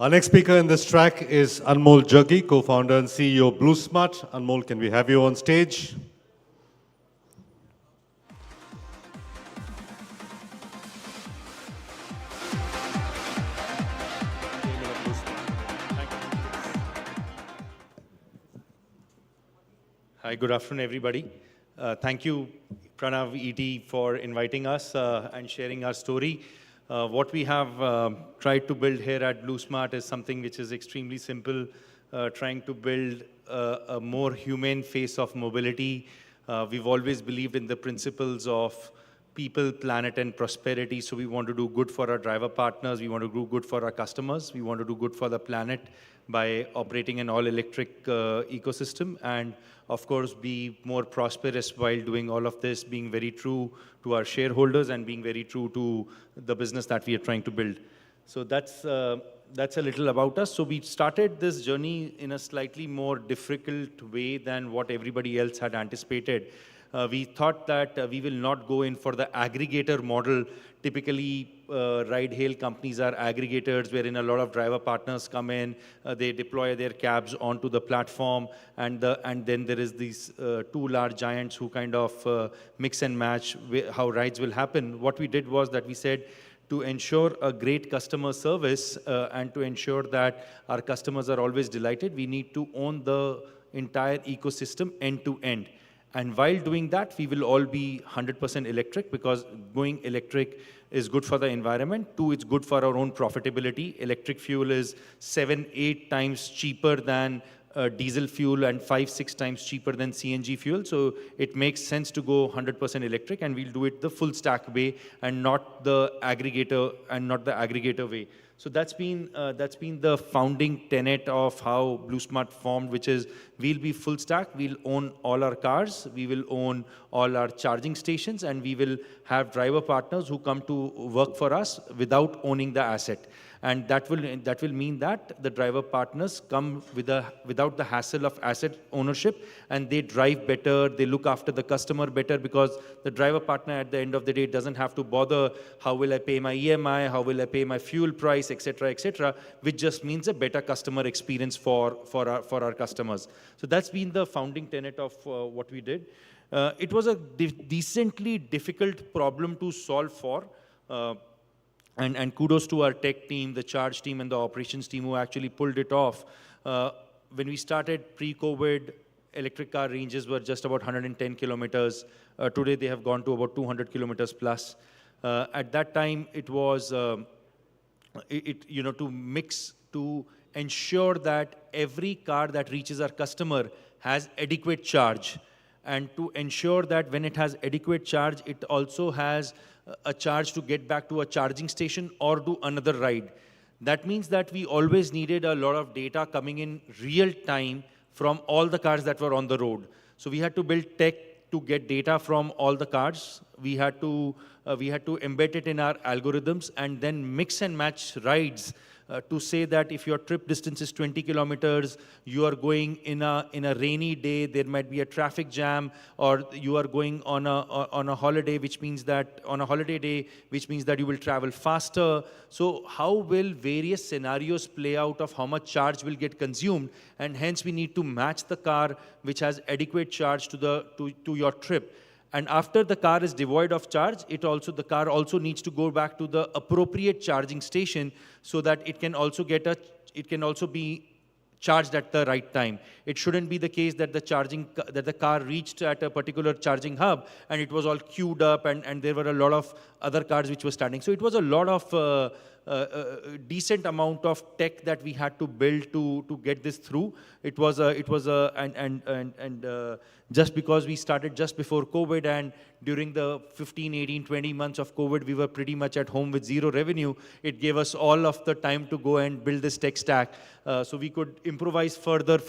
Speaker 2: Our next speaker in this track is Anmol Jaggi, co-founder and CEO of BlueSmart. Anmol, can we have you on stage?
Speaker 10: Hi, good afternoon, everybody. Thank you, Pranav, ET, for inviting us and sharing our story. What we have tried to build here at BlueSmart is something which is extremely simple, trying to build a more humane face of mobility. We've always believed in the principles of people, planet, and prosperity. So we want to do good for our driver partners. We want to do good for our customers. We want to do good for the planet by operating an all-electric ecosystem. And of course, be more prosperous while doing all of this, being very true to our shareholders and being very true to the business that we are trying to build. So that's a little about us. So we started this journey in a slightly more difficult way than what everybody else had anticipated. We thought that we will not go in for the aggregator model. Typically, ride-hail companies are aggregators, wherein a lot of driver partners come in, they deploy their cabs onto the platform, and then there is these two large giants who kind of mix and match how rides will happen. What we did was that we said, to ensure a great customer service and to ensure that our customers are always delighted, we need to own the entire ecosystem end to end. And while doing that, we will all be 100% electric, because going electric is good for the environment. Two, it's good for our own profitability. Electric fuel is 7-8 times cheaper than diesel fuel and 5-6 times cheaper than CNG fuel. So it makes sense to go 100% electric, and we'll do it the full stack way and not the aggregator way. So that's been the founding tenet of how BlueSmart formed, which is we'll be full stack, we'll own all our cars, we will own all our charging stations, and we will have driver partners who come to work for us without owning the asset. And that will mean that the driver partners come without the hassle of asset ownership, and they drive better, they look after the customer better, because the driver partner at the end of the day doesn't have to bother, how will I pay my EMI, how will I pay my fuel price, etc., which just means a better customer experience for our customers. So that's been the founding tenet of what we did. It was a decently difficult problem to solve for. And kudos to our tech team, the charge team, and the operations team who actually pulled it off. When we started pre-COVID, electric car ranges were just about 110 kilometers. Today, they have gone to about 200 kilometers plus. At that time, it was, to ensure that every car that reaches our customer has adequate charge. and to ensure that when it has adequate charge, it also has a charge to get back to a charging station or do another ride. That means that we always needed a lot of data coming in real time from all the cars that were on the road. So we had to build tech to get data from all the cars. We had to embed it in our algorithms and then mix and match rides to say that if your trip distance is 20 kilometers, you are going in a rainy day, there might be a traffic jam, or you are going on a holiday, which means that on a holiday day, which means that you will travel faster. So how will various scenarios play out of how much charge will get consumed, and hence we need to match the car which has adequate charge to your trip. And after the car is devoid of charge, the car also needs to go back to the appropriate charging station so that it can also be charged at the right time. It shouldn't be the case that the car reached at a particular charging hub and it was all queued up and there were a lot of other cars which were standing. So it was a lot of decent amount of tech that we had to build to get this through. Just because we started just before COVID, and during the 15, 18, 20 months of COVID, we were pretty much at home with zero revenue. It gave us all of the time to go and build this tech stack. So we could improvise further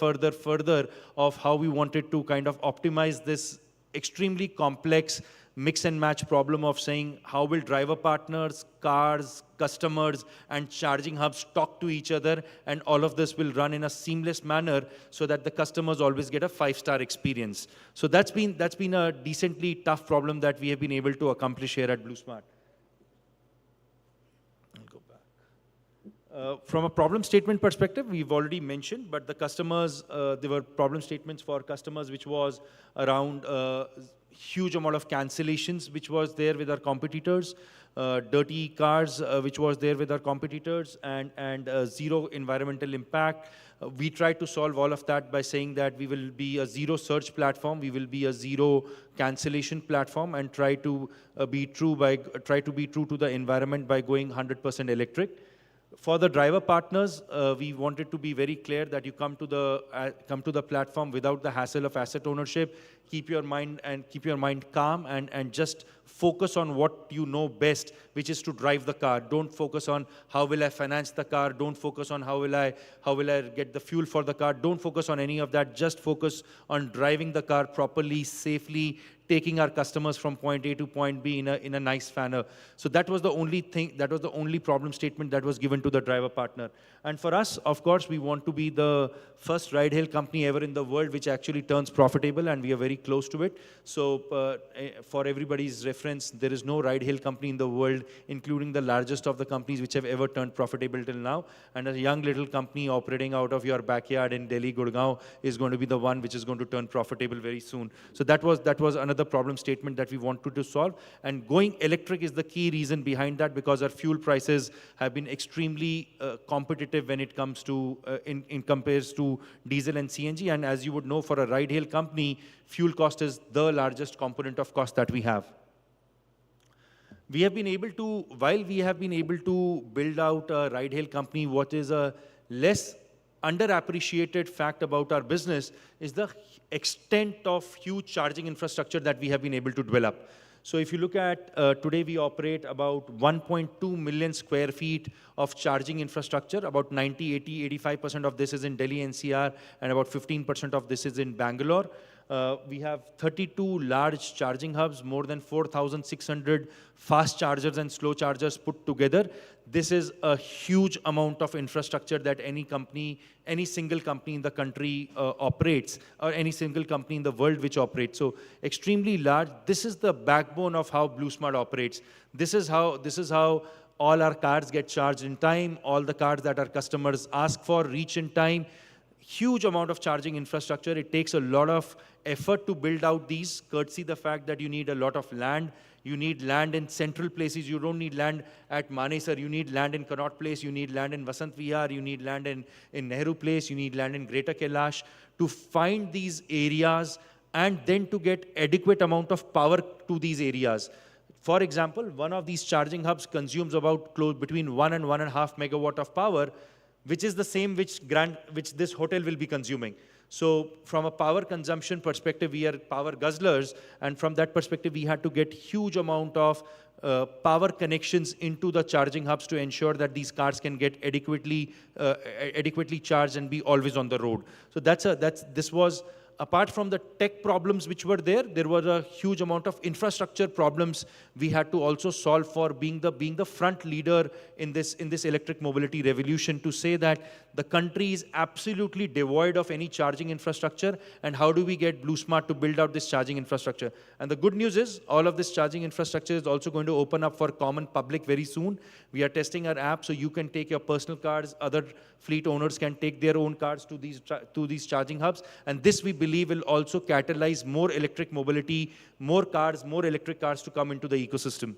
Speaker 10: of how we wanted to kind of optimize this extremely complex mix and match problem of saying how will driver partners, cars, customers, and charging hubs talk to each other, and all of this will run in a seamless manner so that the customers always get a 5-star experience. So that's been a decently tough problem that we have been able to accomplish here at BlueSmart. I'll go back. From a problem statement perspective, we've already mentioned, but the customers, there were problem statements for customers which was around huge amount of cancellations which was there with our competitors, dirty cars which was there with our competitors, and zero environmental impact. We tried to solve all of that by saying that we will be a zero search platform, we will be a zero cancellation platform, and try to be true to the environment by going 100% electric. For the driver partners, we wanted to be very clear that you come to the platform without the hassle of asset ownership. Keep your mind calm and just focus on what you know best, which is to drive the car. Don't focus on how will I finance the car. Don't focus on how will I get the fuel for the car. Don't focus on any of that. Just focus on driving the car properly, safely, taking our customers from point A to point B in a nice manner. So that was the only thing, that was the only problem statement that was given to the driver partner. And for us, of course, we want to be the first ride-hail company ever in the world which actually turns profitable, and we are very close to it. So for everybody's reference, there is no ride-hail company in the world, including the largest of the companies which have ever turned profitable till now. And a young little company operating out of your backyard in Delhi, Gurgaon, is going to be the one which is going to turn profitable very soon. So that was another problem statement that we wanted to solve. And going electric is the key reason behind that, because our fuel prices have been extremely competitive when it comes to, in compares to diesel and CNG. And as you would know, for a ride-hail company, fuel cost is the largest component of cost that we have. We have been able to, while we have been able to build out a ride-hail company, what is a less underappreciated fact about our business is the extent of huge charging infrastructure that we have been able to develop. So if you look at, today we operate about 1.2 million square feet of charging infrastructure. About 90, 80, 85% of this is in Delhi-NCR, and about 15% of this is in Bangalore. We have 32 large charging hubs, more than 4,600 fast chargers and slow chargers put together. This is a huge amount of infrastructure that any company, any single company in the country operates, or any single company in the world which operates. So extremely large. This is the backbone of how BlueSmart operates. This is how all our cars get charged in time. All the cars that our customers ask for reach in time. Huge amount of charging infrastructure. It takes a lot of effort to build out these, courtesy the fact that you need a lot of land. You need land in central places. You don't need land at Manesar. You need land in Connaught Place. You need land in Vasant Vihar. You need land in Nehru Place. You need land in Greater Kailash. To find these areas and then to get adequate amount of power to these areas. For example, one of these charging hubs consumes about between 1 and 1.5 megawatt of power, which is the same which this hotel will be consuming. So from a power consumption perspective, we are power guzzlers, and from that perspective, we had to get huge amount of power connections into the charging hubs to ensure that these cars can get adequately charged and be always on the road. So this was, apart from the tech problems which were there was a huge amount of infrastructure problems we had to also solve for being the front leader in this electric mobility revolution, to say that the country is absolutely devoid of any charging infrastructure, and how do we get BlueSmart to build out this charging infrastructure. And the good news is all of this charging infrastructure is also going to open up for common public very soon. We are testing our app, so you can take your personal cars, other fleet owners can take their own cars to these charging hubs, and this we believe will also catalyze more electric mobility, more cars, more electric cars to come into the ecosystem.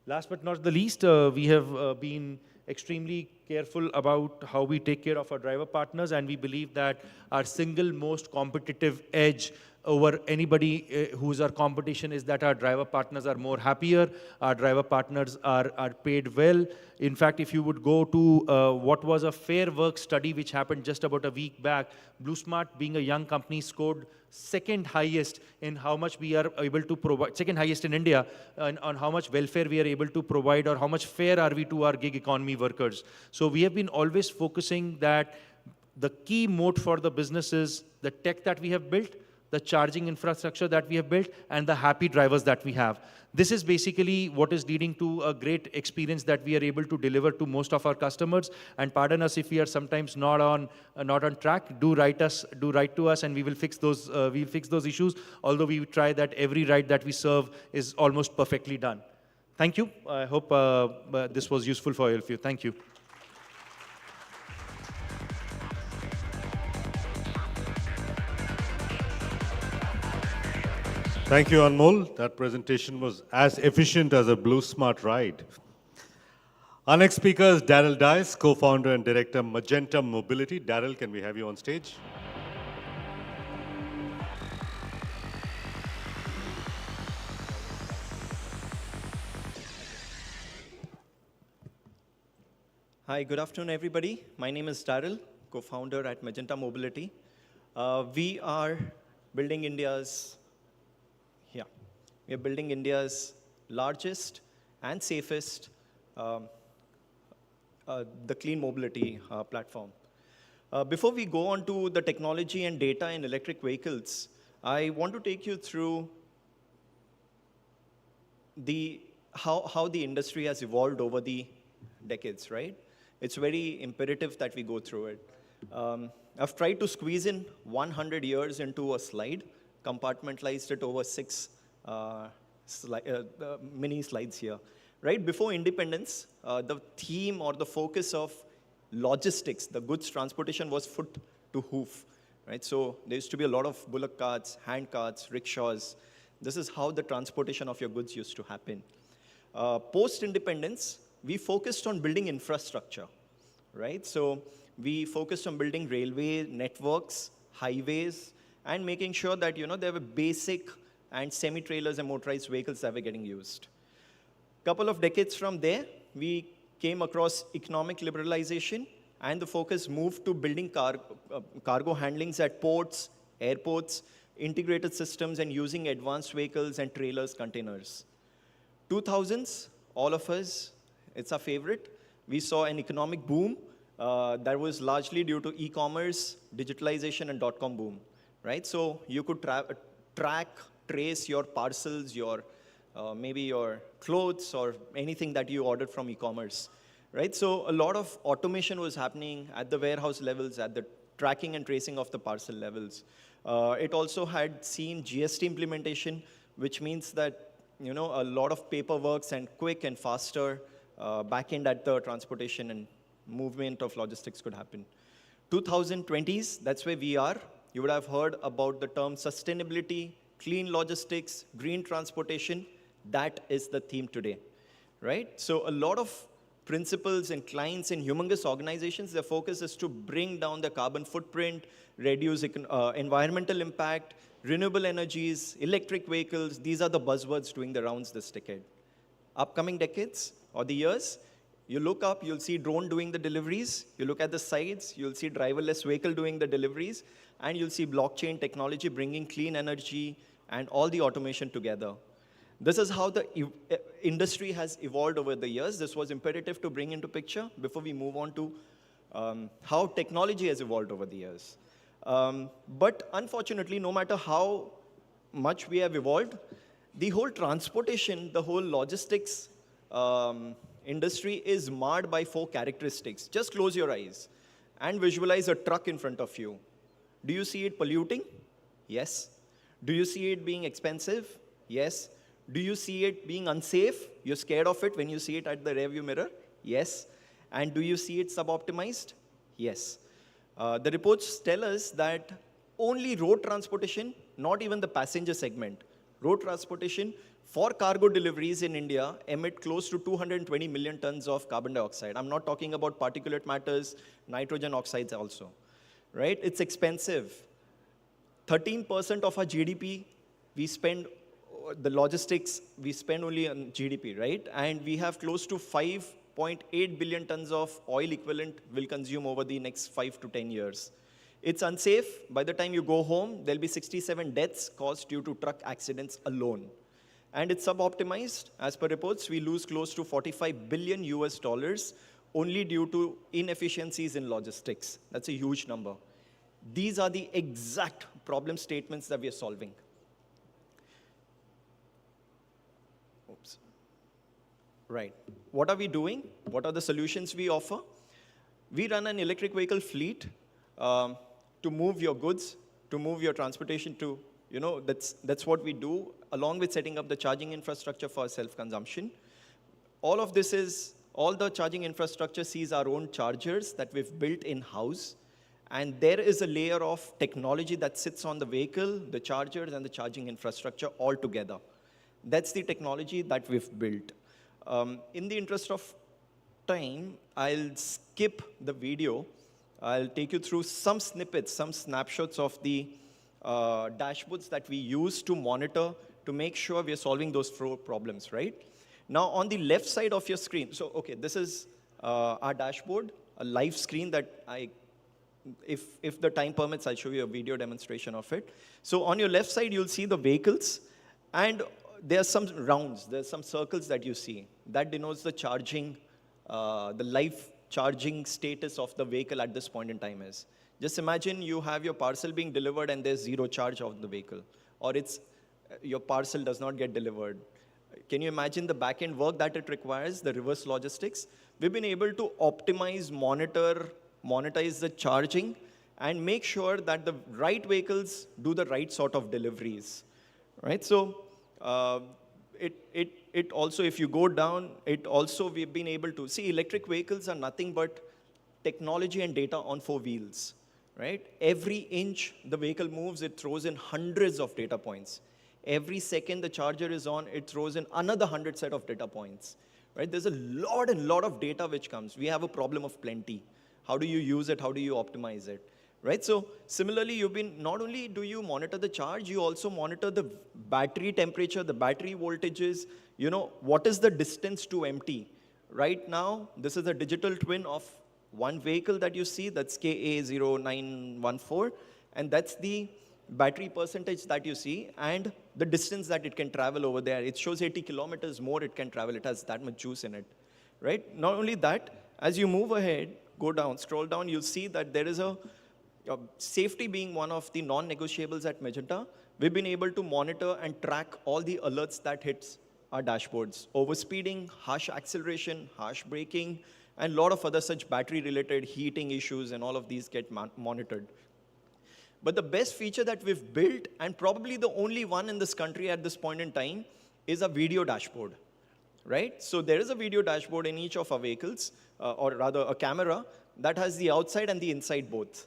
Speaker 10: Last but not the least, we have been extremely careful about how we take care of our driver partners, and we believe that our single most competitive edge over anybody who's our competition is that our driver partners are more happier, our driver partners are paid well. In fact, if you would go to what was a Fair Work study which happened just about a week back, BlueSmart, being a young company, scored second highest in how much we are able to provide, second highest in India on how much welfare we are able to provide, or how much fair are we to our gig economy workers. So we have been always focusing that the key moat for the business is the tech that we have built, the charging infrastructure that we have built, and the happy drivers that we have. This is basically what is leading to a great experience that we are able to deliver to most of our customers. And pardon us if we are sometimes not on track. Do write to us, and we will fix those. We'll fix those issues. Although we try that every ride that we serve is almost perfectly done. Thank you. I hope this was useful for all of you. Thank you.
Speaker 2: Thank you, Anmol. That presentation was as efficient as a BlueSmart ride. Our next speaker is Daryl Dice, co-founder and director, Magenta Mobility. Daryl, can we have you on stage?
Speaker 11: Hi, good afternoon, everybody. My name is Daryl, co-founder at Magenta Mobility. We are building India's largest and safest the clean mobility platform. Before we go on to the technology and data in electric vehicles, I want to take you through how the industry has evolved over the decades, right? It's very imperative that we go through it. I've tried to squeeze in 100 years into a slide, compartmentalized it over 6 mini slides here. Right before independence, the theme or the focus of logistics, the goods transportation, was foot to hoof. Right? So there used to be a lot of bullock carts, hand carts, rickshaws. This is how the transportation of your goods used to happen. Post-independence, we focused on building infrastructure. Right? So we focused on building railway networks, highways, and making sure that there were basic and semi-trailers and motorized vehicles that were getting used. Couple of decades from there, we came across economic liberalization, and the focus moved to building cargo handlings at ports, airports, integrated systems, and using advanced vehicles and trailers, containers. 2000s, all of us, it's our favorite. We saw an economic boom that was largely due to e-commerce, digitalization, and dot-com boom. Right? So you could track, trace your parcels, maybe your clothes, or anything that you ordered from e-commerce. Right? So a lot of automation was happening at the warehouse levels, at the tracking and tracing of the parcel levels. It also had seen GST implementation, which means that a lot of paperwork and quick and faster back-end at the transportation and movement of logistics could happen. 2020s, that's where we are. You would have heard about the term sustainability, clean logistics, green transportation. That is the theme today, right? So a lot of principals and clients in humongous organizations, their focus is to bring down the carbon footprint, reduce environmental impact, renewable energies, electric vehicles. These are the buzzwords doing the rounds this decade. Upcoming decades or the years, You look up, you'll see drone doing the deliveries. You look at the sides, you'll see driverless vehicle doing the deliveries. And you'll see blockchain technology bringing clean energy and all the automation together. This is how the industry has evolved over the years. This was imperative to bring into picture before we move on to how technology has evolved over the years. But unfortunately, no matter how much we have evolved, the whole transportation, the whole logistics industry is marred by 4 characteristics. Just close your eyes and visualize a truck in front of you. Do you see it polluting? Yes. Do you see it being expensive? Yes. Do you see it being unsafe? You're scared of it when you see it at the rearview mirror? Yes. And do you see it sub-optimized? Yes. The reports tell us that only road transportation, not even the passenger segment, road transportation for cargo deliveries in India emit close to 220 million tons of carbon dioxide. I'm not talking about particulate matters, nitrogen oxides also, right? It's expensive. 13% of our GDP, we spend, the logistics, we spend only on GDP, right? And we have close to 5.8 billion tons of oil equivalent will consume over the next 5 to 10 years. It's unsafe. By the time you go home, there'll be 67 deaths caused due to truck accidents alone. And it's sub-optimized. As per reports, we lose close to 45 billion US dollars only due to inefficiencies in logistics. That's a huge number. These are the exact problem statements that we are solving. Oops. Right. What are we doing? What are the solutions we offer? We run an electric vehicle fleet to move your goods, to move your transportation to, that's what we do, along with setting up the charging infrastructure for self-consumption. All of this is, all the charging infrastructure sees our own chargers that we've built in-house. And there is a layer of technology that sits on the vehicle, the chargers, and the charging infrastructure all together. That's the technology that we've built. In the interest of time, I'll skip the video. I'll take you through some snippets, some snapshots of the dashboards that we use to monitor to make sure we are solving those 4 problems, right? Now, on the left side of your screen, so, okay, this is our dashboard, a live screen that if the time permits, I'll show you a video demonstration of it. So on your left side, you'll see the vehicles, and there are some rounds, there's some circles that you see. That denotes the charging, the live charging status of the vehicle at this point in time is. Just imagine you have your parcel being delivered and there's 0 charge of the vehicle, or your parcel does not get delivered. Can you imagine the back-end work that it requires, the reverse logistics? We've been able to optimize, monetize the charging, and make sure that the right vehicles do the right sort of deliveries, right? So it also, if you go down, it also, we've been able to see electric vehicles are nothing but technology and data on 4 wheels, right? Every inch the vehicle moves, it throws in hundreds of data points. Every second the charger is on, it throws in another 100 set of data points, right? There's a lot of data which comes. We have a problem of plenty. How do you use it? How do you optimize it? Right? So similarly, not only do you monitor the charge, you also monitor the battery temperature, the battery voltages, what is the distance to empty? Right now, this is a digital twin of one vehicle that you see, that's KA0914, and that's the battery percentage that you see, and the distance that it can travel over there. It shows 80 kilometers more it can travel. It has that much juice in it, right? Not only that, as you move ahead, go down, scroll down, you'll see that there is safety being one of the non-negotiables at Magenta. We've been able to monitor and track all the alerts that hits our dashboards. Overspeeding, harsh acceleration, harsh braking, and a lot of other such battery-related heating issues, and all of these get monitored. But the best feature that we've built, and probably the only one in this country at this point in time, is a video dashboard, right? So there is a video dashboard in each of our vehicles, or rather a camera, that has the outside and the inside both.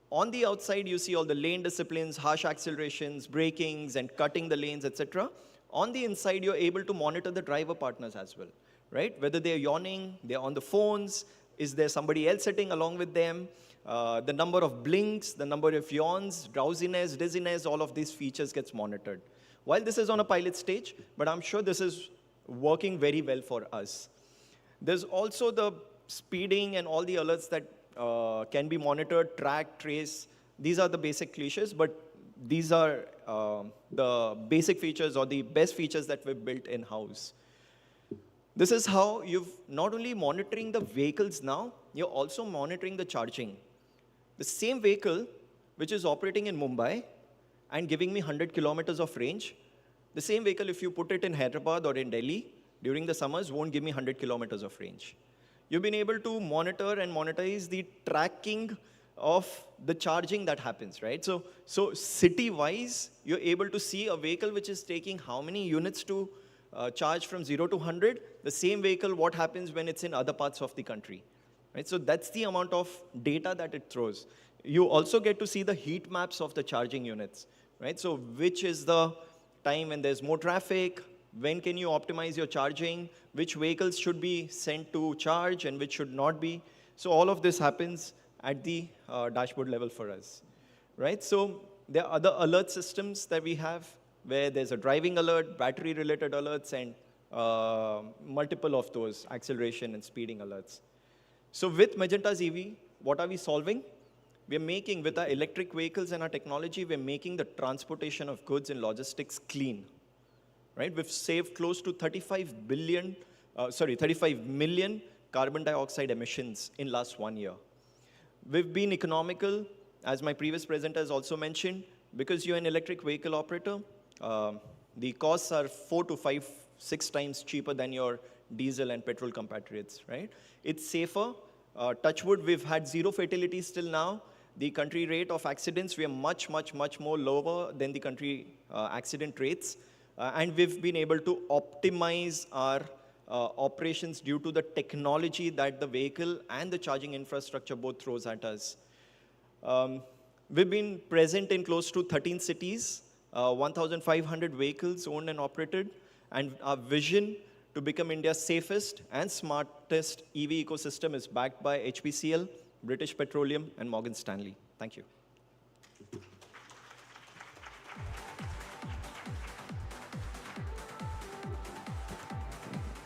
Speaker 11: On the outside, you see all the lane disciplines, harsh accelerations, brakings, and cutting the lanes, etc. On the inside, you're able to monitor the driver partners as well, right? Whether they're yawning, they're on the phones, is there somebody else sitting along with them, the number of blinks, the number of yawns, drowsiness, dizziness, all of these features gets monitored. While this is on a pilot stage, but I'm sure this is working very well for us. There's also the speeding and all the alerts that can be monitored, tracked, traced. These are the basic cliches, but these are the basic features or the best features that we've built in-house. This is how you've not only monitoring the vehicles now, you're also monitoring the charging. The same vehicle which is operating in Mumbai and giving me 100 kilometers of range, the same vehicle, if you put it in Hyderabad or in Delhi during the summers, won't give me 100 kilometers of range. You've been able to monitor and monetize the tracking of the charging that happens, right? So city-wise, you're able to see a vehicle which is taking how many units to charge from 0 to 100, the same vehicle, what happens when it's in other parts of the country, right? So that's the amount of data that it throws. You also get to see the heat maps of the charging units, right? So which is the time when there's more traffic, when can you optimize your charging, which vehicles should be sent to charge and which should not be. So all of this happens at the dashboard level for us, right? So there are other alert systems that we have where there's a driving alert, battery-related alerts, and multiple of those acceleration and speeding alerts. So with Magenta's EV, what are we solving? We're making, with our electric vehicles and our technology, we're making the transportation of goods and logistics clean, right? We've saved close to 35 million carbon dioxide emissions in last 1 year. We've been economical, as my previous presenter has also mentioned, because you're an electric vehicle operator, the costs are 4 to 5, 6 times cheaper than your diesel and petrol compatriots, right? It's safer. Touch wood, we've had 0 fatalities till now. The country rate of accidents, we are much, much, much more lower than the country accident rates. And we've been able to optimize our operations due to the technology that the vehicle and the charging infrastructure both throws at us. We've been present in close to 13 cities, 1,500 vehicles owned and operated, and our vision to become India's safest and smartest EV ecosystem is backed by HPCL, British Petroleum, and Morgan Stanley. Thank you.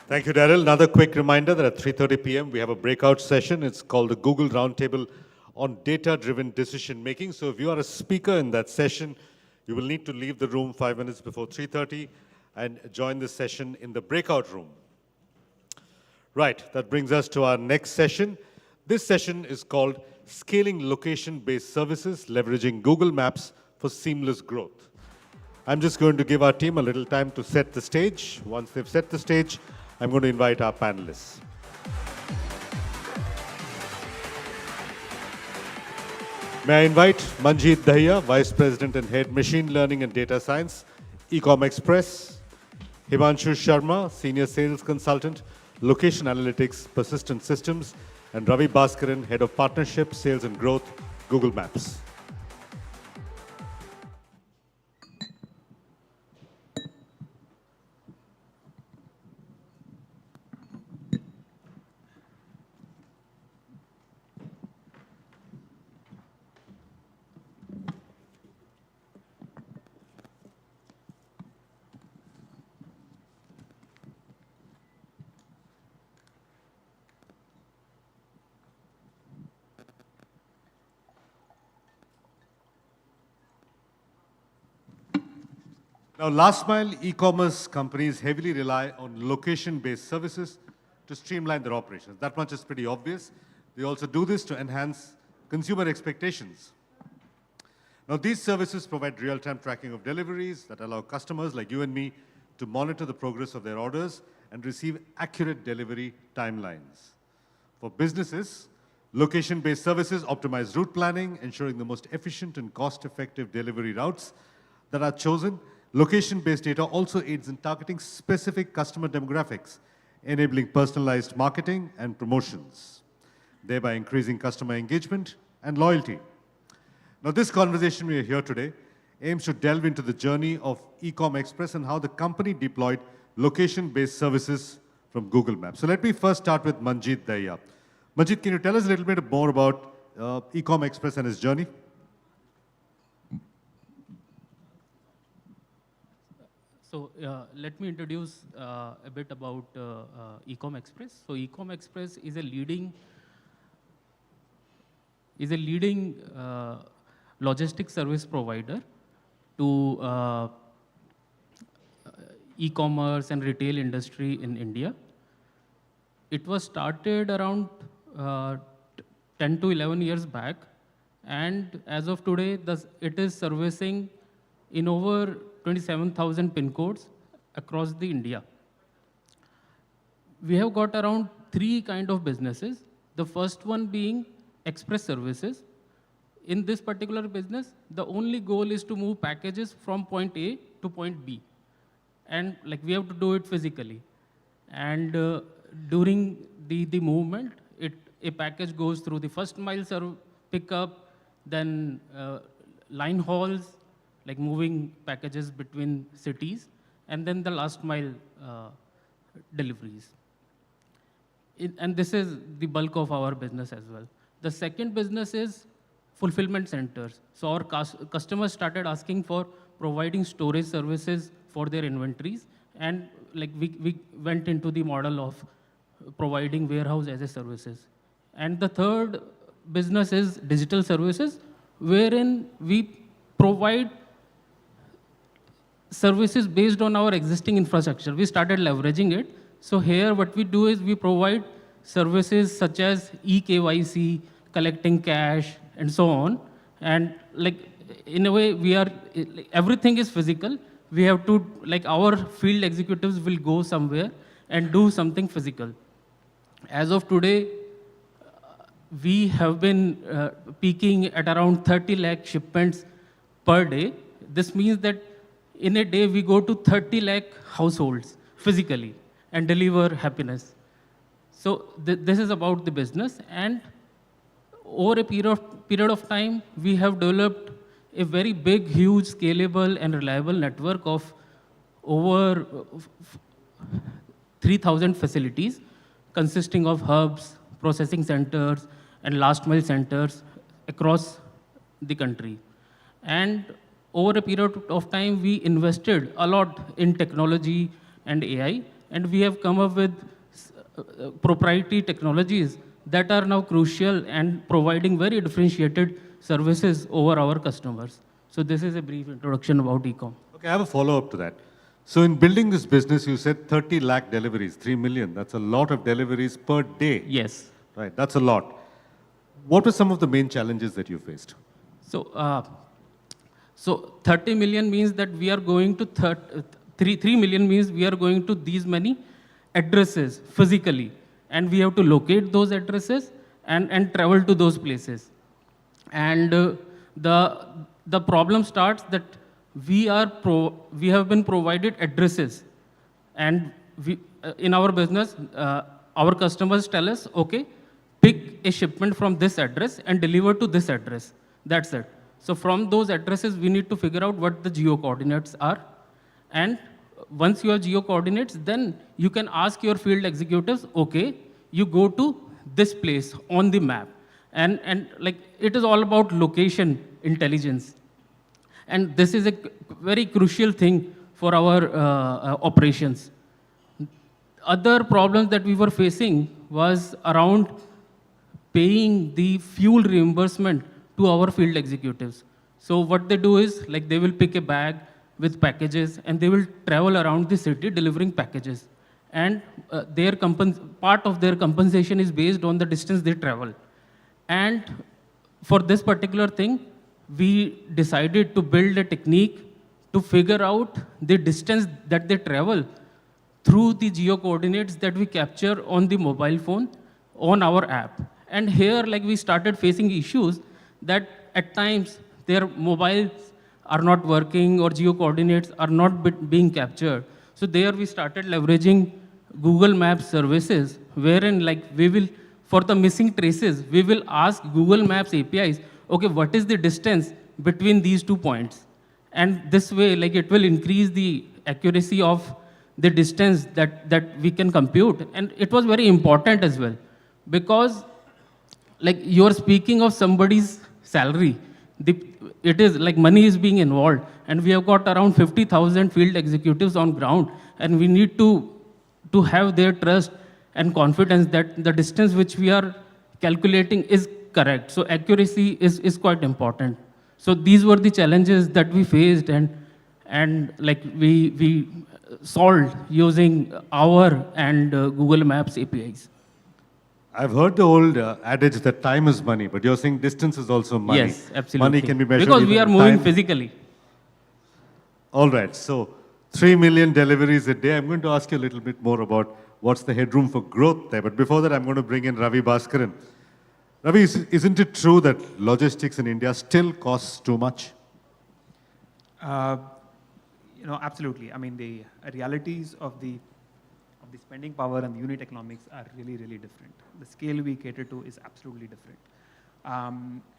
Speaker 2: Thank you, Daryl. Another quick reminder that at 3:30 p.m. we have a breakout session. It's called the Google Roundtable on Data-Driven Decision Making. So if you are a speaker in that session, you will need to leave the room 5 minutes before 3:30 and join the session in the breakout room. Right, that brings us to our next session. This session is called Scaling Location-Based Services, Leveraging Google Maps for Seamless Growth. I'm just going to give our team a little time to set the stage. Once they've set the stage, I'm going to invite our panelists. May I invite Manjeet Dahiya, Vice President and Head Machine Learning and Data Science, Ecom Express, Himanshu Sharma, Senior Sales Consultant, Location Analytics, Persistent Systems, and Ravi Bhaskaran, Head of Partnership, Sales and Growth, Google Maps. Now, last mile e-commerce companies heavily rely on location-based services to streamline their operations. That much is pretty obvious. They also do this to enhance consumer expectations. Now, these services provide real-time tracking of deliveries that allow customers like you and me to monitor the progress of their orders and receive accurate delivery timelines. For businesses, location-based services optimize route planning, ensuring the most efficient and cost-effective delivery routes that are chosen. Location-based data also aids in targeting specific customer demographics, enabling personalized marketing and promotions, thereby increasing customer engagement and loyalty. Now, this conversation we are here today aims to delve into the journey of Ecom Express and how the company deployed location-based services from Google Maps. So let me first start with Manjeet Dahiya. Manjeet, can you tell us a little bit more about Ecom Express and his journey?
Speaker 12: So let me introduce a bit about Ecom Express. So Ecom Express is a leading logistics service provider to e-commerce and retail industry in India. It was started around 10 to 11 years back, and as of today, it is servicing in over 27,000 pin codes across the India. We have got around 3 kind of businesses. The first one being express services. In this particular business, the only goal is to move packages from point A to point B. And like we have to do it physically. And during the movement, a package goes through the first mile pickup, then line hauls, like moving packages between cities, and then the last mile deliveries. And this is the bulk of our business as well. The second business is fulfillment centers. So our customers started asking for providing storage services for their inventories, and like we went into the model of providing warehouse as a services. And the third business is digital services, wherein we provide services based on our existing infrastructure. We started leveraging it. So here what we do is we provide services such as eKYC, collecting cash, and so on. And like in a way, everything is physical. We have to, like our field executives will go somewhere and do something physical. As of today, we have been peaking at around 30 lakh shipments per day. This means that in a day, we go to 30 lakh households physically and deliver happiness. So this is about the business. And over a period of time, we have developed a very big, huge, scalable, and reliable network of over 3,000 facilities consisting of hubs, processing centers, and last mile centers across the country. And over a period of time, we invested a lot in technology and AI, and we have come up with proprietary technologies that are now crucial and providing very differentiated services over our customers. So this is a brief introduction about Ecom.
Speaker 2: Okay, I have a follow-up to that. So in building this business, you said 30 lakh deliveries, 3 million. That's a lot of deliveries per day.
Speaker 12: Yes.
Speaker 2: Right, that's a lot. What were some of the main challenges that you faced?
Speaker 12: So 30 million means that we are going to 3 million means we are going to these many addresses physically, and we have to locate those addresses and travel to those places. And the problem starts that we have been provided addresses, and in our business, our customers tell us, okay, pick a shipment from this address and deliver to this address. That's it. So from those addresses, we need to figure out what the geo coordinates are. And once you have geo coordinates, then you can ask your field executives, okay, you go to this place on the map. And like it is all about location intelligence. And this is a very crucial thing for our operations. Other problems that we were facing was around paying the fuel reimbursement to our field executives. So what they do is, like, they will pick a bag with packages and they will travel around the city delivering packages. And part of their compensation is based on the distance they travel. And for this particular thing, we decided to build a technique to figure out the distance that they travel through the geo coordinates that we capture on the mobile phone on our app. And here, like, we started facing issues that at times their mobiles are not working or geo coordinates are not being captured. So there we started leveraging Google Maps services, wherein, like, we will, for the missing traces, we will ask Google Maps APIs, okay, what is the distance between these 2 points? And this way, like, it will increase the accuracy of the distance that we can compute. And it was very important as well, because, like, you are speaking of somebody's salary. it is like money is being involved, and we have got around 50,000 field executives on ground, and we need to have their trust and confidence that the distance which we are calculating is correct. So accuracy is quite important. So these were the challenges that we faced, and like we solved using our and Google Maps APIs.
Speaker 2: I've heard the old adage that time is money, but you're saying distance is also money.
Speaker 12: Yes, absolutely.
Speaker 2: Money can be measured
Speaker 12: because we
Speaker 2: even
Speaker 12: are
Speaker 2: in
Speaker 12: moving
Speaker 2: time.
Speaker 12: physically.
Speaker 2: All right, so 3 million deliveries a day. I'm going to ask you a little bit more about what's the headroom for growth there. But before that, I'm going to bring in Ravi Bhaskaran. Ravi, isn't it true that logistics in India still costs too much?
Speaker 15: Absolutely. I mean, the realities of the spending power and the unit economics are really, really different. The scale we cater to is absolutely different.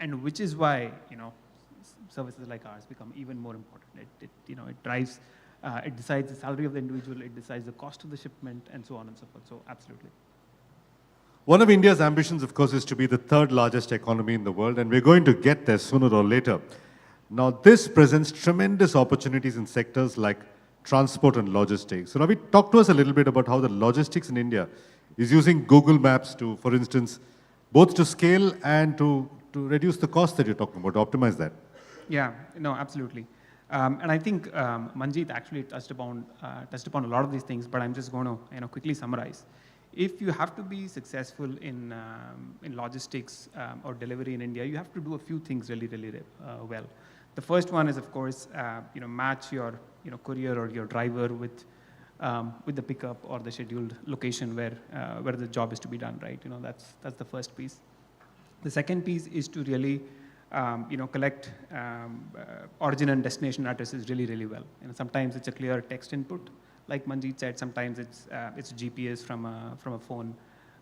Speaker 15: And which is why, services like ours become even more important. It drives, it decides the salary of the individual, it decides the cost of the shipment, and so on and so forth. So absolutely.
Speaker 2: One of India's ambitions, of course, is to be the third largest economy in the world, and we're going to get there sooner or later. Now, this presents tremendous opportunities in sectors like transport and logistics. So, Ravi, talk to us a little bit about how the logistics in India is using Google Maps to, for instance, both to scale and to reduce the cost that you're talking about, to optimize that.
Speaker 15: Yeah, no, absolutely. And I think Manjeet actually touched upon a lot of these things, but I'm just going to quickly summarize. If you have to be successful in logistics or delivery in India, you have to do a few things really, really well. The first one is, of course, match your courier or your driver with the pickup or the scheduled location where the job is to be done, right? That's the first piece. The second piece is to really collect origin and destination addresses really, really well. Sometimes it's a clear text input, like Manjeet said. Sometimes it's GPS from a phone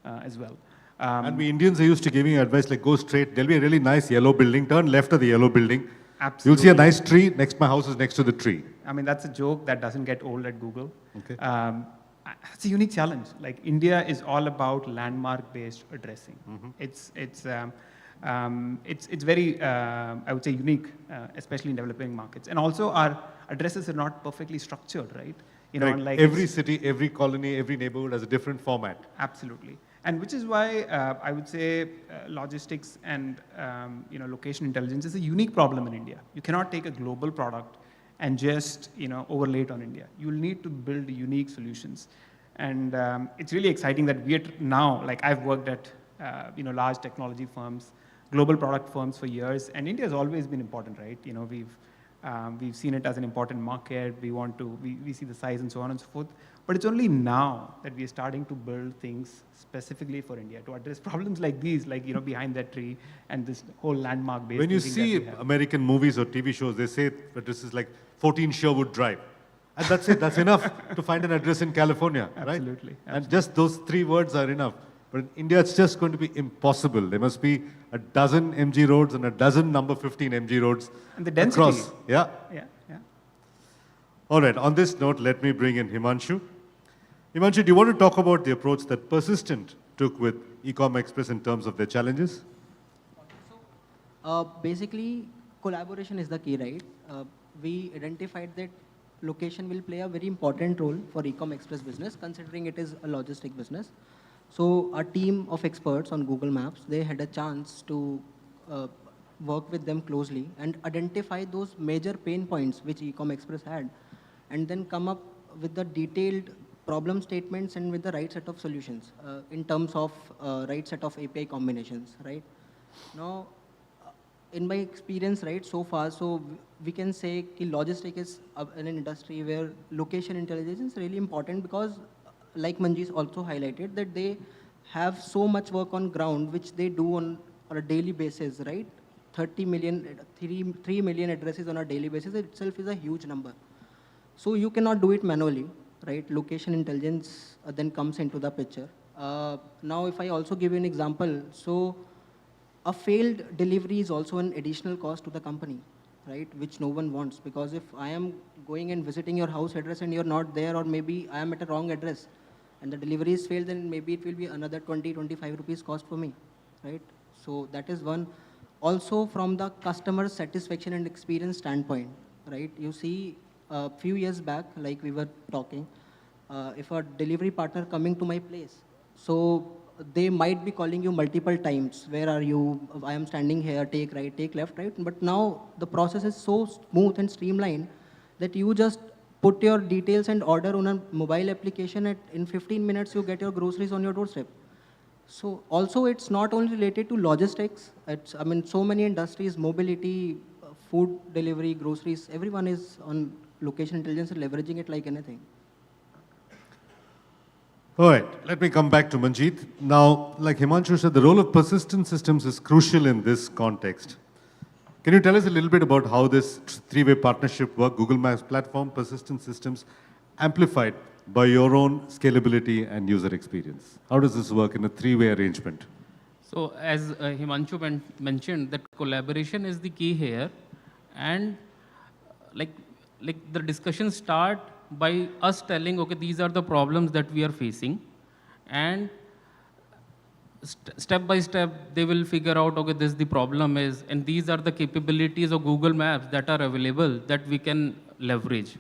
Speaker 15: as well.
Speaker 2: And we Indians are used to giving advice like go straight. There'll be a really nice yellow building. Turn left of the yellow building.
Speaker 15: Absolutely.
Speaker 2: You'll see a nice tree. Next, my house is next to the tree.
Speaker 15: I mean, that's a joke that doesn't get old at Google.
Speaker 2: Okay.
Speaker 15: It's a unique challenge. Like India is all about landmark-based addressing.
Speaker 2: Mm-hmm.
Speaker 15: It's very, I would say, unique, especially in developing markets. And also, our addresses are not perfectly structured, right?
Speaker 2: Like every city, every colony, every neighborhood has a different format.
Speaker 15: Absolutely. And which is why I would say logistics and location intelligence is a unique problem in India. You cannot take a global product and just overlay it on India. You'll need to build unique solutions. And it's really exciting that we are now, like I've worked at large technology firms, global product firms for years, and India has always been important, right? We've seen it as an important market. We see the size and so on and so forth. But it's only now that we are starting to build things specifically for India to address problems like these, like behind that tree and this whole landmark-based.
Speaker 2: When you see American movies or TV shows, they say that this is like 14 Sherwood Drive. And that's it. That's enough to find an address in California, right?
Speaker 15: Absolutely.
Speaker 2: And just those 3 words are enough. But in India, it's just going to be impossible. There must be a dozen MG roads and a dozen number 15 MG roads
Speaker 15: and the density.
Speaker 2: Across. Yeah.
Speaker 15: Yeah.
Speaker 2: All right. On this note, let me bring in Himanshu. Himanshu, do you want to talk about the approach that Persistent took with Ecom Express in terms of their challenges?
Speaker 13: Basically, collaboration is the key, right? We identified that location will play a very important role for Ecom Express business, considering it is a logistic business. So our team of experts on Google Maps, they had a chance to work with them closely and identify those major pain points which Ecom Express had, and then come up with the detailed problem statements and with the right set of solutions in terms of right set of API combinations, right? Now, in my experience, right, so far, so we can say that logistics is in an industry where location intelligence is really important because, like Manjeet also highlighted, that they have so much work on ground which they do on a daily basis, right? 3 million addresses on a daily basis itself is a huge number. So you cannot do it manually, right? Location intelligence then comes into the picture. Now, if I also give you an example, so a failed delivery is also an additional cost to the company, right? Which no one wants, because if I am going and visiting your house address and you're not there, or maybe I am at a wrong address and the delivery is failed, then maybe it will be another 20-25 rupees cost for me, right? So that is one. also from the customer satisfaction and experience standpoint, right? You see, a few years back, like we were talking, if a delivery partner coming to my place, so they might be calling you multiple times. Where are you? I am standing here, take right, take left, right? But now the process is so smooth and streamlined that you just put your details and order on a mobile application. In 15 minutes, you get your groceries on your doorstep. So also it's not only related to logistics. I mean, so many industries, mobility, food delivery, groceries, everyone is on location intelligence and leveraging it like anything.
Speaker 2: All right, let me come back to Manjeet. Now, like Himanshu said, the role of persistent systems is crucial in this context. Can you tell us a little bit about how this three-way partnership worked, Google Maps platform, persistent systems, amplified by your own scalability and user experience? How does this work in a three-way arrangement?
Speaker 12: So as Himanshu mentioned, that collaboration is the key here. And like the discussion start by us telling, okay, these are the problems that we are facing. And step by step, they will figure out, okay, this the problem is, and these are the capabilities of Google Maps that are available that we can leverage.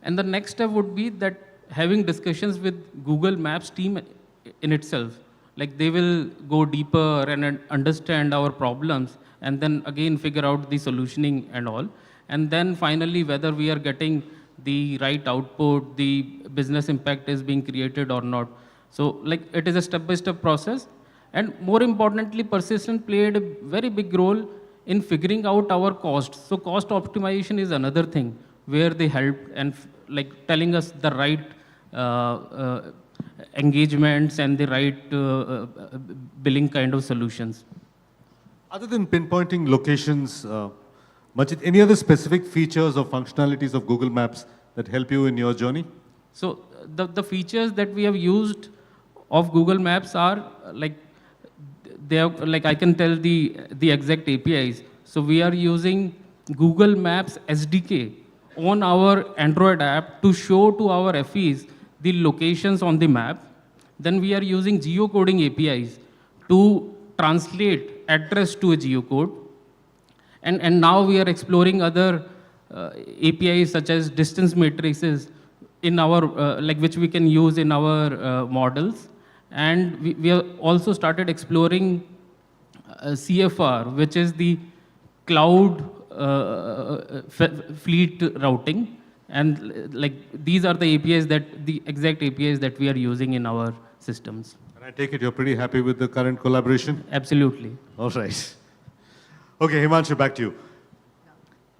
Speaker 12: And the next step would be that having discussions with Google Maps team in itself, like they will go deeper and understand our problems, and then again figure out the solutioning and all. And then finally, whether we are getting the right output, the business impact is being created or not. So like it is a step-by-step process. And more importantly, Persistent played a very big role in figuring out our costs. So cost optimization is another thing where they helped and like telling us the right engagements and the right billing kind of solutions.
Speaker 2: Other than pinpointing locations, Manjeet, any other specific features or functionalities of Google Maps that help you in your journey?
Speaker 12: So the features that we have used of Google Maps are like, they are like, I can tell the exact APIs. So we are using Google Maps SDK on our Android app to show to our FEs the locations on the map. Then we are using geocoding APIs to translate address to a geocode. And now we are exploring other APIs such as distance matrices in our, like which we can use in our models. And we have also started exploring CFR, which is the cloud fleet routing. And like these are the APIs the exact APIs that we are using in our systems.
Speaker 2: And I take it you're pretty happy with the current collaboration?
Speaker 12: Absolutely.
Speaker 2: All right. Okay, Himanshu, back to you.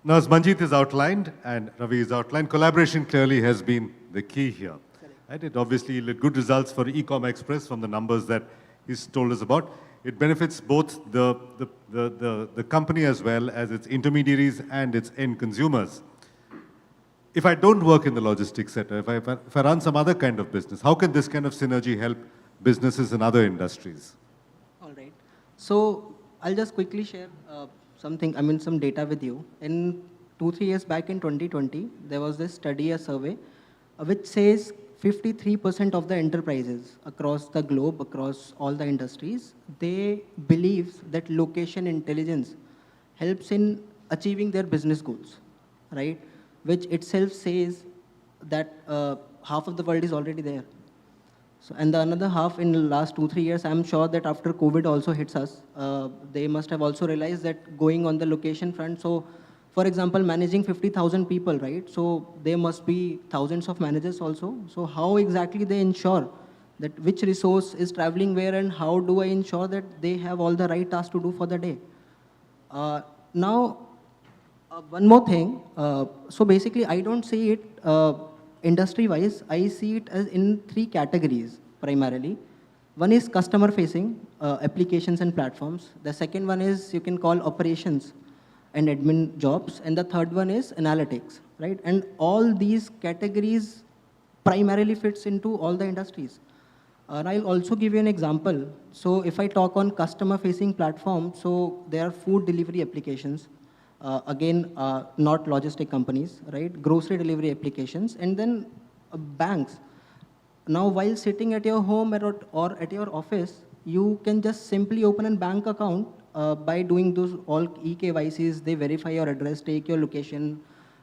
Speaker 2: Now, as Manjeet is outlined and Ravi is outlined, collaboration clearly has been the key here. And it obviously yielded good results for Ecom Express from the numbers that he's told us about. It benefits both the company as well as its intermediaries and its end consumers. If I don't work in the logistics sector, if I run some other kind of business, how can this kind of synergy help businesses in other industries?
Speaker 13: All right. So I'll just quickly share some data with you. In 2-3 years back in 2020, there was this study, a survey, which says 53% of the enterprises across the globe, across all the industries, they believe that location intelligence helps in achieving their business goals, right? Which itself says that half of the world is already there. So, and the another half in the last 2-3 years, I'm sure that after COVID also hits us, they must have also realized that going on the location front. So, for example, managing 50,000 people, right? So there must be thousands of managers also. So how exactly they ensure that which resource is traveling where, and how do I ensure that they have all the right tasks to do for the day? Now, one more thing. So basically, I don't see it industry-wise. I see it as in 3 categories primarily. One is customer-facing applications and platforms. The second one is you can call operations and admin jobs. And the third one is analytics, right? And all these categories primarily fits into all the industries. And I'll also give you an example. So if I talk on customer-facing platform, so there are food delivery applications. Again, not logistic companies, right? Grocery delivery applications, and then banks. Now, while sitting at your home or at your office, you can just simply open a bank account by doing those all eKYCs, they verify your address, take your location,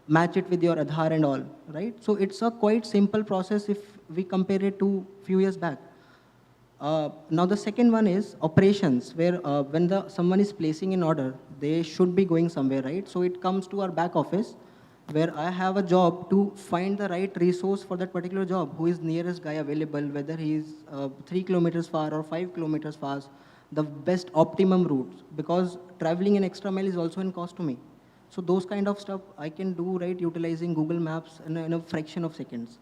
Speaker 13: match it with your Aadhaar and all, right? So it's a quite simple process if we compare it to few years back. Now the second one is operations, where when someone is placing an order, they should be going somewhere, right? So it comes to our back office, where I have a job to find the right resource for that particular job, who is nearest guy available, whether he is 3 kilometers far or 5 kilometers far, the best optimum route, because traveling an extra mile is also in cost to me. So those kind of stuff I can do, right, utilizing Google Maps in a fraction of seconds.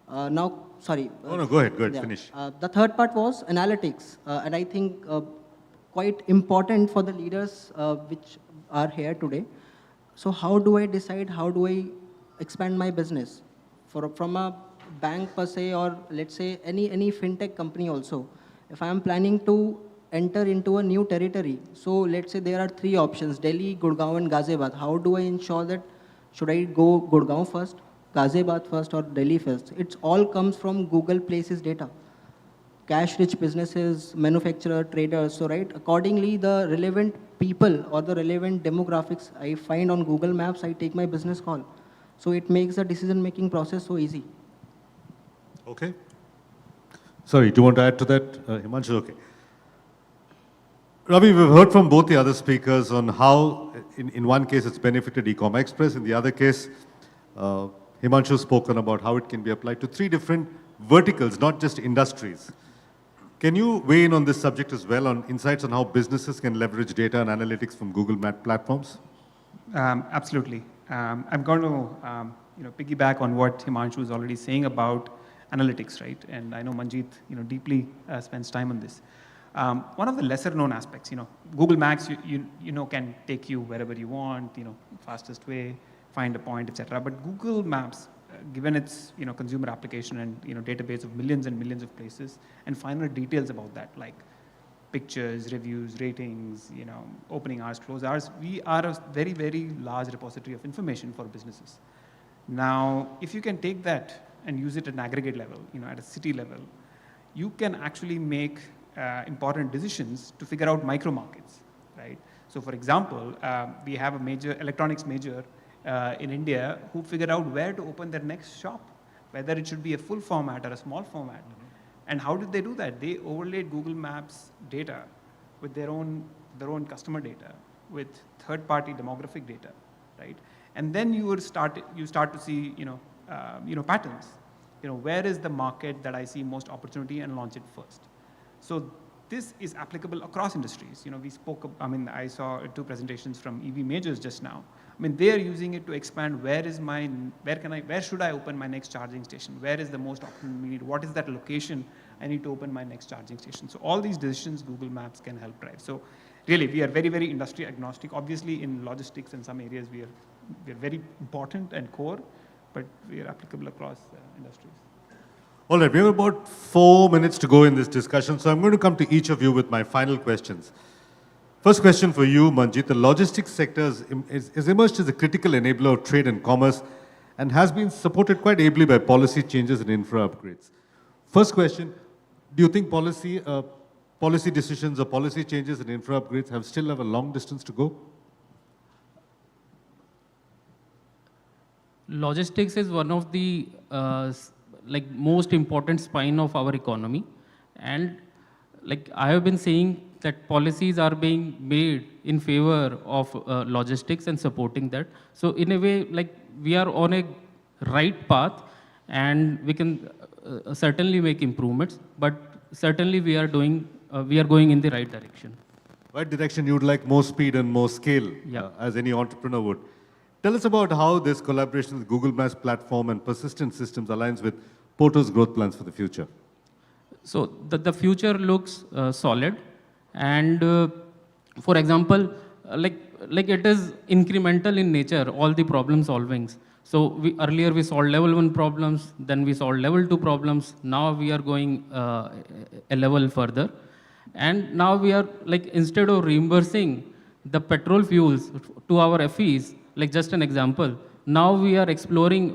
Speaker 13: Now, sorry.
Speaker 2: No, go ahead,
Speaker 13: yeah.
Speaker 2: finish.
Speaker 13: The third part was analytics, and I think quite important for the leaders which are here today. So how do I decide, how do I expand my business? From a bank per se, or let's say any fintech company also, if I am planning to enter into a new territory, so let's say there are 3 options, Delhi, Gurgaon and Ghaziabad. How do I ensure that, should I go Gurgaon first, Ghaziabad first or Delhi first? It all comes from Google Places data. Cash-rich businesses, manufacturer, traders, so right, accordingly the relevant people or the relevant demographics I find on Google Maps, I take my business call. So it makes the decision-making process so easy.
Speaker 2: Okay. Sorry, do you want to add to that, Himanshu? Okay. Ravi, we've heard from both the other speakers on how, in one case, it's benefited Ecom Express. In the other case, Himanshu spoken about how it can be applied to 3 different verticals, not just industries. Can you weigh in on this subject as well, on insights on how businesses can leverage data and analytics from Google Map platforms?
Speaker 15: Absolutely. I'm going to piggyback on what Himanshu is already saying about analytics, right? And I know Manjeet deeply spends time on this. One of the lesser known aspects, Google Maps, can take you wherever you want, fastest way, find a point, etc. But Google Maps, given its consumer application and database of millions and millions of places, and finer details about that, like pictures, reviews, ratings, opening hours, close hours, we are a very, very large repository of information for businesses. Now, if you can take that and use it at an aggregate level, at a city level, you can actually make important decisions to figure out micro markets, right? So, for example, we have a major electronics major in India who figured out where to open their next shop, whether it should be a full format or a small format. And how did they do that? They overlaid Google Maps data with their own customer data, with third-party demographic data, right? And then you start to see patterns. Where is the market that I see most opportunity, and launch it first. So this is applicable across industries. We spoke, I saw 2 presentations from EV majors just now. They are using it to expand where should I open my next charging station? Where is the most optimal need? What is that location I need to open my next charging station? So all these decisions Google Maps can help drive. So really, we are very, very industry agnostic. Obviously, in logistics and some areas, we are very important and core, but we are applicable across industries.
Speaker 2: All right, we have about 4 minutes to go in this discussion, so I'm going to come to each of you with my final questions. First question for you, Manjeet. The logistics sector is emerged as a critical enabler of trade and commerce and has been supported quite ably by policy changes and infra upgrades. First question, do you think policy decisions or policy changes and infra upgrades still have a long distance to go?
Speaker 12: Logistics is one of the most important spine of our economy, and I have been saying that policies are being made in favor of logistics and supporting that. So in a way, we are on a right path, and we can certainly make improvements, but certainly we are going in the right direction.
Speaker 2: Right direction, you would like more speed and more scale, as any entrepreneur would. Tell us about how this collaboration with Google Maps platform and persistent systems aligns with Porto's growth plans for the future.
Speaker 12: So the future looks solid, and for example, it is incremental in nature, all the problem solvings. So earlier we solved level 1 problems, then we solved level 2 problems. Now we are going a level further, and now we are instead of reimbursing the petrol fuels to our FEs, just an example, now we are exploring,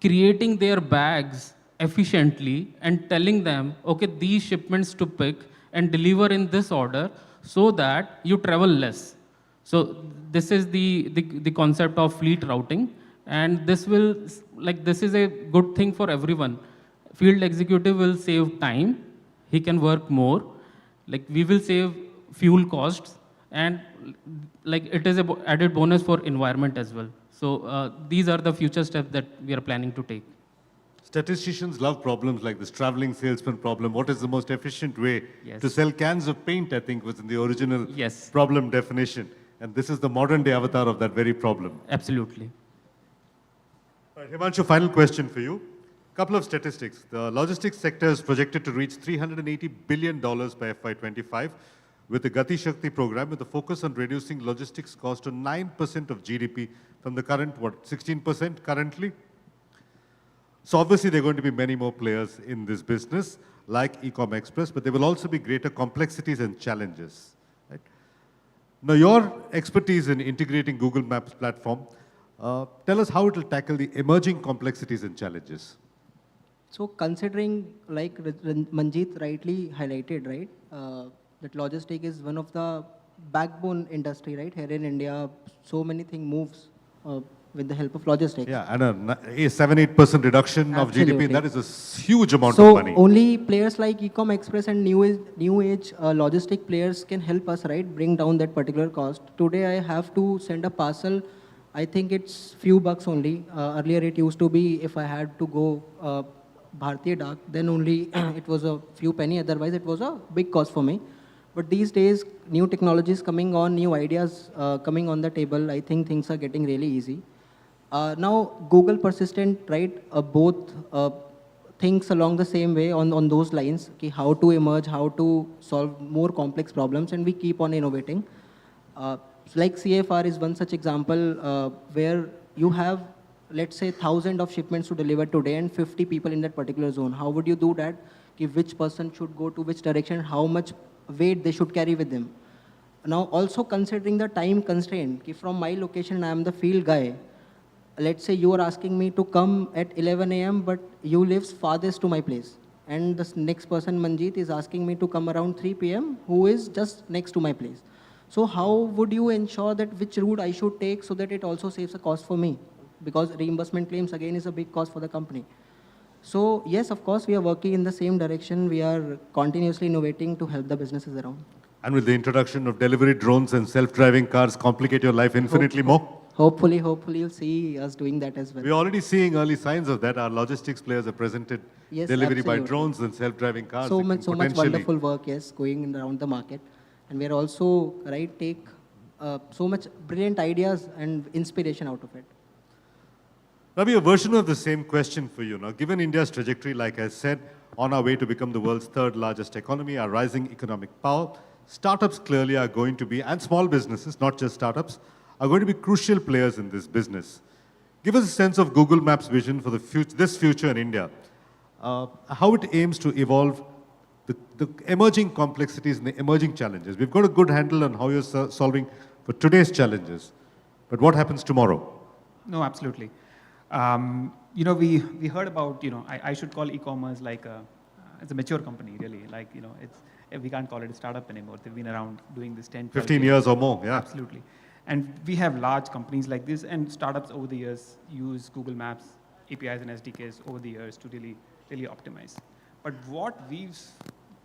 Speaker 12: creating their bags efficiently and telling them, these shipments to pick, and deliver in this order so that you travel less. So this is the concept of fleet routing, and this will, like, this is a good thing for everyone. Field executive will save time, he can work more, like we will save fuel costs, and like it is a added bonus for environment as well. So these are the future steps that we are planning to take.
Speaker 2: Statisticians love problems like this traveling salesman problem. What is the most efficient way
Speaker 12: Yes.
Speaker 2: to sell cans of paint, I think, was in the original
Speaker 12: Yes.
Speaker 2: problem definition. And this is the modern day avatar of that very problem.
Speaker 12: Absolutely.
Speaker 2: All right, Himanshu, final question for you. Couple of statistics. The logistics sector is projected to reach $380 billion by FY25 with the Gati Shakti program, with a focus on reducing logistics cost to 9% of GDP from the current, 16% currently? So obviously there are going to be many more players in this business, like Ecom Express, but there will also be greater complexities and challenges. Right? Now, your expertise in integrating Google Maps platform, tell us how it will tackle the emerging complexities and challenges.
Speaker 13: So considering, like Manjeet rightly highlighted, right, that logistics is one of the backbone industry, right, here in India. So many things moves with the help of logistics.
Speaker 2: Yeah, and a 7-8% reduction of GDP, that is a huge amount
Speaker 13: so
Speaker 2: of money.
Speaker 13: Only players like Ecom Express and new age logistic players can help us, right, bring down that particular cost. Today I have to send a parcel, I think it's few bucks only. Earlier it used to be, if I had to go Bharatiya Dak, then only it was a few penny, otherwise it was a big cost for me. But these days, new technologies coming on, new ideas coming on the table, I think things are getting really easy. Now, Google Persistent, right, both thinks along the same way on those lines, okay, how to emerge, how to solve more complex problems, and we keep on innovating. Like CFR is one such example where you have, let's say, 1,000 of shipments to deliver today and 50 people in that particular zone. How would you do that? Okay, which person should go to which direction, how much weight they should carry with them. Now, also considering the time constraint, okay, from my location, I am the field guy. Let's say you are asking me to come at 11 a.m., but you live farthest to my place. And the next person, Manjeet, is asking me to come around 3 p.m., who is just next to my place. So how would you ensure that which route I should take so that it also saves a cost for me? Because reimbursement claims, again, is a big cost for the company. So yes, of course, we are working in the same direction. We are continuously innovating to help the businesses around.
Speaker 2: And will the introduction of delivery drones and self-driving cars complicate your life infinitely more?
Speaker 13: Hopefully you'll see us doing that as well.
Speaker 2: We're already seeing early signs of that. Our logistics players have presented
Speaker 13: Yes,
Speaker 2: delivery by
Speaker 13: absolutely.
Speaker 2: drones and self-driving cars.
Speaker 13: So
Speaker 2: It
Speaker 13: much
Speaker 2: can potentially-
Speaker 13: wonderful work, yes, going around the market. And we're also, right, take so much brilliant ideas and inspiration out of it.
Speaker 2: Ravi, a version of the same question for you. Now, given India's trajectory, like I said, on our way to become the world's third largest economy, our rising economic power, startups clearly are going to be, and small businesses, not just startups, are going to be crucial players in this business. Give us a sense of Google Maps' vision for the this future in India, how it aims to evolve the emerging complexities and the emerging challenges. We've got a good handle on how you're solving for today's challenges, but what happens tomorrow?
Speaker 15: No, absolutely. We heard about, I should call e-commerce like it's a mature company, really. Like, we can't call it a startup anymore. They've been around doing this 10, 12
Speaker 2: 15 years or more, yeah.
Speaker 15: Absolutely. And we have large companies like this, and startups over the years use Google Maps, APIs and SDKs over the years to really optimize. But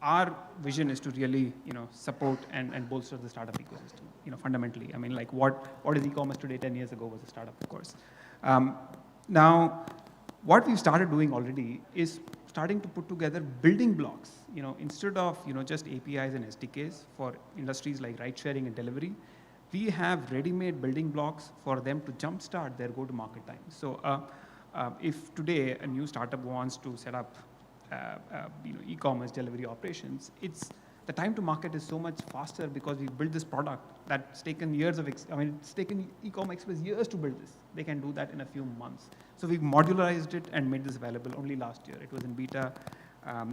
Speaker 15: our vision is to really, support and bolster the startup ecosystem, fundamentally. I mean, like what is e-commerce today? 10 years ago was a startup, of course. Now, what we've started doing already is starting to put together building blocks, instead of, just APIs and SDKs for industries like ride sharing and delivery. We have ready-made building blocks for them to jumpstart their go-to-market time. So if today a new startup wants to set up e-commerce delivery operations, the time to market is so much faster because we built this product that's taken years of, it's taken Ecom Express years to build this. They can do that in a few months. So we've modularized it and made this available only last year. It was in beta.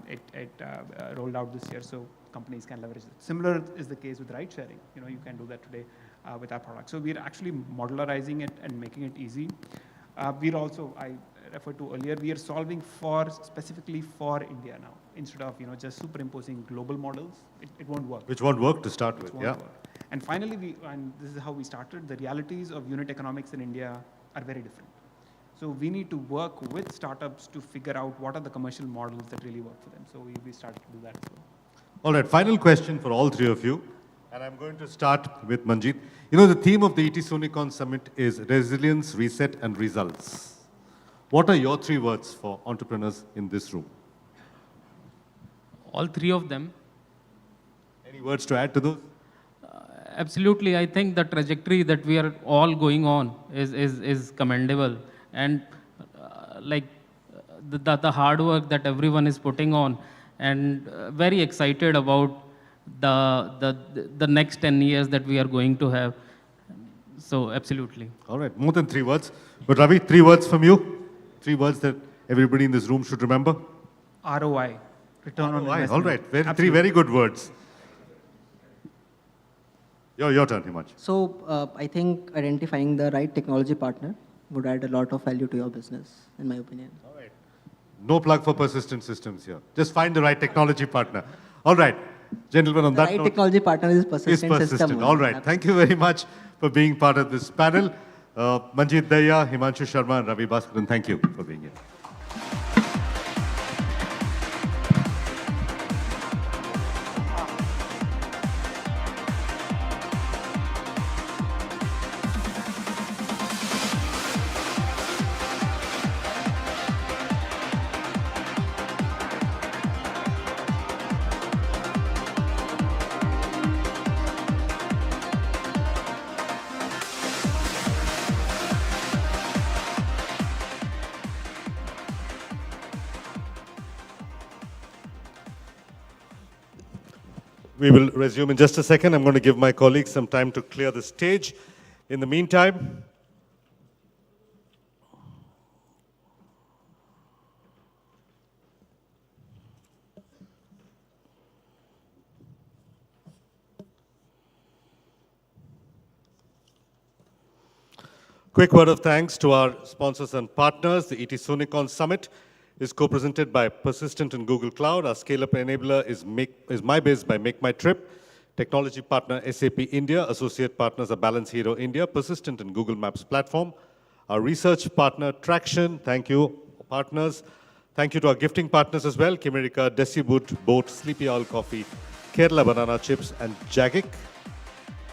Speaker 15: It rolled out this year, so companies can leverage it. Similar is the case with ride sharing. You can do that today with our product. So we're actually modularizing it and making it easy. We're also, I
Speaker 19: referred to earlier, we are solving specifically for India now, instead of just superimposing global models. It won't work.
Speaker 2: Which won't work to start with, yeah.
Speaker 19: Work. And finally, and this is how we started, the realities of unit economics in India are very different. So we need to work with startups to figure out what are the commercial models that really work for them. So we started to do that as well.
Speaker 2: All right, final question for all three of you. And I'm going to start with Manjeet. You know, the theme of the ET Soonicorns Summit is resilience, reset, and results. What are your 3 words for entrepreneurs in this room?
Speaker 12: All 3 of them.
Speaker 2: Any words to add to those?
Speaker 12: Absolutely. I think the trajectory that we are all going on is commendable. And the hard work that everyone is putting on, and very excited about the next 10 years that we are going to have. So absolutely.
Speaker 2: All right, more than 3 words. But Ravi, 3 words from you. 3 words that everybody in this room should remember.
Speaker 19: ROI, return on investment.
Speaker 2: All right, 3 very good words. Your turn, Himanshu.
Speaker 13: So I think identifying the right technology partner would add a lot of value to your business, in my opinion.
Speaker 2: All right. No plug for persistent systems here. Just find the right technology partner. All right, gentlemen, on that
Speaker 13: The right
Speaker 2: note,
Speaker 13: technology partner is persistent system.
Speaker 2: All right, thank you very much for being part of this panel. Manjeet Daya, Himanshu Sharma, and Ravi Bhaskaran, thank you for being here. We will resume in just a second. I'm going to give my colleagues some time to clear the stage. In the meantime, quick word of thanks to our sponsors and partners. The ET Soonicorns Summit is co-presented by Persistent and Google Cloud. Our scale-up enabler is MyBiz by Make My Trip. Technology partner SAP India. Associate partners are Balance Hero India, Persistent and Google Maps platform. Our research partner Traction. Thank you, partners. Thank you to our gifting partners as well. Kimerica, Decibut, Boat, Sleepy Owl Coffee, Kerala Banana Chips, and Jagic.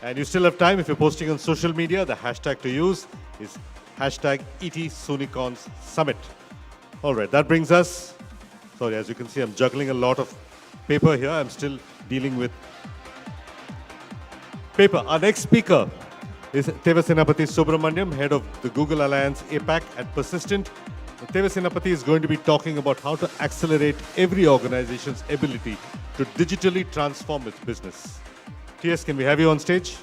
Speaker 2: And you still have time. If you're posting on social media, the hashtag to use is hashtag ET Soonicorns Summit. All right, that brings us, sorry, as you can see, I'm juggling a lot of paper here. I'm still dealing with paper. Our next speaker is Tevasinapati Subramaniam, head of the Google Alliance APAC at Persistent. Tevasinapati is going to be talking about how to accelerate every organization's ability to digitally transform its business. TS, can we have you on stage?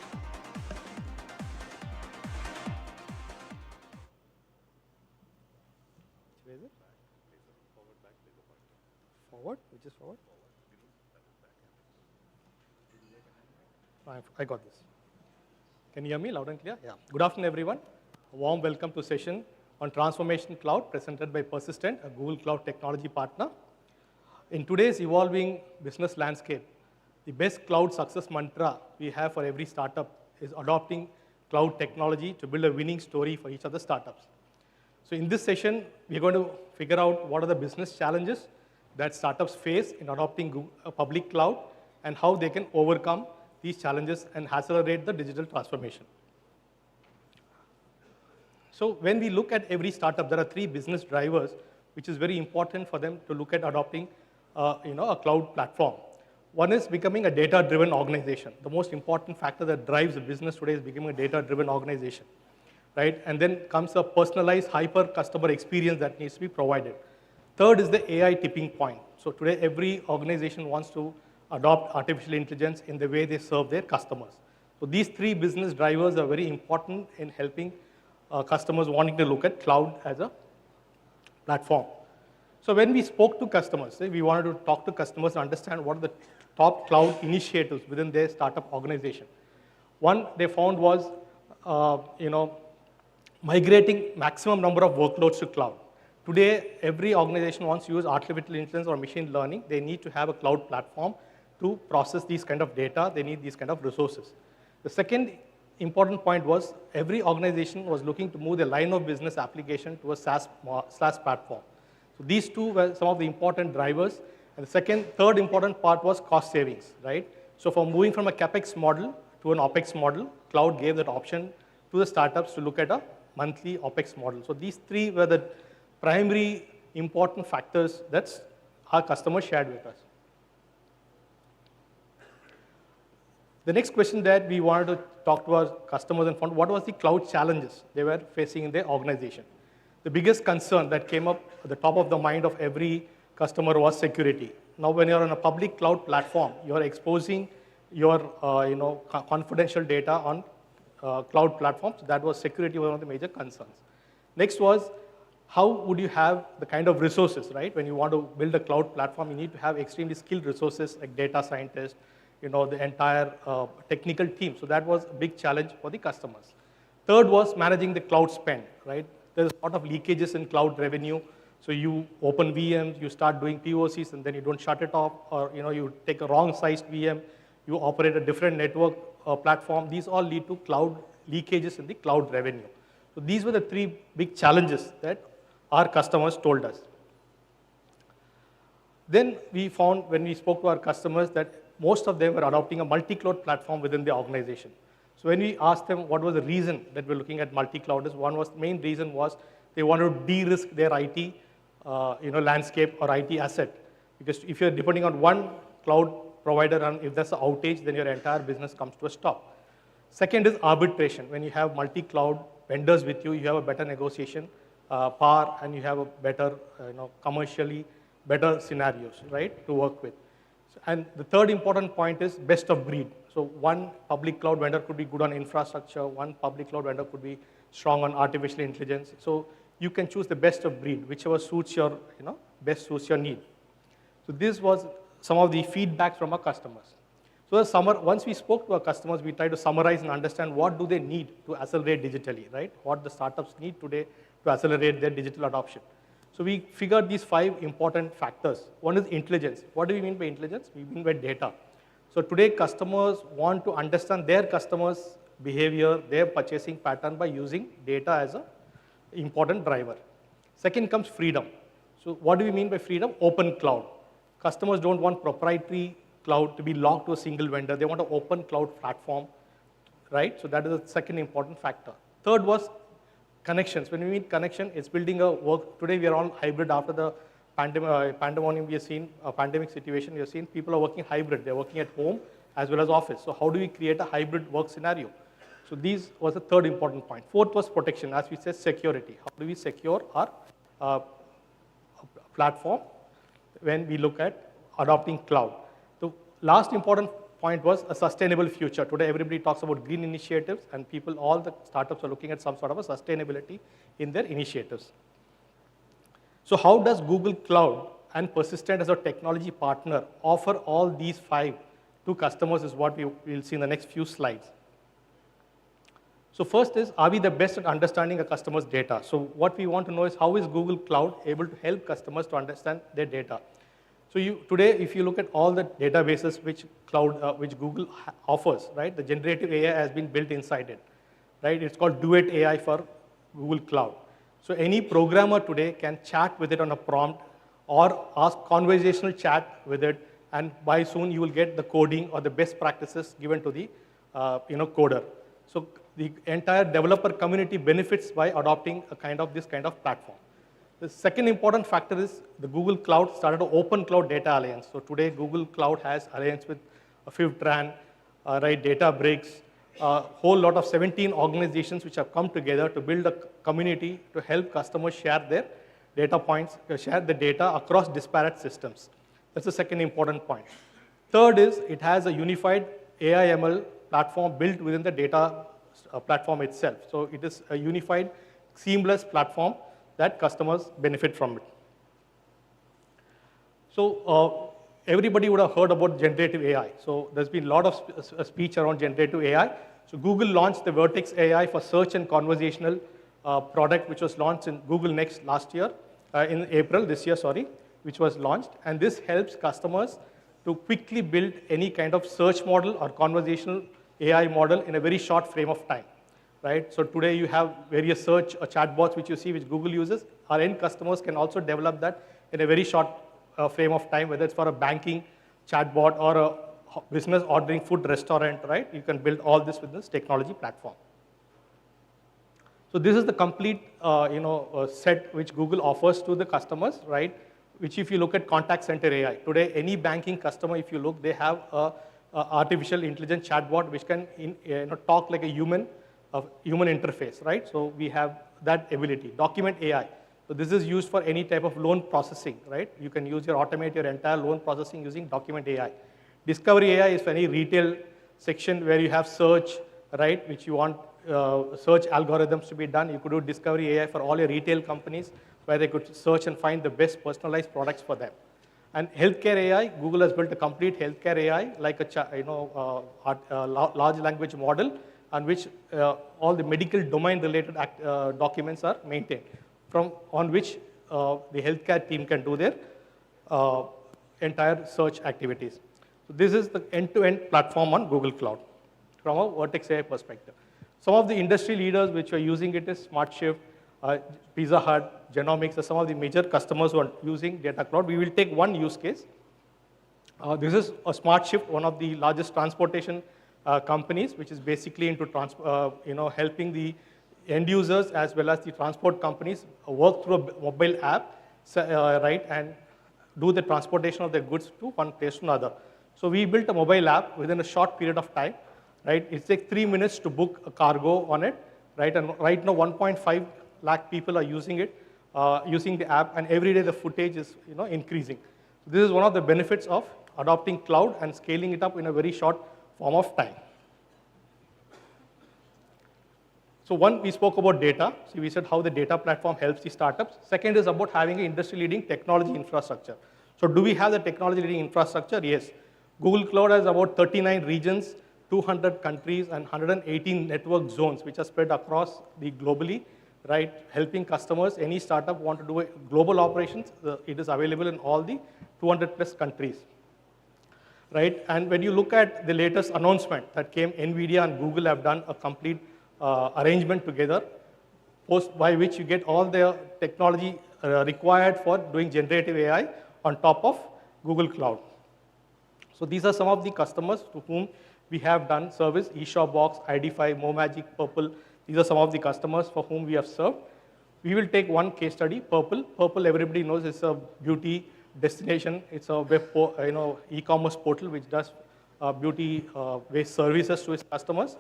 Speaker 14: Forward, which is forward? I got this. Can you hear me loud and clear? Yeah. Good afternoon, everyone. A warm welcome to session on Transformation Cloud presented by Persistent, a Google Cloud technology partner. In today's evolving business landscape, the best cloud success mantra we have for every startup is adopting cloud technology to build a winning story for each of the startups. So in this session, we're going to figure out what are the business challenges that startups face in adopting a public cloud and how they can overcome these challenges and accelerate the digital transformation. So when we look at every startup, there are 3 business drivers which is very important for them to look at adopting a cloud platform. One is becoming a data-driven organization. The most important factor that drives a business today is becoming a data-driven organization, right? And then comes a personalized, hyper-customer experience that needs to be provided. Third is the AI tipping point. So today, every organization wants to adopt artificial intelligence in the way they serve their customers. So these 3 business drivers are very important in helping customers wanting to look at cloud as a platform. So when we spoke to customers, we wanted to talk to customers and understand what are the top cloud initiatives within their startup organization. One they found was, migrating maximum number of workloads to cloud. Today, every organization wants to use artificial intelligence or machine learning. They need to have a cloud platform to process these kind of data. They need these kind of resources. The second important point was every organization was looking to move their line of business application to a SaaS platform. So these two were some of the important drivers. And the third important part was cost savings, right? So for moving from a CapEx model to an OpEx model, cloud gave that option to the startups to look at a monthly OpEx model. So these three were the primary important factors that our customers shared with us. The next question that we wanted to talk to our customers and found, what was the cloud challenges they were facing in their organization? The biggest concern that came up at the top of the mind of every customer was security. Now, when you're on a public cloud platform, you're exposing your confidential data on cloud platforms. That was security, one of the major concerns. Next was, how would you have the kind of resources, right? When you want to build a cloud platform, you need to have extremely skilled resources like data scientists, the entire technical team. So that was a big challenge for the customers. Third was managing the cloud spend, right? There's a lot of leakages in cloud revenue. So you open VMs, you start doing POCs, and then you don't shut it off, or you take a wrong-sized VM, you operate a different network platform. These all lead to cloud leakages in the cloud revenue. So these were the three big challenges that our customers told us. Then we found, when we spoke to our customers, that most of them were adopting a multi-cloud platform within the organization. So when we asked them what was the reason that we're looking at multi-cloud, the main reason was they wanted to de-risk their IT landscape or IT asset. Because if you're depending on one cloud provider and if there's an outage, then your entire business comes to a stop. Second is arbitration. When you have multi-cloud vendors with you, you have a better negotiation power, and you have a better, commercially better scenarios, right, to work with. And the third important point is best of breed. So one public cloud vendor could be good on infrastructure, one public cloud vendor could be strong on artificial intelligence. So you can choose the best of breed, whichever suits your, best suits your need. So this was some of the feedback from our customers. So once we spoke to our customers, we tried to summarize and understand what do they need to accelerate digitally, right? What the startups need today to accelerate their digital adoption. So we figured these 5 important factors. One is intelligence. What do we mean by intelligence? We mean by data. So today, customers want to understand their customers' behavior, their purchasing pattern by using data as an important driver. Second comes freedom. So what do we mean by freedom? Open cloud. Customers don't want proprietary cloud to be locked to a single vendor. They want an open cloud platform, right? So that is the second important factor. Third was connections. When we mean connection, it's building a work. Today, we are all hybrid after the pandemic. We have seen a pandemic situation. We have seen people are working hybrid. They're working at home as well as office. So how do we create a hybrid work scenario? So these was the third important point. Fourth was protection. As we said, security. How do we secure our platform when we look at adopting cloud? The last important point was a sustainable future. Today, everybody talks about green initiatives, and all the startups are looking at some sort of a sustainability in their initiatives. So how does Google Cloud and Persistent as a technology partner offer all these 5 to customers is what we will see in the next few slides. So first is, are we the best at understanding a customer's data? So what we want to know is, how is Google Cloud able to help customers to understand their data? So today, if you look at all the databases which Google offers, right, the generative AI has been built inside it, right? It's called Duet AI for Google Cloud. So any programmer today can chat with it on a prompt or ask conversational chat with it, and by soon you will get the coding or the best practices given to the coder. So the entire developer community benefits by adopting this kind of platform. The second important factor is the Google Cloud started an open cloud data alliance. So today, Google Cloud has alliance with Fintech, Databricks, a whole lot of 17 organizations which have come together to build a community to help customers share their data points, share the data across disparate systems. That's the second important point. Third is, it has a unified AI/ML platform built within the data platform itself. So it is a unified, seamless platform that customers benefit from it. So everybody would have heard about generative AI. So there's been a lot of speech around generative AI. So Google launched the Vertex AI for search and conversational product, which was launched in Google Next last in April this year, sorry, which was launched. And this helps customers to quickly build any kind of search model or conversational AI model in a very short frame of time, right? So today you have various search or chatbots which you see which Google uses. Our end customers can also develop that in a very short frame of time, whether it's for a banking chatbot or a business ordering food restaurant, right? You can build all this with this technology platform. So this is the complete set which Google offers to the customers, right? Which if you look at contact center AI, today any banking customer, if you look, they have a artificial intelligence chatbot which can talk like a human interface, right? So we have that ability. Document AI. So this is used for any type of loan processing, right? You can automate your entire loan processing using document AI. Discovery AI is for any retail section where you have search, right? Which you want search algorithms to be done. You could do discovery AI for all your retail companies where they could search and find the best personalized products for them. And healthcare AI, Google has built a complete healthcare AI like a large language model on which all the medical domain related documents are maintained, on which the healthcare team can do their entire search activities. So this is the end-to-end platform on Google Cloud from a Vertex AI perspective. Some of the industry leaders which are using it is SmartShift, Pizza Hut, Genomics are some of the major customers who are using Data Cloud. We will take one use case. This is a SmartShift, one of the largest transportation companies, which is basically into helping the end users as well as the transport companies work through a mobile app, right, and do the transportation of their goods to one place to another. So we built a mobile app within a short period of time, right? It takes 3 minutes to book a cargo on it, right? And right now 1.5 lakh people are using it, using the app, and every day the footage is increasing. This is one of the benefits of adopting cloud and scaling it up in a very short form of time. So one, we spoke about data. So we said how the data platform helps the startups. Second is about having an industry-leading technology infrastructure. So do we have the technology-leading infrastructure? Yes. Google Cloud has about 39 regions, 200 countries, and 118 network zones, which are spread across the globally, right? Helping customers, any startup want to do global operations, it is available in all the 200 plus countries, right? And when you look at the latest announcement that came, NVIDIA and Google have done a complete arrangement together, by which you get all the technology required for doing generative AI on top of Google Cloud. So these are some of the customers to whom we have done service, eShopBox, ID5, MoMagic, Purple. These are some of the customers for whom we have served. We will take one case study, Purple. Purple, everybody knows, is a beauty destination. It's a web, e-commerce portal which does beauty-based services to its customers,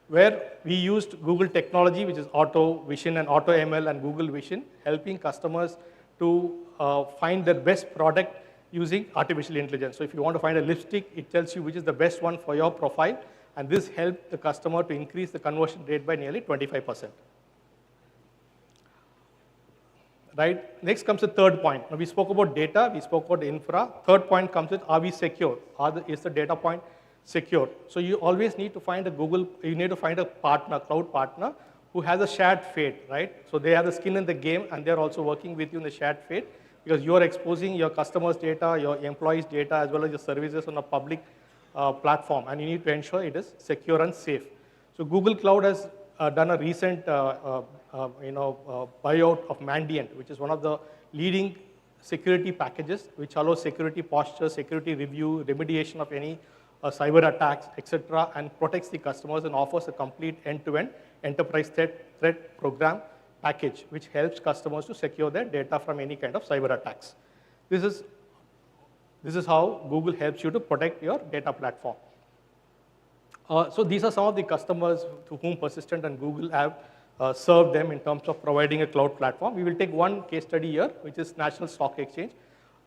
Speaker 14: where we used Google technology, which is Auto Vision and Auto ML and Google Vision, helping customers to find their best product using artificial intelligence. So if you want to find a lipstick, it tells you which is the best one for your profile, and this helped the customer to increase the conversion rate by nearly 25%. Right? Next comes the third point. Now we spoke about data, we spoke about infra. Third point comes with, are we secure? Is the data point secure? So you always need to find you need to find a partner, cloud partner, who has a shared fate, right? So they have the skin in the game, and they're also working with you in the shared fate, because you're exposing your customers' data, your employees' data, as well as your services on a public platform, and you need to ensure it is secure and safe. So Google Cloud has done a recent buyout of Mandiant, which is one of the leading security packages, which allows security posture, security review, remediation of any cyber attacks, etc., and protects the customers and offers a complete end-to-end enterprise threat program package, which helps customers to secure their data from any kind of cyber attacks. This is how Google helps you to protect your data platform. So these are some of the customers to whom Persistent and Google have served them in terms of providing a cloud platform. We will take one case study here, which is National Stock Exchange.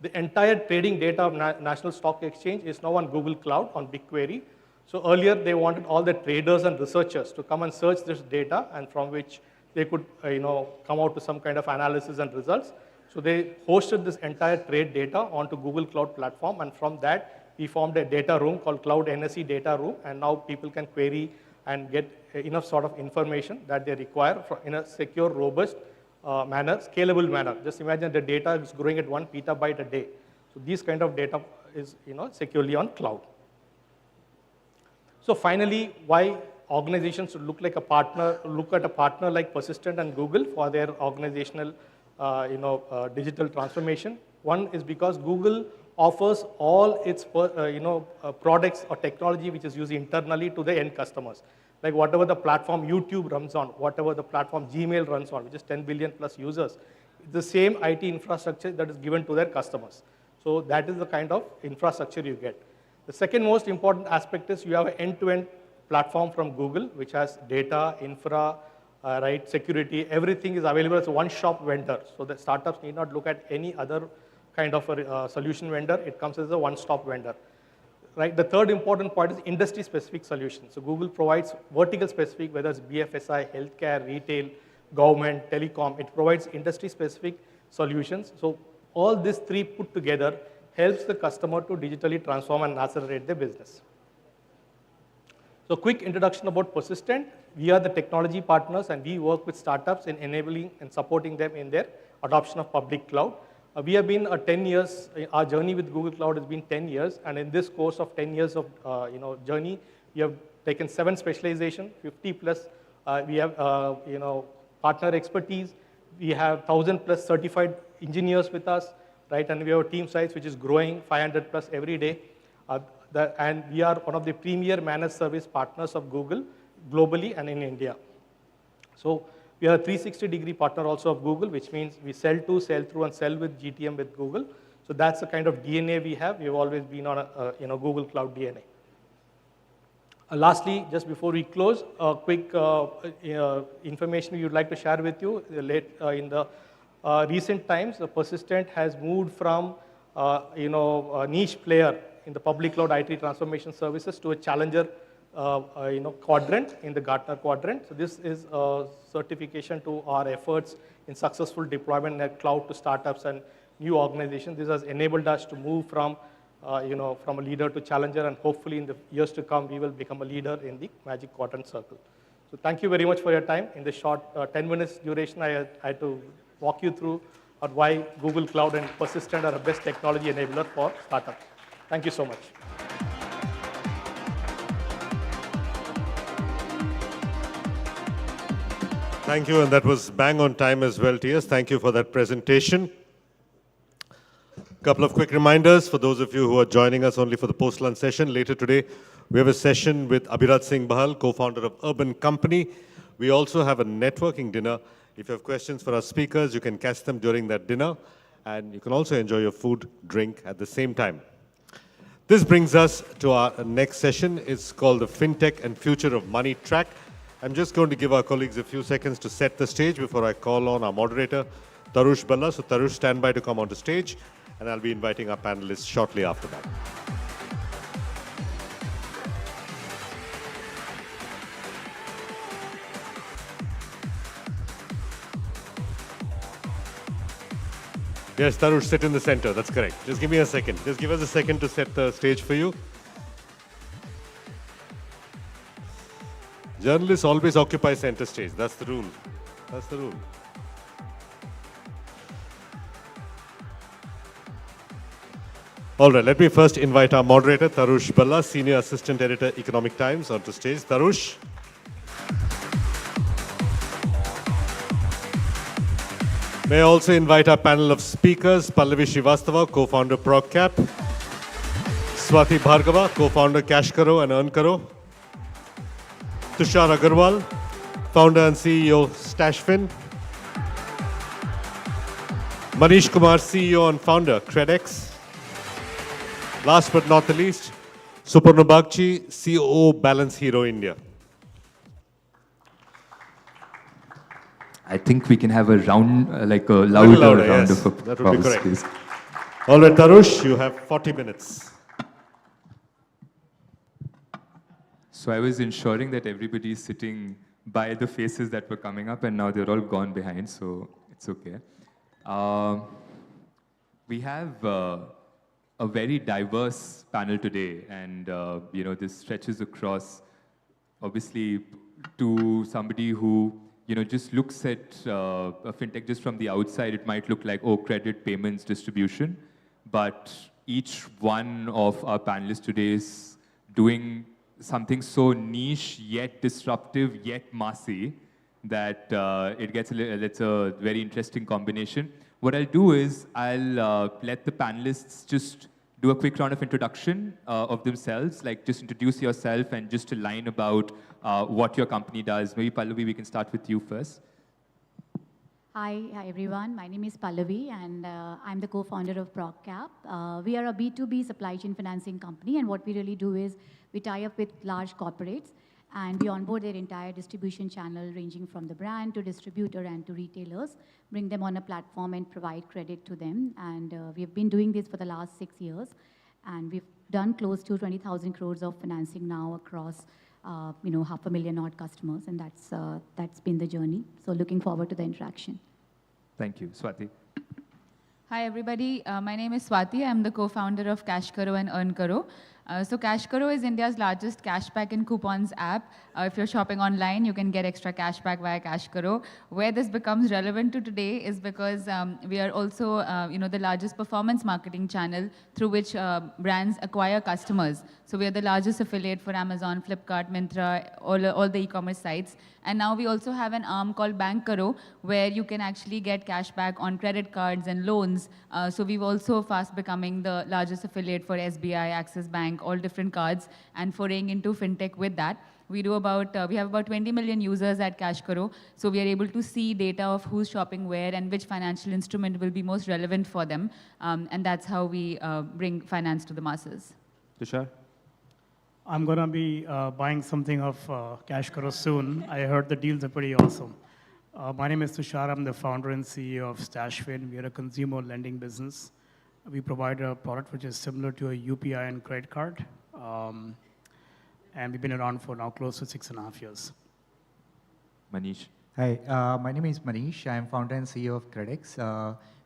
Speaker 14: The entire trading data of National Stock Exchange is now on Google Cloud on BigQuery. So earlier they wanted all the traders and researchers to come and search this data, and from which they could come out to some kind of analysis and results. So they hosted this entire trade data onto Google Cloud Platform, and from that we formed a data room called Cloud NSE Data Room, and now people can query and get enough sort of information that they require in a secure, robust manner, scalable manner. Just imagine the data is growing at 1 petabyte a day. So these kind of data is securely on cloud. So finally, why organizations should look at a partner like Persistent and Google for their organizational digital transformation. One is because Google offers all its products or technology which is used internally to the end customers. Like whatever the platform YouTube runs on, whatever the platform Gmail runs on, which is 10 billion plus users, it's the same IT infrastructure that is given to their customers. So that is the kind of infrastructure you get. The second most important aspect is you have an end-to-end platform from Google, which has data, infra, security, everything is available as a one-shop vendor. So the startups need not look at any other kind of a solution vendor. It comes as a one-stop vendor. Right? The third important point is industry-specific solutions. So Google provides vertical-specific, whether it's BFSI, healthcare, retail, government, telecom. It provides industry-specific solutions. So all these three put together helps the customer to digitally transform and accelerate their business. So quick introduction about Persistent. We are the technology partners and we work with startups in enabling and supporting them in their adoption of public cloud. We have been 10 years, our journey with Google Cloud has been 10 years, and in this course of 10 years of journey, we have taken 7 specializations, 50 plus, we have partner expertise, we have 1,000 plus certified engineers with us, right? And we have a team size which is growing 500 plus every day. And we are one of the premier managed service partners of Google globally and in India. So we are a 360-degree partner also of Google, which means we sell to, sell through, and sell with GTM with Google. So that's the kind of DNA we have. We've always been on a Google Cloud DNA. Lastly, just before we close, a quick information we would like to share with you. In the recent times, Persistent has moved from a niche player in the public cloud IT transformation services to a challenger quadrant in the Gartner quadrant. So this is a certification to our efforts in successful deployment in cloud to startups and new organizations. This has enabled us to move from from a leader to challenger, and hopefully in the years to come, we will become a leader in the Magic Quadrant Circle. So thank you very much for your time. In the short 10 minutes duration, I had to walk you through why Google Cloud and Persistent are the best technology enabler for startups. Thank you so much.
Speaker 2: Thank you, and that was bang on time as well, TS. Thank you for that presentation. A couple of quick reminders for those of you who are joining us only for the post-lunch session. Later today, we have a session with Abhirat Singh Bahal, co-founder of Urban Company. We also have a networking dinner. If you have questions for our speakers, you can catch them during that dinner, and you can also enjoy your food, drink at the same time. This brings us to our next session. It's called the Fintech and Future of Money track. I'm just going to give our colleagues a few seconds to set the stage before I call on our moderator, Tarush Balla. So Tarush, stand by to come onto stage, and I'll be inviting our panelists shortly after that. Yes, Tarush, sit in the center. That's correct. Just give me a second. Just give us a second to set the stage for you. Journalists always occupy center stage. That's the rule. That's the rule. All right, let me first invite our moderator, Tarush Balla, Senior Assistant Editor, Economic Times, onto stage. Tarush. May I also invite our panel of speakers, Pallavi Srivastava, co-founder ProgCap, Swati Bhargava, co-founder Cash Karo and Earn Karo, Tushar Agarwal, founder and CEO Stashfin, Manish Kumar, CEO and founder Credex. Last but not the least, Suparna Bagchi, COO Balance Hero India.
Speaker 16: I think we can have a round, like a louder round of applause.
Speaker 2: That would be correct. Please. All right, Tarush, you have 40 minutes.
Speaker 16: So I was ensuring that everybody is sitting by the faces that were coming up, and now they're all gone behind, so it's okay. We have a very diverse panel today, and this stretches across, obviously, to somebody who just looks at a fintech just from the outside, it might look like, oh, credit, payments, distribution. But each one of our panelists today is doing something so niche, yet disruptive, yet massy, that it's a very interesting combination. What I'll do is I'll let the panelists just do a quick round of introduction of themselves, like just introduce yourself and just a line about what your company does. Maybe Pallavi, we can start with you first.
Speaker 1: Hi everyone. My name is Pallavi, and I'm the co-founder of ProcCap. We are a B2B supply chain financing company, and what we really do is we tie up with large corporates, and we onboard their entire distribution channel, ranging from the brand to distributor and to retailers, bring them on a platform and provide credit to them. And we've been doing this for the last 6 years, and we've done close to 20,000 crores of financing now across 500,000 odd customers, and that's been the journey. So looking forward to the interaction.
Speaker 16: Thank you. Swati.
Speaker 17: Hi, everybody. My name is Swati. I'm the co-founder of Cash Karo and Earn Karo. So Cash Karo is India's largest cashback and coupons app. If you're shopping online, you can get extra cashback via Cash Karo. Where this becomes relevant to today is because we are also the largest performance marketing channel through which brands acquire customers. So we are the largest affiliate for Amazon, Flipkart, Myntra, all the e-commerce sites. And now we also have an arm called Bank Karo, where you can actually get cashback on credit cards and loans. So we've also fast becoming the largest affiliate for SBI, Axis Bank, all different cards, and foraying into fintech with that. We have about 20 million users at Cash Karo, so we are able to see data of who's shopping where and which financial instrument will be most relevant for them, and that's how we bring finance to the masses.
Speaker 16: Tushar?
Speaker 23: I'm going to be buying something of Cash Karo soon. I heard the deals are pretty awesome. My name is Tushar. I'm the founder and CEO of StashFin. We are a consumer lending business. We provide a product which is similar to a UPI and credit card. And we've been around for now close to 6.5 years.
Speaker 16: Manish.
Speaker 24: Hi, my name is Manish. I'm founder and CEO of Credix.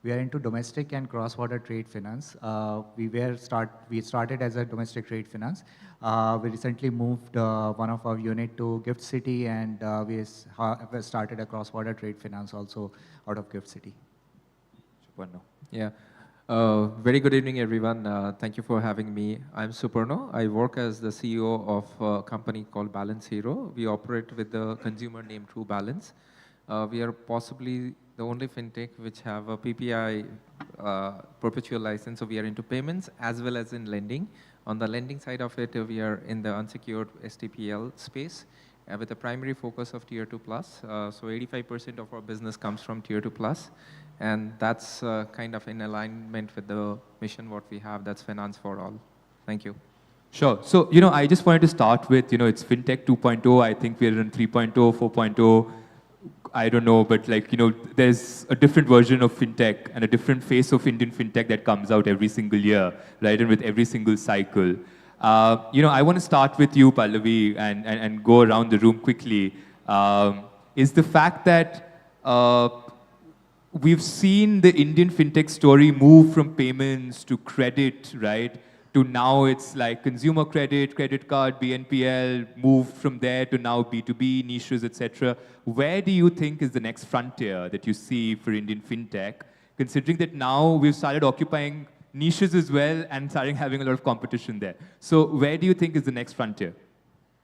Speaker 24: We are into domestic and cross-border trade finance. We started as a domestic trade finance. We recently moved one of our unit to Gift City, and we started a cross-border trade finance also out of Gift City.
Speaker 25: Yeah. Very good evening, everyone. Thank you for having me. I'm Suparno. I work as the CEO of a company called Balance Hero. We operate with the consumer name True Balance. We are possibly the only fintech which have a PPI perpetual license. So we are into payments as well as in lending. On the lending side of it, we are in the unsecured STPL space with a primary focus of Tier 2 plus. So 85% of our business comes from Tier 2 plus. And that's kind of in alignment with the mission what we have, that's finance for all. Thank you.
Speaker 16: Sure. So, I just wanted to start with, it's FinTech 2.0. I think we're in 3.0, 4.0. I don't know, but there's a different version of FinTech and a different face of Indian FinTech that comes out every single year, right? And with every single cycle. I want to start with you, Pallavi, and go around the room quickly. Is the fact that we've seen the Indian FinTech story move from payments to credit, right? To now it's like consumer credit, credit card, BNPL, moved from there to now B2B, niches, etc. Where do you think is the next frontier that you see for Indian FinTech, considering that now we've started occupying niches as well and starting having a lot of competition there? So where do you think is the next frontier?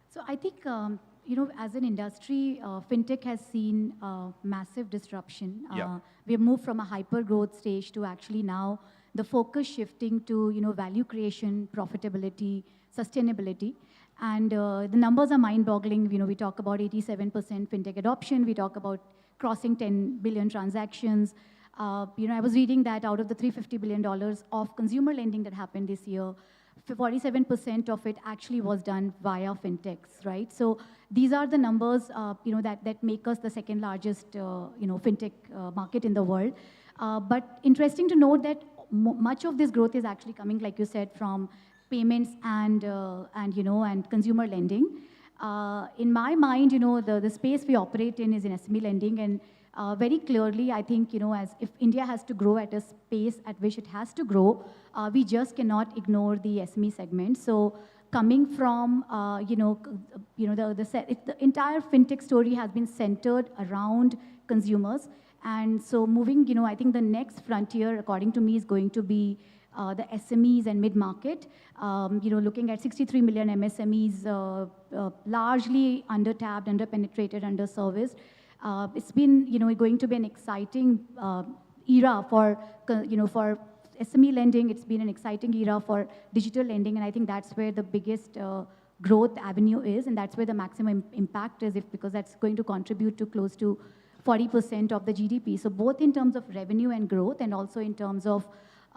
Speaker 1: So I think, as an industry, fintech has seen massive disruption. We have moved from a hyper-growth stage to actually now the focus shifting to value creation, profitability, sustainability. And the numbers are mind-boggling. We talk about 87% fintech adoption. We talk about crossing 10 billion transactions. I was reading that out of the $350 billion of consumer lending that happened this year, 47% of it actually was done via fintechs, right? So these are the numbers, that make us the second largest, fintech market in the world. But interesting to note that much of this growth is actually coming, like you said, from payments and consumer lending. In my mind, the space we operate in is in SME lending, and very clearly, I think, as if India has to grow at a pace at which it has to grow, we just cannot ignore the SME segment. So coming from, the entire fintech story has been centered around consumers. And so moving, I think the next frontier, according to me, is going to be the SMEs and mid-market. Looking at 63 million MSMEs, largely under-tapped, under-penetrated, under-serviced. It's been, going to be an exciting era for SME lending. It's been an exciting era for digital lending, and I think that's where the biggest growth avenue is, and that's where the maximum impact is, because that's going to contribute to close to 40% of the GDP. So both in terms of revenue and growth, and also in terms of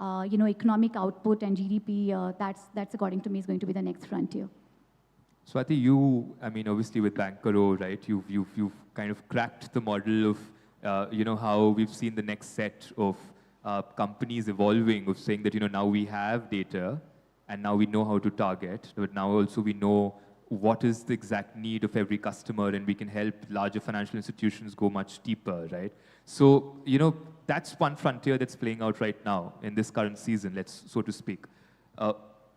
Speaker 1: economic output and GDP, that's according to me is going to be the next frontier.
Speaker 16: So I think obviously with Bankaro, right, you've kind of cracked the model of, how we've seen the next set of companies evolving, of saying that, now we have data and now we know how to target, but now also we know what is the exact need of every customer, and we can help larger financial institutions go much deeper, right? So, that's one frontier that's playing out right now in this current season, so to speak.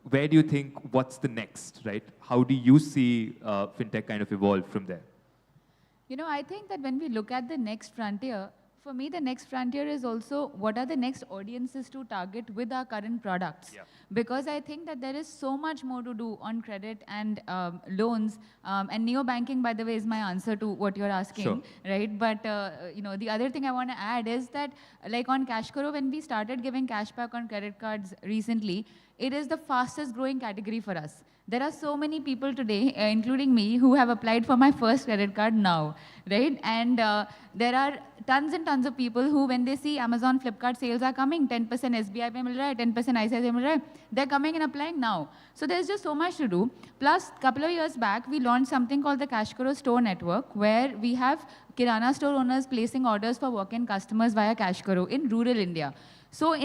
Speaker 16: Where do you think, what's the next, right? How do you see fintech kind of evolve from there?
Speaker 17: I think that when we look at the next frontier, for me, the next frontier is also what are the next audiences to target with our current products. Yeah. Because I think that there is so much more to do on credit and loans. And neo-banking, by the way, is my answer to what you're asking, sure, right? But, the other thing I want to add is that, like on Cashkaro, when we started giving cashback on credit cards recently, it is the fastest growing category for us. There are so many people today, including me, who have applied for my first credit card now, right? And there are tons and tons of people who, when they see Amazon, Flipkart sales are coming, 10% SBI pe mil raha hai, 10% ICICI pe mil raha hai, they're coming and applying now. So there's just so much to do. Plus, a couple of years back, we launched something called the Cashkaro Store Network, where we have Kirana store owners placing orders for walk-in customers via Cashkaro in rural India. So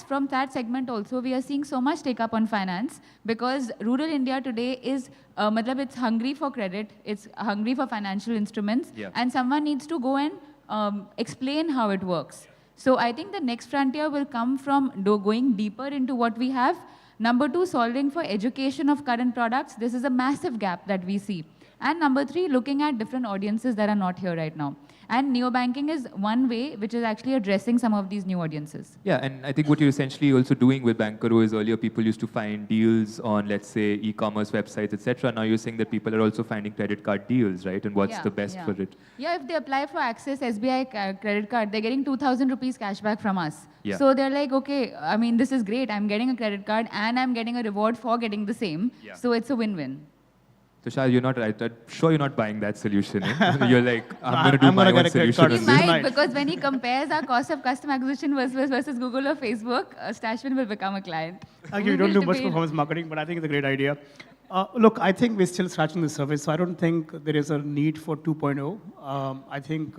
Speaker 17: from that segment also, we are seeing so much take-up on finance, because rural India today is, it's hungry for credit, it's hungry for financial instruments, yeah, and someone needs to go and explain how it works. So I think the next frontier will come from going deeper into what we have. Number 2, solving for education of current products. This is a massive gap that we see. And number 3, looking at different audiences that are not here right now. And neo-banking is one way which is actually addressing some of these new audiences.
Speaker 16: Yeah, and I think what you're essentially also doing with Bankaro is earlier people used to find deals on, let's say, e-commerce websites, etc. Now you're saying that people are also finding credit card deals, right? And what's the best for it?
Speaker 17: Yeah, if they apply for Access SBI credit card, they're getting 2,000 rupees cashback from us.
Speaker 16: Yeah.
Speaker 17: So they're like, okay, this is great. I'm getting a credit card and I'm getting a reward for getting the same. Yeah. So it's a win-win.
Speaker 16: Tushar, you're not right. I'm sure you're not buying that solution. Eh? You're like, I'm going to do my own solution.
Speaker 17: He might, because when he compares our cost of customer acquisition versus Google or Facebook, Stashwin will become a client.
Speaker 23: We don't do much performance marketing, but I think it's a great idea. Look, I think we're still scratching the surface, so I don't think there is a need for 2.0. I think,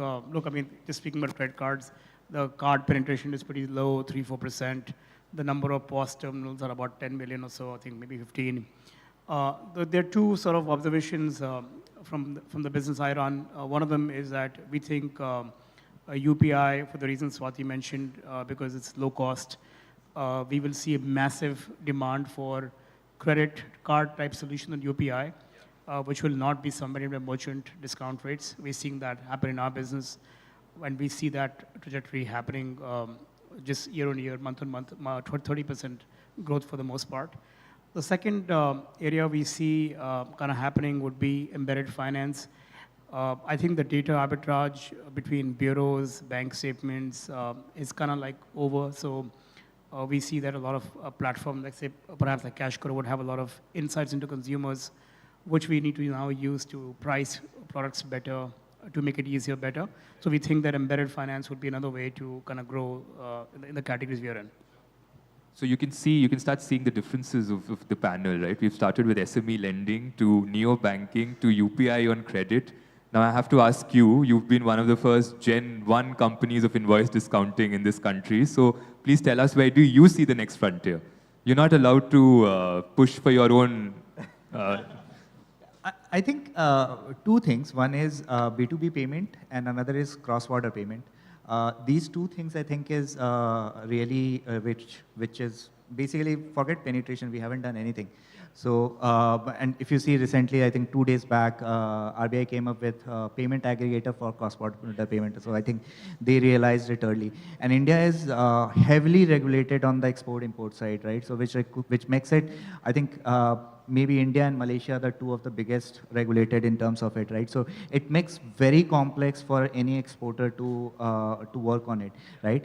Speaker 23: just speaking about credit cards, the card penetration is pretty low, 3-4%. The number of POS terminals are about 10 million or so, I think maybe 15. There are two sort of observations from the business I run. One of them is that we think UPI, for the reasons Swati mentioned, because it's low cost, we will see a massive demand for credit card type solution on UPI, which will not be submitted by merchant discount rates. We're seeing that happen in our business, and we see that trajectory happening just year on year, month on month, 30% growth for the most part. The second area we see kind of happening would be embedded finance. I think the data arbitrage between bureaus, bank statements is kind of like over. So we see that a lot of platforms, let's say perhaps like Cashkaro, would have a lot of insights into consumers, which we need to now use to price products better, to make it easier, better. So we think that embedded finance would be another way to kind of grow in the categories we are in.
Speaker 16: So you can start seeing the differences of the panel, right? We've started with SME lending to neo-banking to UPI on credit. Now I have to ask you, you've been one of the first Gen 1 companies of invoice discounting in this country. So please tell us, where do you see the next frontier? You're not allowed to push for your own...
Speaker 24: I think two things. One is B2B payment and another is cross-border payment. These two things I think is really which is basically, forget penetration, we haven't done anything. So, and if you see recently, I think 2 days back, RBI came up with payment aggregator for cross-border payment. So I think they realized it early. And India is heavily regulated on the export-import side, right? So which makes it, I think, maybe India and Malaysia are the two of the biggest regulated in terms of it, right? So it makes very complex for any exporter to work on it, right?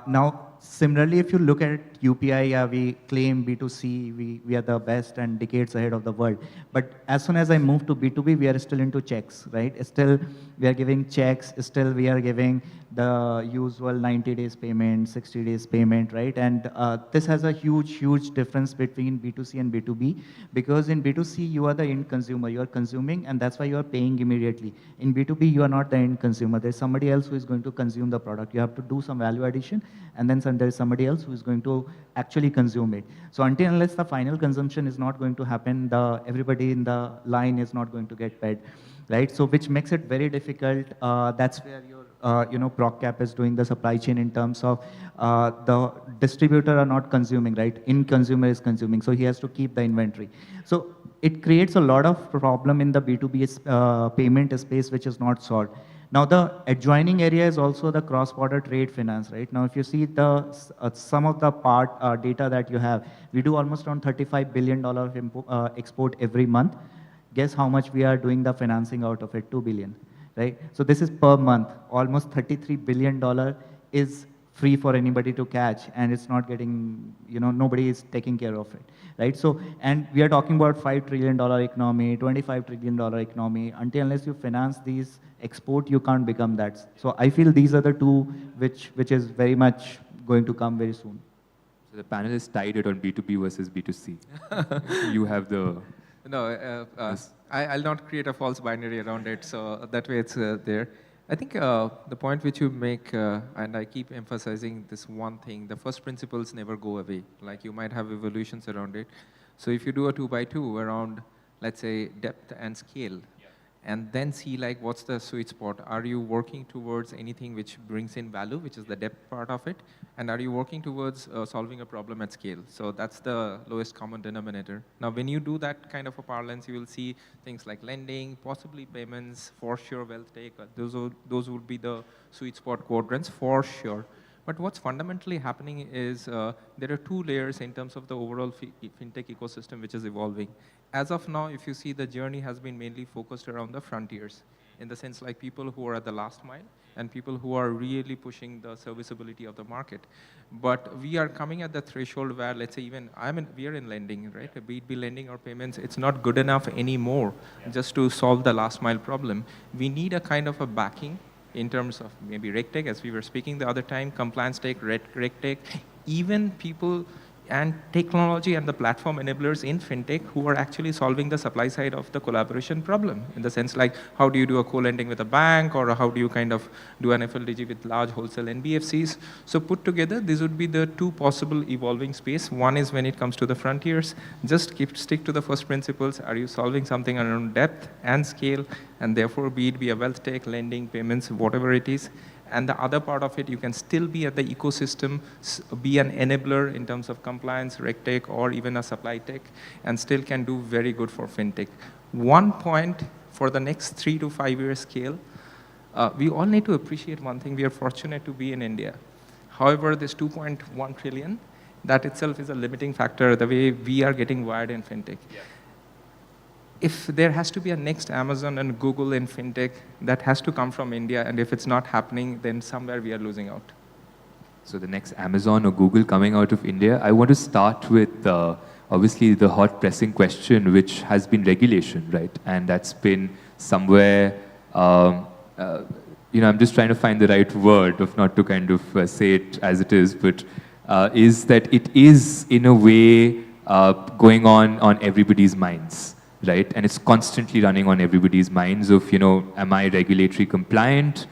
Speaker 24: Now, similarly, if you look at UPI, yeah, we claim B2C, we are the best and decades ahead of the world. But as soon as I move to B2B, we are still into checks, right? Still, we are giving checks, still we are giving the usual 90 days payment, 60 days payment, right? And this has a huge difference between B2C and B2B, because in B2C, you are the end consumer, you are consuming, and that's why you are paying immediately. In B2B, you are not the end consumer. There's somebody else who is going to consume the product. You have to do some value addition, and then there is somebody else who is going to actually consume it. So until unless the final consumption is not going to happen, everybody in the line is not going to get paid, right? So which makes it very difficult. That's where your ProcCap is doing the supply chain in terms of the distributor are not consuming, right? In consumer is consuming, so he has to keep the inventory. So it creates a lot of problem in the B2B payment space, which is not solved. Now the adjoining area is also the cross-border trade finance, right? Now if you see the some of the data that you have, we do almost around $35 billion of export every month. Guess how much we are doing the financing out of it? 2 billion. Right? So this is per month. Almost $33 billion is free for anybody to catch, and it's not getting, nobody is taking care of it, right? So, and we are talking about $5 trillion economy, $25 trillion economy. Until unless you finance these export, you can't become that. So I feel these are the two which is very much going to come very soon.
Speaker 16: So the panel is tied it on B2B versus B2C. You have the...
Speaker 25: No, I'll not create a false binary around it, so that way it's there. I think the point which you make, and I keep emphasizing this one thing, the first principles never go away. Like you might have evolutions around it. So if you do a 2x2 around, let's say, depth and scale, and then see like what's the sweet spot. Are you working towards anything which brings in value, which is the depth part of it? And are you working towards solving a problem at scale? So that's the lowest common denominator. Now, when you do that kind of a parlance, you will see things like lending, possibly payments, for sure wealth take. Those would be the sweet spot quadrants, for sure. But what's fundamentally happening is there are two layers in terms of the overall fintech ecosystem which is evolving. As of now, if you see, the journey has been mainly focused around the frontiers, in the sense like people who are at the last mile and people who are really pushing the serviceability of the market. But we are coming at the threshold where, let's say, even we are in lending, right? Be it lending or payments, it's not good enough anymore just to solve the last mile problem. We need a kind of a backing in terms of maybe RegTech, as we were speaking the other time, compliance tech, RegTech, even people and technology and the platform enablers in fintech who are actually solving the supply side of the collaboration problem, in the sense like how do you do a co-lending with a bank, or how do you kind of do an FLDG with large wholesale NBFCs. So put together, these would be the two possible evolving space. One is when it comes to the frontiers, just stick to the first principles. Are you solving something around depth and scale, and therefore be it be a wealth tech, lending, payments, whatever it is. And the other part of it, you can still be at the ecosystem, be an enabler in terms of compliance, RegTech, or even a supply tech, and still can do very good for fintech. One point for the next 3 to 5 year scale, we all need to appreciate one thing. We are fortunate to be in India. However, this 2.1 trillion, that itself is a limiting factor, the way we are getting wired in fintech. Yeah. If there has to be a next Amazon and Google in fintech, that has to come from India, and if it's not happening, then somewhere we are losing out.
Speaker 16: So the next Amazon or Google coming out of India, I want to start with obviously the hot pressing question, which has been regulation, right? And that's been somewhere, I'm just trying to find the right word of not to kind of say it as it is, but is that it is in a way going on everybody's minds. Right? And it's constantly running on everybody's minds of, am I regulatory compliant?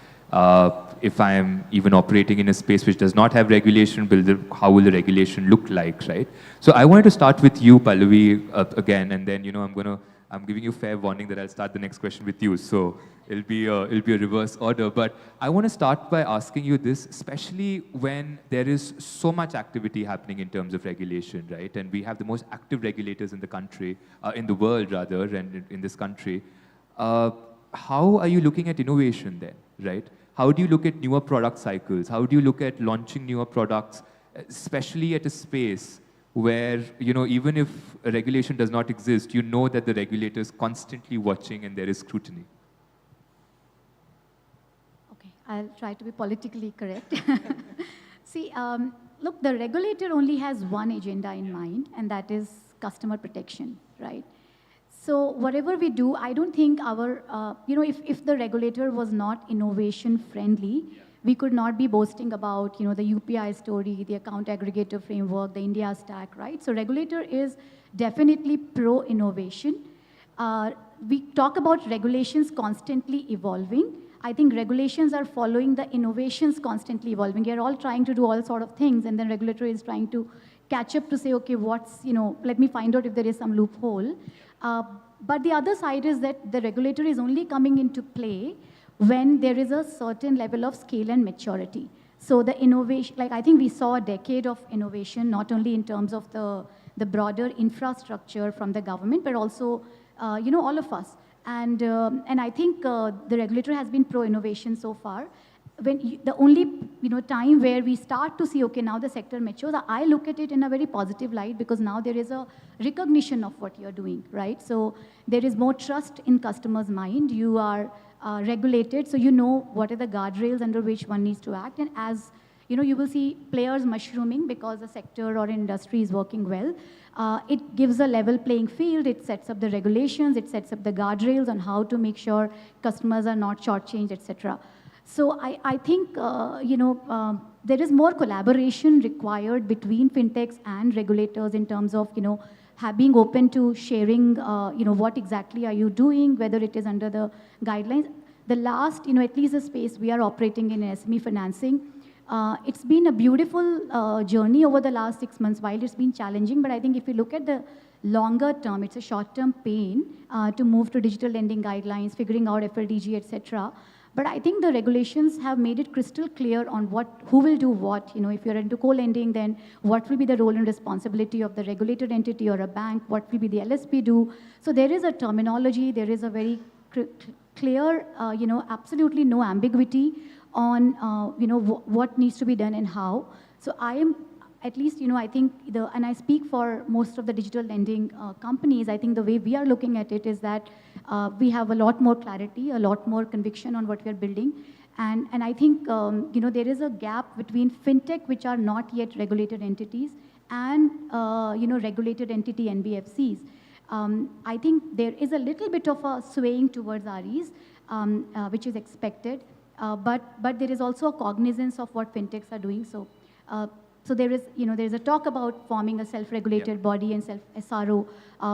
Speaker 16: If I'm even operating in a space which does not have regulation, how will the regulation look like, right? So I wanted to start with you, Pallavi, again, and then, I'm going to I'm giving you fair warning that I'll start the next question with you. So it'll be a reverse order. But I want to start by asking you this, especially when there is so much activity happening in terms of regulation, right? And we have the most active regulators in the country, in the world rather, and in this country. How are you looking at innovation then, right? How do you look at newer product cycles? How do you look at launching newer products, especially at a space where, you know, even if a regulation does not exist, you know that the regulator is constantly watching and there is scrutiny?
Speaker 1: Okay, I'll try to be politically correct. See, look, the regulator only has one agenda in mind, and that is customer protection, right? So whatever we do, I don't think our, if the regulator was not innovation friendly, we could not be boasting about, the UPI story, the account aggregator framework, the India stack, right? So regulator is definitely pro-innovation. We talk about regulations constantly evolving. I think regulations are following the innovations constantly evolving. We are all trying to do all sort of things, and then regulator is trying to catch up to say, okay, let me find out if there is some loophole. But the other side is that the regulator is only coming into play when there is a certain level of scale and maturity. So the innovation, like I think we saw a decade of innovation, not only in terms of the broader infrastructure from the government, but also, all of us. And I think the regulator has been pro-innovation so far. The only time where we start to see, okay, now the sector matures, I look at it in a very positive light, because now there is a recognition of what you're doing, right? So there is more trust in customers' mind. You are regulated, so you know what are the guardrails under which one needs to act. And as you will see players mushrooming because the sector or industry is working well. It gives a level playing field. It sets up the regulations. It sets up the guardrails on how to make sure customers are not shortchanged, etc. So I think, there is more collaboration required between fintechs and regulators in terms of, being open to sharing, what exactly are you doing, whether it is under the guidelines. The last, at least the space we are operating in SME financing, it's been a beautiful journey over the last 6 months. While it's been challenging, but I think if you look at the longer term, it's a short-term pain to move to digital lending guidelines, figuring out FLDG, etc. But I think the regulations have made it crystal clear on who will do what. If you're into co-lending, then what will be the role and responsibility of the regulated entity or a bank? What will be the LSP do? So there is a terminology. There is a very clear, absolutely no ambiguity on, what needs to be done and how. So I am, at least, I think, and I speak for most of the digital lending companies, I think the way we are looking at it is that we have a lot more clarity, a lot more conviction on what we are building. And I think, there is a gap between fintech, which are not yet regulated entities, and, regulated entity NBFCs. I think there is a little bit of a swaying towards REs, which is expected. But there is also a cognizance of what fintechs are doing. So there is a talk about forming a self-regulated body and self-SRO,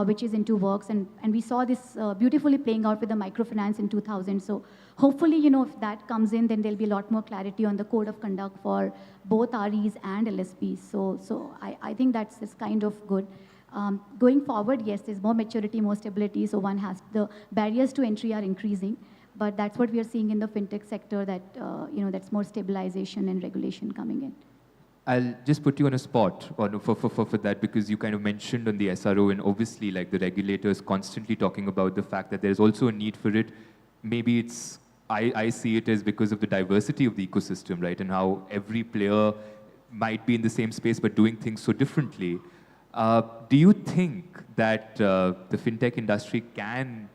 Speaker 1: which is into works. And we saw this beautifully playing out with the microfinance in 2000. So hopefully, if that comes in, then there'll be a lot more clarity on the code of conduct for both REs and LSPs. So I think that's kind of good. Going forward, yes, there's more maturity, more stability. So the barriers to entry are increasing. But that's what we are seeing in the fintech sector, that, that's more stabilization and regulation coming in.
Speaker 16: I'll just put you on a spot for that, because you kind of mentioned on the SRO, and obviously like the regulator is constantly talking about the fact that there's also a need for it. Maybe I see it as because of the diversity of the ecosystem, right? And how every player might be in the same space but doing things so differently. Do you think that the fintech industry can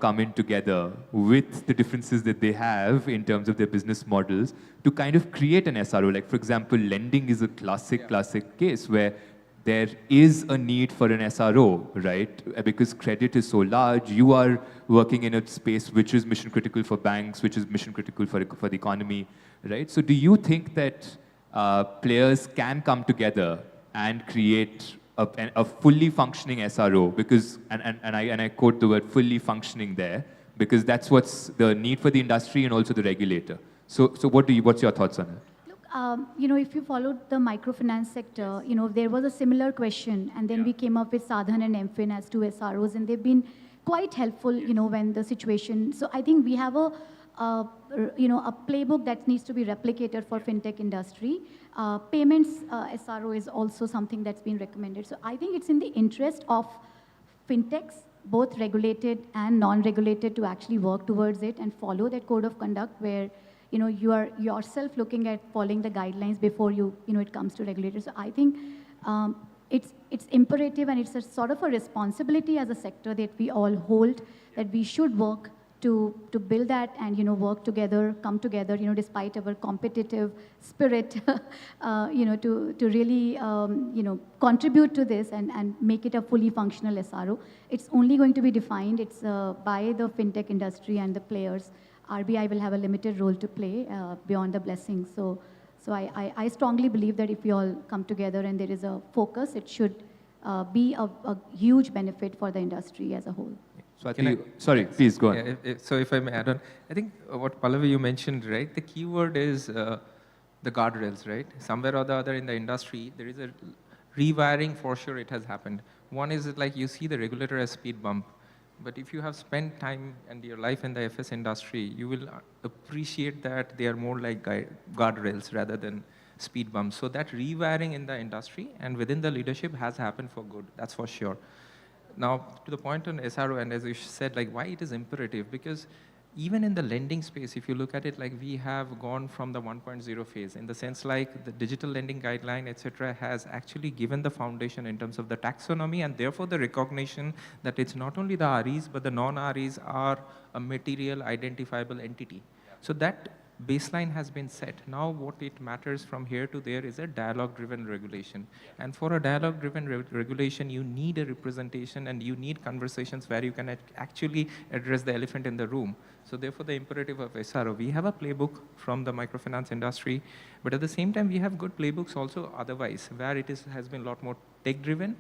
Speaker 16: come in together with the differences that they have in terms of their business models to kind of create an SRO? Like, for example, lending is a classic case where there is a need for an SRO, right? Because credit is so large. You are working in a space which is mission critical for banks, which is mission critical for the economy, right? So do you think that players can come together and create a fully functioning SRO, because, and I quote the word fully functioning there, because that's what's the need for the industry and also the regulator. So what's your thoughts on it?
Speaker 1: Look, if you followed the microfinance sector, there was a similar question, and then we came up with Sadhan and MFin as two SROs, and they've been quite helpful, when the situation. So I think we have a playbook that needs to be replicated for fintech industry. Payments SRO is also something that's been recommended. So I think it's in the interest of fintechs, both regulated and non-regulated, to actually work towards it and follow that code of conduct where you are yourself looking at following the guidelines before it comes to regulators. So I think it's imperative, and it's a sort of a responsibility as a sector that we all hold, that we should work to build that and work together, come together, despite our competitive spirit, to really contribute to this and make it a fully functional SRO. It's only going to be defined. It's by the fintech industry and the players. RBI will have a limited role to play beyond the blessings. So I strongly believe that if we all come together and there is a focus, it should be a huge benefit for the industry as a whole.
Speaker 16: Sorry, please go on.
Speaker 25: So if I may add on, I think what Pallavi you mentioned, right? The keyword is the guardrails, right? Somewhere or the other in the industry, there is a rewiring for sure. It has happened. One is like you see the regulator as speed bump, but if you have spent time and your life in the FS industry, you will appreciate that they are more like guardrails rather than speed bumps. So that rewiring in the industry and within the leadership has happened for good. That's for sure. Now, to the point on SRO, and as you said, like why it is imperative, because even in the lending space, if you look at it, like we have gone from the 1.0 phase, in the sense like the digital lending guideline, etc., has actually given the foundation in terms of the taxonomy, and therefore the recognition that it's not only the REs, but the non-REs are a material identifiable entity. So that baseline has been set. Now what it matters from here to there is a dialogue-driven regulation. And for a dialogue-driven regulation, you need a representation and you need conversations where you can actually address the elephant in the room. So therefore the imperative of SRO, we have a playbook from the microfinance industry, but at the same time we have good playbooks also otherwise, where it has been a lot more tech-driven.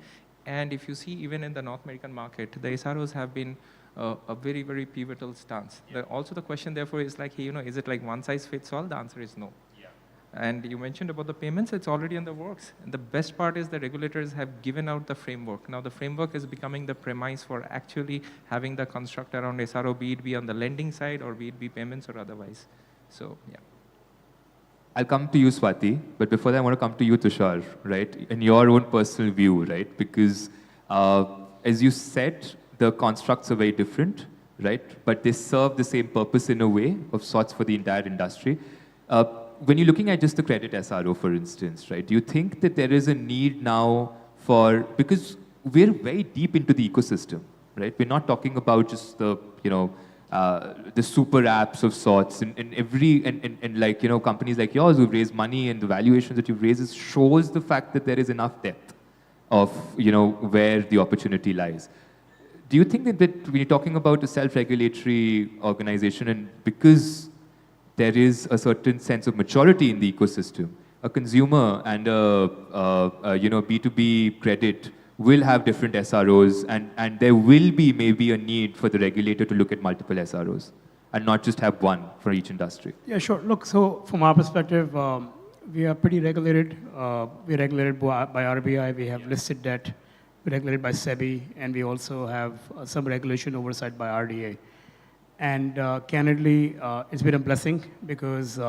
Speaker 25: And if you see even in the North American market, the SROs have been a very, very pivotal stance. Also the question therefore is like, hey, is it like one size fits all? The answer is no. Yeah. And you mentioned about the payments, it's already in the works. And the best part is the regulators have given out the framework. Now the framework is becoming the premise for actually having the construct around SRO, be it be on the lending side or be it be payments or otherwise. So, yeah.
Speaker 16: I'll come to you, Swati, but before that I want to come to you, Tushar, right? In your own personal view, right? Because as you said, the constructs are very different, right? But they serve the same purpose in a way of sorts for the entire industry. When you're looking at just the credit SRO, for instance, right? Do you think that there is a need now for, because we're very deep into the ecosystem, right? We're not talking about just the, the super apps of sorts, and like, companies like yours who've raised money and the valuations that you've raised shows the fact that there is enough depth of, where the opportunity lies. Do you think that when you're talking about a self-regulatory organization, and because there is a certain sense of maturity in the ecosystem, a consumer and a B2B credit will have different SROs, and there will be maybe a need for the regulator to look at multiple SROs and not just have one for each industry?
Speaker 23: Yeah, sure. Look, so from our perspective, we are pretty regulated. We're regulated by RBI. We have listed debt. We're regulated by SEBI, and we also have some regulation oversight by RDA. And candidly, it's been a blessing because,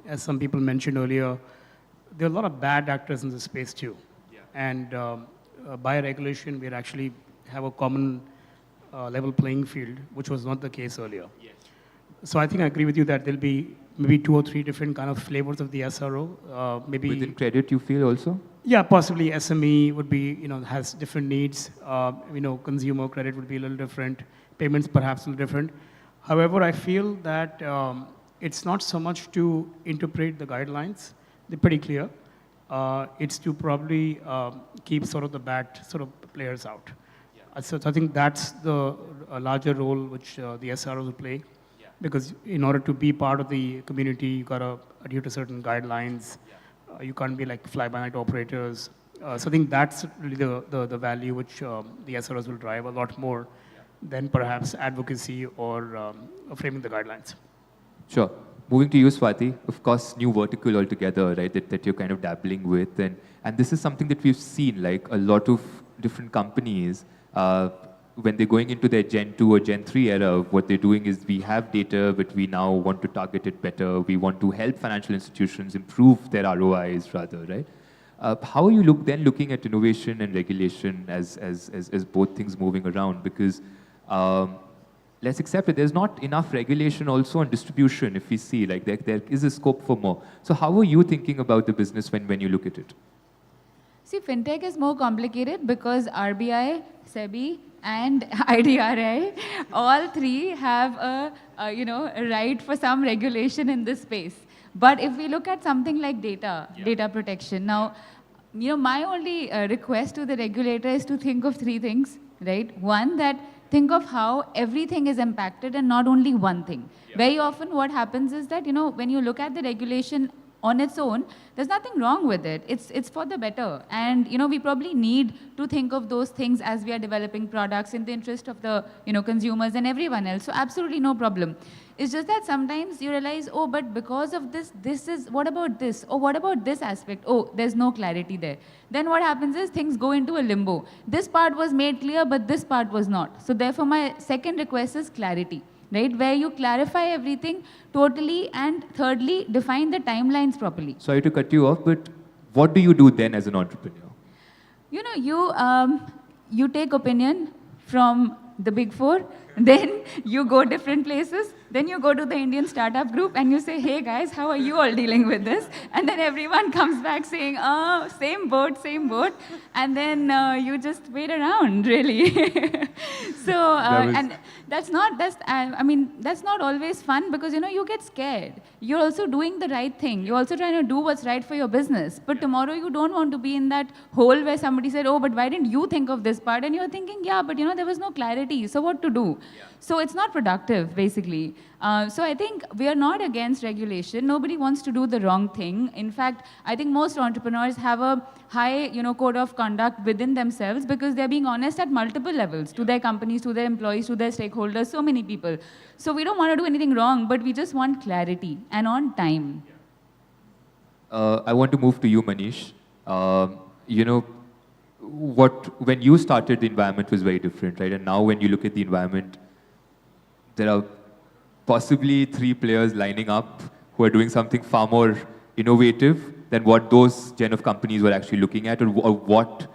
Speaker 23: as some people mentioned earlier, there are a lot of bad actors in the space too. Yeah. And by regulation, we actually have a common level playing field, which was not the case earlier. Yes. So I think I agree with you that there'll be maybe 2 or 3 different kind of flavors of the SRO. Maybe
Speaker 16: within credit, you feel also?
Speaker 23: Yeah, possibly SME would be, has different needs. Consumer credit would be a little different. Payments perhaps a little different. However, I feel that it's not so much to interpret the guidelines. They're pretty clear. It's to probably keep sort of the bad sort of players out. Yeah. So I think that's the larger role which the SROs will play. Yeah. Because in order to be part of the community, you got to adhere to certain guidelines. Yeah. You can't be like fly-by-night operators. So I think that's really the value which the SROs will drive a lot more than perhaps advocacy or framing the guidelines.
Speaker 16: Sure. Moving to you, Swati, of course, new vertical altogether, right, that you're kind of dabbling with. And this is something that we've seen, like a lot of different companies when they're going into their Gen 2 or Gen 3 era, what they're doing is we have data, but we now want to target it better. We want to help financial institutions improve their ROIs rather, right? How are you looking at innovation and regulation as both things moving around? Because let's accept it, there's not enough regulation also on distribution if we see, like there is a scope for more. So how are you thinking about the business when you look at it?
Speaker 17: See, fintech is more complicated because RBI, SEBI, and IDRI, all three have a right for some regulation in this space. But if we look at something like data protection, now, my only request to the regulator is to think of three things, right? One, that think of how everything is impacted and not only one thing. Very often what happens is that, when you look at the regulation on its own, there's nothing wrong with it. It's for the better. And, we probably need to think of those things as we are developing products in the interest of the, consumers and everyone else. So absolutely no problem. It's just that sometimes you realize, oh, but because of what about this? Or what about this aspect? Oh, there's no clarity there. Then what happens is things go into a limbo. This part was made clear, but this part was not. So therefore, my second request is clarity. Right, where you clarify everything totally, and thirdly, define the timelines properly.
Speaker 16: Sorry to cut you off, but what do you do then as an entrepreneur?
Speaker 17: You take opinion from the big four, then you go different places, then you go to the Indian startup group and you say, hey guys, how are you all dealing with this? And then everyone comes back saying, oh, same boat. And then you just wait around, really. So, and that's not always fun because, you get scared. You're also doing the right thing. You're also trying to do what's right for your business. But tomorrow you don't want to be in that hole where somebody said, oh, but why didn't you think of this part? And you're thinking, yeah, but there was no clarity. So what to do? So it's not productive, basically. So I think we are not against regulation. Nobody wants to do the wrong thing. In fact, I think most entrepreneurs have a high, code of conduct within themselves because they're being honest at multiple levels to their companies, to their employees, to their stakeholders, so many people. So we don't want to do anything wrong, but we just want clarity and on time.
Speaker 16: I want to move to you, Manish. When you started, the environment was very different, right? And now when you look at the environment, there are possibly 3 players lining up who are doing something far more innovative than what those gen of companies were actually looking at or what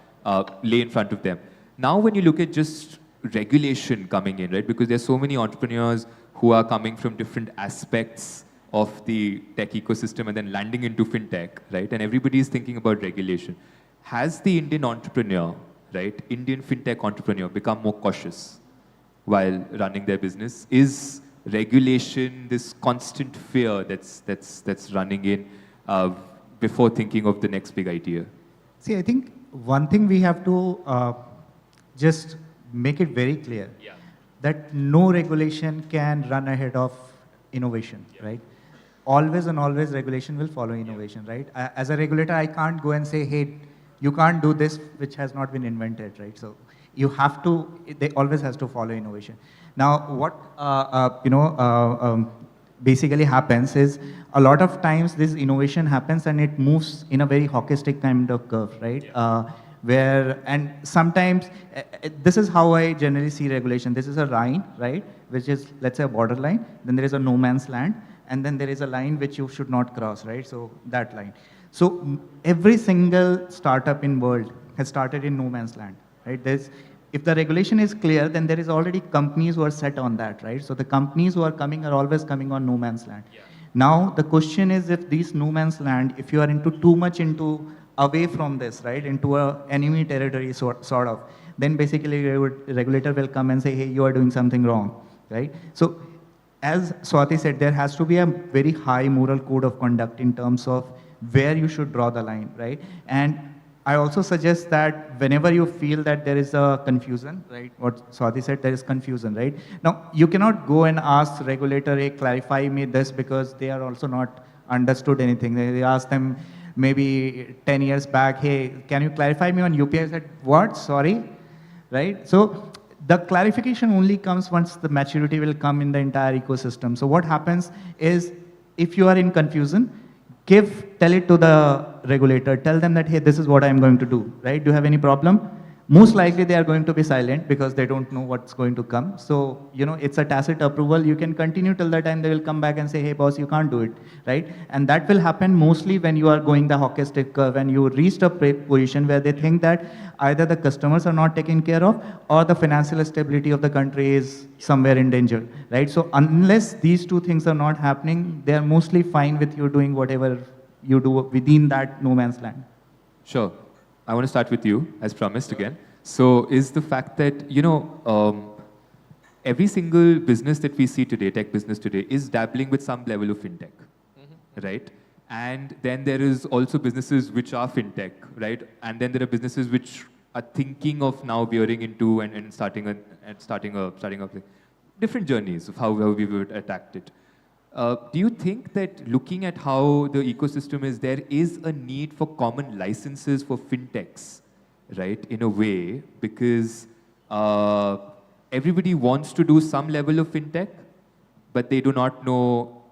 Speaker 16: lay in front of them. Now when you look at just regulation coming in, right? Because there's so many entrepreneurs who are coming from different aspects of the tech ecosystem and then landing into fintech, right? And everybody is thinking about regulation. Has the Indian entrepreneur, right, Indian fintech entrepreneur become more cautious while running their business? Is regulation this constant fear that's running in before thinking of the next big idea?
Speaker 24: See, I think one thing we have to just make it very clear that no regulation can run ahead of innovation, right? Always and always regulation will follow innovation, right? As a regulator, I can't go and say, hey, you can't do this which has not been invented, right? So you have to, they always has to follow innovation. Now, what basically happens is a lot of times this innovation happens and it moves in a very hockey stick kind of curve, right? And sometimes, this is how I generally see regulation. This is a line, right? Which is, let's say, a borderline. Then there is a no man's land. And then there is a line which you should not cross, right? So that line. So every single startup in world has started in no man's land, right? If the regulation is clear, then there is already companies who are set on that, right? So the companies who are coming are always coming on no man's land. Now, the question is if these no man's land, if you are into too much away from this, right, into a enemy territory sort of, then basically regulator will come and say, hey, you are doing something wrong, right? So as Swati said, there has to be a very high moral code of conduct in terms of where you should draw the line, right? And I also suggest that whenever you feel that there is a confusion, right, what Swati said, there is confusion, right? Now, you cannot go and ask regulator, hey, clarify me this, because they are also not understood anything. They ask them maybe 10 years back, hey, can you clarify me on UPI? I said, what? Sorry, right? So the clarification only comes once the maturity will come in the entire ecosystem. So what happens is, if you are in confusion, tell it to the regulator. Tell them that, hey, this is what I'm going to do, right? Do you have any problem? most likely they are going to be silent because they don't know what's going to come. So, it's a tacit approval. You can continue till the time they will come back and say, hey boss, you can't do it, right? And that will happen mostly when you are going the hockey stick curve, when you reach a position where they think that either the customers are not taken care of or the financial stability of the country is somewhere in danger, right? So unless these two things are not happening, they are mostly fine with you doing whatever you do within that no man's land.
Speaker 16: Sure. I want to start with you, as promised again. So is the fact that, every single business that we see today, tech business today, is dabbling with some level of fintech, right? And then there is also businesses which are fintech, right? And then there are businesses which are thinking of now veering into and starting up different journeys of how we would attack it. Do you think that looking at how the ecosystem is, there is a need for common licenses for fintechs, right, in a way, because everybody wants to do some level of fintech, but they do not know,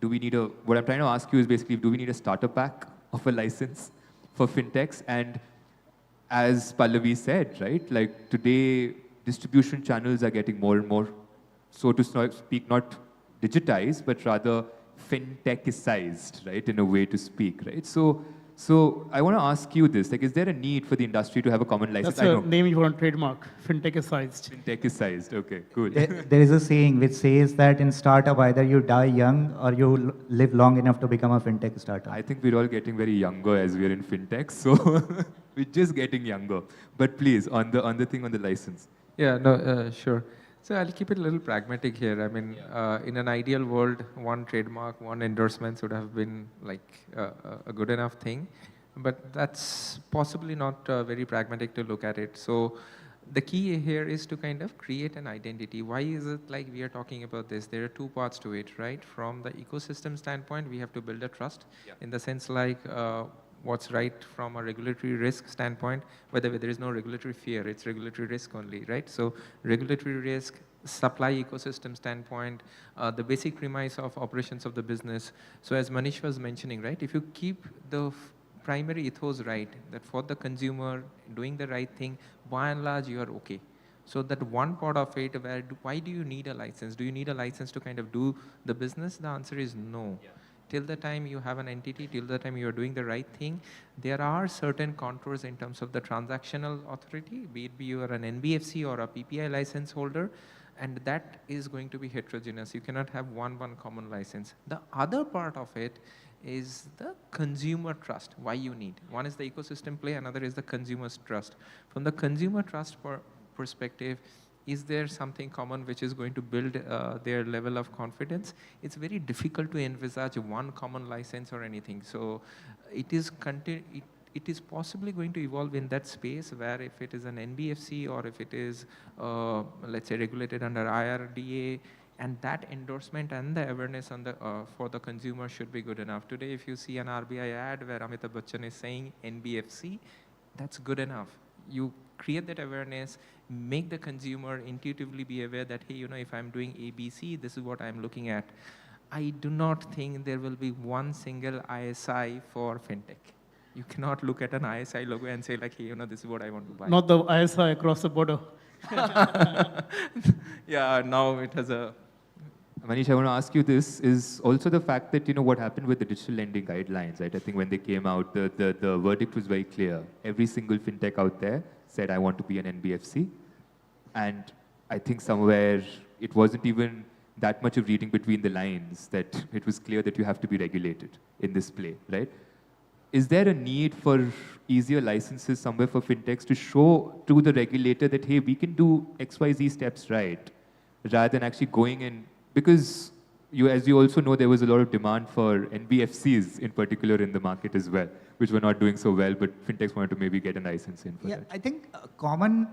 Speaker 16: what I'm trying to ask you is basically, do we need a starter pack of a license for fintechs? And as Pallavi said, right, like today, distribution channels are getting more and more, so to speak, not digitized, but rather fintechicized, right, in a way to speak, right? So I want to ask you this, like, is there a need for the industry to have a common license?
Speaker 23: That's a name you want to trademark, fintechicized.
Speaker 16: Fintechicized, okay, cool.
Speaker 24: There is a saying which says that in startup, either you die young or you live long enough to become a fintech startup.
Speaker 16: I think we're all getting very younger as we're in fintech, so we're just getting younger. But please, on the thing on the license.
Speaker 25: Yeah, no, sure. So I'll keep it a little pragmatic here. I mean, in an ideal world, one trademark, one endorsement would have been like a good enough thing, but that's possibly not very pragmatic to look at it. So the key here is to kind of create an identity. Why is it like we are talking about this? There are two parts to it, right? From the ecosystem standpoint, we have to build a trust in the sense like what's right from a regulatory risk standpoint. By the way, there is no regulatory fear, it's regulatory risk only, right? So regulatory risk, supply ecosystem standpoint, the basic premise of operations of the business. So as Manish was mentioning, right, if you keep the primary ethos right, that for the consumer, doing the right thing, by and large, you are okay. So that one part of it, why do you need a license? Do you need a license to kind of do the business? The answer is no. Yeah. Till the time you have an entity, till the time you are doing the right thing, there are certain contours in terms of the transactional authority, be it you are an NBFC or a PPI license holder, and that is going to be heterogeneous. You cannot have one common license. The other part of it is the consumer trust, why you need. One is the ecosystem play, another is the consumer's trust. From the consumer trust perspective, is there something common which is going to build their level of confidence? It's very difficult to envisage one common license or anything. So it is possibly going to evolve in that space where if it is an NBFC or if it is, let's say, regulated under IRDA, and that endorsement and the awareness on the, for the consumer should be good enough. Today, if you see an RBI ad where Amitabh Bachchan is saying NBFC, that's good enough. You create that awareness, make the consumer intuitively be aware that, hey, if I'm doing ABC, this is what I'm looking at. I do not think there will be one single ISI for fintech. You cannot look at an ISI logo and say like, hey, this is what I want to buy.
Speaker 23: Not the ISI across the border.
Speaker 16: Yeah, now it has a... Manish, I want to ask you this, is also the fact that, what happened with the digital lending guidelines, right? I think when they came out, the verdict was very clear. Every single fintech out there said, I want to be an NBFC. And I think somewhere it wasn't even that much of reading between the lines that it was clear that you have to be regulated in this play, right? Is there a need for easier licenses somewhere for fintechs to show to the regulator that, hey, we can do XYZ steps right, rather than actually going in? Because as you also know, there was a lot of demand for NBFCs in particular in the market as well, which were not doing so well, but fintechs wanted to maybe get a license in for that.
Speaker 24: I think a common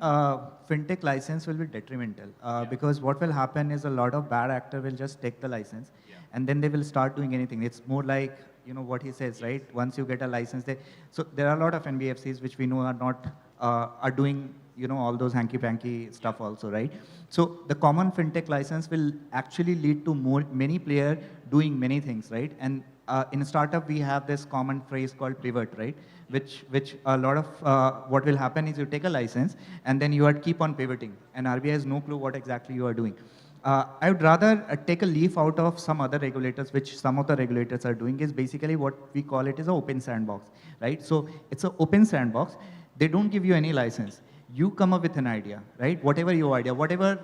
Speaker 24: fintech license will be detrimental because what will happen is a lot of bad actors will just take the license and then they will start doing anything. It's more like, what he says, right? Once you get a license, so there are a lot of NBFCs which we know are not, are doing, all those hanky-panky stuff also, right? So the common fintech license will actually lead to many players doing many things, right? And in a startup, we have this common phrase called pivot, right? Which a lot of what will happen is you take a license and then you keep on pivoting, and RBI has no clue what exactly you are doing. I would rather take a leaf out of some other regulators, which some of the regulators are doing, is basically what we call it is an open sandbox, right? So it's an open sandbox. They don't give you any license. You come up with an idea, right? Whatever your idea, whatever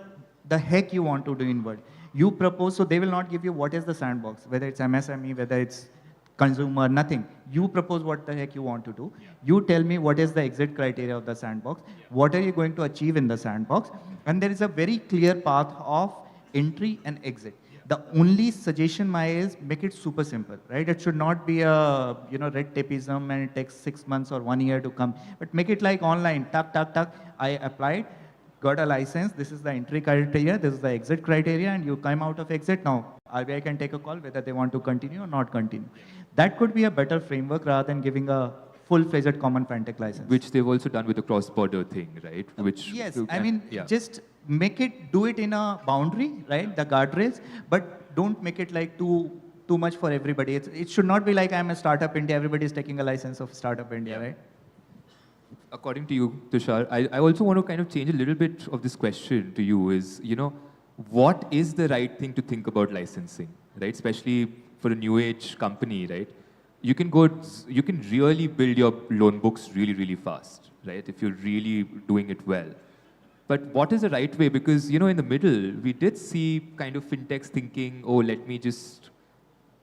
Speaker 24: the heck you want to do in world, you propose, so they will not give you what is the sandbox, whether it's MSME, whether it's consumer, nothing. You propose what the heck you want to do. You tell me what is the exit criteria of the sandbox, what are you going to achieve in the sandbox, and there is a very clear path of entry and exit. The only suggestion is make it super simple, right? It should not be a red tapeism and it takes 6 months or 1 year to come, but make it like online, tuck, tuck, tuck. I applied, got a license, this is the entry criteria, this is the exit criteria, and you come out of exit. Now, RBI can take a call whether they want to continue or not continue. That could be a better framework rather than giving a full-fledged common Fintech license.
Speaker 16: Which they've also done with the cross-border thing, right? Which
Speaker 24: yes, I mean, just do it in a boundary, right? The guardrails, but don't make it like too much for everybody. It should not be like I'm a startup India, everybody is taking a license of startup India, right?
Speaker 16: According to you, Tushar, I also want to kind of change a little bit of this question to you is, what is the right thing to think about licensing, right? Especially for a new age company, right? You can really build your loan books really, really fast, right? If you're really doing it well. But what is the right way? Because, in the middle, we did see kind of fintechs thinking, oh, let me just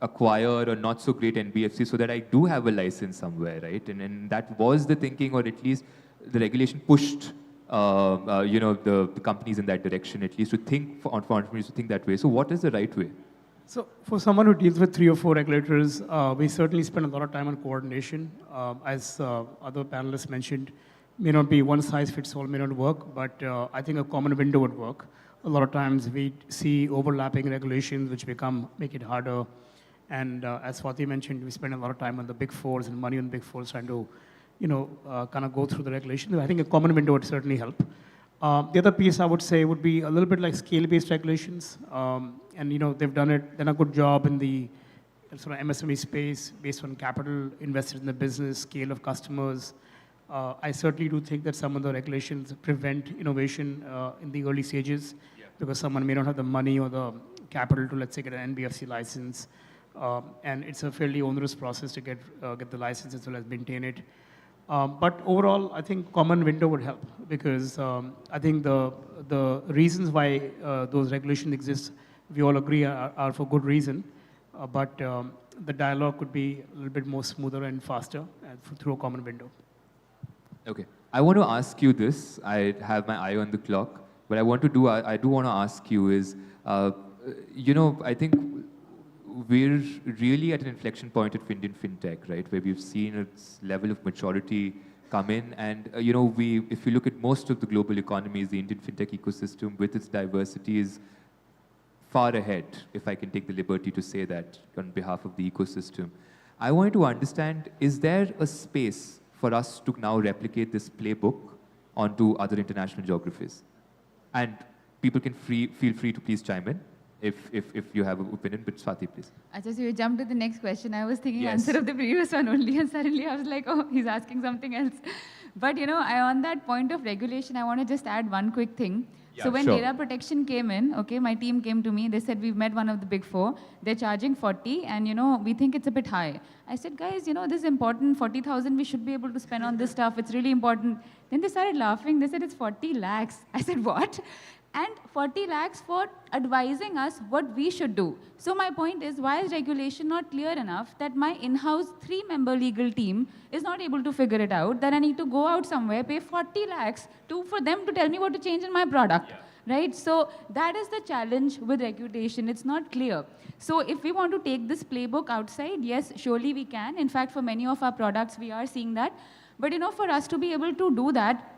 Speaker 16: acquire a not so great NBFC so that I do have a license somewhere, right? And that was the thinking, or at least the regulation pushed, the companies in that direction, at least to think for entrepreneurs to think that way. So what is the right way?
Speaker 23: So for someone who deals with 3 or 4 regulators, we certainly spend a lot of time on coordination. As other panelists mentioned, may not be one size fits all, may not work, but I think a common window would work. A lot of times we see overlapping regulations which make it harder. And as Swati mentioned, we spend a lot of time on the big fours and money on big fours trying to, kind of go through the regulations. I think a common window would certainly help. The other piece I would say would be a little bit like scale-based regulations. And they've done a good job in the sort of MSME space based on capital invested in the business, scale of customers. I certainly do think that some of the regulations prevent innovation in the early stages because someone may not have the money or the capital to, let's say, get an NBFC license. And it's a fairly onerous process to get the license as well as maintain it. But overall, I think common window would help because I think the reasons why those regulations exist, we all agree are for good reason. But the dialogue could be a little bit more smoother and faster through a common window.
Speaker 16: Okay. I want to ask you this. I have my eye on the clock. What I do want to ask you is, I think we're really at an inflection point at Indian fintech, right, where we've seen its level of maturity come in. And, if you look at most of the global economies, the Indian fintech ecosystem with its diversity is far ahead, if I can take the liberty to say that on behalf of the ecosystem. I wanted to understand, is there a space for us to now replicate this playbook onto other international geographies? And people can feel free to please chime in if you have an opinion, but Swati, please.
Speaker 17: Achha, so you jumped to the next question. I was thinking
Speaker 16: Yes.
Speaker 17: answer of the previous one only, and suddenly I was like, oh, he's asking something else. But on that point of regulation, I want to just add one quick thing.
Speaker 16: Yeah,
Speaker 17: so when
Speaker 16: sure.
Speaker 17: data protection came in, okay, my team came to me. They said, we've met one of the big 4. They're charging 40, and we think it's a bit high. I said, guys, this is important. 40,000 we should be able to spend on this stuff. It's really important. Then they started laughing. They said, it's 40 lakhs. I said, what? And 40 lakhs for advising us what we should do. So my point is, why is regulation not clear enough that my in-house 3-member legal team is not able to figure it out, that I need to go out somewhere, pay 40 lakhs for them to tell me what to change in my product, right? So that is the challenge with regulation. It's not clear. So if we want to take this playbook outside, yes, surely we can. In fact, for many of our products, we are seeing that. But for us to be able to do that,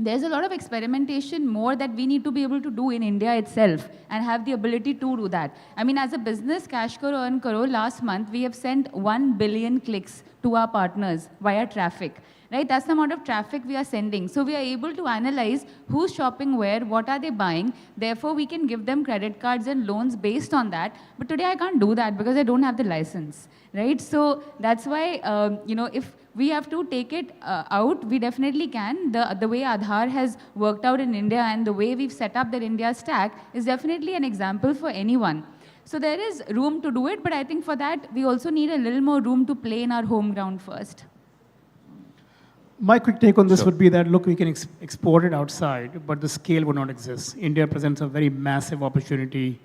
Speaker 17: there's a lot of experimentation more that we need to be able to do in India itself and have the ability to do that. I mean, as a business, Cash Karo, Earn Karo, last month, we have sent 1 billion clicks to our partners via traffic. right? That's the amount of traffic we are sending. So we are able to analyze who's shopping where, what are they buying. Therefore, we can give them credit cards and loans based on that. But today I can't do that because I don't have the license, right? So that's why, if we have to take it out, we definitely can. The way Aadhaar has worked out in India and the way we've set up the India stack is definitely an example for anyone. So there is room to do it, but I think for that, we also need a little more room to play in our home ground first.
Speaker 23: My quick take on this would be that, look, we can export it outside, but the scale would not exist. India presents a very massive opportunity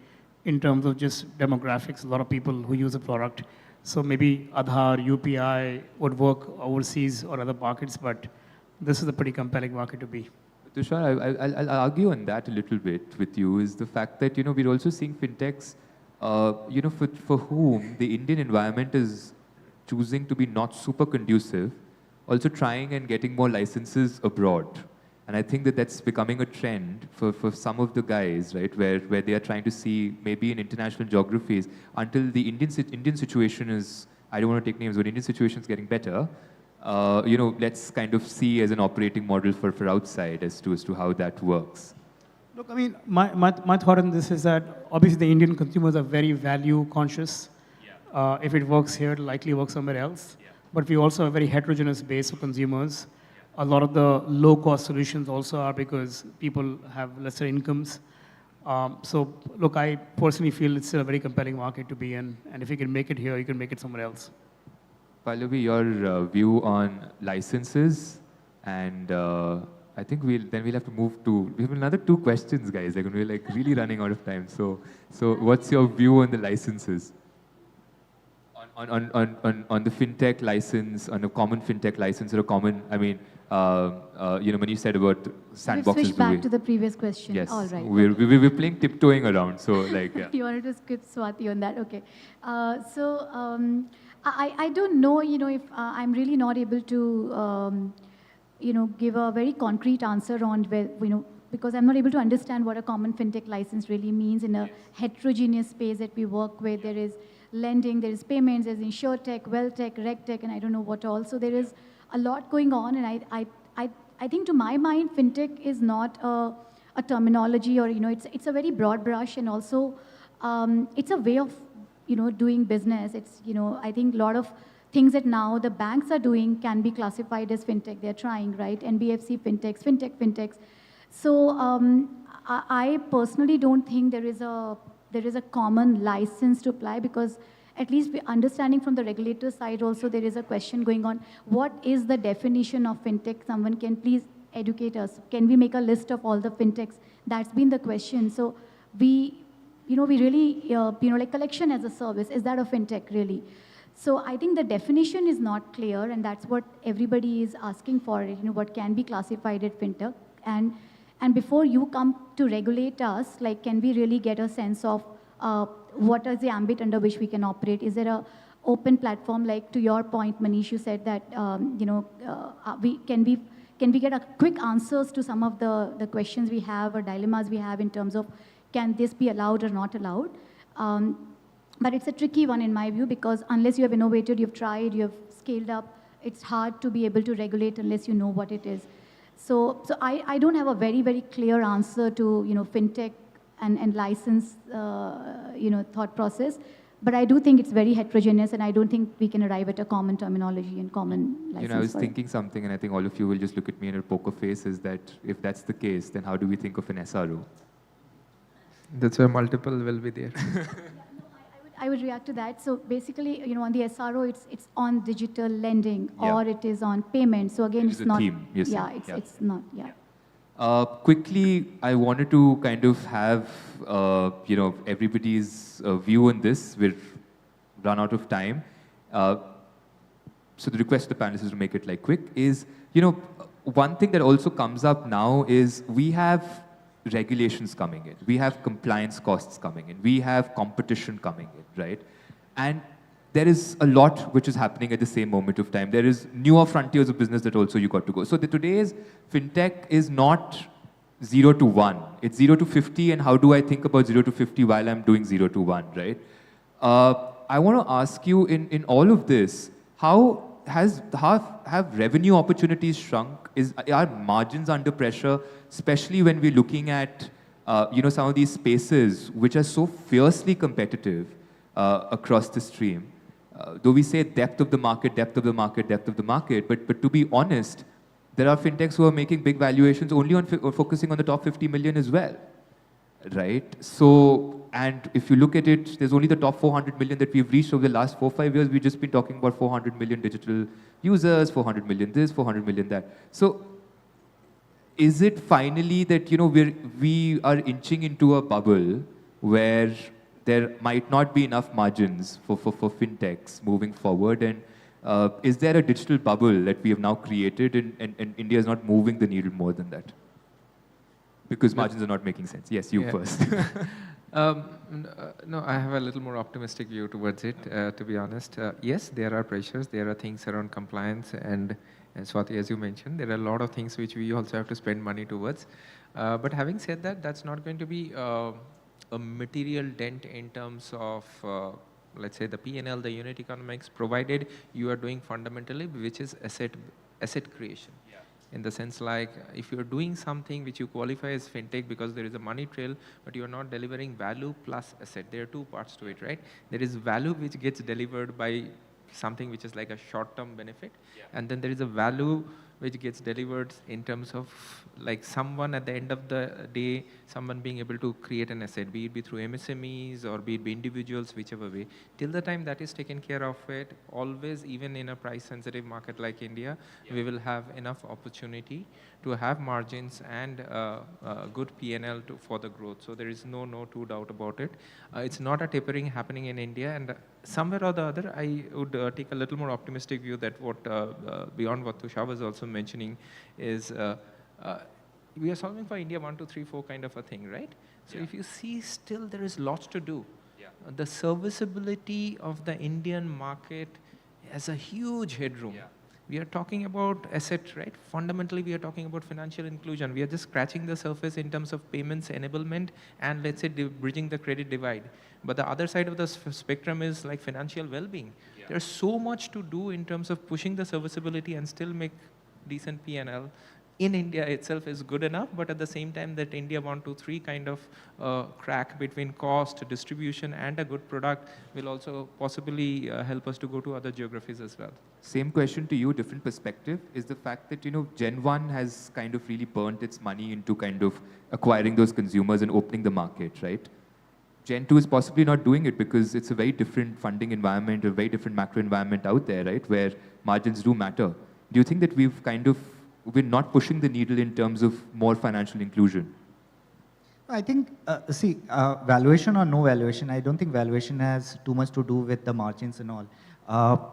Speaker 23: in terms of just demographics, a lot of people who use the product. So maybe Aadhaar, UPI would work overseas or other markets, but this is a pretty compelling market to be.
Speaker 16: Tushar, I'll argue on that a little bit with you, is the fact that, we're also seeing fintechs, for whom the Indian environment is choosing to be not super conducive, also trying and getting more licenses abroad. And I think that that's becoming a trend for some of the guys, right, where they are trying to see maybe in international geographies until the Indian situation is, I don't want to take names, but Indian situation is getting better. Let's kind of see as an operating model for outside as to how that works.
Speaker 23: Look, I mean, my thought on this is that obviously the Indian consumers are very value conscious. Yeah. If it works here, it'll likely work somewhere else. Yeah. But we also have a very heterogeneous base of consumers. Yeah. A lot of the low-cost solutions also are because people have lesser incomes. So, look, I personally feel it's still a very compelling market to be in. And if you can make it here, you can make it somewhere else.
Speaker 16: Pallavi, your view on licenses, and I think we'll have to move to, we have another 2 questions, guys. Like, we're like really running out of time. So what's your view on the licenses? On the fintech license, on a common fintech license, or a common, I mean, Manish said about sandboxes.
Speaker 1: We'll switch back to the previous question.
Speaker 16: Yes.
Speaker 1: All right.
Speaker 16: We're playing tiptoeing around, so like, yeah.
Speaker 1: You wanted to skip Swati on that? Okay. I don't know, if I'm really not able to, give a very concrete answer on where, because I'm not able to understand what a common fintech license really means in a heterogeneous space that we work with. There is lending, there is payments, there's insurtech, wealthtech, regtech, and I don't know what all. So there is a lot going on, and I think to my mind, fintech is not a terminology, or it's a very broad brush, and also it's a way of doing business. It's I think a lot of things that now the banks are doing can be classified as fintech. They're trying, right? NBFC fintechs. So I personally don't think there is a common license to apply, because at least understanding from the regulator side also, there is a question going on. What is the definition of fintech? Someone can please educate us. Can we make a list of all the fintechs? That's been the question. So we really, like collection as a service, is that a fintech really? So I think the definition is not clear, and that's what everybody is asking for, what can be classified as fintech. And before you come to regulate us, like, can we really get a sense of what is the ambit under which we can operate? Is there a open platform, like to your point, Manish, you said that, can we get a quick answers to some of the questions we have or dilemmas we have in terms of, can this be allowed or not allowed? But it's a tricky one in my view, because unless you have innovated, you've tried, you've scaled up, it's hard to be able to regulate unless you know what it is. So I don't have a very, very clear answer to, fintech and license, thought process. But I do think it's very heterogeneous, and I don't think we can arrive at a common terminology and common license.
Speaker 16: I was thinking something, and I think all of you will just look at me in a poker face, is that if that's the case, then how do we think of an SRO?
Speaker 25: That's where multiple will be there.
Speaker 1: I would react to that. So basically, on the SRO, it's on digital lending, or it is on payment. So again, it's not.
Speaker 16: Theme,
Speaker 1: it's not.
Speaker 16: Quickly, I wanted to kind of have everybody's view on this. We've run out of time. So the request to the panelists is to make it like quick. Is one thing that also comes up now is we have regulations coming in, we have compliance costs coming in, we have competition coming in, right? And there is a lot which is happening at the same moment of time. There is newer frontiers of business that also you got to go. So today's fintech is not 0 to 1. It's 0 to 50, and how do I think about 0 to 50 while I'm doing 0 to 1, right? I want to ask you, in all of this, how have revenue opportunities shrunk? Are margins under pressure, especially when we're looking at some of these spaces which are so fiercely competitive across the stream? Though we say depth of the market, depth of the market, depth of the market, but to be honest, there are fintechs who are making big valuations only on focusing on the top 50 million as well, right? So, and if you look at it, there's only the top 400 million that we've reached over the last 4-5 years. We've just been talking about 400 million digital users, 400 million this, 400 million that. So, is it finally that we are inching into a bubble where there might not be enough margins for fintechs moving forward? And is there a digital bubble that we have now created and India is not moving the needle more than that? Because margins are not making sense. Yes, you first.
Speaker 25: No, I have a little more optimistic view towards it, to be honest. Yes, there are pressures. There are things around compliance and Swati, as you mentioned, there are a lot of things which we also have to spend money towards. But having said that, that's not going to be a material dent in terms of, let's say, the P&L, the unit economics, provided you are doing fundamentally, which is asset creation. Yeah. In the sense like, if you're doing something which you qualify as fintech because there is a money trail, but you're not delivering value plus asset. There are two parts to it, right? There is value which gets delivered by something which is like a short-term benefit. Yeah. And then there is a value which gets delivered in terms of like someone at the end of the day, someone being able to create an asset, be it through MSMEs or be it individuals, whichever way. Till the time that is taken care of it, always, even in a price-sensitive market like India, we will have enough opportunity to have margins and good P&L for the growth. So there is no two doubt about it. It's not a tapering happening in India, and somewhere or the other, I would take a little more optimistic view that beyond what Tushar was also mentioning is we are solving for India 1, 2, 3, 4 kind of a thing, right? So if you see, still there is lots to do. Yeah. The serviceability of the Indian market has a huge headroom. Yeah. We are talking about asset, right? Fundamentally, we are talking about financial inclusion. We are just scratching the surface in terms of payments enablement and, let's say, bridging the credit divide. But the other side of the spectrum is like financial well-being. Yeah. There's so much to do in terms of pushing the serviceability and still make decent P&L. In India itself is good enough, but at the same time that India 1, 2, 3 kind of crack between cost, distribution, and a good product will also possibly help us to go to other geographies as well.
Speaker 16: Same question to you, different perspective, is the fact that, Gen 1 has kind of really burnt its money into kind of acquiring those consumers and opening the market, right? Gen 2 is possibly not doing it because it's a very different funding environment, a very different macro environment out there, right, where margins do matter. Do you think that we're not pushing the needle in terms of more financial inclusion?
Speaker 24: I think, valuation or no valuation, I don't think valuation has too much to do with the margins and all.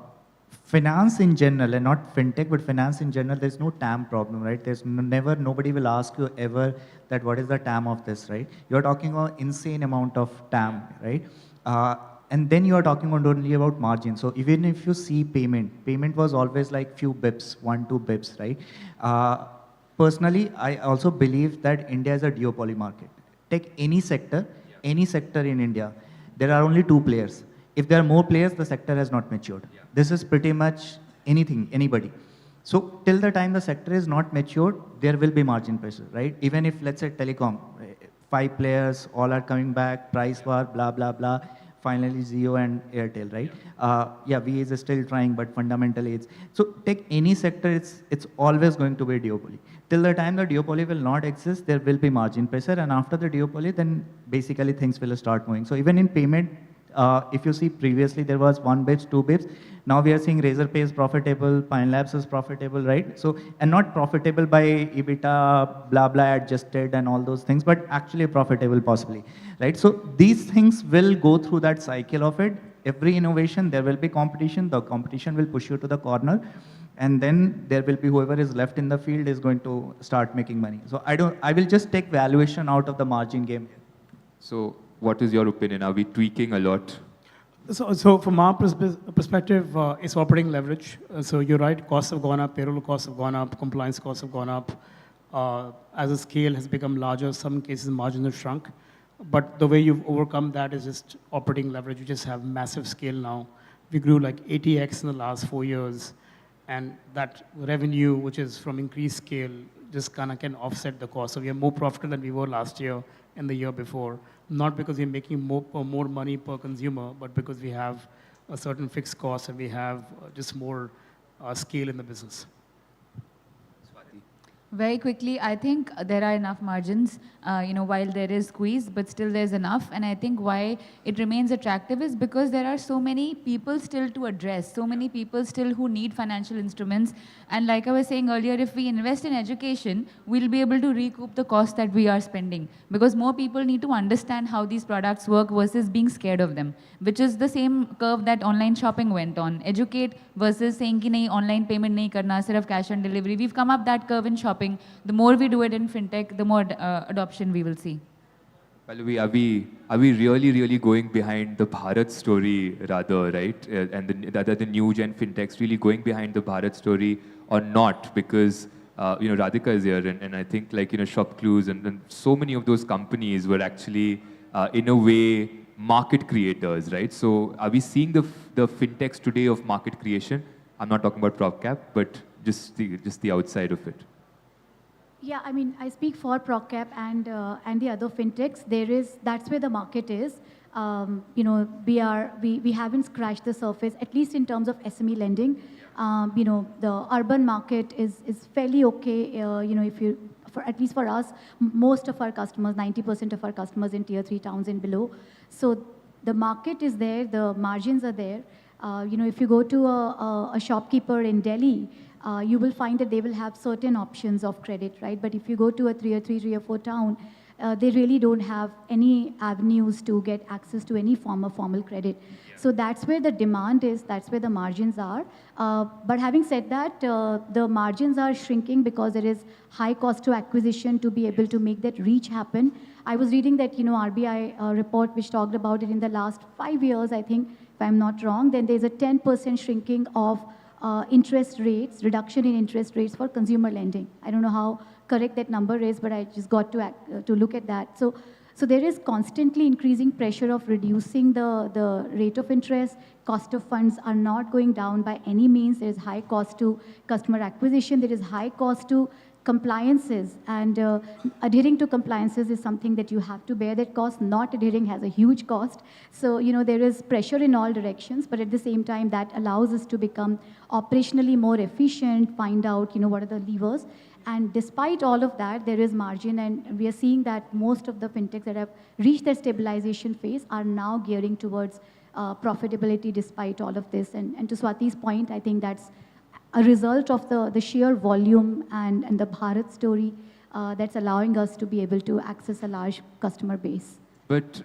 Speaker 24: Finance in general, and not fintech, but finance in general, there's no TAM problem, right? There's nobody will ask you ever that what is the TAM of this, right? You're talking about insane amount of TAM, right? And then you are talking only about margin. So even if you see payment was always like few bips, 1-2 bips, right? Personally, I also believe that India is a duopoly market. Take any sector in India, there are only 2 players. If there are more players, the sector has not matured. Yeah. This is pretty much anybody. So till the time the sector is not matured, there will be margin pressure, right? Even if, let's say, telecom, 5 players, all are coming back, price war, blah, blah, blah. Finally, Jio and Airtel, right? Vi is still trying, but fundamentally it's... So take any sector, it's always going to be a duopoly. Till the time the duopoly will not exist, there will be margin pressure, and after the duopoly, then basically things will start moving. So even in payment, if you see previously there was 1 bips, 2 bips. Now we are seeing Razorpay is profitable, Pine Labs is profitable, right? So, and not profitable by EBITDA, blah, blah, adjusted and all those things, but actually profitable possibly, right? So these things will go through that cycle of it. Every innovation, there will be competition. The competition will push you to the corner. And then there will be whoever is left in the field is going to start making money. So I will just take valuation out of the margin game.
Speaker 16: So what is your opinion? Are we tweaking a lot?
Speaker 23: So from our perspective, it's operating leverage. So you're right, costs have gone up, payroll costs have gone up, compliance costs have gone up. As the scale has become larger, some cases margins have shrunk. But the way you've overcome that is just operating leverage. You just have massive scale now. We grew like 80x in the last 4 years. and that revenue, which is from increased scale, just kind of can offset the cost. So we are more profitable than we were last year and the year before, not because we're making more money per consumer, but because we have a certain fixed cost and we have just more scale in the business.
Speaker 17: Very quickly, I think there are enough margins, while there is squeeze, but still there's enough. And I think why it remains attractive is because there are so many people still to address, so many people still who need financial instruments. And like I was saying earlier, if we invest in education, we'll be able to recoup the cost that we are spending, because more people need to understand how these products work versus being scared of them, which is the same curve that online shopping went on. Educate versus saying ki nahi, online payment nahi karna, sirf cash on delivery. We've come up that curve in shopping. The more we do it in fintech, the more adoption we will see.
Speaker 16: Pallavi, are we really going behind the Bharat story rather, right? And the new gen fintechs really going behind the Bharat story or not? Because Radhika is here, and I think ShopClues and so many of those companies were actually in a way market creators, right? So are we seeing the fintechs today of market creation? I'm not talking about PropCap, but just the outside of it.
Speaker 1: Yeah, I mean, I speak for PropCap and the other fintechs. That's where the market is. We haven't scratched the surface, at least in terms of SME lending. The urban market is fairly okay. At least for us, most of our customers, 90% of our customers in tier 3 towns and below. So the market is there, the margins are there. If you go to a shopkeeper in Delhi, you will find that they will have certain options of credit, right? But if you go to a tier 3, tier 4 town, they really don't have any avenues to get access to any form of formal credit. So that's where the demand is, that's where the margins are. But having said that, the margins are shrinking because there is high cost to acquisition to be able to make that reach happen. I was reading that, RBI report which talked about it in the last 5 years, I think, if I'm not wrong, then there's a 10% shrinking of interest rates, reduction in interest rates for consumer lending. I don't know how correct that number is, but I just got to look at that. So there is constantly increasing pressure of reducing the rate of interest. Cost of funds are not going down by any means. There is high cost to customer acquisition. There is high cost to compliances, and adhering to compliances is something that you have to bear that cost. Not adhering has a huge cost. So, there is pressure in all directions, but at the same time, that allows us to become operationally more efficient, find out, what are the levers. And despite all of that, there is margin, and we are seeing that most of the fintechs that have reached their stabilization phase are now gearing towards profitability despite all of this. And to Swati's point, I think that's a result of the sheer volume and the Bharat story that's allowing us to be able to access a large customer base.
Speaker 16: But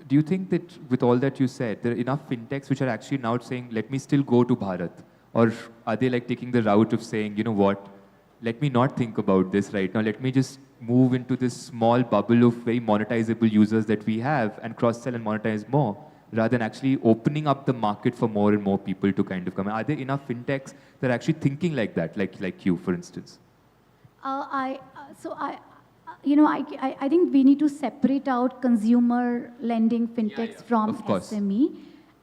Speaker 16: do you think that with all that you said, there are enough fintechs which are actually now saying, let me still go to Bharat? Or are they taking the route of saying, you know what, let me not think about this right now, let me just move into this small bubble of very monetizable users that we have and cross-sell and monetize more, rather than actually opening up the market for more and more people to kind of come? Are there enough fintechs that are actually thinking like that, like you, for instance?
Speaker 1: I think we need to separate out consumer lending fintechs from SME.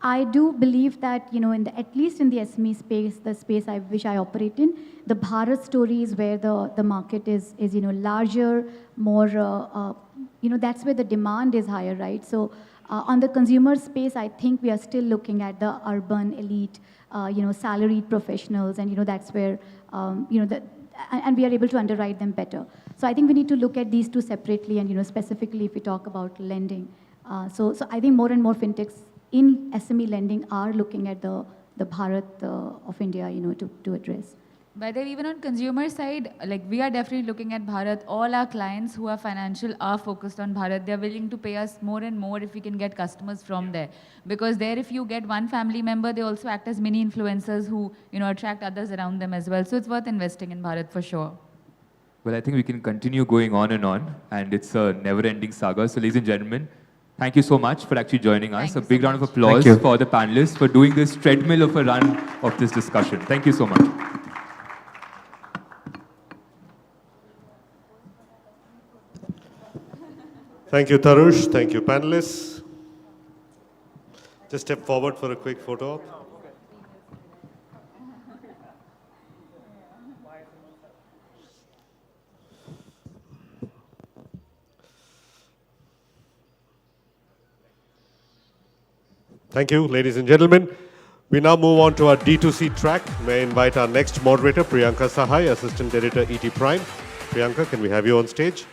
Speaker 1: I do believe that, at least in the SME space, the space which I operate in, the Bharat story is where the market is larger, more, that's where the demand is higher, right? So on the consumer space, I think we are still looking at the urban elite, salaried professionals, and, that's where, and we are able to underwrite them better. So I think we need to look at these two separately, and, specifically if we talk about lending. So I think more and more fintechs in SME lending are looking at the Bharat of India, to address.
Speaker 17: But then even on consumer side, we are definitely looking at Bharat. All our clients who are financial are focused on Bharat. They're willing to pay us more and more if we can get customers from there. Because there, if you get one family member, they also act as mini influencers who, attract others around them as well. So it's worth investing in Bharat for sure.
Speaker 16: Well, I think we can continue going on, and it's a never-ending saga. So ladies and gentlemen, thank you so much for actually joining us. A big round of applause for the panelists for doing this treadmill of a run of this discussion. Thank you so much.
Speaker 2: Thank you, Tarush. Thank you, panelists. Just step forward for a quick photo op. Thank you, ladies and gentlemen. We now move on to our D2C track. May I invite our next moderator, Priyanka Sahai, Assistant Editor, ET Prime. Priyanka, can we have you on stage?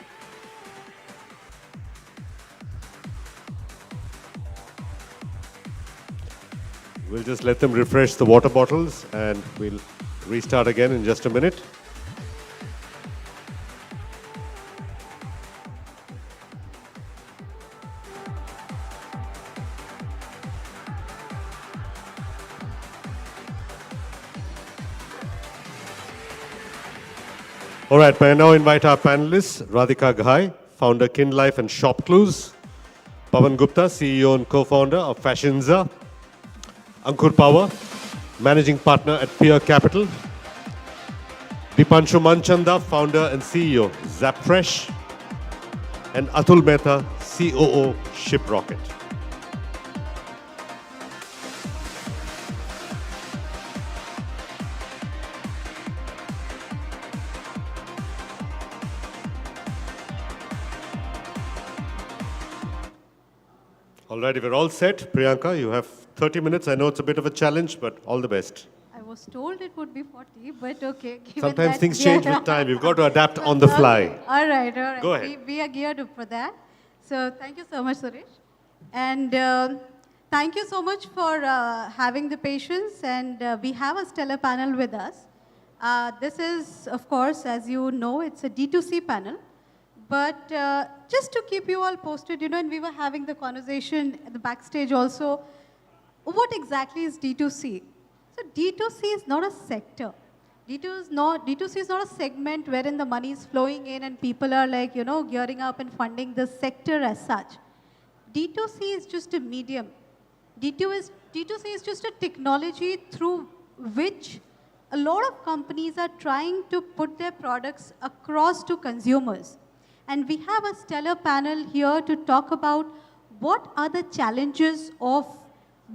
Speaker 2: We'll just let them refresh the water bottles and we'll restart again in just a minute. All right, may I now invite our panelists, Radhika Ghai, founder KinLife and Shop Clues, Pawan Gupta, CEO and co-founder of Fashionza, Ankur Power, managing partner at Peer Capital, Dipanshu Manchanda, founder and CEO, Zapfresh, and Atul Mehta, COO, ShipRocket. All right, if you're all set, Priyanka, you have 30 minutes. I know it's a bit of a challenge, but all the best.
Speaker 3: I was told it would be 40, but okay.
Speaker 2: Sometimes things change with time. You've got to adapt on the fly.
Speaker 3: Okay. All right, all right.
Speaker 2: Go ahead.
Speaker 3: We are geared up for that. So thank you so much, Suresh. And thank you so much for having the patience. And we have a stellar panel with us. This is, of course, as you know, it's a D2C panel. But just to keep you all posted, and we were having the conversation at the backstage also, what exactly is D2C? So D2C is not a sector. D2C is not a segment wherein the money is flowing in and people are like, gearing up and funding the sector as such. D2C is just a medium. D2C is just a technology through which a lot of companies are trying to put their products across to consumers. And we have a stellar panel here to talk about what are the challenges of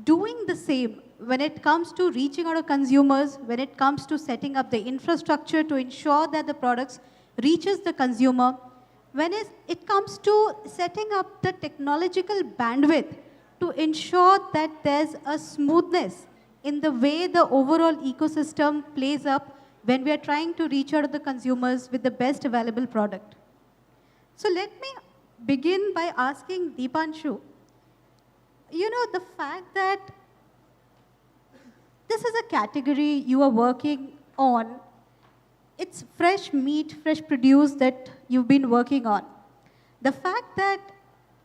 Speaker 3: doing the same when it comes to reaching out to consumers, when it comes to setting up the infrastructure to ensure that the products reaches the consumer, when it comes to setting up the technological bandwidth to ensure that there's a smoothness in the way the overall ecosystem plays up when we are trying to reach out to the consumers with the best available product. So let me begin by asking Dipanshu, the fact that this is a category you are working on, it's fresh meat, fresh produce that you've been working on. The fact that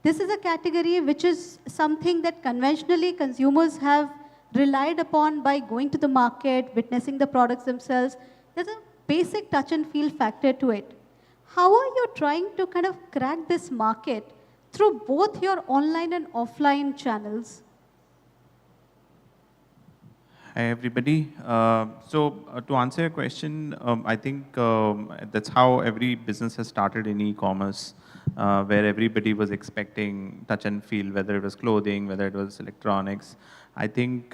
Speaker 3: this is a category which is something that conventionally consumers have relied upon by going to the market, witnessing the products themselves, there's a basic touch and feel factor to it. How are you trying to kind of crack this market through both your online and offline channels?
Speaker 15: Hi, everybody. To answer your question, I think that's how every business has started in e-commerce, where everybody was expecting touch and feel, whether it was clothing, whether it was electronics. I think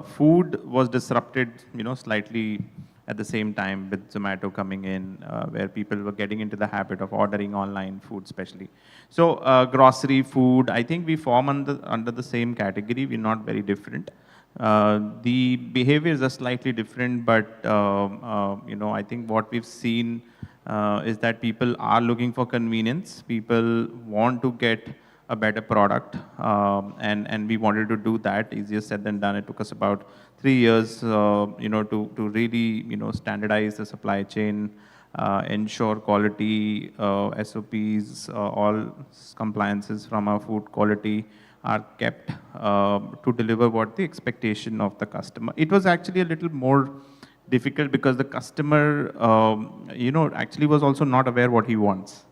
Speaker 15: food was disrupted, slightly at the same time with Zomato coming in, where people were getting into the habit of ordering online food especially. So grocery, food, I think we form under the same category. We're not very different. The behaviors are slightly different, but I think what we've seen is that people are looking for convenience. People want to get a better product, and we wanted to do that. Easier said than done. It took us about 3 years, to really, standardize the supply chain, ensure quality, SOPs, all compliances from our food quality are kept to deliver what the expectation of the customer. It was actually a little more difficult because the customer, actually was also not aware what he wants.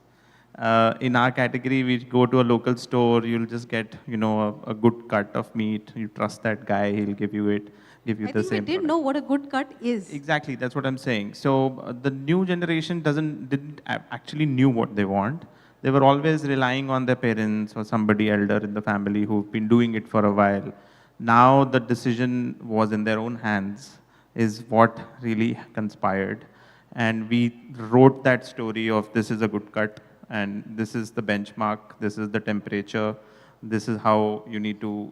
Speaker 15: In our category, we go to a local store, you'll just get, a good cut of meat. You trust that guy, he'll give you it, give you the same.
Speaker 3: I think we didn't know what a good cut is.
Speaker 15: Exactly, that's what I'm saying. So the new generation didn't actually knew what they want. They were always relying on their parents or somebody elder in the family who've been doing it for a while. Now the decision was in their own hands, is what really conspired. And we wrote that story of this is a good cut, and this is the benchmark, this is the temperature, this is how you need to,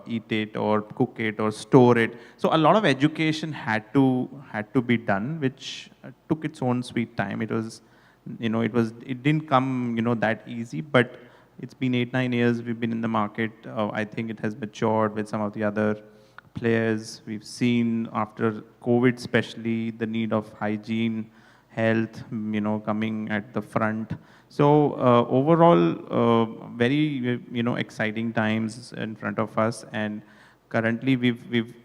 Speaker 15: eat it or cook it or store it. So a lot of education had to be done, which took its own sweet time. It was, it didn't come, that easy, but it's been 8-9 years we've been in the market. I think it has matured with some of the other players. We've seen after COVID especially the need of hygiene, health, coming at the front. So overall, very, exciting times in front of us. And currently we've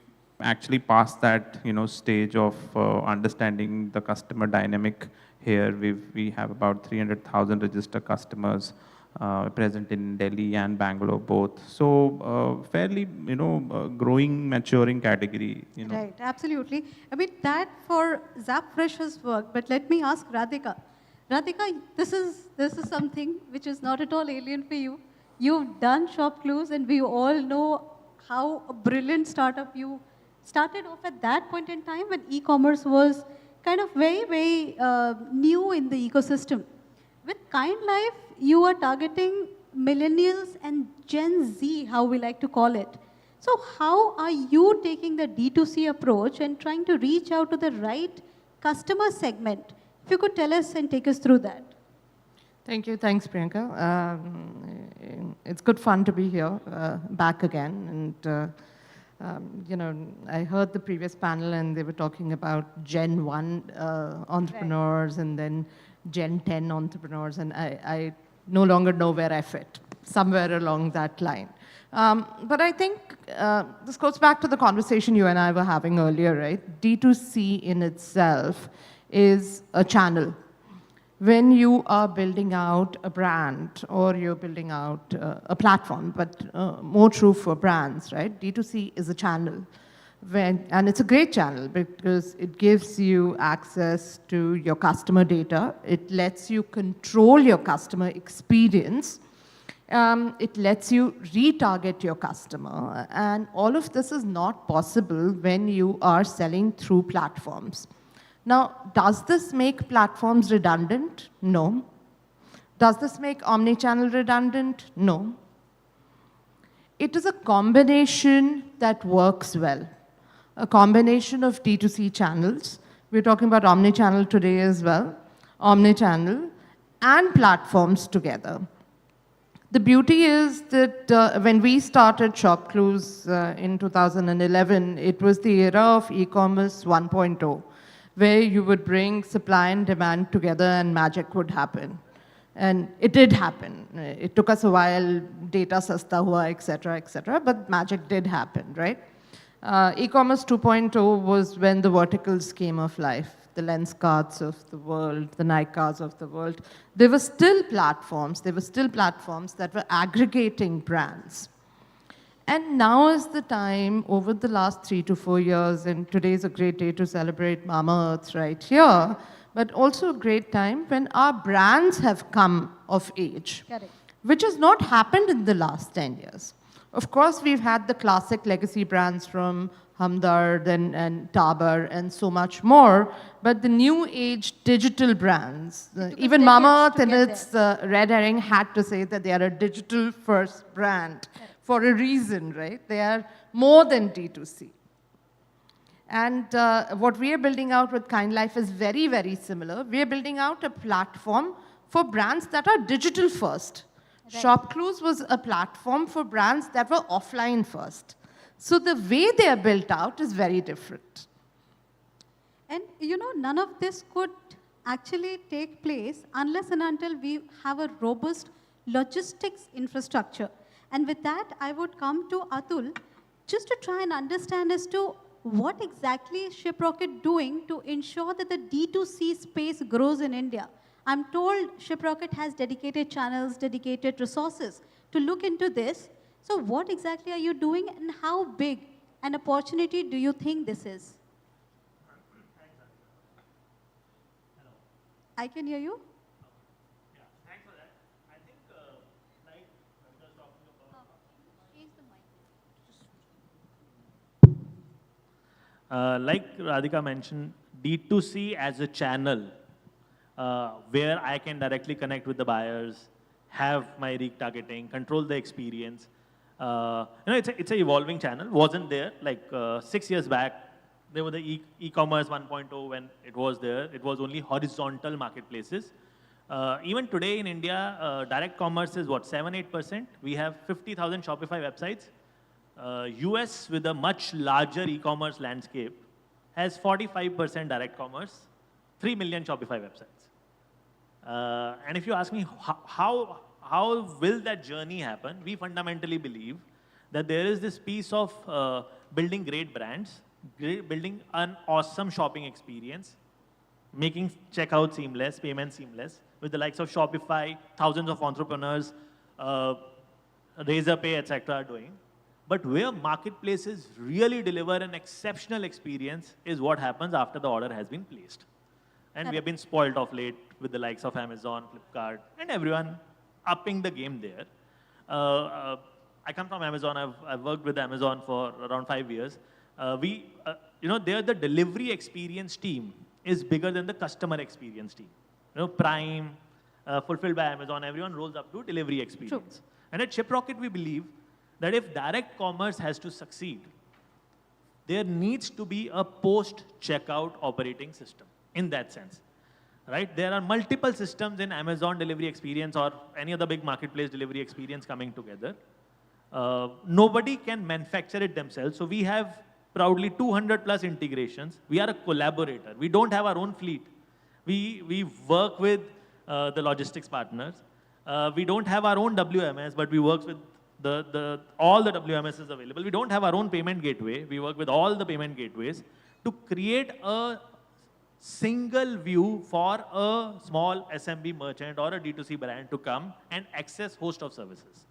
Speaker 15: actually passed that, stage of understanding the customer dynamic here. We have about 300,000 registered customers present in Delhi and Bangalore both. So fairly, growing, maturing category.
Speaker 3: Right, absolutely. I mean, that for Zapfresh has worked, but let me ask Radhika. Radhika, this is something which is not at all alien for you. You've done ShopClues, and we all know how a brilliant startup you started off at that point in time when e-commerce was kind of very, very new in the ecosystem. With Kind Life, you are targeting millennials and Gen Z, how we like to call it. So how are you taking the D2C approach and trying to reach out to the right customer segment? If you could tell us and take us through that.
Speaker 5: Thank you. Thanks, Priyanka. It's good fun to be here, back again. And, I heard the previous panel and they were talking about Gen 1 entrepreneurs and then Gen 10 entrepreneurs. And I no longer know where I fit, somewhere along that line. But I think this goes back to the conversation you and I were having earlier, right? D2C in itself is a channel. When you are building out a brand or you're building out a platform, but more true for brands, right? D2C is a channel. And it's a great channel because it gives you access to your customer data. It lets you control your customer experience. It lets you retarget your customer. And all of this is not possible when you are selling through platforms. Now, does this make platforms redundant? No. Does this make omnichannel redundant? No. It is a combination that works well. A combination of D2C channels. We're talking about omnichannel today as well. Omnichannel and platforms together. The beauty is that when we started ShopClues in 2011, it was the era of e-commerce 1.0. Where you would bring supply and demand together and magic would happen. And it did happen. It took us a while, data sasta hua, et cetera, but magic did happen, right? E-commerce 2.0 was when the verticals came of life, the Lenscarts of the world, the Nikes of the world. There were still platforms that were aggregating brands. And now is the time, over the last 3 to 4 years, and today is a great day to celebrate Mama Earth right here, but also a great time when our brands have come of age, which has not happened in the last 10 years. Of course, we've had the classic legacy brands from Hamdard and Tabar and so much more, but the new age digital brands, even Mama Earth in its red herring had to say that they are a digital first brand. For a reason, right? They are more than D2C. And what we are building out with Kind Life is very, very similar. We are building out a platform for brands that are digital first. Right. ShopClues was a platform for brands that were offline first. So the way they are built out is very different.
Speaker 3: And none of this could actually take place unless and until we have a robust logistics infrastructure. And with that, I would come to Atul just to try and understand as to what exactly is ShipRocket doing to ensure that the D2C space grows in India. I'm told ShipRocket has dedicated channels, dedicated resources to look into this. So what exactly are you doing and how big an opportunity do you think this is? I can hear you.
Speaker 18: Like Radhika mentioned, D2C as a channel where I can directly connect with the buyers,
Speaker 4: have my retargeting, control the experience. It's an evolving channel. Wasn't there like 6 years back. There were the e-commerce 1.0 when it was there. It was only horizontal marketplaces. Even today in India, direct commerce is what, 7-8%. We have 50,000 Shopify websites. US with a much larger e-commerce landscape has 45% direct commerce, 3 million Shopify websites. And if you ask me how will that journey happen, we fundamentally believe that there is this piece of building great brands, building an awesome shopping experience, making checkout seamless, payment seamless, with the likes of Shopify, thousands of entrepreneurs, Razorpay, etc. are doing. But where marketplaces really deliver an exceptional experience is what happens after the order has been placed. And we have been spoiled of late with the likes of Amazon, Flipkart, and everyone upping the game there. I come from Amazon. I've worked with Amazon for around 5 years. There the delivery experience team is bigger than the customer experience team. Prime, fulfilled by Amazon, everyone rolls up to delivery experience. True. And at ShipRocket, we believe that if direct commerce has to succeed, there needs to be a post-checkout operating system in that sense. Right? There are multiple systems in Amazon delivery experience or any other big marketplace delivery experience coming together. Nobody can manufacture it themselves. So we have proudly 200 plus integrations. We are a collaborator. We don't have our own fleet. We work with the logistics partners. We don't have our own WMS, but we work with all the WMSs available. We don't have our own payment gateway. We work with all the payment gateways to create a single view for a small SMB merchant or a D2C brand to come and access host of services.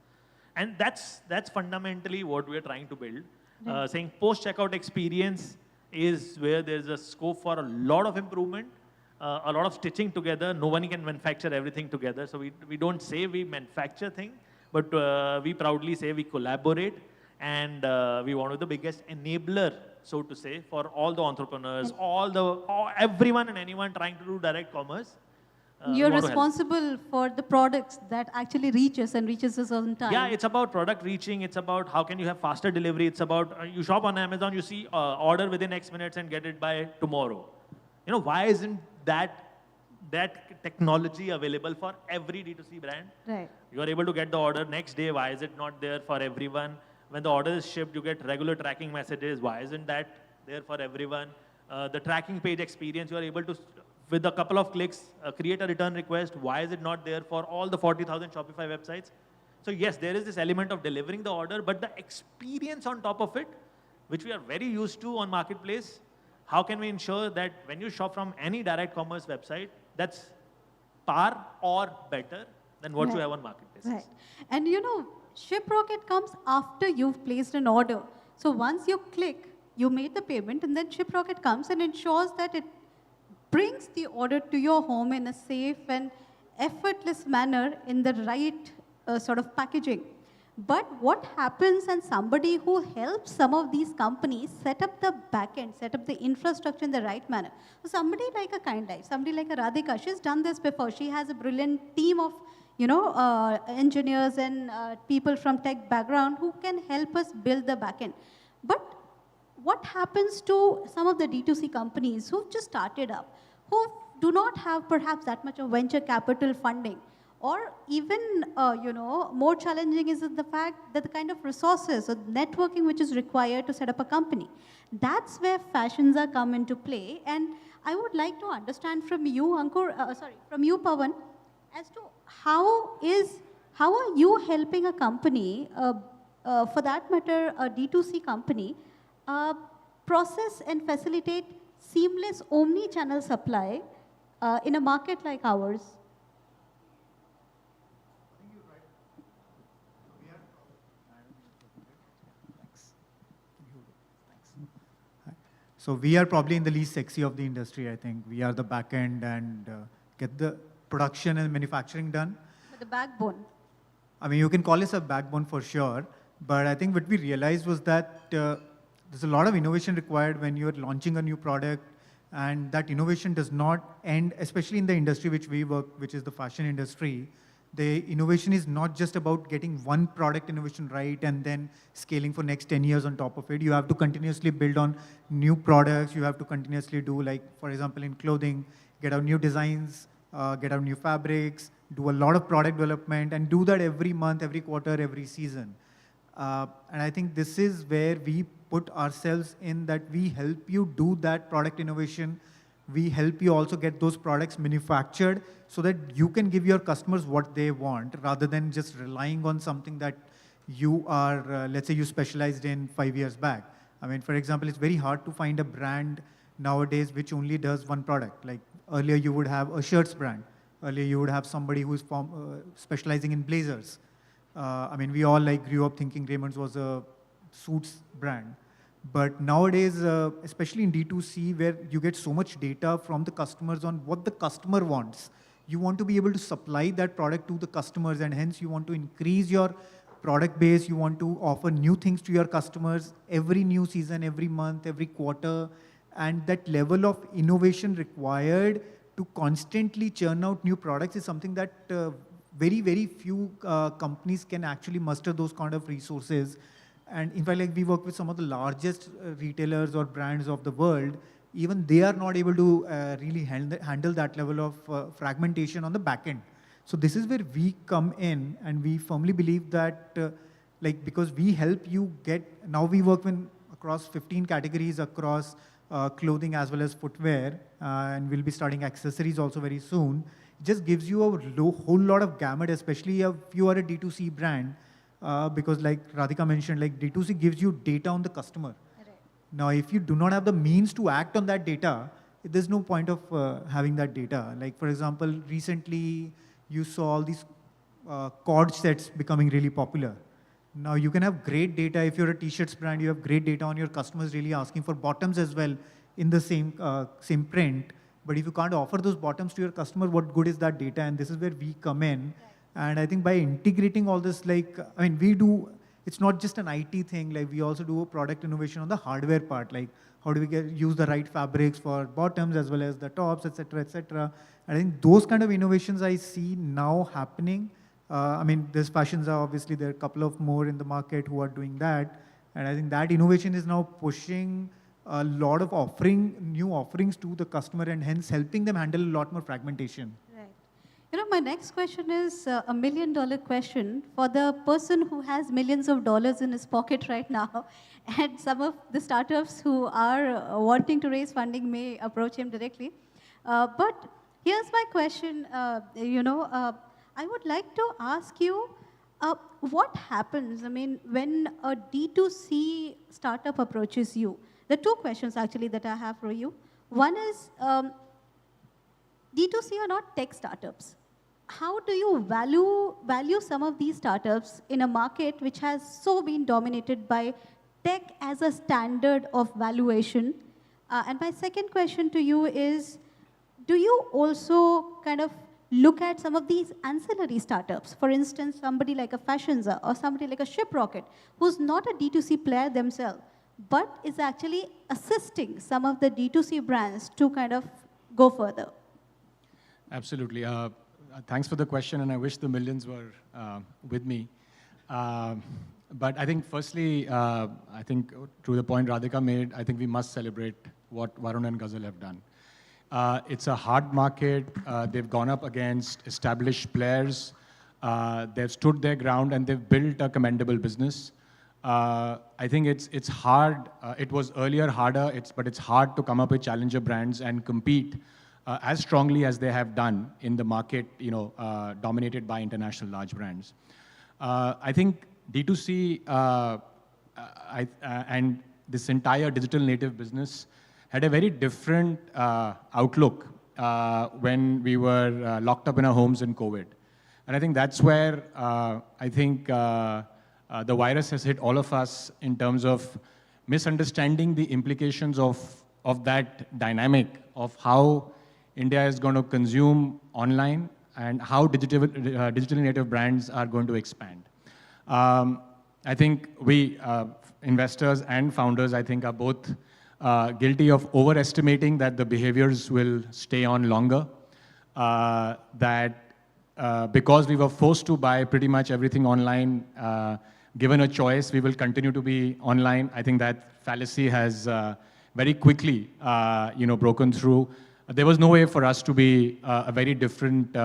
Speaker 4: And that's fundamentally what we're trying to build. Saying post-checkout experience is where there's a scope for a lot of improvement, a lot of stitching together. No one can manufacture everything together. So we don't say we manufacture things, but we proudly say we collaborate, and we want to be the biggest enabler, so to say, for all the entrepreneurs, everyone and anyone trying to do direct commerce.
Speaker 3: You're responsible for the products that actually reaches us on time.
Speaker 4: Yeah, it's about product reaching. It's about how can you have faster delivery. It's about you shop on Amazon, you see order within X minutes and get it by tomorrow. Why isn't that technology available for every D2C brand?
Speaker 3: Right.
Speaker 4: You are able to get the order next day. Why is it not there for everyone? When the order is shipped, you get regular tracking messages. Why isn't that there for everyone? The tracking page experience, you are able to, with a couple of clicks, create a return request. Why is it not there for all the 40,000 Shopify websites? So yes, there is this element of delivering the order, but the experience on top of it, which we are very used to on Marketplace, how can we ensure that when you shop from any direct commerce website, that's par or better than what you have on Marketplace?
Speaker 3: Right. And ShipRocket comes after you've placed an order. So once you click, you made the payment, and then ShipRocket comes and ensures that it brings the order to your home in a safe and effortless manner in the right sort of packaging. But what happens, and somebody who helps some of these companies set up the backend, set up the infrastructure in the right manner. So somebody like a Kind Life, somebody like a Radhika, she's done this before. She has a brilliant team of engineers and people from tech background who can help us build the backend. But what happens to some of the D2C companies who've just started up, who do not have perhaps that much of venture capital funding? Or even, more challenging is the fact that the kind of resources or networking which is required to set up a company. That's where fashions are come into play. And I would like to understand from you, from you, Pawan, as to how are you helping a company, for that matter, a D2C company, process and facilitate seamless omni-channel supply in a market like ours?
Speaker 18: So we are probably in the least sexy of the industry, I think. We are the back end and get the production and manufacturing done.
Speaker 3: But the backbone.
Speaker 18: I mean, you can call us a backbone for sure, but I think what we realized was that there's a lot of innovation required when you're launching a new product, and that innovation does not end, especially in the industry which we work, which is the fashion industry. The innovation is not just about getting one product innovation right and then scaling for next 10 years on top of it. You have to continuously build on new products. You have to continuously do, like, for example, in clothing, get out new designs, get out new fabrics, do a lot of product development, and do that every month, every quarter, every season. And I think this is where we put ourselves in, that we help you do that product innovation. We help you also get those products manufactured so that you can give your customers what they want, rather than just relying on something that you are, let's say you specialized in 5 years back. I mean, for example, it's very hard to find a brand nowadays which only does one product. Like earlier you would have a shirts brand. Earlier you would have somebody who's specializing in blazers. I mean, we all like grew up thinking Raymond's was a suits brand. But nowadays, especially in D2C, where you get so much data from the customers on what the customer wants, you want to be able to supply that product to the customers, and hence you want to increase your product base. You want to offer new things to your customers every new season, every month, every quarter. And that level of innovation required to constantly churn out new products is something that very, very few companies can actually muster those kind of resources. And in fact, like, we work with some of the largest retailers or brands of the world. Even they are not able to really handle that level of fragmentation on the back end. So this is where we come in, and we firmly believe that, like, because we help you get, now we work across 15 categories across clothing as well as footwear, and we'll be starting accessories also very soon. It just gives you a whole lot of gamut, especially if you are a D2C brand. Because like Radhika mentioned, like D2C gives you data on the customer. Right. Now, if you do not have the means to act on that data, there's no point of having that data. Like, for example, recently you saw all these cord sets becoming really popular. Now, you can have great data. If you're a t-shirts brand, you have great data on your customers really asking for bottoms as well in the same print. But if you can't offer those bottoms to your customer, what good is that data? And this is where we come in. And I think by integrating all this, like, I mean, it's not just an IT thing, like we also do a product innovation on the hardware part, like how do we use the right fabrics for bottoms as well as the tops, et cetera, et cetera. I think those kind of innovations I see now happening. I mean, there's Fashions are obviously, there are a couple of more in the market who are doing that. And I think that innovation is now pushing a lot of new offerings to the customer, and hence helping them handle a lot more fragmentation.
Speaker 3: You know, my next question is a $1 million question for the person who has millions of dollars in his pocket right now, and some of the startups who are wanting to raise funding may approach him directly. But here's my question, I would like to ask you, what happens, I mean, when a D2C startup approaches you? There are two questions actually that I have for you. One is, D2C are not tech startups. How do you value some of these startups in a market which has so been dominated by tech as a standard of valuation? And my second question to you is, do you also kind of look at some of these ancillary startups? For instance, somebody like a Fashions or somebody like a Shiprocket, who's not a D2C player themselves, but is actually assisting some of the D2C brands to kind of go further.
Speaker 6: Absolutely. Thanks for the question, and I wish the millions were with me. But I think firstly, I think to the point Radhika made, I think we must celebrate what Varun and Ghazal have done. It's a hard market. They've gone up against established players. They've stood their ground, and they've built a commendable business. I think it's hard. It was earlier harder, but it's hard to come up with challenger brands and compete as strongly as they have done in the market, dominated by international large brands. I think D2C and this entire digital native business had a very different outlook when we were locked up in our homes in COVID. And I think that's where I think the virus has hit all of us in terms of misunderstanding the implications of that dynamic of how India is going to consume online and how digitally native brands are going to expand. I think we, investors and founders, I think are both guilty of overestimating that the behaviors will stay on longer, that because we were forced to buy pretty much everything online, given a choice, we will continue to be online. I think that fallacy has very quickly, broken through. There was no way for us to be a very different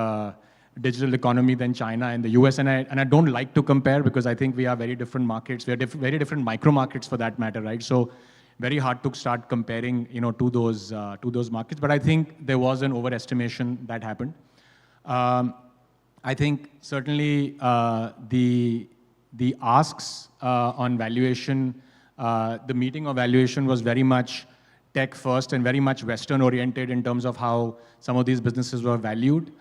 Speaker 6: digital economy than China and the US. And I don't like to compare because I think we are very different markets. We are very different micro markets for that matter, right? So very hard to start comparing, to those markets. But I think there was an overestimation that happened. I think certainly the asks on valuation, the meeting of valuation was very much tech first and very much Western oriented in terms of how some of these businesses were valued.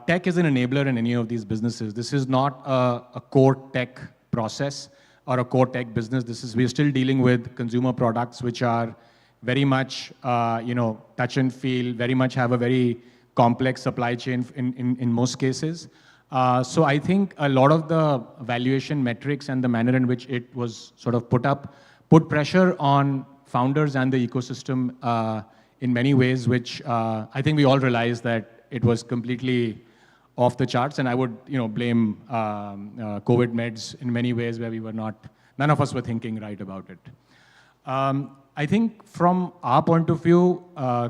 Speaker 6: Tech is an enabler in any of these businesses. This is not a core tech process or a core tech business. We're still dealing with consumer products which are very much, touch and feel, very much have a very complex supply chain in most cases. So I think a lot of the valuation metrics and the manner in which it was sort of put pressure on founders and the ecosystem in many ways, which I think we all realized that it was completely off the charts. And I would, blame COVID meds in many ways where none of us were thinking right about it. I think from our point of view,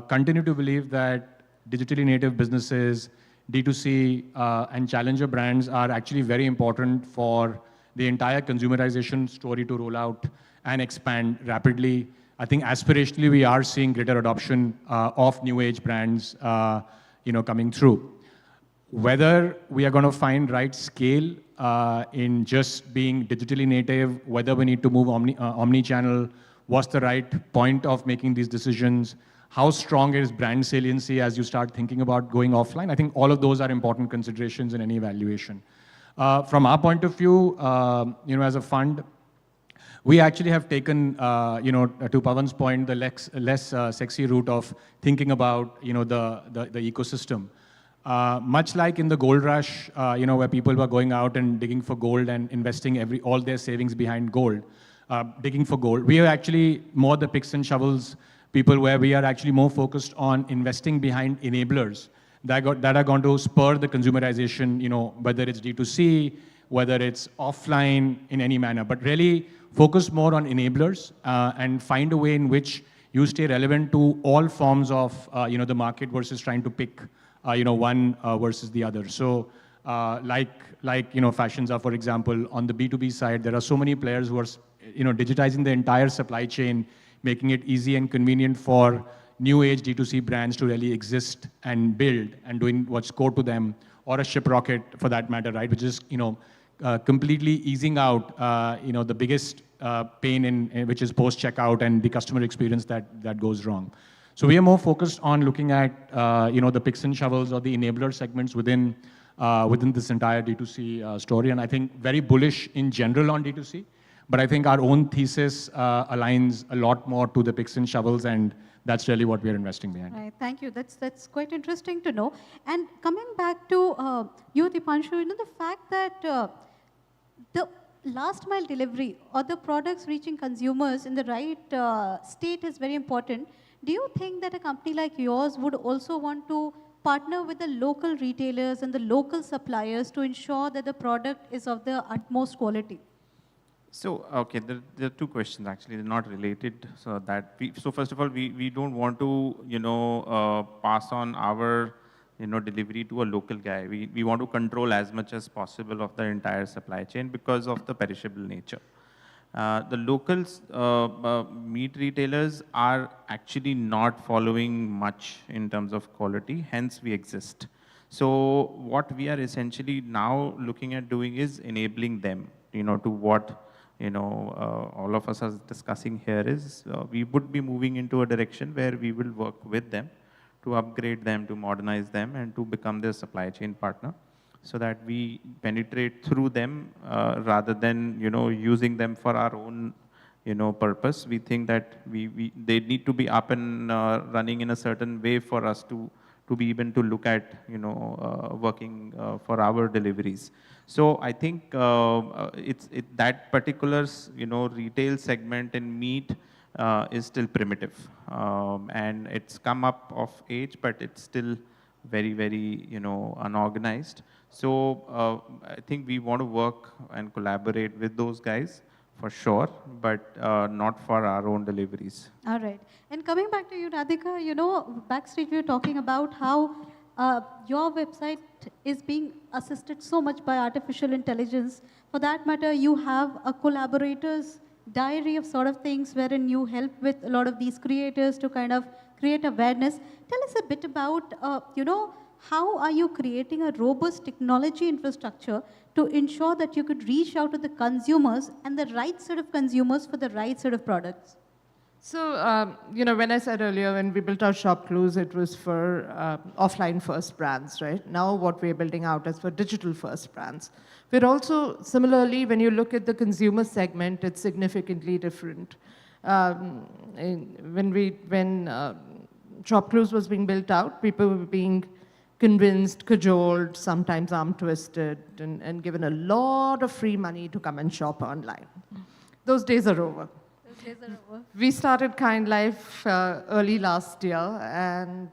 Speaker 6: continue to believe that digitally native businesses, D2C, and challenger brands are actually very important for the entire consumerization story to roll out and expand rapidly. I think aspirationally, we are seeing greater adoption of new age brands, coming through. Whether we are going to find right scale in just being digitally native, whether we need to move omni-channel, what's the right point of making these decisions, how strong is brand saliency as you start thinking about going offline? I think all of those are important considerations in any evaluation. From our point of view, as a fund, we actually have taken, to Pawan's point, the less sexy route of thinking about, the ecosystem. Much like in the gold rush, where people were going out and digging for gold and investing all their savings behind gold, digging for gold. We are actually more the picks and shovels people where we are actually more focused on investing behind enablers that are going to spur the consumerization, whether it's D2C, whether it's offline in any manner, but really focus more on enablers and find a way in which you stay relevant to all forms of, the market versus trying to pick, one versus the other. So like Fashions are, for example, on the B2B side, there are so many players who are, digitizing the entire supply chain, making it easy and convenient for new age D2C brands to really exist and build and doing what's core to them, or a Shiprocket for that matter, right? Which is, completely easing out, the biggest pain which is post-checkout and the customer experience that goes wrong. So we are more focused on looking at, the picks and shovels or the enabler segments within this entire D2C story. And I think very bullish in general on D2C. But I think our own thesis aligns a lot more to the picks and shovels, and that's really what we are investing behind.
Speaker 3: Right, thank you. That's quite interesting to know. And coming back to you, Dipanshu, the fact that the last mile delivery or the products reaching consumers in the right state is very important. Do you think that a company like yours would also want to partner with the local retailers and the local suppliers to ensure that the product is of the utmost quality?
Speaker 15: So, okay, there are two questions actually, they're not related. So first of all, we don't want to, pass on our, delivery to a local guy. We want to control as much as possible of the entire supply chain because of the perishable nature. The locals, meat retailers are actually not following much in terms of quality, hence we exist. So what we are essentially now looking at doing is enabling them, to what all of us are discussing here is we would be moving into a direction where we will work with them to upgrade them, to modernize them, and to become their supply chain partner so that we penetrate through them rather than, using them for our own, purpose. We think that they need to be up and running in a certain way for us to be able to look at, working for our deliveries. So I think that particular, retail segment in meat is still primitive. And it's come up of age, but it's still very, very, unorganized. So I think we want to work and collaborate with those guys for sure, but not for our own deliveries.
Speaker 3: All right. And coming back to you, Radhika, backstage we were talking about how your website is being assisted so much by artificial intelligence. For that matter, you have a collaborators diary of sort of things wherein you help with a lot of these creators to kind of create awareness. Tell us a bit about, how are you creating a robust technology infrastructure to ensure that you could reach out to the consumers and the right set of consumers for the right set of products?
Speaker 5: So, when I said earlier, when we built our shop clues, it was for offline first brands, right? Now what we're building out is for digital first brands. We're also, similarly, when you look at the consumer segment, it's significantly different. When shop clues was being built out, people were being convinced, cajoled, sometimes arm twisted, and given a lot of free money to come and shop online. Those days are over. We started Kind Life early last year, and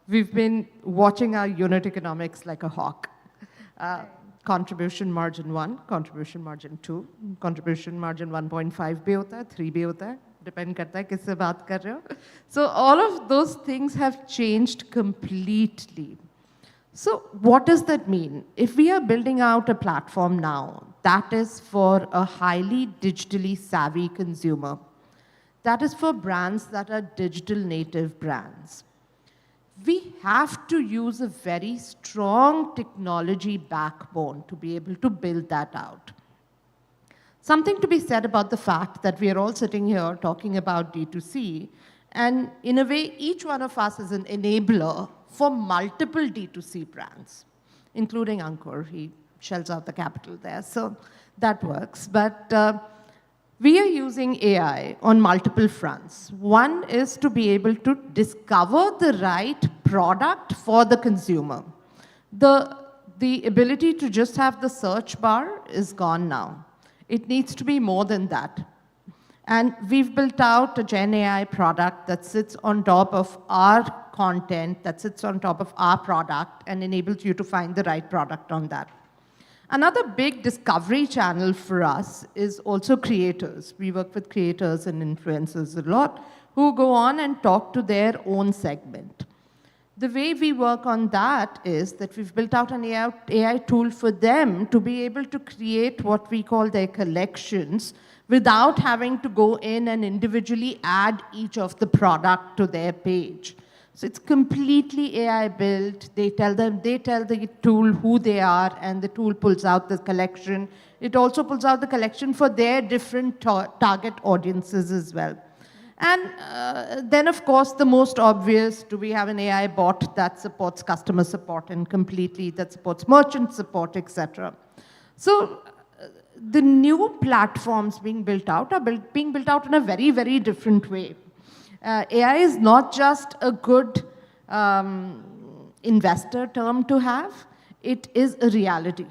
Speaker 5: we've been watching our unit economics like a hawk. Contribution margin 1, contribution margin 2, contribution margin 1.5 भी होता है, 3 भी होता है, depend करता है किससे बात कर रहे हो. So all of those things have changed completely. So what does that mean? If we are building out a platform now that is for a highly digitally savvy consumer, that is for brands that are digital native brands, we have to use a very strong technology backbone to be able to build that out. Something to be said about the fact that we are all sitting here talking about D2C, and in a way, each one of us is an enabler for multiple D2C brands, including Ankur. He shells out the capital there, so that works. But we are using AI on multiple fronts. One is to be able to discover the right product for the consumer. The ability to just have the search bar is gone now. It needs to be more than that. And we've built out a Gen AI product that sits on top of our content, that sits on top of our product, and enables you to find the right product on that. Another big discovery channel for us is also creators. We work with creators and influencers a lot who go on and talk to their own segment. The way we work on that is that we've built out an AI tool for them to be able to create what we call their collections without having to go in and individually add each of the product to their page. So it's completely AI built. They tell the tool who they are, and the tool pulls out the collection. It also pulls out the collection for their different target audiences as well. And then, of course, the most obvious, do we have an AI bot that supports customer support and completely, that supports merchant support, etc. So the new platforms being built out are being built out in a very, very different way. AI is not just a good investor term to have, it is a reality.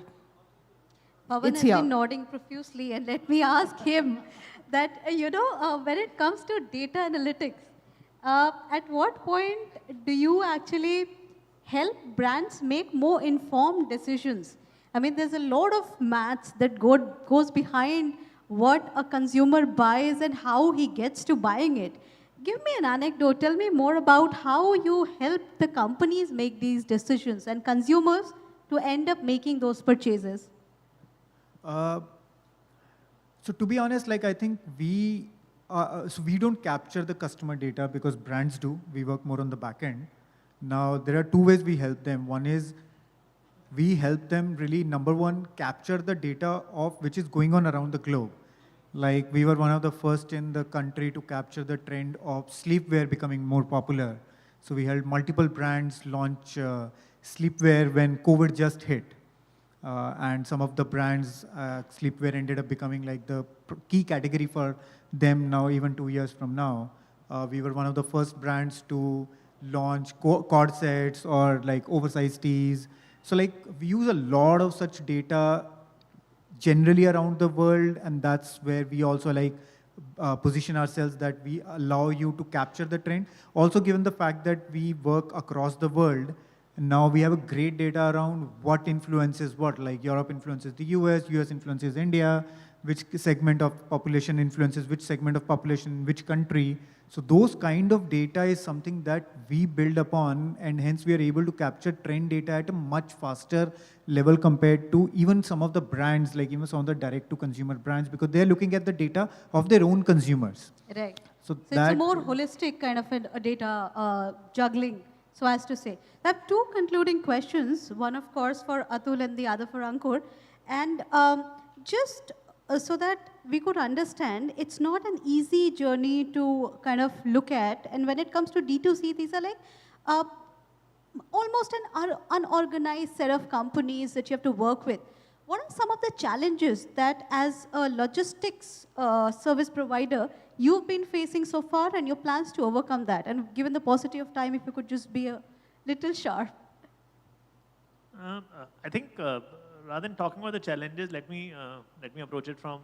Speaker 3: Pawan has been nodding profusely, and let me ask him that, when it comes to data analytics, at what point do you actually help brands make more informed decisions? I mean, there's a lot of maths that goes behind what a consumer buys and how he gets to buying it. Give me an anecdote. Tell me more about how you help the companies make these decisions and consumers to end up making those purchases.
Speaker 18: So to be honest, I think we don't capture the customer data because brands do. We work more on the back end. Now, there are two ways we help them. One is we help them really, number one, capture the data of which is going on around the globe. Like, we were one of the first in the country to capture the trend of sleepwear becoming more popular. So we helped multiple brands launch sleepwear when COVID just hit. And some of the brands, sleepwear ended up becoming like the key category for them now, even 2 years from now. We were one of the first brands to launch cord sets or like oversized tees. So we use a lot of such data generally around the world, and that's where we also position ourselves that we allow you to capture the trend. Also, given the fact that we work across the world, And now we have a great data around what influences what, like Europe influences the US influences India, which segment of population influences which segment of population in which country. So those kind of data is something that we build upon, and hence we are able to capture trend data at a much faster level compared to even some of the brands, like even some of the direct-to-consumer brands, because they're looking at the data of their own consumers.
Speaker 3: Right.
Speaker 18: So
Speaker 3: It's a more holistic kind of a data juggling, so as to say. I have two concluding questions, one of course for Atul and the other for Ankur. And just so that we could understand, it's not an easy journey to kind of look at. And when it comes to D2C, these are like almost an unorganized set of companies that you have to work with. What are some of the challenges that as a logistics service provider you've been facing so far and your plans to overcome that? And given the paucity of time, if you could just be a little sharp.
Speaker 4: I think rather than talking about the challenges, let me approach it from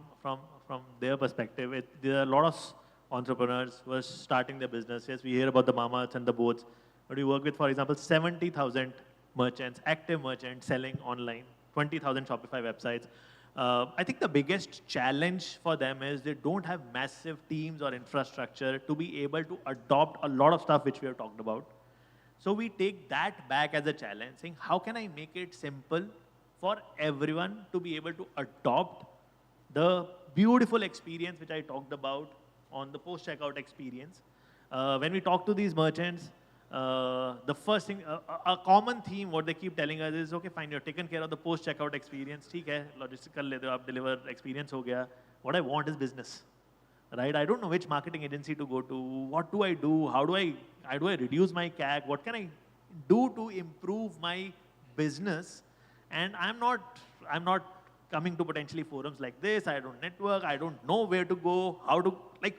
Speaker 4: their perspective. There are a lot of entrepreneurs who are starting their business. Yes, we hear about the mamas and the boats, but we work with, for example, 70,000 merchants, active merchants selling online, 20,000 Shopify websites. I think the biggest challenge for them is they don't have massive teams or infrastructure to be able to adopt a lot of stuff which we have talked about. So we take that back as a challenge, saying, how can I make it simple for everyone to be able to adopt the beautiful experience which I talked about on the post-checkout experience. When we talk to these merchants, the first thing, a common theme, what they keep telling us is, okay, fine, you're taken care of the post-checkout experience, theek hai, logistical deliver experience ho gaya. What I want is business, right? I don't know which marketing agency to go to. What do I do? How do I reduce my CAC? What can I do to improve my business? And I'm not coming to potentially forums like this. I don't network. I don't know where to go.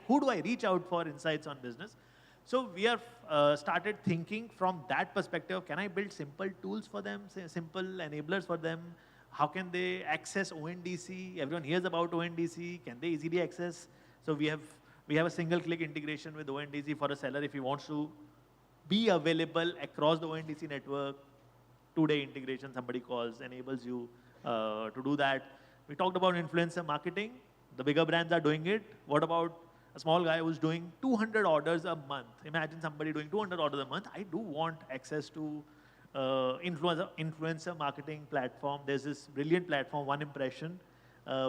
Speaker 4: Who do I reach out for insights on business? So we have started thinking from that perspective. Can I build simple tools for them, simple enablers for them? How can they access ONDC? Everyone hears about ONDC. Can they easily access? So we have a single-click integration with ONDC for a seller if he wants to be available across the ONDC network. 2-day integration, somebody calls, enables you to do that. We talked about influencer marketing. The bigger brands are doing it. What about a small guy who's doing 200 orders a month? Imagine somebody doing 200 orders a month. I do want access to influencer marketing platform. There's this brilliant platform, One Impression.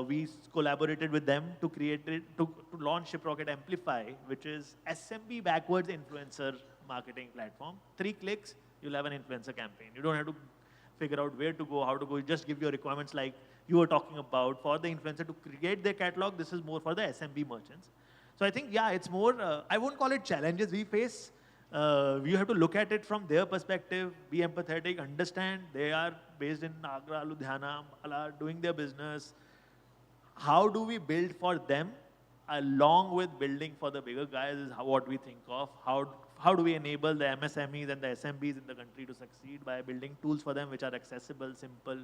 Speaker 4: We collaborated with them to create it, to launch ShipRocket Amplify, which is SMB backwards influencer marketing platform. 3 clicks, you'll have an influencer campaign. You don't have to figure out where to go, how to go. You just give your requirements like you were talking about for the influencer to create their catalog. This is more for the SMB merchants. So I think, yeah, it's more, I won't call it challenges we face. You have to look at it from their perspective, be empathetic, understand they are based in Agra, Ludhiana, Ambala, doing their business. How do we build for them along with building for the bigger guys is what we think of. How do we enable the MSMEs and the SMBs in the country to succeed by building tools for them which are accessible, simple,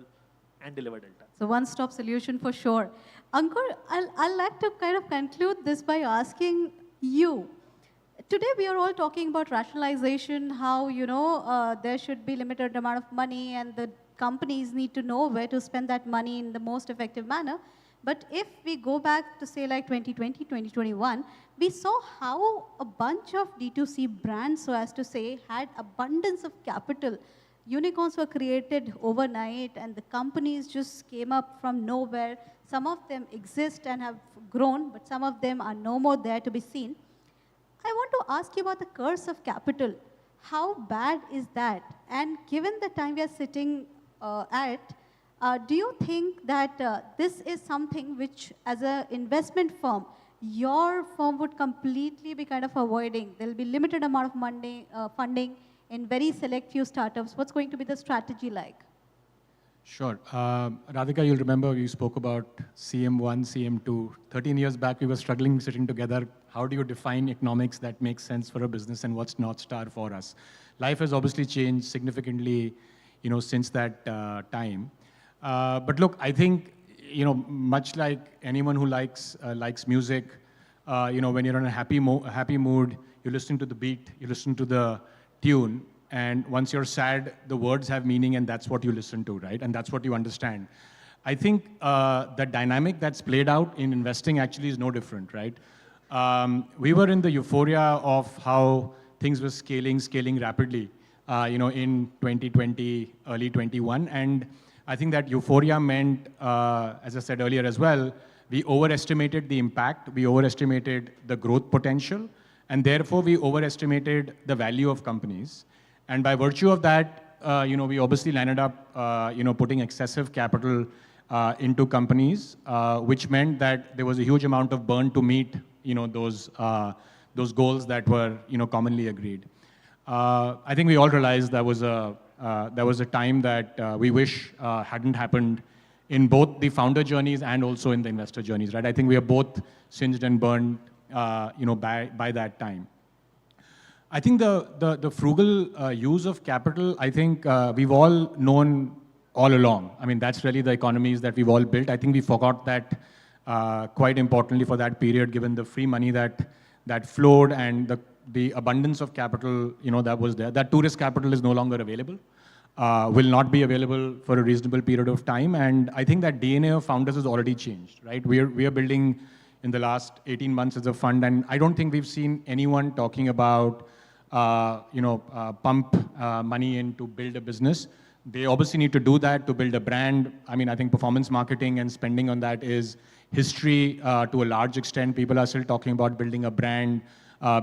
Speaker 4: and deliver delta.
Speaker 3: So one-stop solution for sure. Ankur, I'd like to kind of conclude this by asking you. Today we are all talking about rationalization, how there should be limited amount of money and the companies need to know where to spend that money in the most effective manner. But if we go back to say like 2020, 2021, we saw how a bunch of D2C brands, so as to say, had abundance of capital. Unicorns were created overnight and the companies just came up from nowhere. Some of them exist and have grown, but some of them are no more there to be seen. I want to ask you about the curse of capital. How bad is that? And given the time we are sitting do you think that this is something which, as an investment firm, your firm would completely be kind of avoiding? There will be limited amount of money, funding in very select few startups. What's going to be the strategy like?
Speaker 6: Sure. Radhika, you'll remember you spoke about CM1, CM2. 13 years back, we were struggling sitting together. How do you define economics that makes sense for a business and what's North Star for us? Life has obviously changed significantly, since that time. But look, I think, much like anyone who likes music, when you're in a happy mood, you listen to the beat, you listen to the tune. and once you're sad, the words have meaning, and that's what you listen to, right? And that's what you understand. I think the dynamic that's played out in investing actually is no different, right? We were in the euphoria of how things were scaling rapidly, in 2020, early 21, and I think that euphoria meant, as I said earlier as well, we overestimated the impact, we overestimated the growth potential, and therefore we overestimated the value of companies. And by virtue of that, we obviously landed up, putting excessive capital into companies, which meant that there was a huge amount of burn to meet, those goals that were, commonly agreed. I think we all realized that was a time that we wish hadn't happened in both the founder journeys and also in the investor journeys, right? I think we are both singed and burned, by that time. I think the frugal use of capital, I think we've all known all along. I mean, that's really the economies that we've all built. I think we forgot that quite importantly for that period, given the free money that flowed and the abundance of capital, that was there. That tourist capital is no longer available, will not be available for a reasonable period of time. And I think that DNA of founders has already changed, right? We are building in the last 18 months as a fund, and I don't think we've seen anyone talking about, pump money in to build a business. They obviously need to do that to build a brand. I mean, I think performance marketing and spending on that is history to a large extent. People are still talking about building a brand,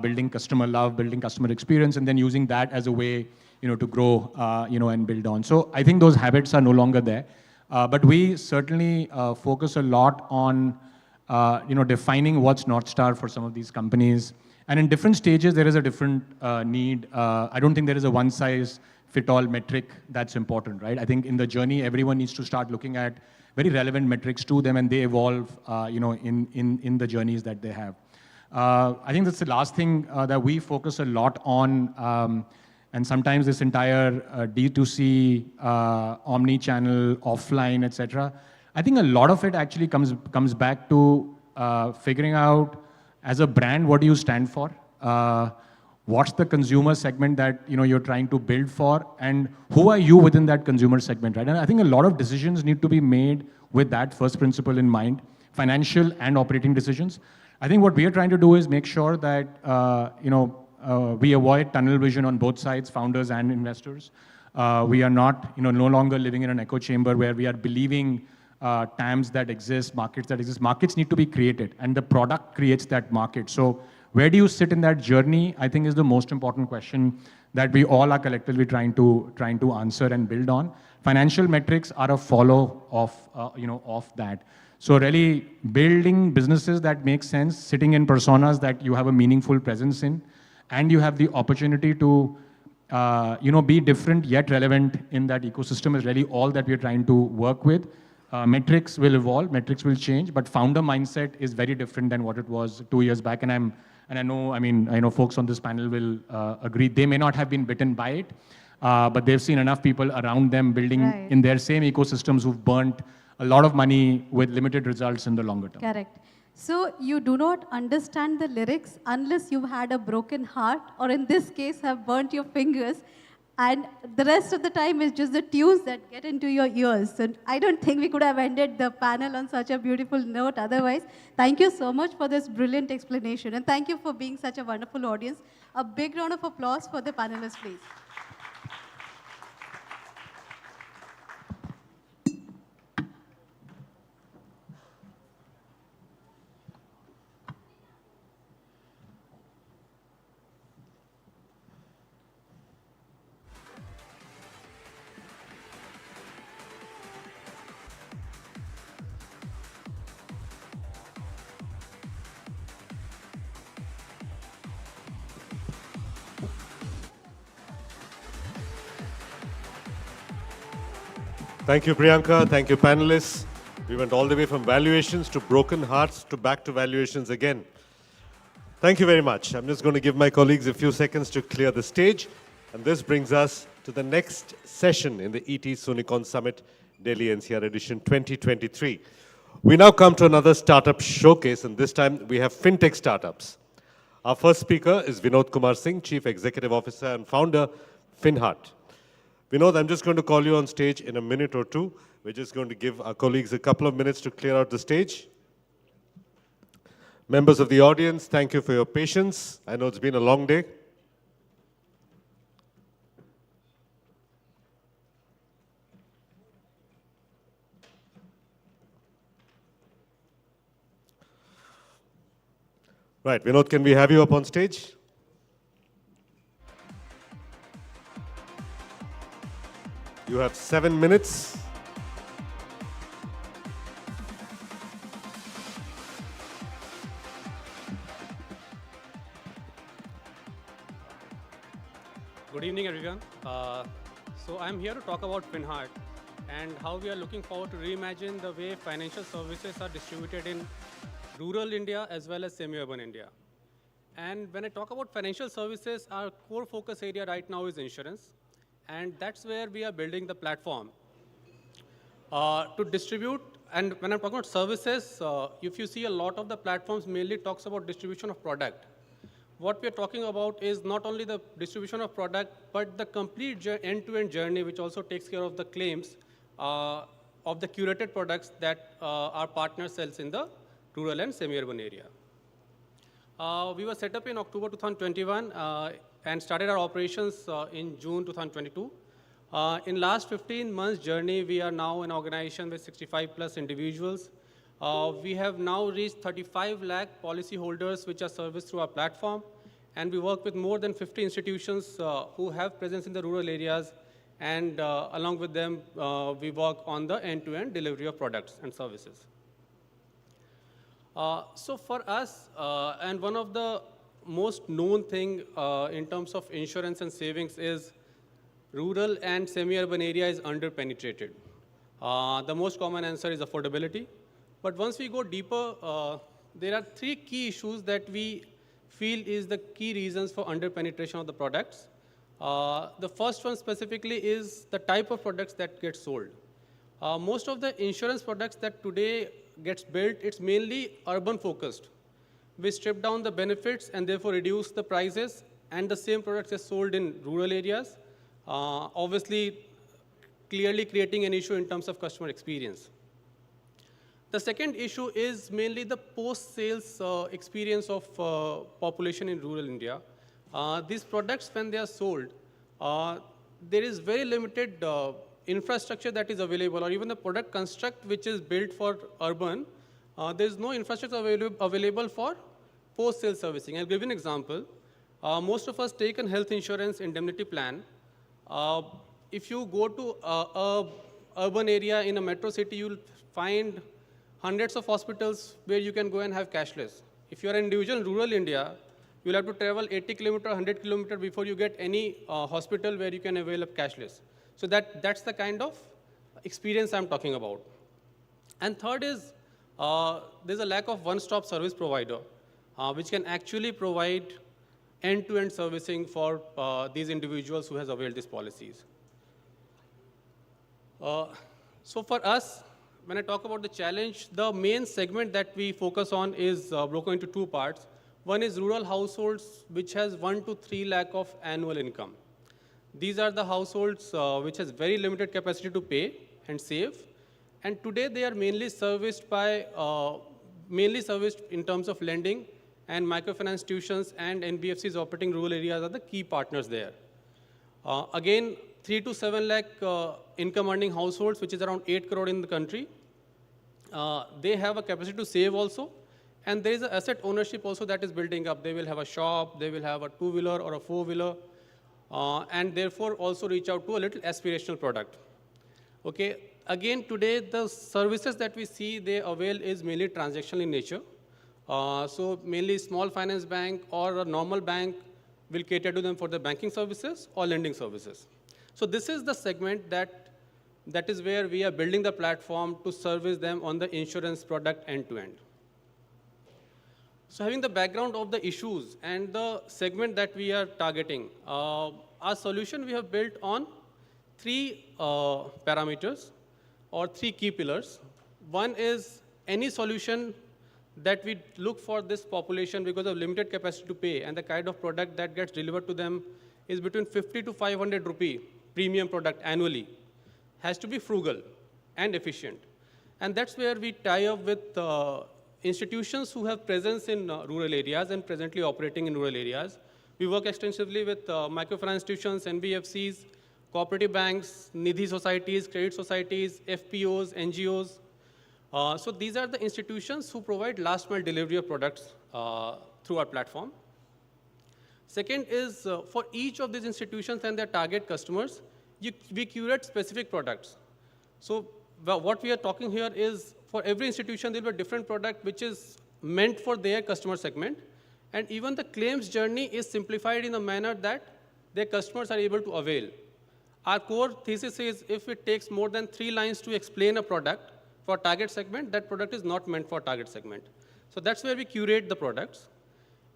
Speaker 6: building customer love, building customer experience, and then using that as a way, to grow, and build on. So I think those habits are no longer there. But we certainly focus a lot on, defining what's North Star for some of these companies. And in different stages, there is a different need. I don't think there is a one-size-fit-all metric that's important, right? I think in the journey, everyone needs to start looking at very relevant metrics to them, and they evolve, in the journeys that they have. I think that's the last thing that we focus a lot on, and sometimes this entire D2C, omni-channel, offline, etc. I think a lot of it actually comes back to figuring out, as a brand, what do you stand for? What's the consumer segment that you're trying to build for, and who are you within that consumer segment, right? And I think a lot of decisions need to be made with that first principle in mind, financial and operating decisions. I think what we are trying to do is make sure that we avoid tunnel vision on both sides, founders and investors. We are not, no longer living in an echo chamber where we are believing TAMs that exist, markets that exist. Markets need to be created, and the product creates that market. So where do you sit in that journey, I think, is the most important question that we all are collectively trying to answer and build on. Financial metrics are a follow of that. So really building businesses that make sense, sitting in personas that you have a meaningful presence in, and you have the opportunity to be different yet relevant in that ecosystem is really all that we're trying to work with. Metrics will evolve, metrics will change, but founder mindset is very different than what it was 2 years back. And I know folks on this panel will agree. They may not have been bitten by it, but they've seen enough people around them building in their same ecosystems who've burnt a lot of money with limited results in the longer term.
Speaker 3: Correct. So you do not understand the lyrics unless you've had a broken heart, or in this case, have burnt your fingers. And the rest of the time is just the tunes that get into your ears. So I don't think we could have ended the panel on such a beautiful note otherwise. Thank you so much for this brilliant explanation. And thank you for being such a wonderful audience. A big round of applause for the panelists, please.
Speaker 2: Thank you, Priyanka. Thank you, panelists. We went all the way from valuations to broken hearts to back to valuations again. Thank you very much. I'm just going to give my colleagues a few seconds to clear the stage. And this brings us to the next session in the ET Soonicorns Summit, Delhi-NCR edition 2023. We now come to another startup showcase, and this time we have fintech startups. Our first speaker is Vinod Kumar Singh, Chief Executive Officer and founder, Finheart. Vinod, I'm just going to call you on stage in a minute or two. We're just going to give our colleagues a couple of minutes to clear out the stage. Members of the audience, thank you for your patience. I know it's been a long day. Right, Vinod, can we have you up on stage? You have 7 minutes.
Speaker 7: Good evening, everyone. So I'm here to talk about Finheart and how we are looking forward to reimagine the way financial services are distributed in rural India as well as semi-urban India. And when I talk about financial services, our core focus area right now is insurance. And that's where we are building the platform to distribute. And when I'm talking about services, if you see a lot of the platforms mainly talks about distribution of product. What we're talking about is not only the distribution of product, but the complete end-to-end journey, which also takes care of the claims of the curated products that our partner sells in the rural and semi-urban area. We were set up in October 2021 and started our operations in June 2022. In last 15 months journey, we are now an organization with 65 plus individuals. We have now reached 35 lakh policyholders which are serviced through our platform. And we work with more than 50 institutions who have presence in the rural areas. And along with them, we work on the end-to-end delivery of products and services. So for us, and one of the most known thing in terms of insurance and savings is rural and semi-urban area is under-penetrated. The most common answer is affordability. But once we go deeper, there are 3 key issues that we feel is the key reasons for under-penetration of the products. The first one specifically is the type of products that get sold. Most of the insurance products that today gets built, it's mainly urban focused. We strip down the benefits and therefore reduce the prices, and the same products are sold in rural areas, obviously clearly creating an issue in terms of customer experience. The second issue is mainly the post-sales experience of population in rural India. These products, when they are sold, there is very limited infrastructure that is available, or even the product construct which is built for urban, there is no infrastructure available for post-sale servicing. I'll give you an example. Most of us take a health insurance indemnity plan. If you go to a urban area in a metro city, you'll find hundreds of hospitals where you can go and have cashless. If you're an individual in rural India, you'll have to travel 80 kilometers, 100 kilometers before you get any hospital where you can avail of cashless. So that's the kind of experience I'm talking about. And third is, there's a lack of one-stop service provider, which can actually provide end-to-end servicing for these individuals who has availed these policies. So for us, when I talk about the challenge, the main segment that we focus on is broken into 2 parts. One is rural households, which has 1 to 3 lakh of annual income. These are the households which has very limited capacity to pay and save. And today they are mainly serviced by, in terms of lending, and microfinance institutions and NBFCs operating rural areas are the key partners there. Again, 3 to 7 lakh income earning households, which is around 8 crore in the country. They have a capacity to save also. And there is an asset ownership also that is building up. They will have a shop, they will have a 2-wheeler or a 4-wheeler, and therefore also reach out to a little aspirational product. Okay, again, today the services that we see they avail is mainly transactional in nature. So mainly small finance bank or a normal bank will cater to them for the banking services or lending services. So this is the segment that is where we are building the platform to service them on the insurance product end-to-end. So having the background of the issues and the segment that we are targeting, our solution we have built on 3 parameters or 3 key pillars. One is any solution that we look for this population because of limited capacity to pay and the kind of product that gets delivered to them is between 50 to 500 rupee premium product annually, has to be frugal and efficient. And that's where we tie up with institutions who have presence in rural areas and presently operating in rural areas. We work extensively with microfinance institutions, NBFCs, cooperative banks, Nidhi societies, credit societies, FPOs, NGOs. So these are the institutions who provide last mile delivery of products through our platform. Second is for each of these institutions and their target customers, we curate specific products. So what we are talking here is for every institution, there will be a different product which is meant for their customer segment. And even the claims journey is simplified in a manner that their customers are able to avail. Our core thesis is if it takes more than 3 lines to explain a product for target segment, that product is not meant for target segment. So that's where we curate the products.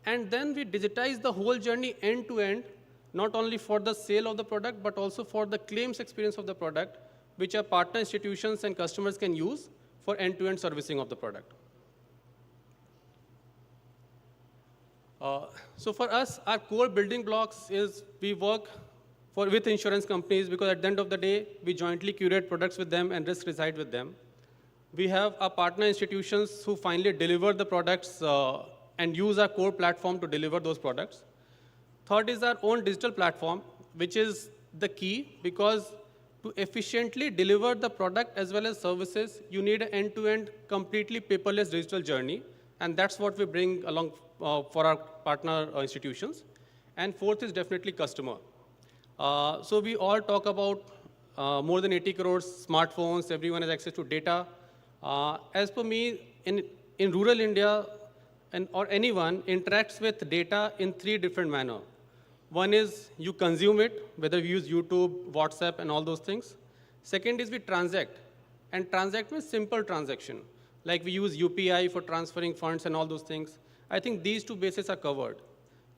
Speaker 7: And then we digitize the whole journey end to end, not only for the sale of the product, but also for the claims experience of the product, which our partner institutions and customers can use for end-to-end servicing of the product. So for us, our core building blocks is we work with insurance companies because at the end of the day, we jointly curate products with them and risk reside with them. We have our partner institutions who finally deliver the products and use our core platform to deliver those products. Third is our own digital platform, which is the key because to efficiently deliver the product as well as services, you need an end-to-end, completely paperless digital journey. And that's what we bring along for our partner institutions. And fourth is definitely customer. So we all talk about more than 80 crores smartphones, everyone has access to data. As per me, in rural India, or anyone interacts with data in 3 different manners. One is you consume it, whether you use YouTube, WhatsApp, and all those things. Second is we transact. And transact means simple transaction. Like we use UPI for transferring funds and all those things. I think these 2 bases are covered.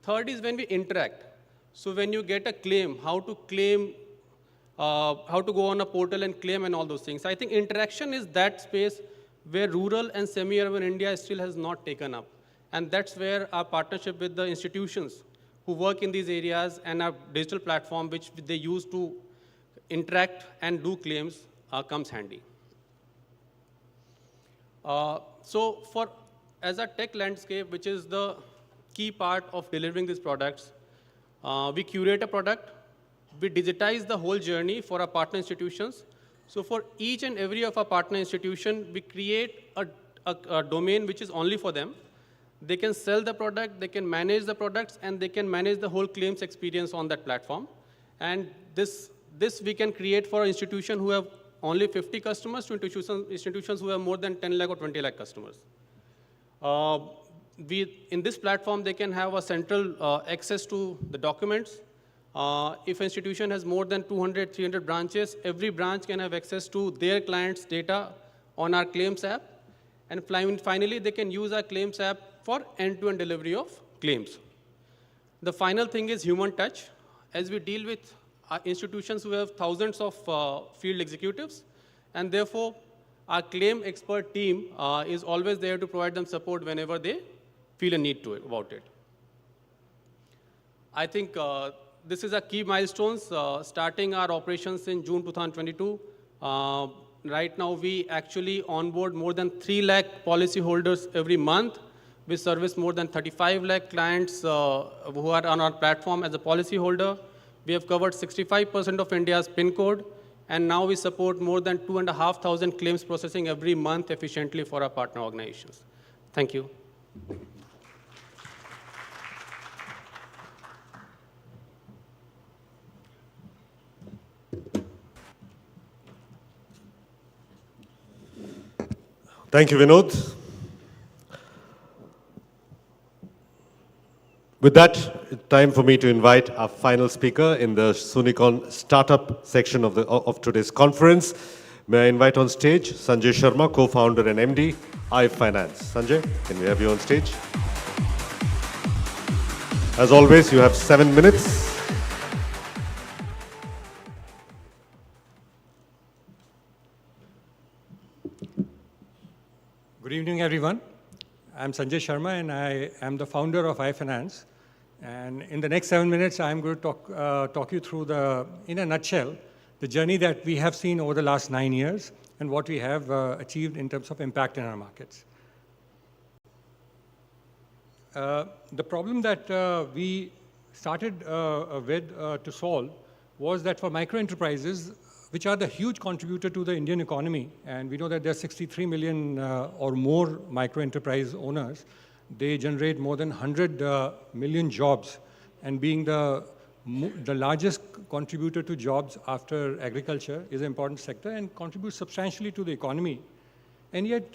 Speaker 7: Third is when we interact. So when you get a claim, how to claim, how to go on a portal and claim and all those things. I think interaction is that space where rural and semi-urban India still has not taken up. And that's where our partnership with the institutions who work in these areas and our digital platform, which they use to interact and do claims, comes handy. So as a tech landscape, which is the key part of delivering these products, we curate a product, we digitize the whole journey for our partner institutions. So for each and every of our partner institution, we create a domain which is only for them. They can sell the product, they can manage the products, and they can manage the whole claims experience on that platform. And this we can create for an institution who have only 50 customers to institutions who have more than 10 lakh or 20 lakh customers. In this platform, they can have a central access to the documents. If an institution has more than 200, 300 branches, every branch can have access to their clients' data on our claims app. And finally, they can use our claims app for end-to-end delivery of claims. The final thing is human touch. As we deal with institutions who have thousands of field executives, and therefore, our claim expert team is always there to provide them support whenever they feel a need to about it. I think this is a key milestones, starting our operations in June 2022. Right now, we actually onboard more than 3 lakh policyholders every month. We service more than 35 lakh clients who are on our platform as a policyholder. We have covered 65% of India's PIN code. And now we support more than 2,500 claims processing every month efficiently for our partner organizations. Thank you.
Speaker 2: Thank you, Vinod. With that, it's time for me to invite our final speaker in the Soonicorn startup section of today's conference. May I invite on stage Sanjay Sharma, co-founder and MD, iFinance. Sanjay, can we have you on stage? As always, you have 7 minutes.
Speaker 8: Good evening, everyone. I'm Sanjay Sharma, and I am the founder of iFinance. And in the next 7 minutes, I'm going to talk you through in a nutshell, the journey that we have seen over the last 9 years and what we have achieved in terms of impact in our markets. The problem that we started with to solve was that for microenterprises, which are the huge contributor to the Indian economy, and we know that there are 63 million or more microenterprise owners, they generate more than 100 million jobs, and being the largest contributor to jobs after agriculture is an important sector and contributes substantially to the economy. And yet,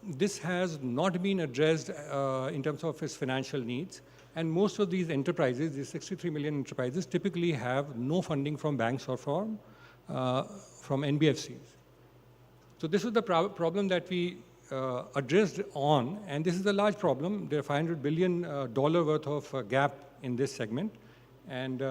Speaker 8: this has not been addressed in terms of its financial needs. And most of these enterprises, these 63 million enterprises, typically have no funding from banks or from NBFCs. So this is the problem that we addressed on, and this is a large problem. There are $500 billion worth of gap in this segment. And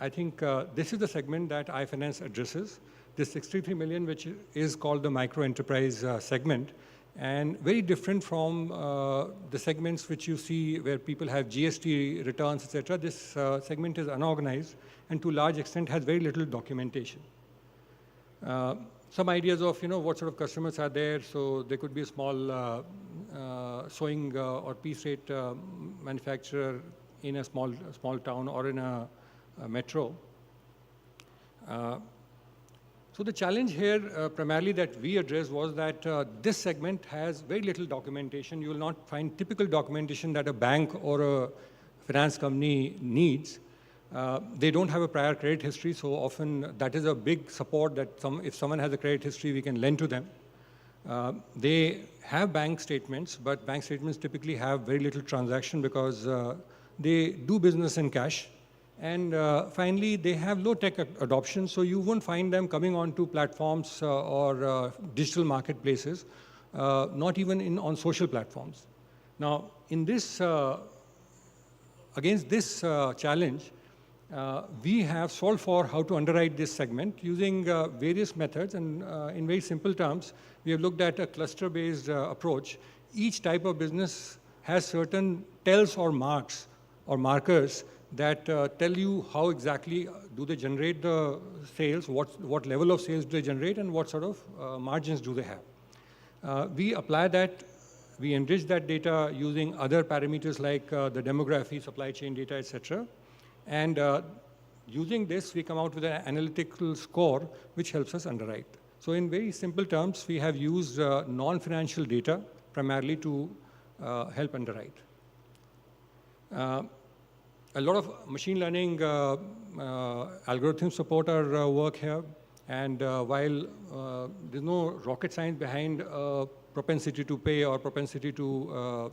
Speaker 8: I think this is the segment that iFinance addresses. This 63 million, which is called the microenterprise segment, and very different from the segments which you see where people have GST returns, etc. This segment is unorganized and to a large extent has very little documentation. Some ideas of what sort of customers are there. So there could be a small sewing or piece rate manufacturer in a small town or in a metro. So the challenge here primarily that we addressed was that this segment has very little documentation. You will not find typical documentation that a bank or a finance company needs. They don't have a prior credit history, so often that is a big support that if someone has a credit history, we can lend to them. They have bank statements, but bank statements typically have very little transaction because they do business in cash. And finally, they have low-tech adoption, so you won't find them coming onto platforms or digital marketplaces, not even on social platforms. Now, in this, against this challenge, we have solved for how to underwrite this segment using various methods, and in very simple terms, we have looked at a cluster-based approach. Each type of business has certain tells or marks or markers that tell you how exactly do they generate the sales, what level of sales do they generate, and what sort of margins do they have. We apply that, we enrich that data using other parameters like the demography, supply chain data, etc. And using this, we come out with an analytical score, which helps us underwrite. So in very simple terms, we have used non-financial data primarily to help underwrite. A lot of machine learning algorithms support our work here. And while there's no rocket science behind propensity to pay or propensity to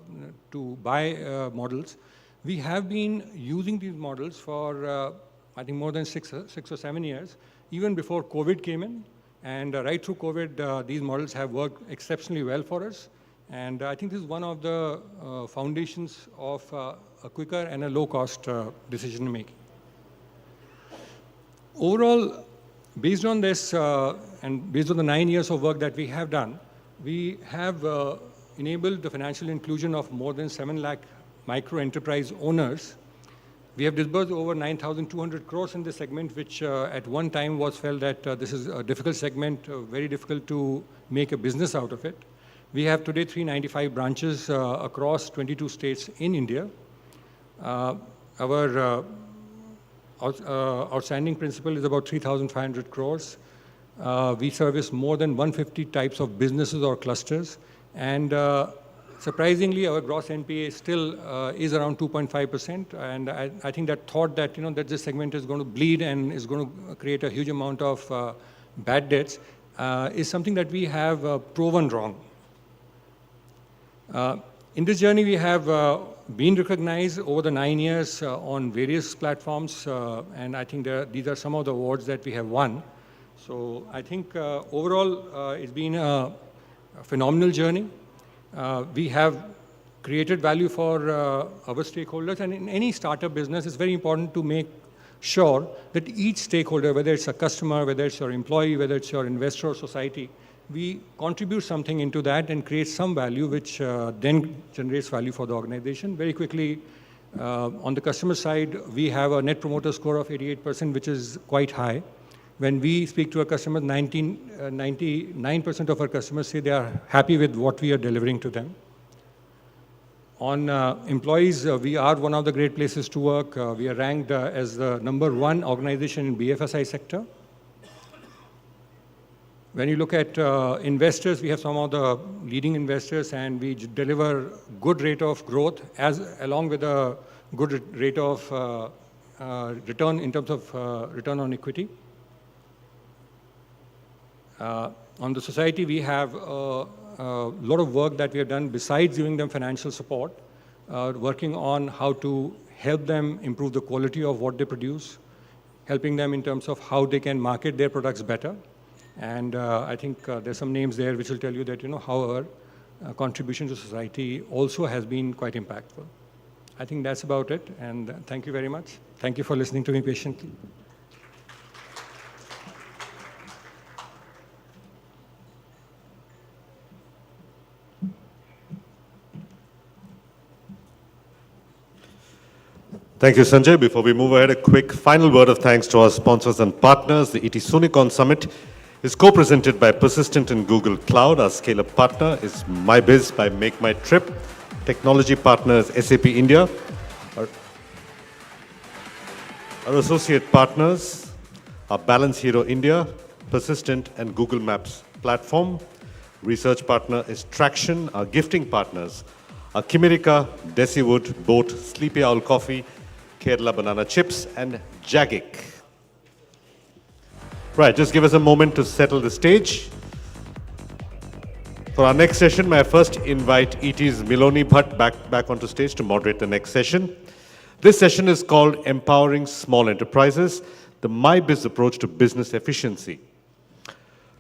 Speaker 8: buy models, we have been using these models for, I think, more than six or 7 years, even before COVID came in. And right through COVID, these models have worked exceptionally well for us. And I think this is one of the foundations of a quicker and a low-cost decision making. Overall, based on this and based on the 9 years of work that we have done, we have enabled the financial inclusion of more than 7 lakh micro-enterprise owners. We have disbursed over 9,200 crores in this segment, which at one time was felt that this is a difficult segment, very difficult to make a business out of it. We have today 395 branches across 22 states in India. Our outstanding principal is about 3,500 crores. We service more than 150 types of businesses or clusters. And surprisingly, our gross NPA still is around 2.5%. And I think that thought that, that this segment is going to bleed and is going to create a huge amount of bad debts is something that we have proven wrong. In this journey, we have been recognized over the 9 years on various platforms, and I think these are some of the awards that we have won. So I think overall, it's been a phenomenal journey. We have created value for our stakeholders, and in any startup business, it's very important to make sure that each stakeholder, whether it's a customer, whether it's your employee, whether it's your investor or society, we contribute something into that and create some value, which then generates value for the organization. Very quickly, On the customer side, we have a net promoter score of 88%, which is quite high. When we speak to our customers, 99% of our customers say they are happy with what we are delivering to them. On employees, we are one of the great places to work. We are ranked as the #1 organization in BFSI sector. When you look at investors, we have some of the leading investors, and we deliver good rate of growth along with a good rate of return in terms of return on equity. On the society, we have a lot of work that we have done besides giving them financial support, working on how to help them improve the quality of what they produce, helping them in terms of how they can market their products better. And I think there's some names there which will tell you that, how our contribution to society also has been quite impactful. I think that's about it, and thank you very much. Thank you for listening to me patiently.
Speaker 2: Thank you, Sanjay. Before we move ahead, a quick final word of thanks to our sponsors and partners. The ET Soonicorns Summit is co-presented by Persistent and Google Cloud. Our scale-up partner is MyBiz by Make My Trip. Technology partner is SAP India. Our associate partners are Balance Hero India, Persistent, and Google Maps platform. Research partner is Traction. Our gifting partners are Kimerica, Desiwood, Boat, Sleepy Owl Coffee, Kerala Banana Chips, and Jagic. Right, just give us a moment to settle the stage. For our next session, may I first invite ET's Miloni Bhatt back onto stage to moderate the next session. This session is called Empowering Small Enterprises, the MyBiz approach to business efficiency.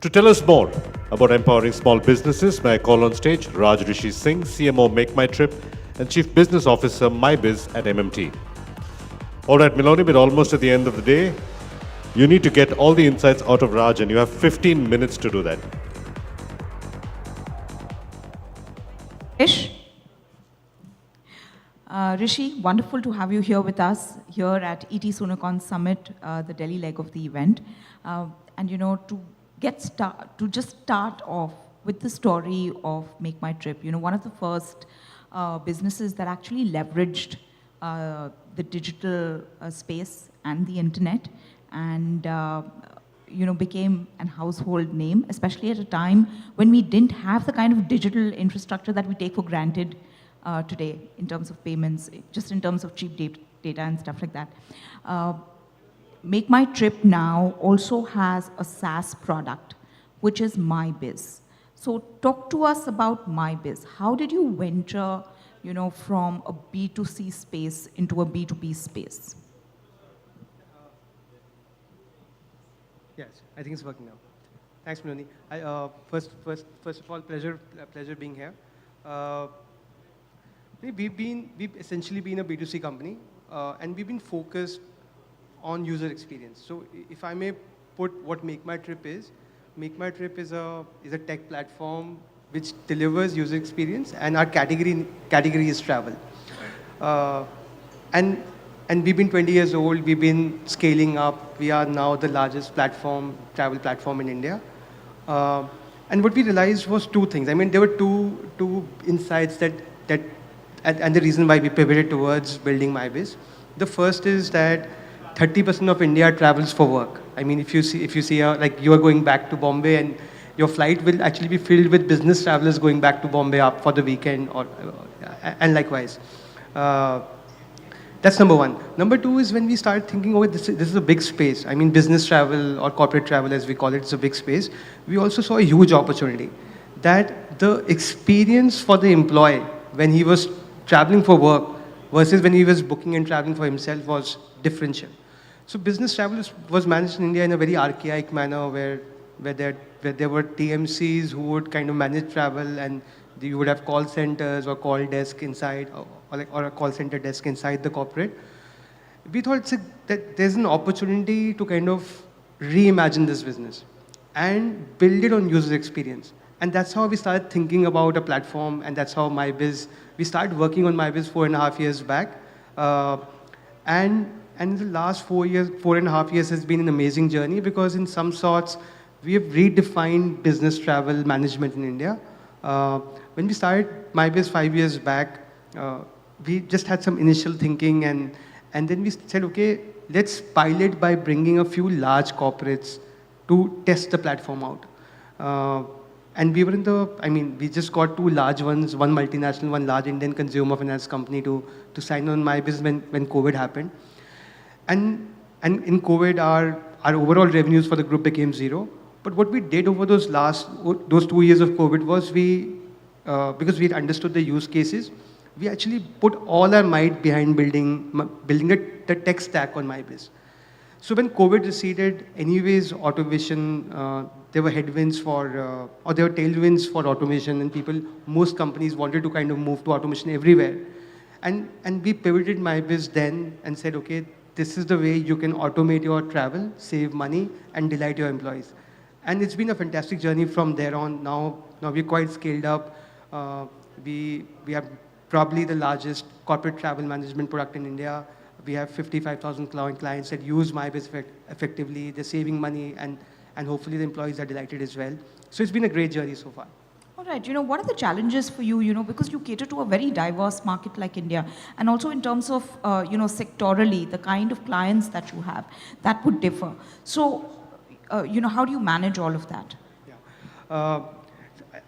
Speaker 2: To tell us more about empowering small businesses, may I call on stage Raj Rishi Singh, CMO Make My Trip and Chief Business Officer MyBiz at MMT. All right, Miloni, we're almost at the end of the day. You need to get all the insights out of Raj, and you have 15 minutes to do that.
Speaker 9: Rishi, wonderful to have you here with us here at ET Soonicorns Summit, the Delhi leg of the event. And to just start off with the story of Make My Trip, one of the first businesses that actually leveraged the digital space and the internet and became an household name, especially at a time when we didn't have the kind of digital infrastructure that we take for granted today in terms of payments, just in terms of cheap data and stuff like that. Make My Trip now also has a SaaS product, which is MyBiz. So talk to us about MyBiz. How did you venture, from a B2C space into a B2B space?
Speaker 10: Yes, I think it's working now. Thanks, Miloni. First of all, pleasure being here. We've essentially been a B2C company, and we've been focused on user experience. So if I may put what Make My Trip is a tech platform which delivers user experience, and our category is travel. And we've been 20 years old, we've been scaling up. We are now the largest travel platform in India. And what we realized was two things. I mean, there were two insights and the reason why we pivoted towards building MyBiz. The first is that 30% of India travels for work. I mean, if you see like you are going back to Bombay, and your flight will actually be filled with business travelers going back to Bombay up for the weekend, and likewise. That's number one. Number two is when we started thinking, this is a big space. I mean, business travel or corporate travel, as we call it, it's a big space. We also saw a huge opportunity that the experience for the employee when he was traveling for work versus when he was booking and traveling for himself was differential. So business travel was managed in India in a very archaic manner where there were TMCs who would kind of manage travel, and you would have call centers or call desk inside, or a call center desk inside the corporate. We thought that there's an opportunity to kind of reimagine this business and build it on user experience. And that's how we started thinking about a platform, and that's how we started working on MyBiz 4.5 years back. Uh, and the last 4 years, 4.5 years has been an amazing journey because in some sorts, we have redefined business travel management in India. When we started MyBiz 5 years back, we just had some initial thinking and then we said, okay, let's pilot by bringing a few large corporates to test the platform out. And we were we just got 2 large ones, one multinational, one large Indian consumer finance company to sign on MyBiz when COVID happened. And in COVID, our overall revenues for the group became 0. But what we did over those 2 years of COVID was because we had understood the use cases, we actually put all our might behind building the tech stack on MyBiz. So when COVID receded, anyways, automation, there were headwinds or there were tailwinds for automation, and most companies wanted to kind of move to automation everywhere. And we pivoted MyBiz then and said, okay, this is the way you can automate your travel, save money, and delight your employees. And it's been a fantastic journey from there on. Now we're quite scaled up. We are probably the largest corporate travel management product in India. We have 55,000 clients that use MyBiz effectively. They're saving money, and hopefully the employees are delighted as well. So it's been a great journey so far.
Speaker 9: All right, what are the challenges for you, because you cater to a very diverse market like India, and also in terms of, sectorally, the kind of clients that you have, that would differ. So, how do you manage all of that?
Speaker 10: Yeah.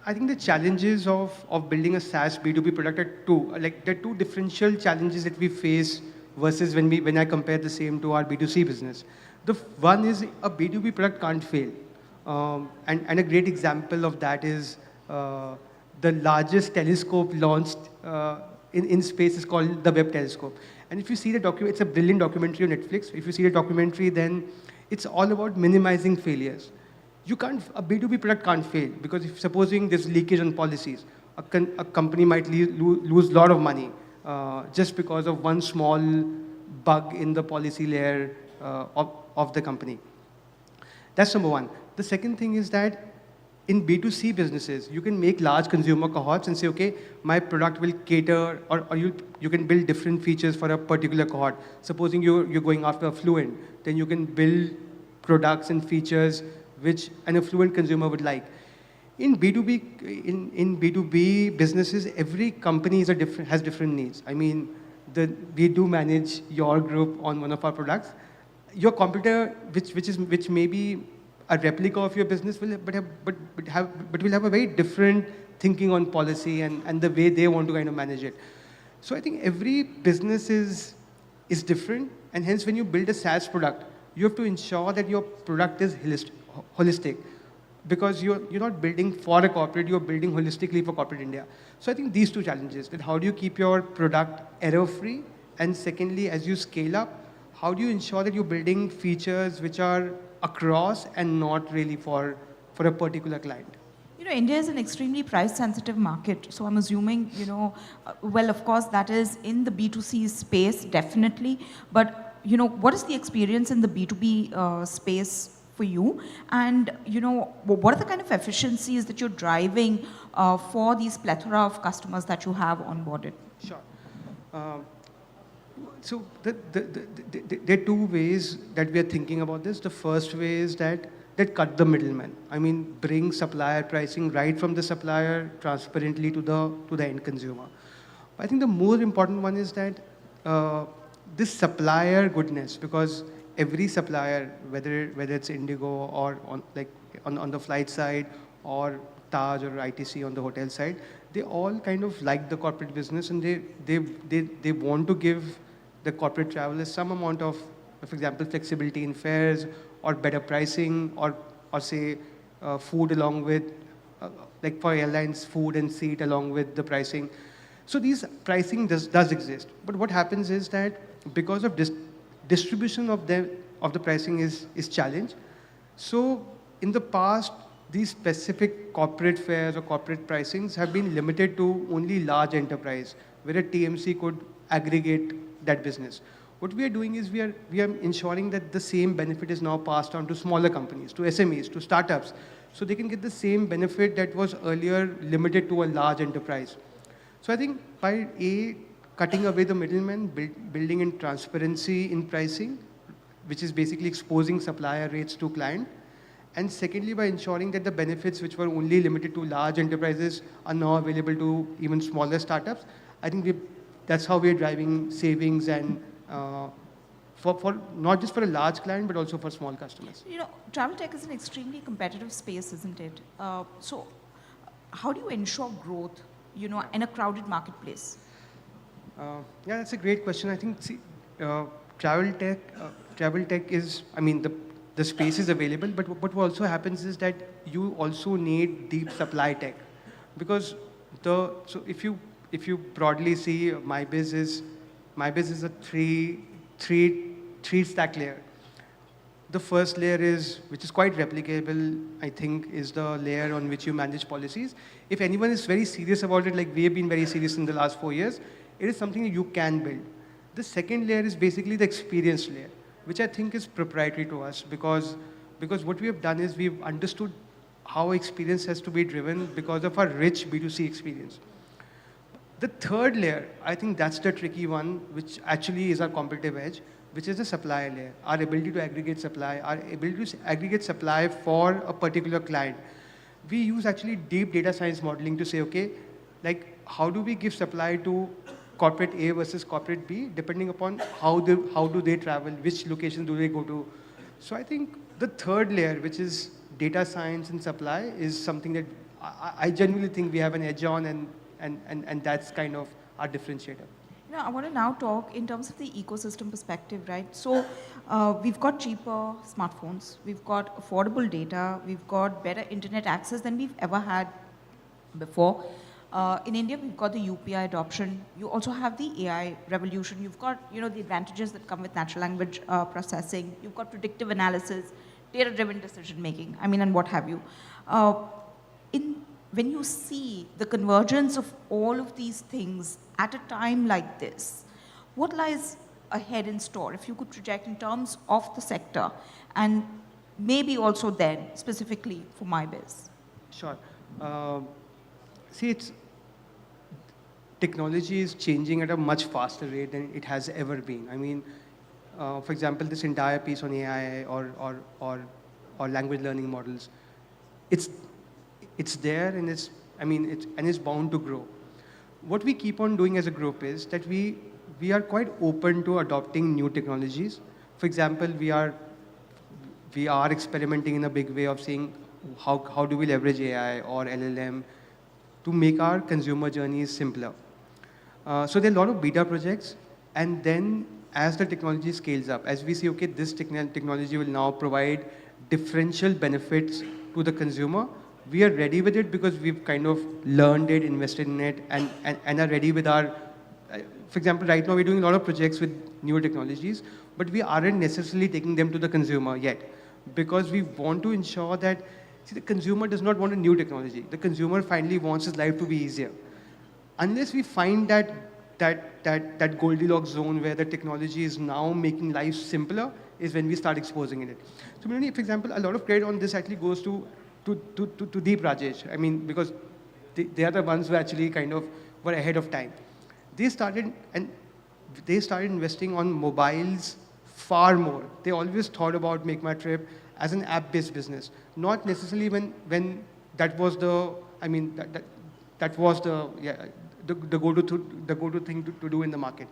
Speaker 10: I think the challenges of building a SaaS B2B product are two. There are two differential challenges that we face versus when I compare the same to our B2C business. The one is a B2B product can't fail. And a great example of that is the largest telescope launched in space is called the Webb Telescope. And if you see the document, it's a brilliant documentary on Netflix. If you see the documentary, then it's all about minimizing failures. A B2B product can't fail because if supposing there's leakage on policies, a company might lose a lot of money just because of one small bug in the policy layer of the company. That's number one. The second thing is that in B2C businesses, you can make large consumer cohorts and say, okay, my product will cater, or you can build different features for a particular cohort. Supposing you're going after affluent, then you can build products and features which an affluent consumer would like. In B2B businesses, every company has different needs. I mean, we do manage your group on one of our products. Your competitor, which may be a replica of your business, will have a very different thinking on policy and the way they want to kind of manage it. So I think every business is different, and hence when you build a SaaS product, you have to ensure that your product is holistic, because you're not building for a corporate, you're building holistically for corporate India. So I think these two challenges, that how do you keep your product error-free, and secondly, as you scale up, how do you ensure that you're building features which are across and not really for a particular client?
Speaker 9: India is an extremely price-sensitive market. So I'm assuming, well, of course, that is in the B2C space, definitely. But, what is the experience in the B2B space for you? And, what are the kind of efficiencies that you're driving for these plethora of customers that you have onboarded?
Speaker 10: Sure. So there are two ways that we are thinking about this. The first way is that cut the middleman. I mean, bring supplier pricing right from the supplier transparently to the end consumer. But I think the more important one is that this supplier goodness, because every supplier, whether it's Indigo or on the flight side, or Taj or ITC on the hotel side, they all kind of like the corporate business, and they want to give the corporate travelers some amount of, for example, flexibility in fares, or better pricing, or say food along with, like for airlines, food and seat along with the pricing. So these pricing does exist. But what happens is that because of distribution of the pricing is challenged. So in the past, these specific corporate fares or corporate pricings have been limited to only large enterprise, where a TMC could aggregate that business. What we are doing is we are ensuring that the same benefit is now passed on to smaller companies, to SMEs, to startups, so they can get the same benefit that was earlier limited to a large enterprise. So I think by cutting away the middleman, building in transparency in pricing, which is basically exposing supplier rates to client. And secondly, by ensuring that the benefits which were only limited to large enterprises are now available to even smaller startups. I think that's how we're driving savings and for not just for a large client, but also for small customers.
Speaker 9: You know, travel tech is an extremely competitive space, isn't it? So how do you ensure growth, you know, in a crowded marketplace?
Speaker 10: Yeah, that's a great question. I think travel tech is, I mean, the space is available, but what also happens is that you also need deep supply tech, because so if you broadly see MyBiz is a three stack layer. The first layer is, which is quite replicable, I think, is the layer on which you manage policies. If anyone is very serious about it, like we have been very serious in the last 4 years, it is something that you can build. The second layer is basically the experience layer, which I think is proprietary to us, because what we have done is we've understood how experience has to be driven because of our rich B2C experience. The third layer, I think that's the tricky one, which actually is our competitive edge, which is the supply layer, our ability to aggregate supply, our ability to aggregate supply for a particular client. We use actually deep data science modeling to say, okay, like how do we give supply to corporate A versus corporate B, depending upon how do they travel, which location do they go to. So I think the third layer, which is data science and supply, is something that I genuinely think we have an edge on, and that's kind of our differentiator.
Speaker 9: You know, I want to now talk in terms of the ecosystem perspective, right? So we've got cheaper smartphones, we've got affordable data, we've got better internet access than we've ever had before. In India, we've got the UPI adoption. You also have the AI revolution. You've got, you know, the advantages that come with natural language processing. You've got predictive analysis, data-driven decision-making, I mean, and what have you. When you see the convergence of all of these things at a time like this, what lies ahead in store, if you could project in terms of the sector, and maybe also then, specifically for MyBiz?
Speaker 10: Sure. See, technology is changing at a much faster rate than it has ever been. I mean, for example, this entire piece on AI or language learning models, it's there and it's bound to grow. What we keep on doing as a group is that we are quite open to adopting new technologies. For example, we are experimenting in a big way of seeing how do we leverage AI or LLM to make our consumer journeys simpler. So there are a lot of beta projects, and then as the technology scales up, as we see, okay, this technology will now provide differential benefits to the consumer, we are ready with it because we've kind of learned it, invested in it, and are ready with our, for example, right now we're doing a lot of projects with newer technologies, but we aren't necessarily taking them to the consumer yet, because we want to ensure that, see, the consumer does not want a new technology. The consumer finally wants his life to be easier. Unless we find that Goldilocks zone where the technology is now making life simpler, is when we start exposing it. So, for example, a lot of credit on this actually goes to Deep Rajesh. I mean, because they are the ones who actually kind of were ahead of time. They started investing on mobiles far more. They always thought about Make My Trip as an app-based business, not necessarily when that was the, I mean, that was the go-to thing to do in the market.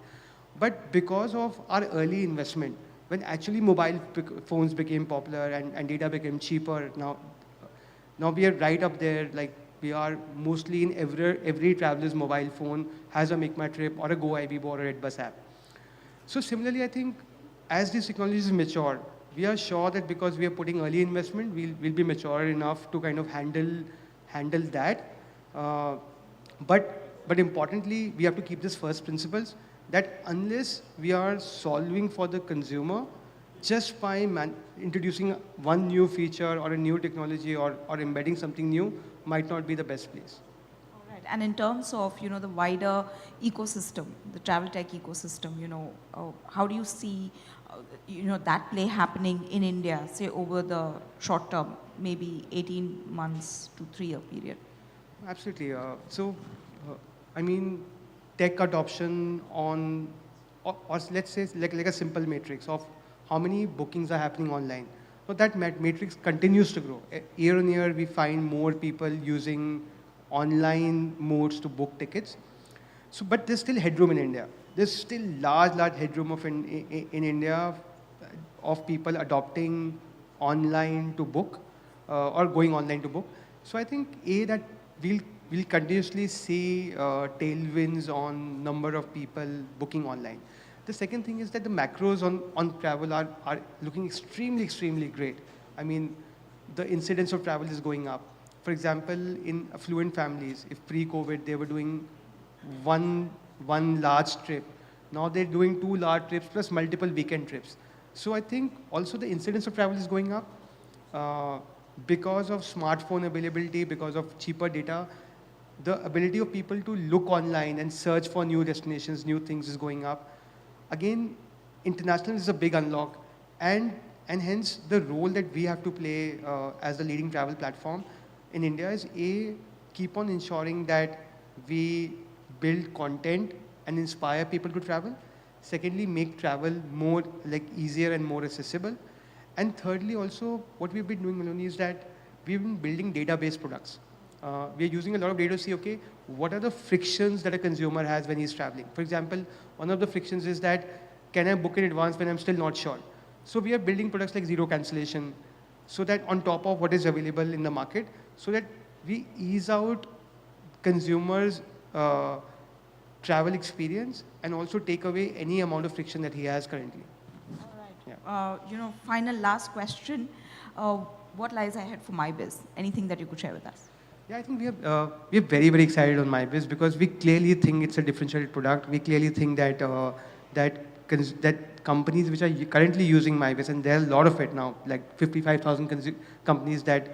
Speaker 10: But because of our early investment, when actually mobile phones became popular and data became cheaper, now we are right up there. Like, we are mostly in every traveler's mobile phone has a Make My Trip or a Go IBBO or a Redbus app. So similarly, I think as these technologies mature, we are sure that because we are putting early investment, we'll be mature enough to kind of handle that. But importantly, we have to keep this first principles, that unless we are solving for the consumer, just by introducing one new feature or a new technology or embedding something new might not be the best place.
Speaker 9: All right. And in terms of, you know, the wider ecosystem, the travel tech ecosystem, you know, how do you see, you know, that play happening in India, say over the short term, maybe 18 months to 3-year period?
Speaker 10: Absolutely. I mean, tech adoption on, or let's say like a simple matrix of how many bookings are happening online. So that matrix continues to grow. Year on year, we find more people using online modes to book tickets. So, but there's still headroom in India. There's still large headroom in India of people adopting online to book or going online to book. So I think that we'll continuously see tailwinds on number of people booking online. The second thing is that the macros on travel are looking extremely great. I mean, the incidence of travel is going up. For example, in affluent families, if pre-COVID they were doing one large trip, now they're doing 2 large trips plus multiple weekend trips. So I think also the incidence of travel is going up because of smartphone availability, because of cheaper data. The ability of people to look online and search for new destinations, new things is going up. Again, international is a big unlock, and hence the role that we have to play as the leading travel platform in India is keep on ensuring that we build content and inspire people to travel. Secondly, make travel more easier and more accessible. And thirdly, also what we've been doing, Maloney, is that we've been building database products. We are using a lot of data to see, okay, what are the frictions that a consumer has when he's traveling? For example, one of the frictions is that, can I book in advance when I'm still not sure? So we are building products like zero cancellation, so that on top of what is available in the market, so that we ease out consumers' travel experience and also take away any amount of friction that he has currently.
Speaker 9: All right. Final last question. What lies ahead for MyBiz? Anything that you could share with us?
Speaker 10: Yeah, I think we're very excited on MyBiz because we clearly think it's a differentiated product. We clearly think that that companies which are currently using MyBiz, and there are a lot of it now, like 55,000 companies that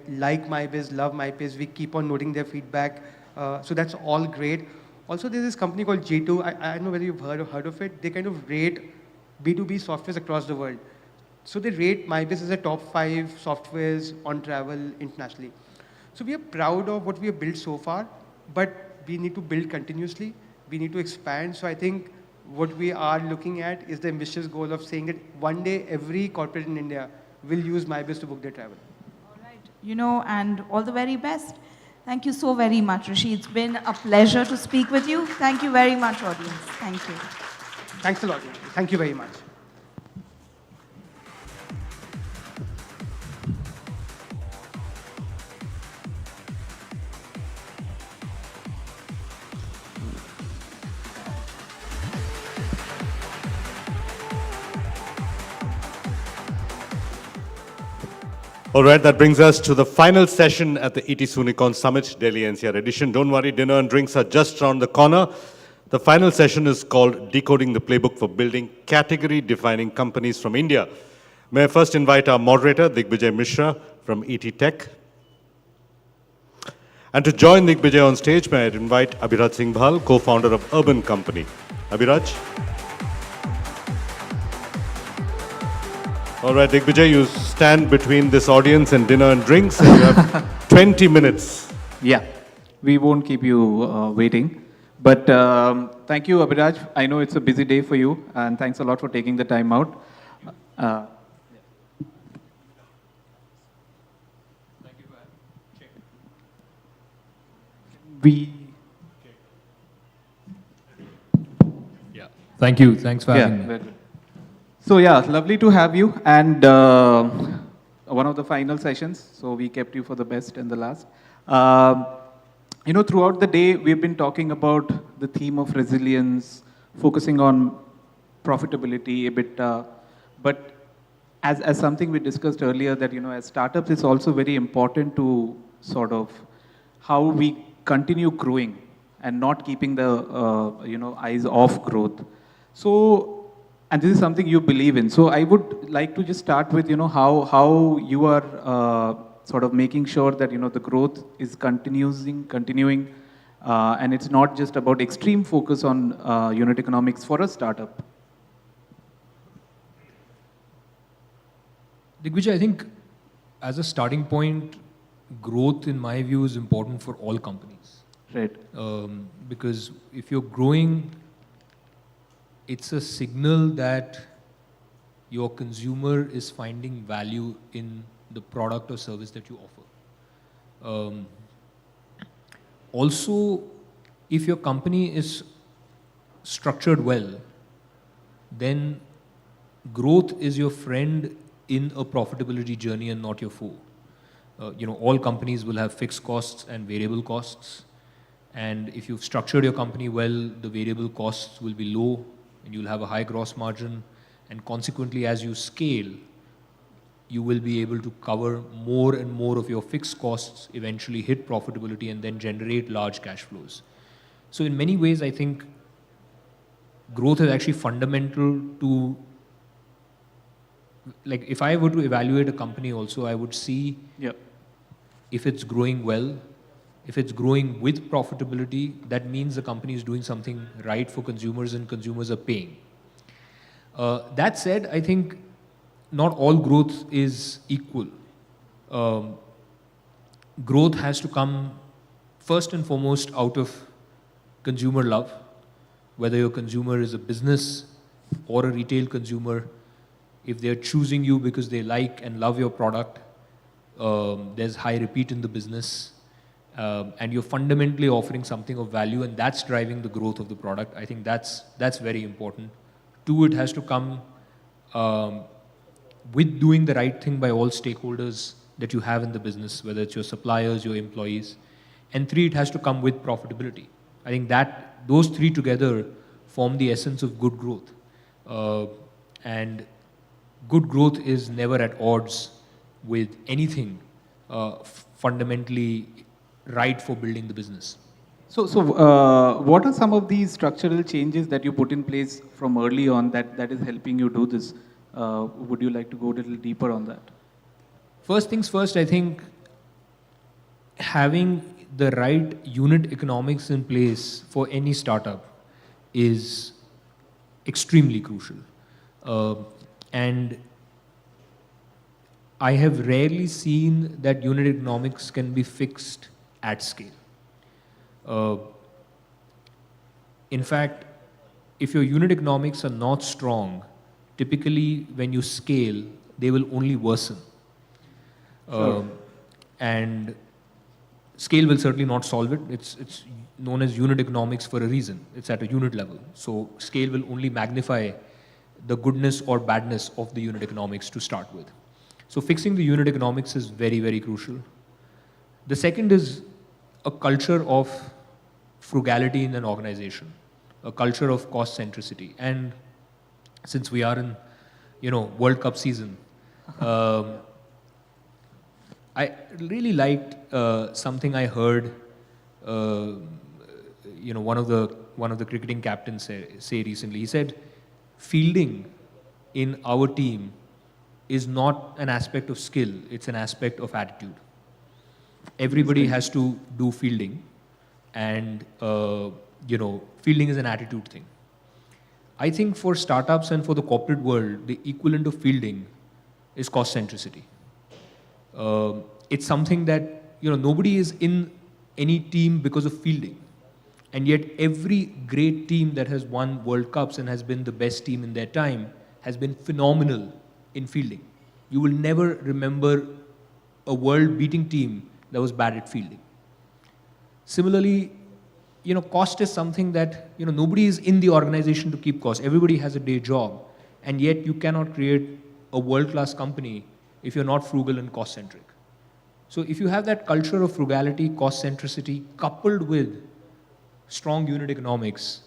Speaker 10: like MyBiz, love MyBiz. We keep on noting their feedback. So that's all great. Also, there's this company called G2. I don't know whether you've heard of it. They kind of rate B2B softwares across the world. So they rate MyBiz as a top 5 softwares on travel internationally. So we are proud of what we have built so far, but we need to build continuously. We need to expand. So I think what we are looking at is the ambitious goal of saying that one day every corporate in India will use MyBiz to book their travel.
Speaker 9: All right. And all the very best. Thank you so very much, Rishi. It's been a pleasure to speak with you. Thank you very much, audience. Thank you.
Speaker 10: Thanks a lot. Thank you very much.
Speaker 2: All right, that brings us to the final session at the ET Soonicorns Summit, Delhi-NCR edition. Don't worry, dinner and drinks are just around the corner. The final session is called Decoding the Playbook for Building Category-Defining Companies from India. May I first invite our moderator, Digvijay Mishra from ET Tech. And to join Digvijay on stage, may I invite Abhiraj Singh Bhal, co-founder of Urban Company. Abhiraj. All right, Digvijay, you stand between this audience and dinner and drinks, and you have 20 minutes.
Speaker 15: Yeah, we won't keep you waiting. But thank you, Abhiraj. I know it's a busy day for you, and thanks a lot for taking the time out.
Speaker 11: Thank you. Thanks for having me.
Speaker 15: So yeah, lovely to have you. And one of the final sessions, so we kept you for the best and the last. Throughout the day, we've been talking about the theme of resilience, focusing on profitability, EBITDA. But as something we discussed earlier, that, as startups, it's also very important to sort of how we continue growing and not keeping the, eyes off growth. So, and this is something you believe in. So I would like to just start with, how you are sort of making sure that, the growth is continuing, and it's not just about extreme focus on unit economics for a startup.
Speaker 11: Digvijay, I think as a starting point, growth, in my view, is important for all companies. Right. Because if you're growing, it's a signal that your consumer is finding value in the product or service that you offer. Also, if your company is structured well, then growth is your friend in a profitability journey and not your foe. All companies will have fixed costs and variable costs. And if you've structured your company well, the variable costs will be low and you'll have a high gross margin. And consequently, as you scale, you will be able to cover more and more of your fixed costs, eventually hit profitability and then generate large cash flows. So in many ways, I think growth is actually fundamental to, like if I were to evaluate a company also, I would see if it's growing well, if it's growing with profitability, that means the company is doing something right for consumers and consumers are paying. That said, I think not all growth is equal. Growth has to come first and foremost out of consumer love, whether your consumer is a business or a retail consumer. If they're choosing you because they like and love your product, there's high repeat in the business, and you're fundamentally offering something of value, and that's driving the growth of the product. I think that's very important. Two, it has to come with doing the right thing by all stakeholders that you have in the business, whether it's your suppliers, your employees. And three, it has to come with profitability. I think that those three together form the essence of good growth. And good growth is never at odds with anything fundamentally right for building the business.
Speaker 15: So what are some of these structural changes that you put in place from early on that is helping you do this? Would you like to go a little deeper on that?
Speaker 11: First things first, I think having the right unit economics in place for any startup is extremely crucial. And I have rarely seen that unit economics can be fixed at scale. In fact, if your unit economics are not strong, typically when you scale, they will only worsen.
Speaker 15: Sure.
Speaker 11: And scale will certainly not solve it. It's known as unit economics for a reason. It's at a unit level. So scale will only magnify the goodness or badness of the unit economics to start with. So fixing the unit economics is very, very crucial. The second is a culture of frugality in an organization, a culture of cost centricity. And since we are in, World Cup season, I really liked something I heard, one of the cricketing captains say recently. He said, fielding in our team is not an aspect of skill, it's an aspect of attitude. Everybody has to do fielding, and fielding is an attitude thing. I think for startups and for the corporate world, the equivalent of fielding is cost centricity. It's something that nobody is in any team because of fielding, and yet every great team that has won World Cups and has been the best team in their time has been phenomenal in fielding. You will never remember a world-beating team that was bad at fielding. Similarly, cost is something that nobody is in the organization to keep cost. Everybody has a day job, and yet you cannot create a world-class company if you're not frugal and cost-centric. So if you have that culture of frugality, cost centricity, coupled with strong unit economics,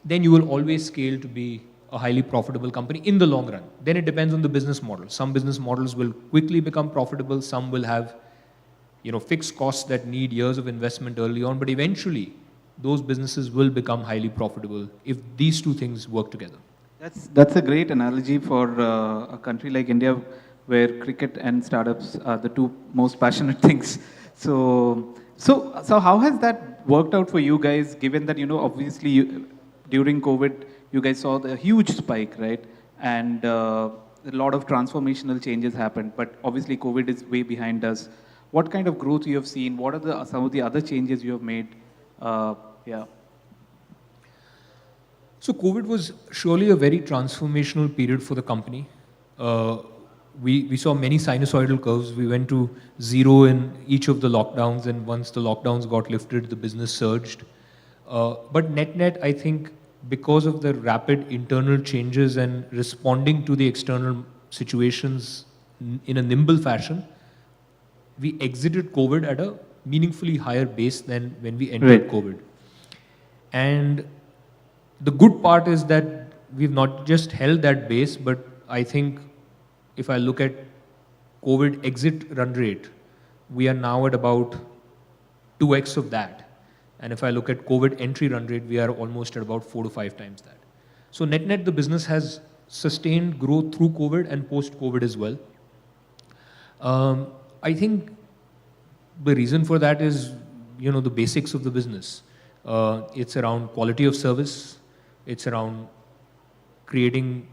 Speaker 11: then you will always scale to be a highly profitable company in the long run. Then it depends on the business model. Some business models will quickly become profitable, some will have fixed costs that need years of investment early on, but eventually those businesses will become highly profitable if these two things work together.
Speaker 15: That's a great analogy for a country like India, where cricket and startups are the two most passionate things. So how has that worked out for you guys, given that, obviously during COVID, you guys saw the huge spike, right? And a lot of transformational changes happened, but obviously COVID is way behind us. what kind of growth you have seen? What are some of the other changes you have made? Yeah.
Speaker 11: So COVID was surely a very transformational period for the company. We saw many sinusoidal curves. We went to zero in each of the lockdowns, and once the lockdowns got lifted, the business surged. But net, I think because of the rapid internal changes and responding to the external situations in a nimble fashion, we exited COVID at a meaningfully higher base than when we entered COVID. And the good part is that we've not just held that base, but I think if I look at COVID exit run rate, we are now at about 2x of that. And if I look at COVID entry run rate, we are almost at about 4 to 5 times that. So net, the business has sustained growth through COVID and post-COVID as well. I think the reason for that is, the basics of the business. It's around quality of service. It's around creating,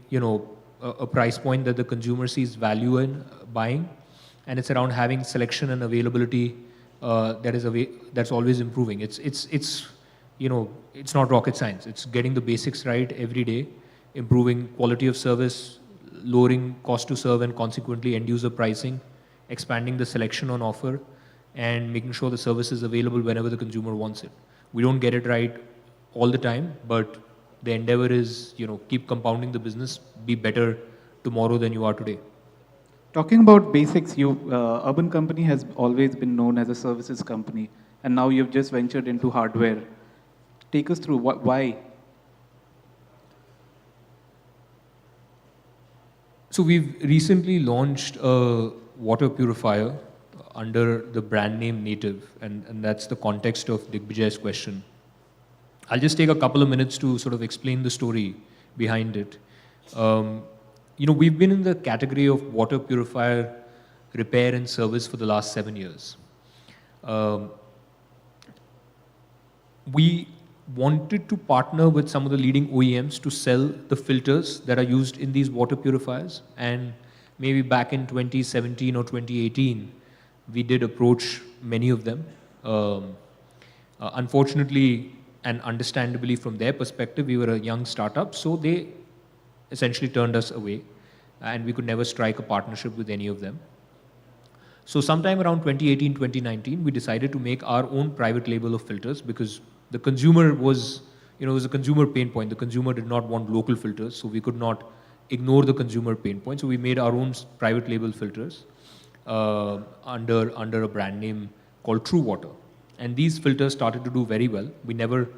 Speaker 11: a price point that the consumer sees value in buying. And it's around having selection and availability that's always improving. It's not rocket science. It's getting the basics right every day, improving quality of service, lowering cost to serve and consequently end user pricing, expanding the selection on offer, and making sure the service is available whenever the consumer wants it. We don't get it right all the time, but the endeavor is, keep compounding the business, be better tomorrow than you are today.
Speaker 15: Talking about basics, Urban Company has always been known as a services company, and now you've just ventured into hardware. Take us through why?
Speaker 11: So we've recently launched a water purifier under the brand name Native, and that's the context of Digvijay's question. I'll just take a couple of minutes to sort of explain the story behind it. We've been in the category of water purifier repair and service for the last 7 years. We wanted to partner with some of the leading OEMs to sell the filters that are used in these water purifiers. And maybe back in 2017 or 2018, we did approach many of them. Unfortunately, and understandably from their perspective, we were a young startup, so they essentially turned us away, and we could never strike a partnership with any of them. So sometime around 2018, 2019, we decided to make our own private label of filters because the consumer was, it was a consumer pain point. The consumer did not want local filters, so we could not ignore the consumer pain point. So we made our own private label filters under a brand name called True Water. And these filters started to do very well. We never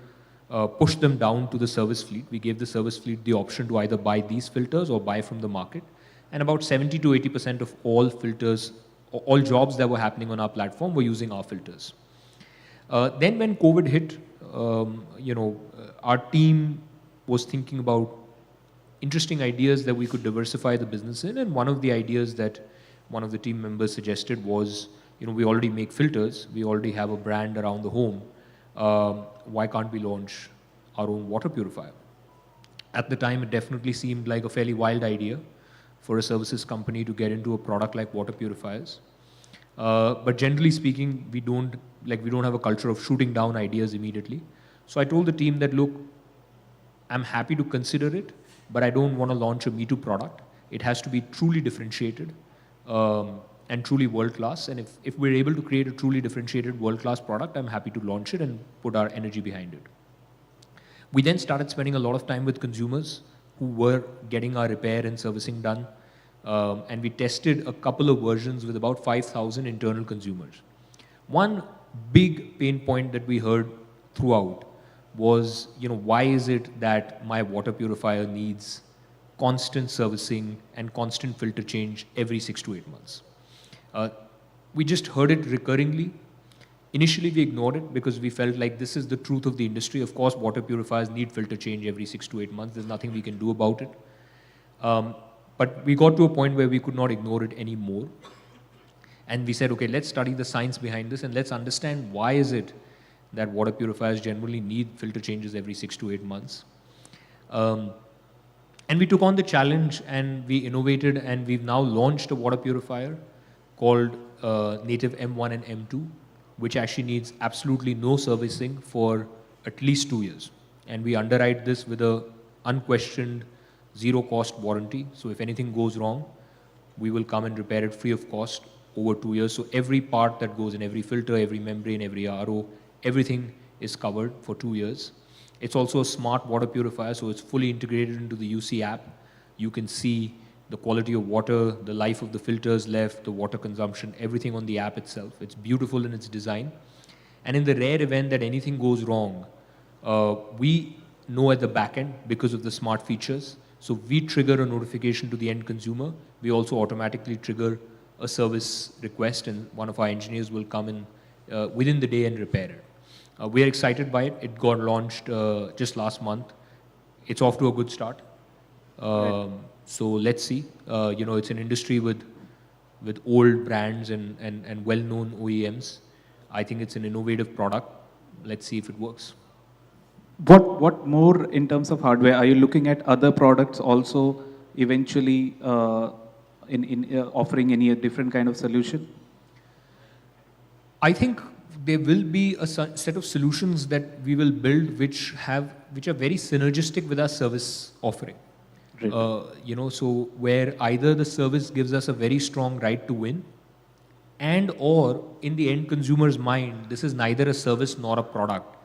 Speaker 11: pushed them down to the service fleet. We gave the service fleet the option to either buy these filters or buy from the market. And about 70 to 80% of all filters, all jobs that were happening on our platform were using our filters. Then when COVID hit, our team was thinking about interesting ideas that we could diversify the business in. And one of the ideas that one of the team members suggested was, we already make filters. We already have a brand around the home. Why can't we launch our own water purifier? At the time, it definitely seemed like a fairly wild idea for a services company to get into a product like water purifiers. But generally speaking, we don't have a culture of shooting down ideas immediately. So I told the team that, look, I'm happy to consider it, but I don't want to launch a Me Too product. It has to be truly differentiated and truly world-class. And if we're able to create a truly differentiated world-class product, I'm happy to launch it and put our energy behind it. We then started spending a lot of time with consumers who were getting our repair and servicing done. And we tested a couple of versions with about 5,000 internal consumers. One big pain point that we heard throughout was, why is it that my water purifier needs constant servicing and constant filter change every 6 to 8 months? We just heard it recurringly. Initially, we ignored it because we felt like this is the truth of the industry. Of course, water purifiers need filter change every 6 to 8 months. There's nothing we can do about it. But we got to a point where we could not ignore it anymore. And we said, okay, let's study the science behind this and let's understand why is it that water purifiers generally need filter changes every 6 to 8 months. And we took on the challenge and we innovated and we've now launched a water purifier called native M1 and M2, which actually needs absolutely no servicing for at least 2 years. And we underwrite this with a unquestioned zero cost warranty. So if anything goes wrong, we will come and repair it free of cost over 2 years. So every part that goes in, every filter, every membrane, every RO, everything is covered for 2 years. It's also a smart water purifier, so it's fully integrated into the UC app. You can see the quality of water, the life of the filters left, the water consumption, everything on the app itself. It's beautiful in its design. And in the rare event that anything goes wrong, we know at the back end because of the smart features. So we trigger a notification to the end consumer. We also automatically trigger a service request, and one of our engineers will come in within the day and repair it. We are excited by it. It got launched just last month. It's off to a good start. So let's see. It's an industry with old brands and well-known OEMs. I think it's an innovative product. Let's see if it works.
Speaker 15: What more in terms of hardware? Are you looking at other products also eventually in offering any different kind of solution?
Speaker 11: I think there will be a set of solutions that we will build which are very synergistic with our service offering.
Speaker 15: Right.
Speaker 11: So where either the service gives us a very strong right to win, and or in the end consumer's mind, this is neither a service nor a product.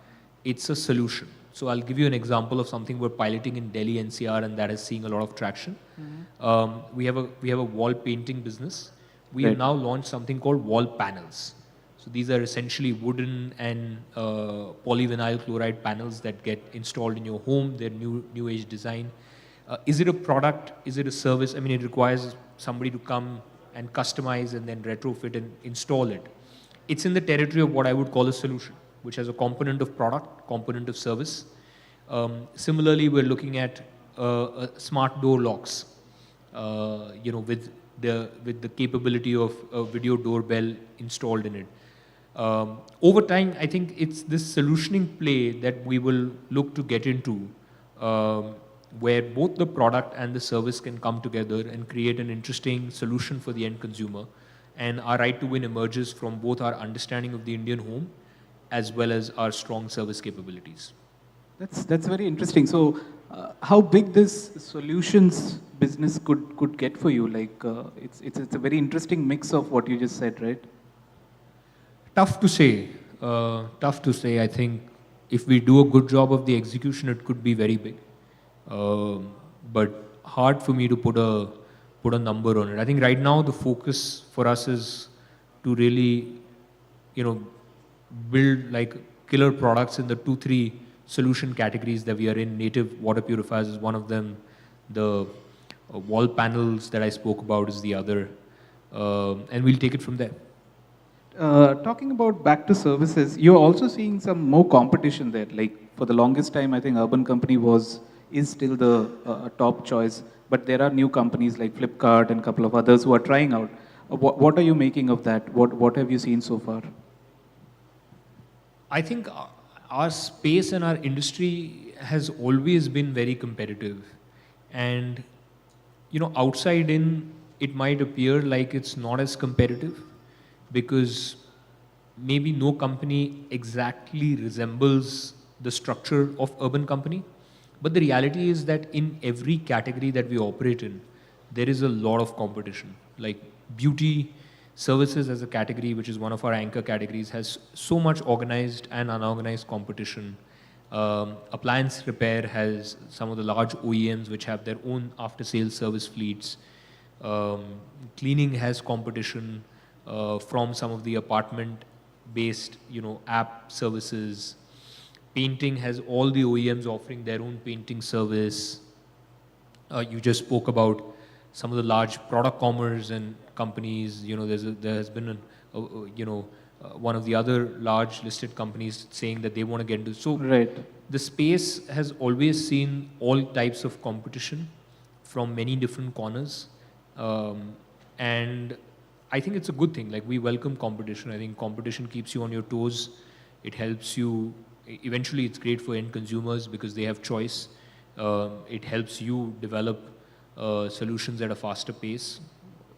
Speaker 11: It's a solution. So I'll give you an example of something we're piloting in Delhi-NCR, and that is seeing a lot of traction. Mm-hmm. We have a wall painting business. We have now launched something called wall panels. So these are essentially wooden and polyvinyl chloride panels that get installed in your home. They're new age design. Is it a product? Is it a service? I mean, it requires somebody to come and customize and then retrofit and install it. It's in the territory of what I would call a solution, which has a component of product, component of service. Similarly, we're looking at smart door locks, with the capability of a video doorbell installed in it. Over time, I think it's this solutioning play that we will look to get into, where both the product and the service can come together and create an interesting solution for the end consumer. And our right to win emerges from both our understanding of the Indian home as well as our strong service capabilities.
Speaker 15: That's very interesting. So how big this solutions business could get for you? Like it's a very interesting mix of what you just said, right?
Speaker 11: Tough to say. I think if we do a good job of the execution, it could be very big. But hard for me to put a number on it. I think right now the focus for us is to really, build like killer products in the 2-3 solution categories that we are in. Native water purifiers is one of them. The wall panels that I spoke about is the other. And we'll take it from there.
Speaker 15: Talking about back to services, you're also seeing some more competition there. Like for the longest time, I think Urban Company is still the top choice, but there are new companies like Flipkart and a couple of others who are trying out. What are you making of that? What have you seen so far?
Speaker 11: I think our space and our industry has always been very competitive. And, outside in, it might appear like it's not as competitive because maybe no company exactly resembles the structure of Urban Company. But the reality is that in every category that we operate in, there is a lot of competition. Like beauty services as a category, which is one of our anchor categories, has so much organized and unorganized competition. Appliance repair has some of the large OEMs which have their own after-sales service fleets. Cleaning has competition from some of the apartment-based, app services. Painting has all the OEMs offering their own painting service. You just spoke about some of the large product commerce and companies. There has been one of the other large listed companies saying that they want to get into. So the space has always seen all types of competition from many different corners. And I think it's a good thing. Like we welcome competition. I think competition keeps you on your toes. It helps you. Eventually, it's great for end consumers because they have choice. It helps you develop solutions at a faster pace.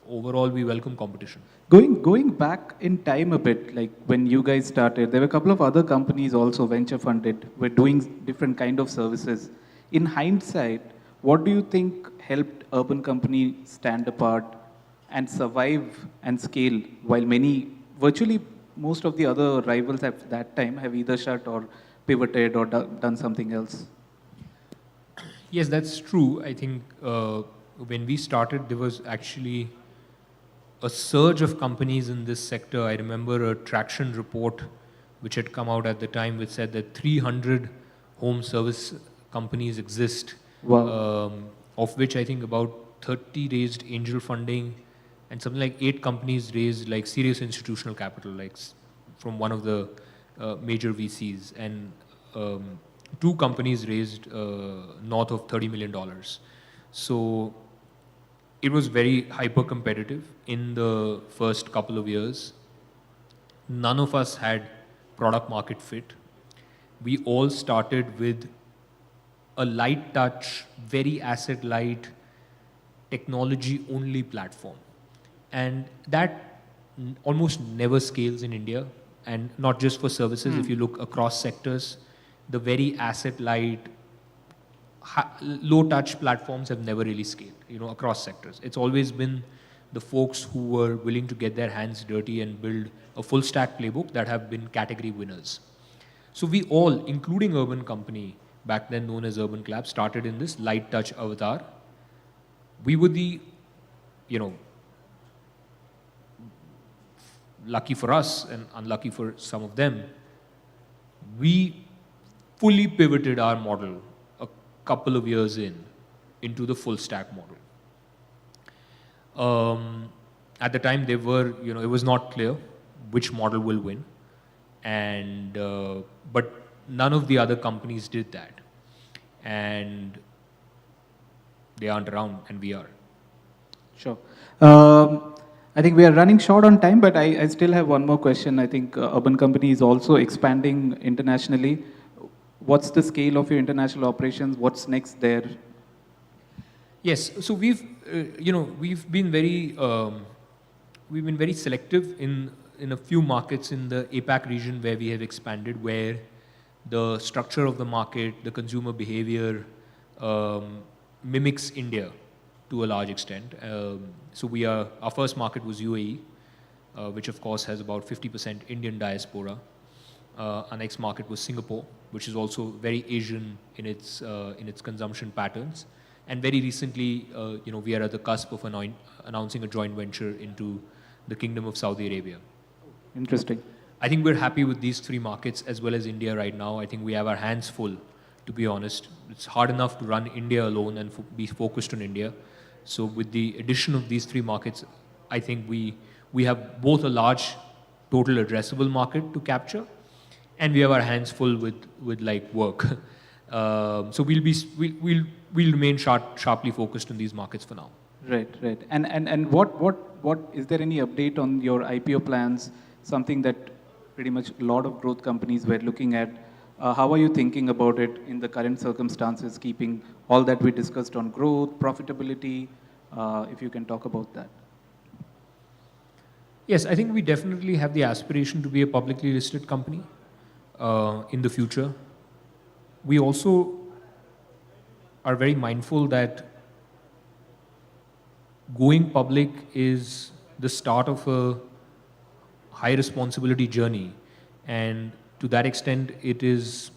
Speaker 11: overall, we welcome competition.
Speaker 15: Going back in time a bit, like when you guys started, there were a couple of other companies also venture funded, were doing different kind of services. In hindsight, what do you think helped urban company stand apart and survive and scale while virtually most of the other rivals at that time have either shut or pivoted or done something else?
Speaker 11: Yes, that's true. I think when we started, there was actually a surge of companies in this sector. I remember a traction report which had come out at the time which said that 300 home service companies exist,
Speaker 15: wow.
Speaker 11: Of which I think about 30 raised angel funding and something like 8 companies raised like serious institutional capital, like from one of the major VCs, and 2 companies raised north of $30 million. So it was very hyper competitive in the first couple of years. None of us had product market fit. We all started with a light touch, very asset light, technology only platform. And that almost never scales in India, and not just for services. If you look across sectors, the very asset light, low touch platforms have never really scaled, across sectors. It's always been the folks who were willing to get their hands dirty and build a full stack playbook that have been category winners. So we all, including Urban Company, back then known as Urban Collab, started in this light touch avatar. We were the, lucky for us and unlucky for some of them, we fully pivoted our model a couple of years into the full stack model. At the time, it was not clear which model will win, but none of the other companies did that, and they aren't around, and we are.
Speaker 15: Sure. I think we are running short on time, but I still have one more question. I think Urban Company is also expanding internationally. What's the scale of your international operations? What's next there?
Speaker 11: Yes, so we've been very selective in a few markets in the APAC region where we have expanded, where the structure of the market, the consumer behavior mimics India to a large extent. So our first market was UAE, which of course has about 50% Indian diaspora. Our next market was Singapore, which is also very Asian in its consumption patterns. And very recently, we are at the cusp of announcing a joint venture into the Kingdom of Saudi Arabia.
Speaker 15: Interesting.
Speaker 11: I think we're happy with these 3 markets as well as India right now. I think we have our hands full, to be honest. It's hard enough to run India alone and be focused on India. So with the addition of these 3 markets, I think we have both a large total addressable market to capture, and we have our hands full with like work. So we'll remain sharply focused on these markets for now.
Speaker 15: Right. And what is there any update on your IPO plans? Something that pretty much a lot of growth companies were looking at. How are you thinking about it in the current circumstances, keeping all that we discussed on growth, profitability? If you can talk about that.
Speaker 11: Yes, I think we definitely have the aspiration to be a publicly listed company in the future. We also are very mindful that going public is the start of a high responsibility journey, and to that extent, it is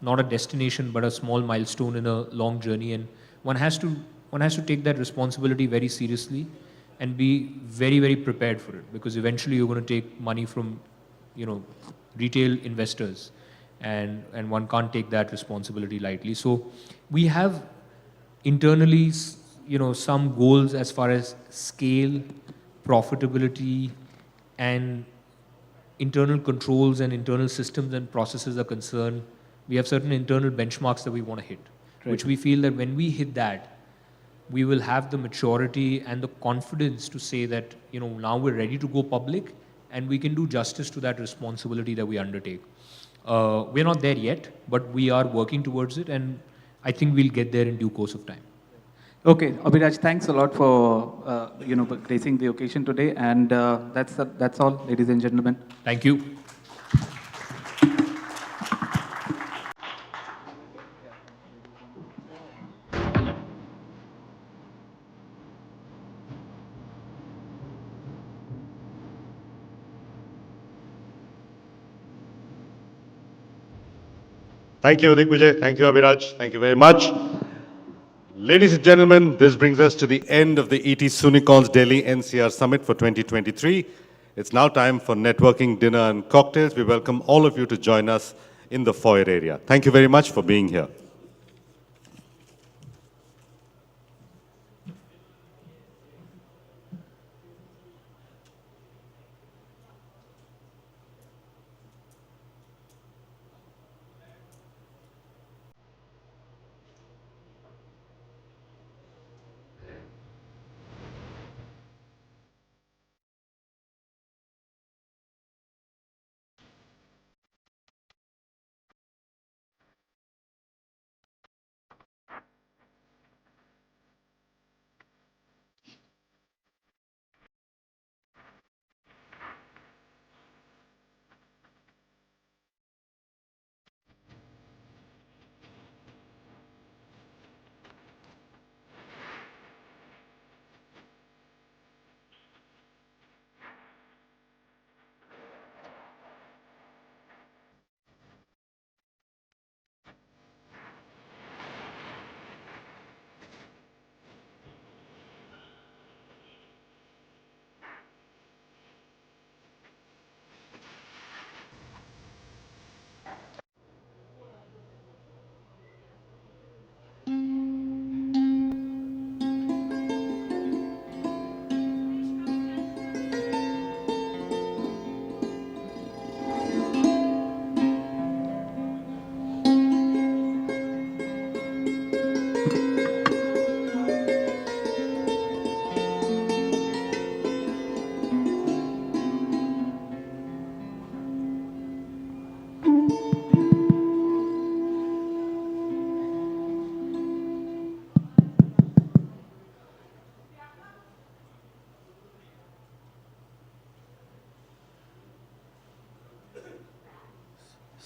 Speaker 11: not a destination but a small milestone in a long journey, and one has to take that responsibility very seriously and be very, very prepared for it, because eventually you're going to take money from, retail investors, and one can't take that responsibility lightly. So we have internally, some goals as far as scale, profitability, and internal controls and internal systems and processes are concerned. We have certain internal benchmarks that we want to hit, which we feel that when we hit that, we will have the maturity and the confidence to say that, now we're ready to go public and we can do justice to that responsibility that we undertake. We're not there yet, but we are working towards it, and I think we'll get there in due course of time.
Speaker 15: Okay, Abhiraj, thanks a lot for gracing the occasion today, and that's all, ladies and gentlemen.
Speaker 11: Thank you.
Speaker 2: Thank you, Digvijay. Thank you, Abhiraj. Thank you very much. Ladies and gentlemen, this brings us to the end of the ET Soonicorns Delhi-NCR Summit for 2023. It's now time for networking, dinner, and cocktails. We welcome all of you to join us in the foyer area. Thank you very much for being here.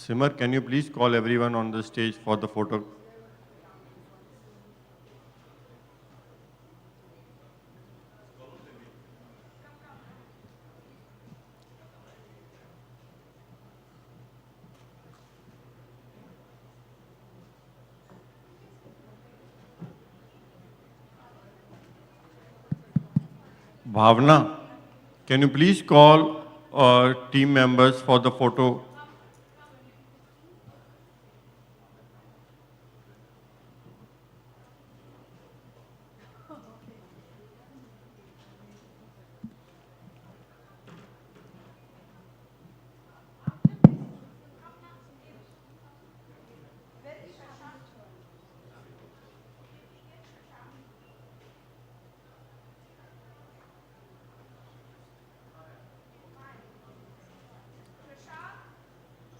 Speaker 12: Simar, can you please call everyone on the stage for the photo? Bhavna, can you please call team members for the photo?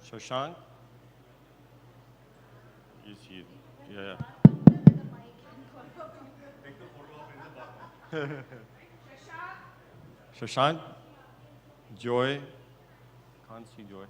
Speaker 12: Shashank? Yes, he, yeah. Shashank? Joy? Can't see Joy.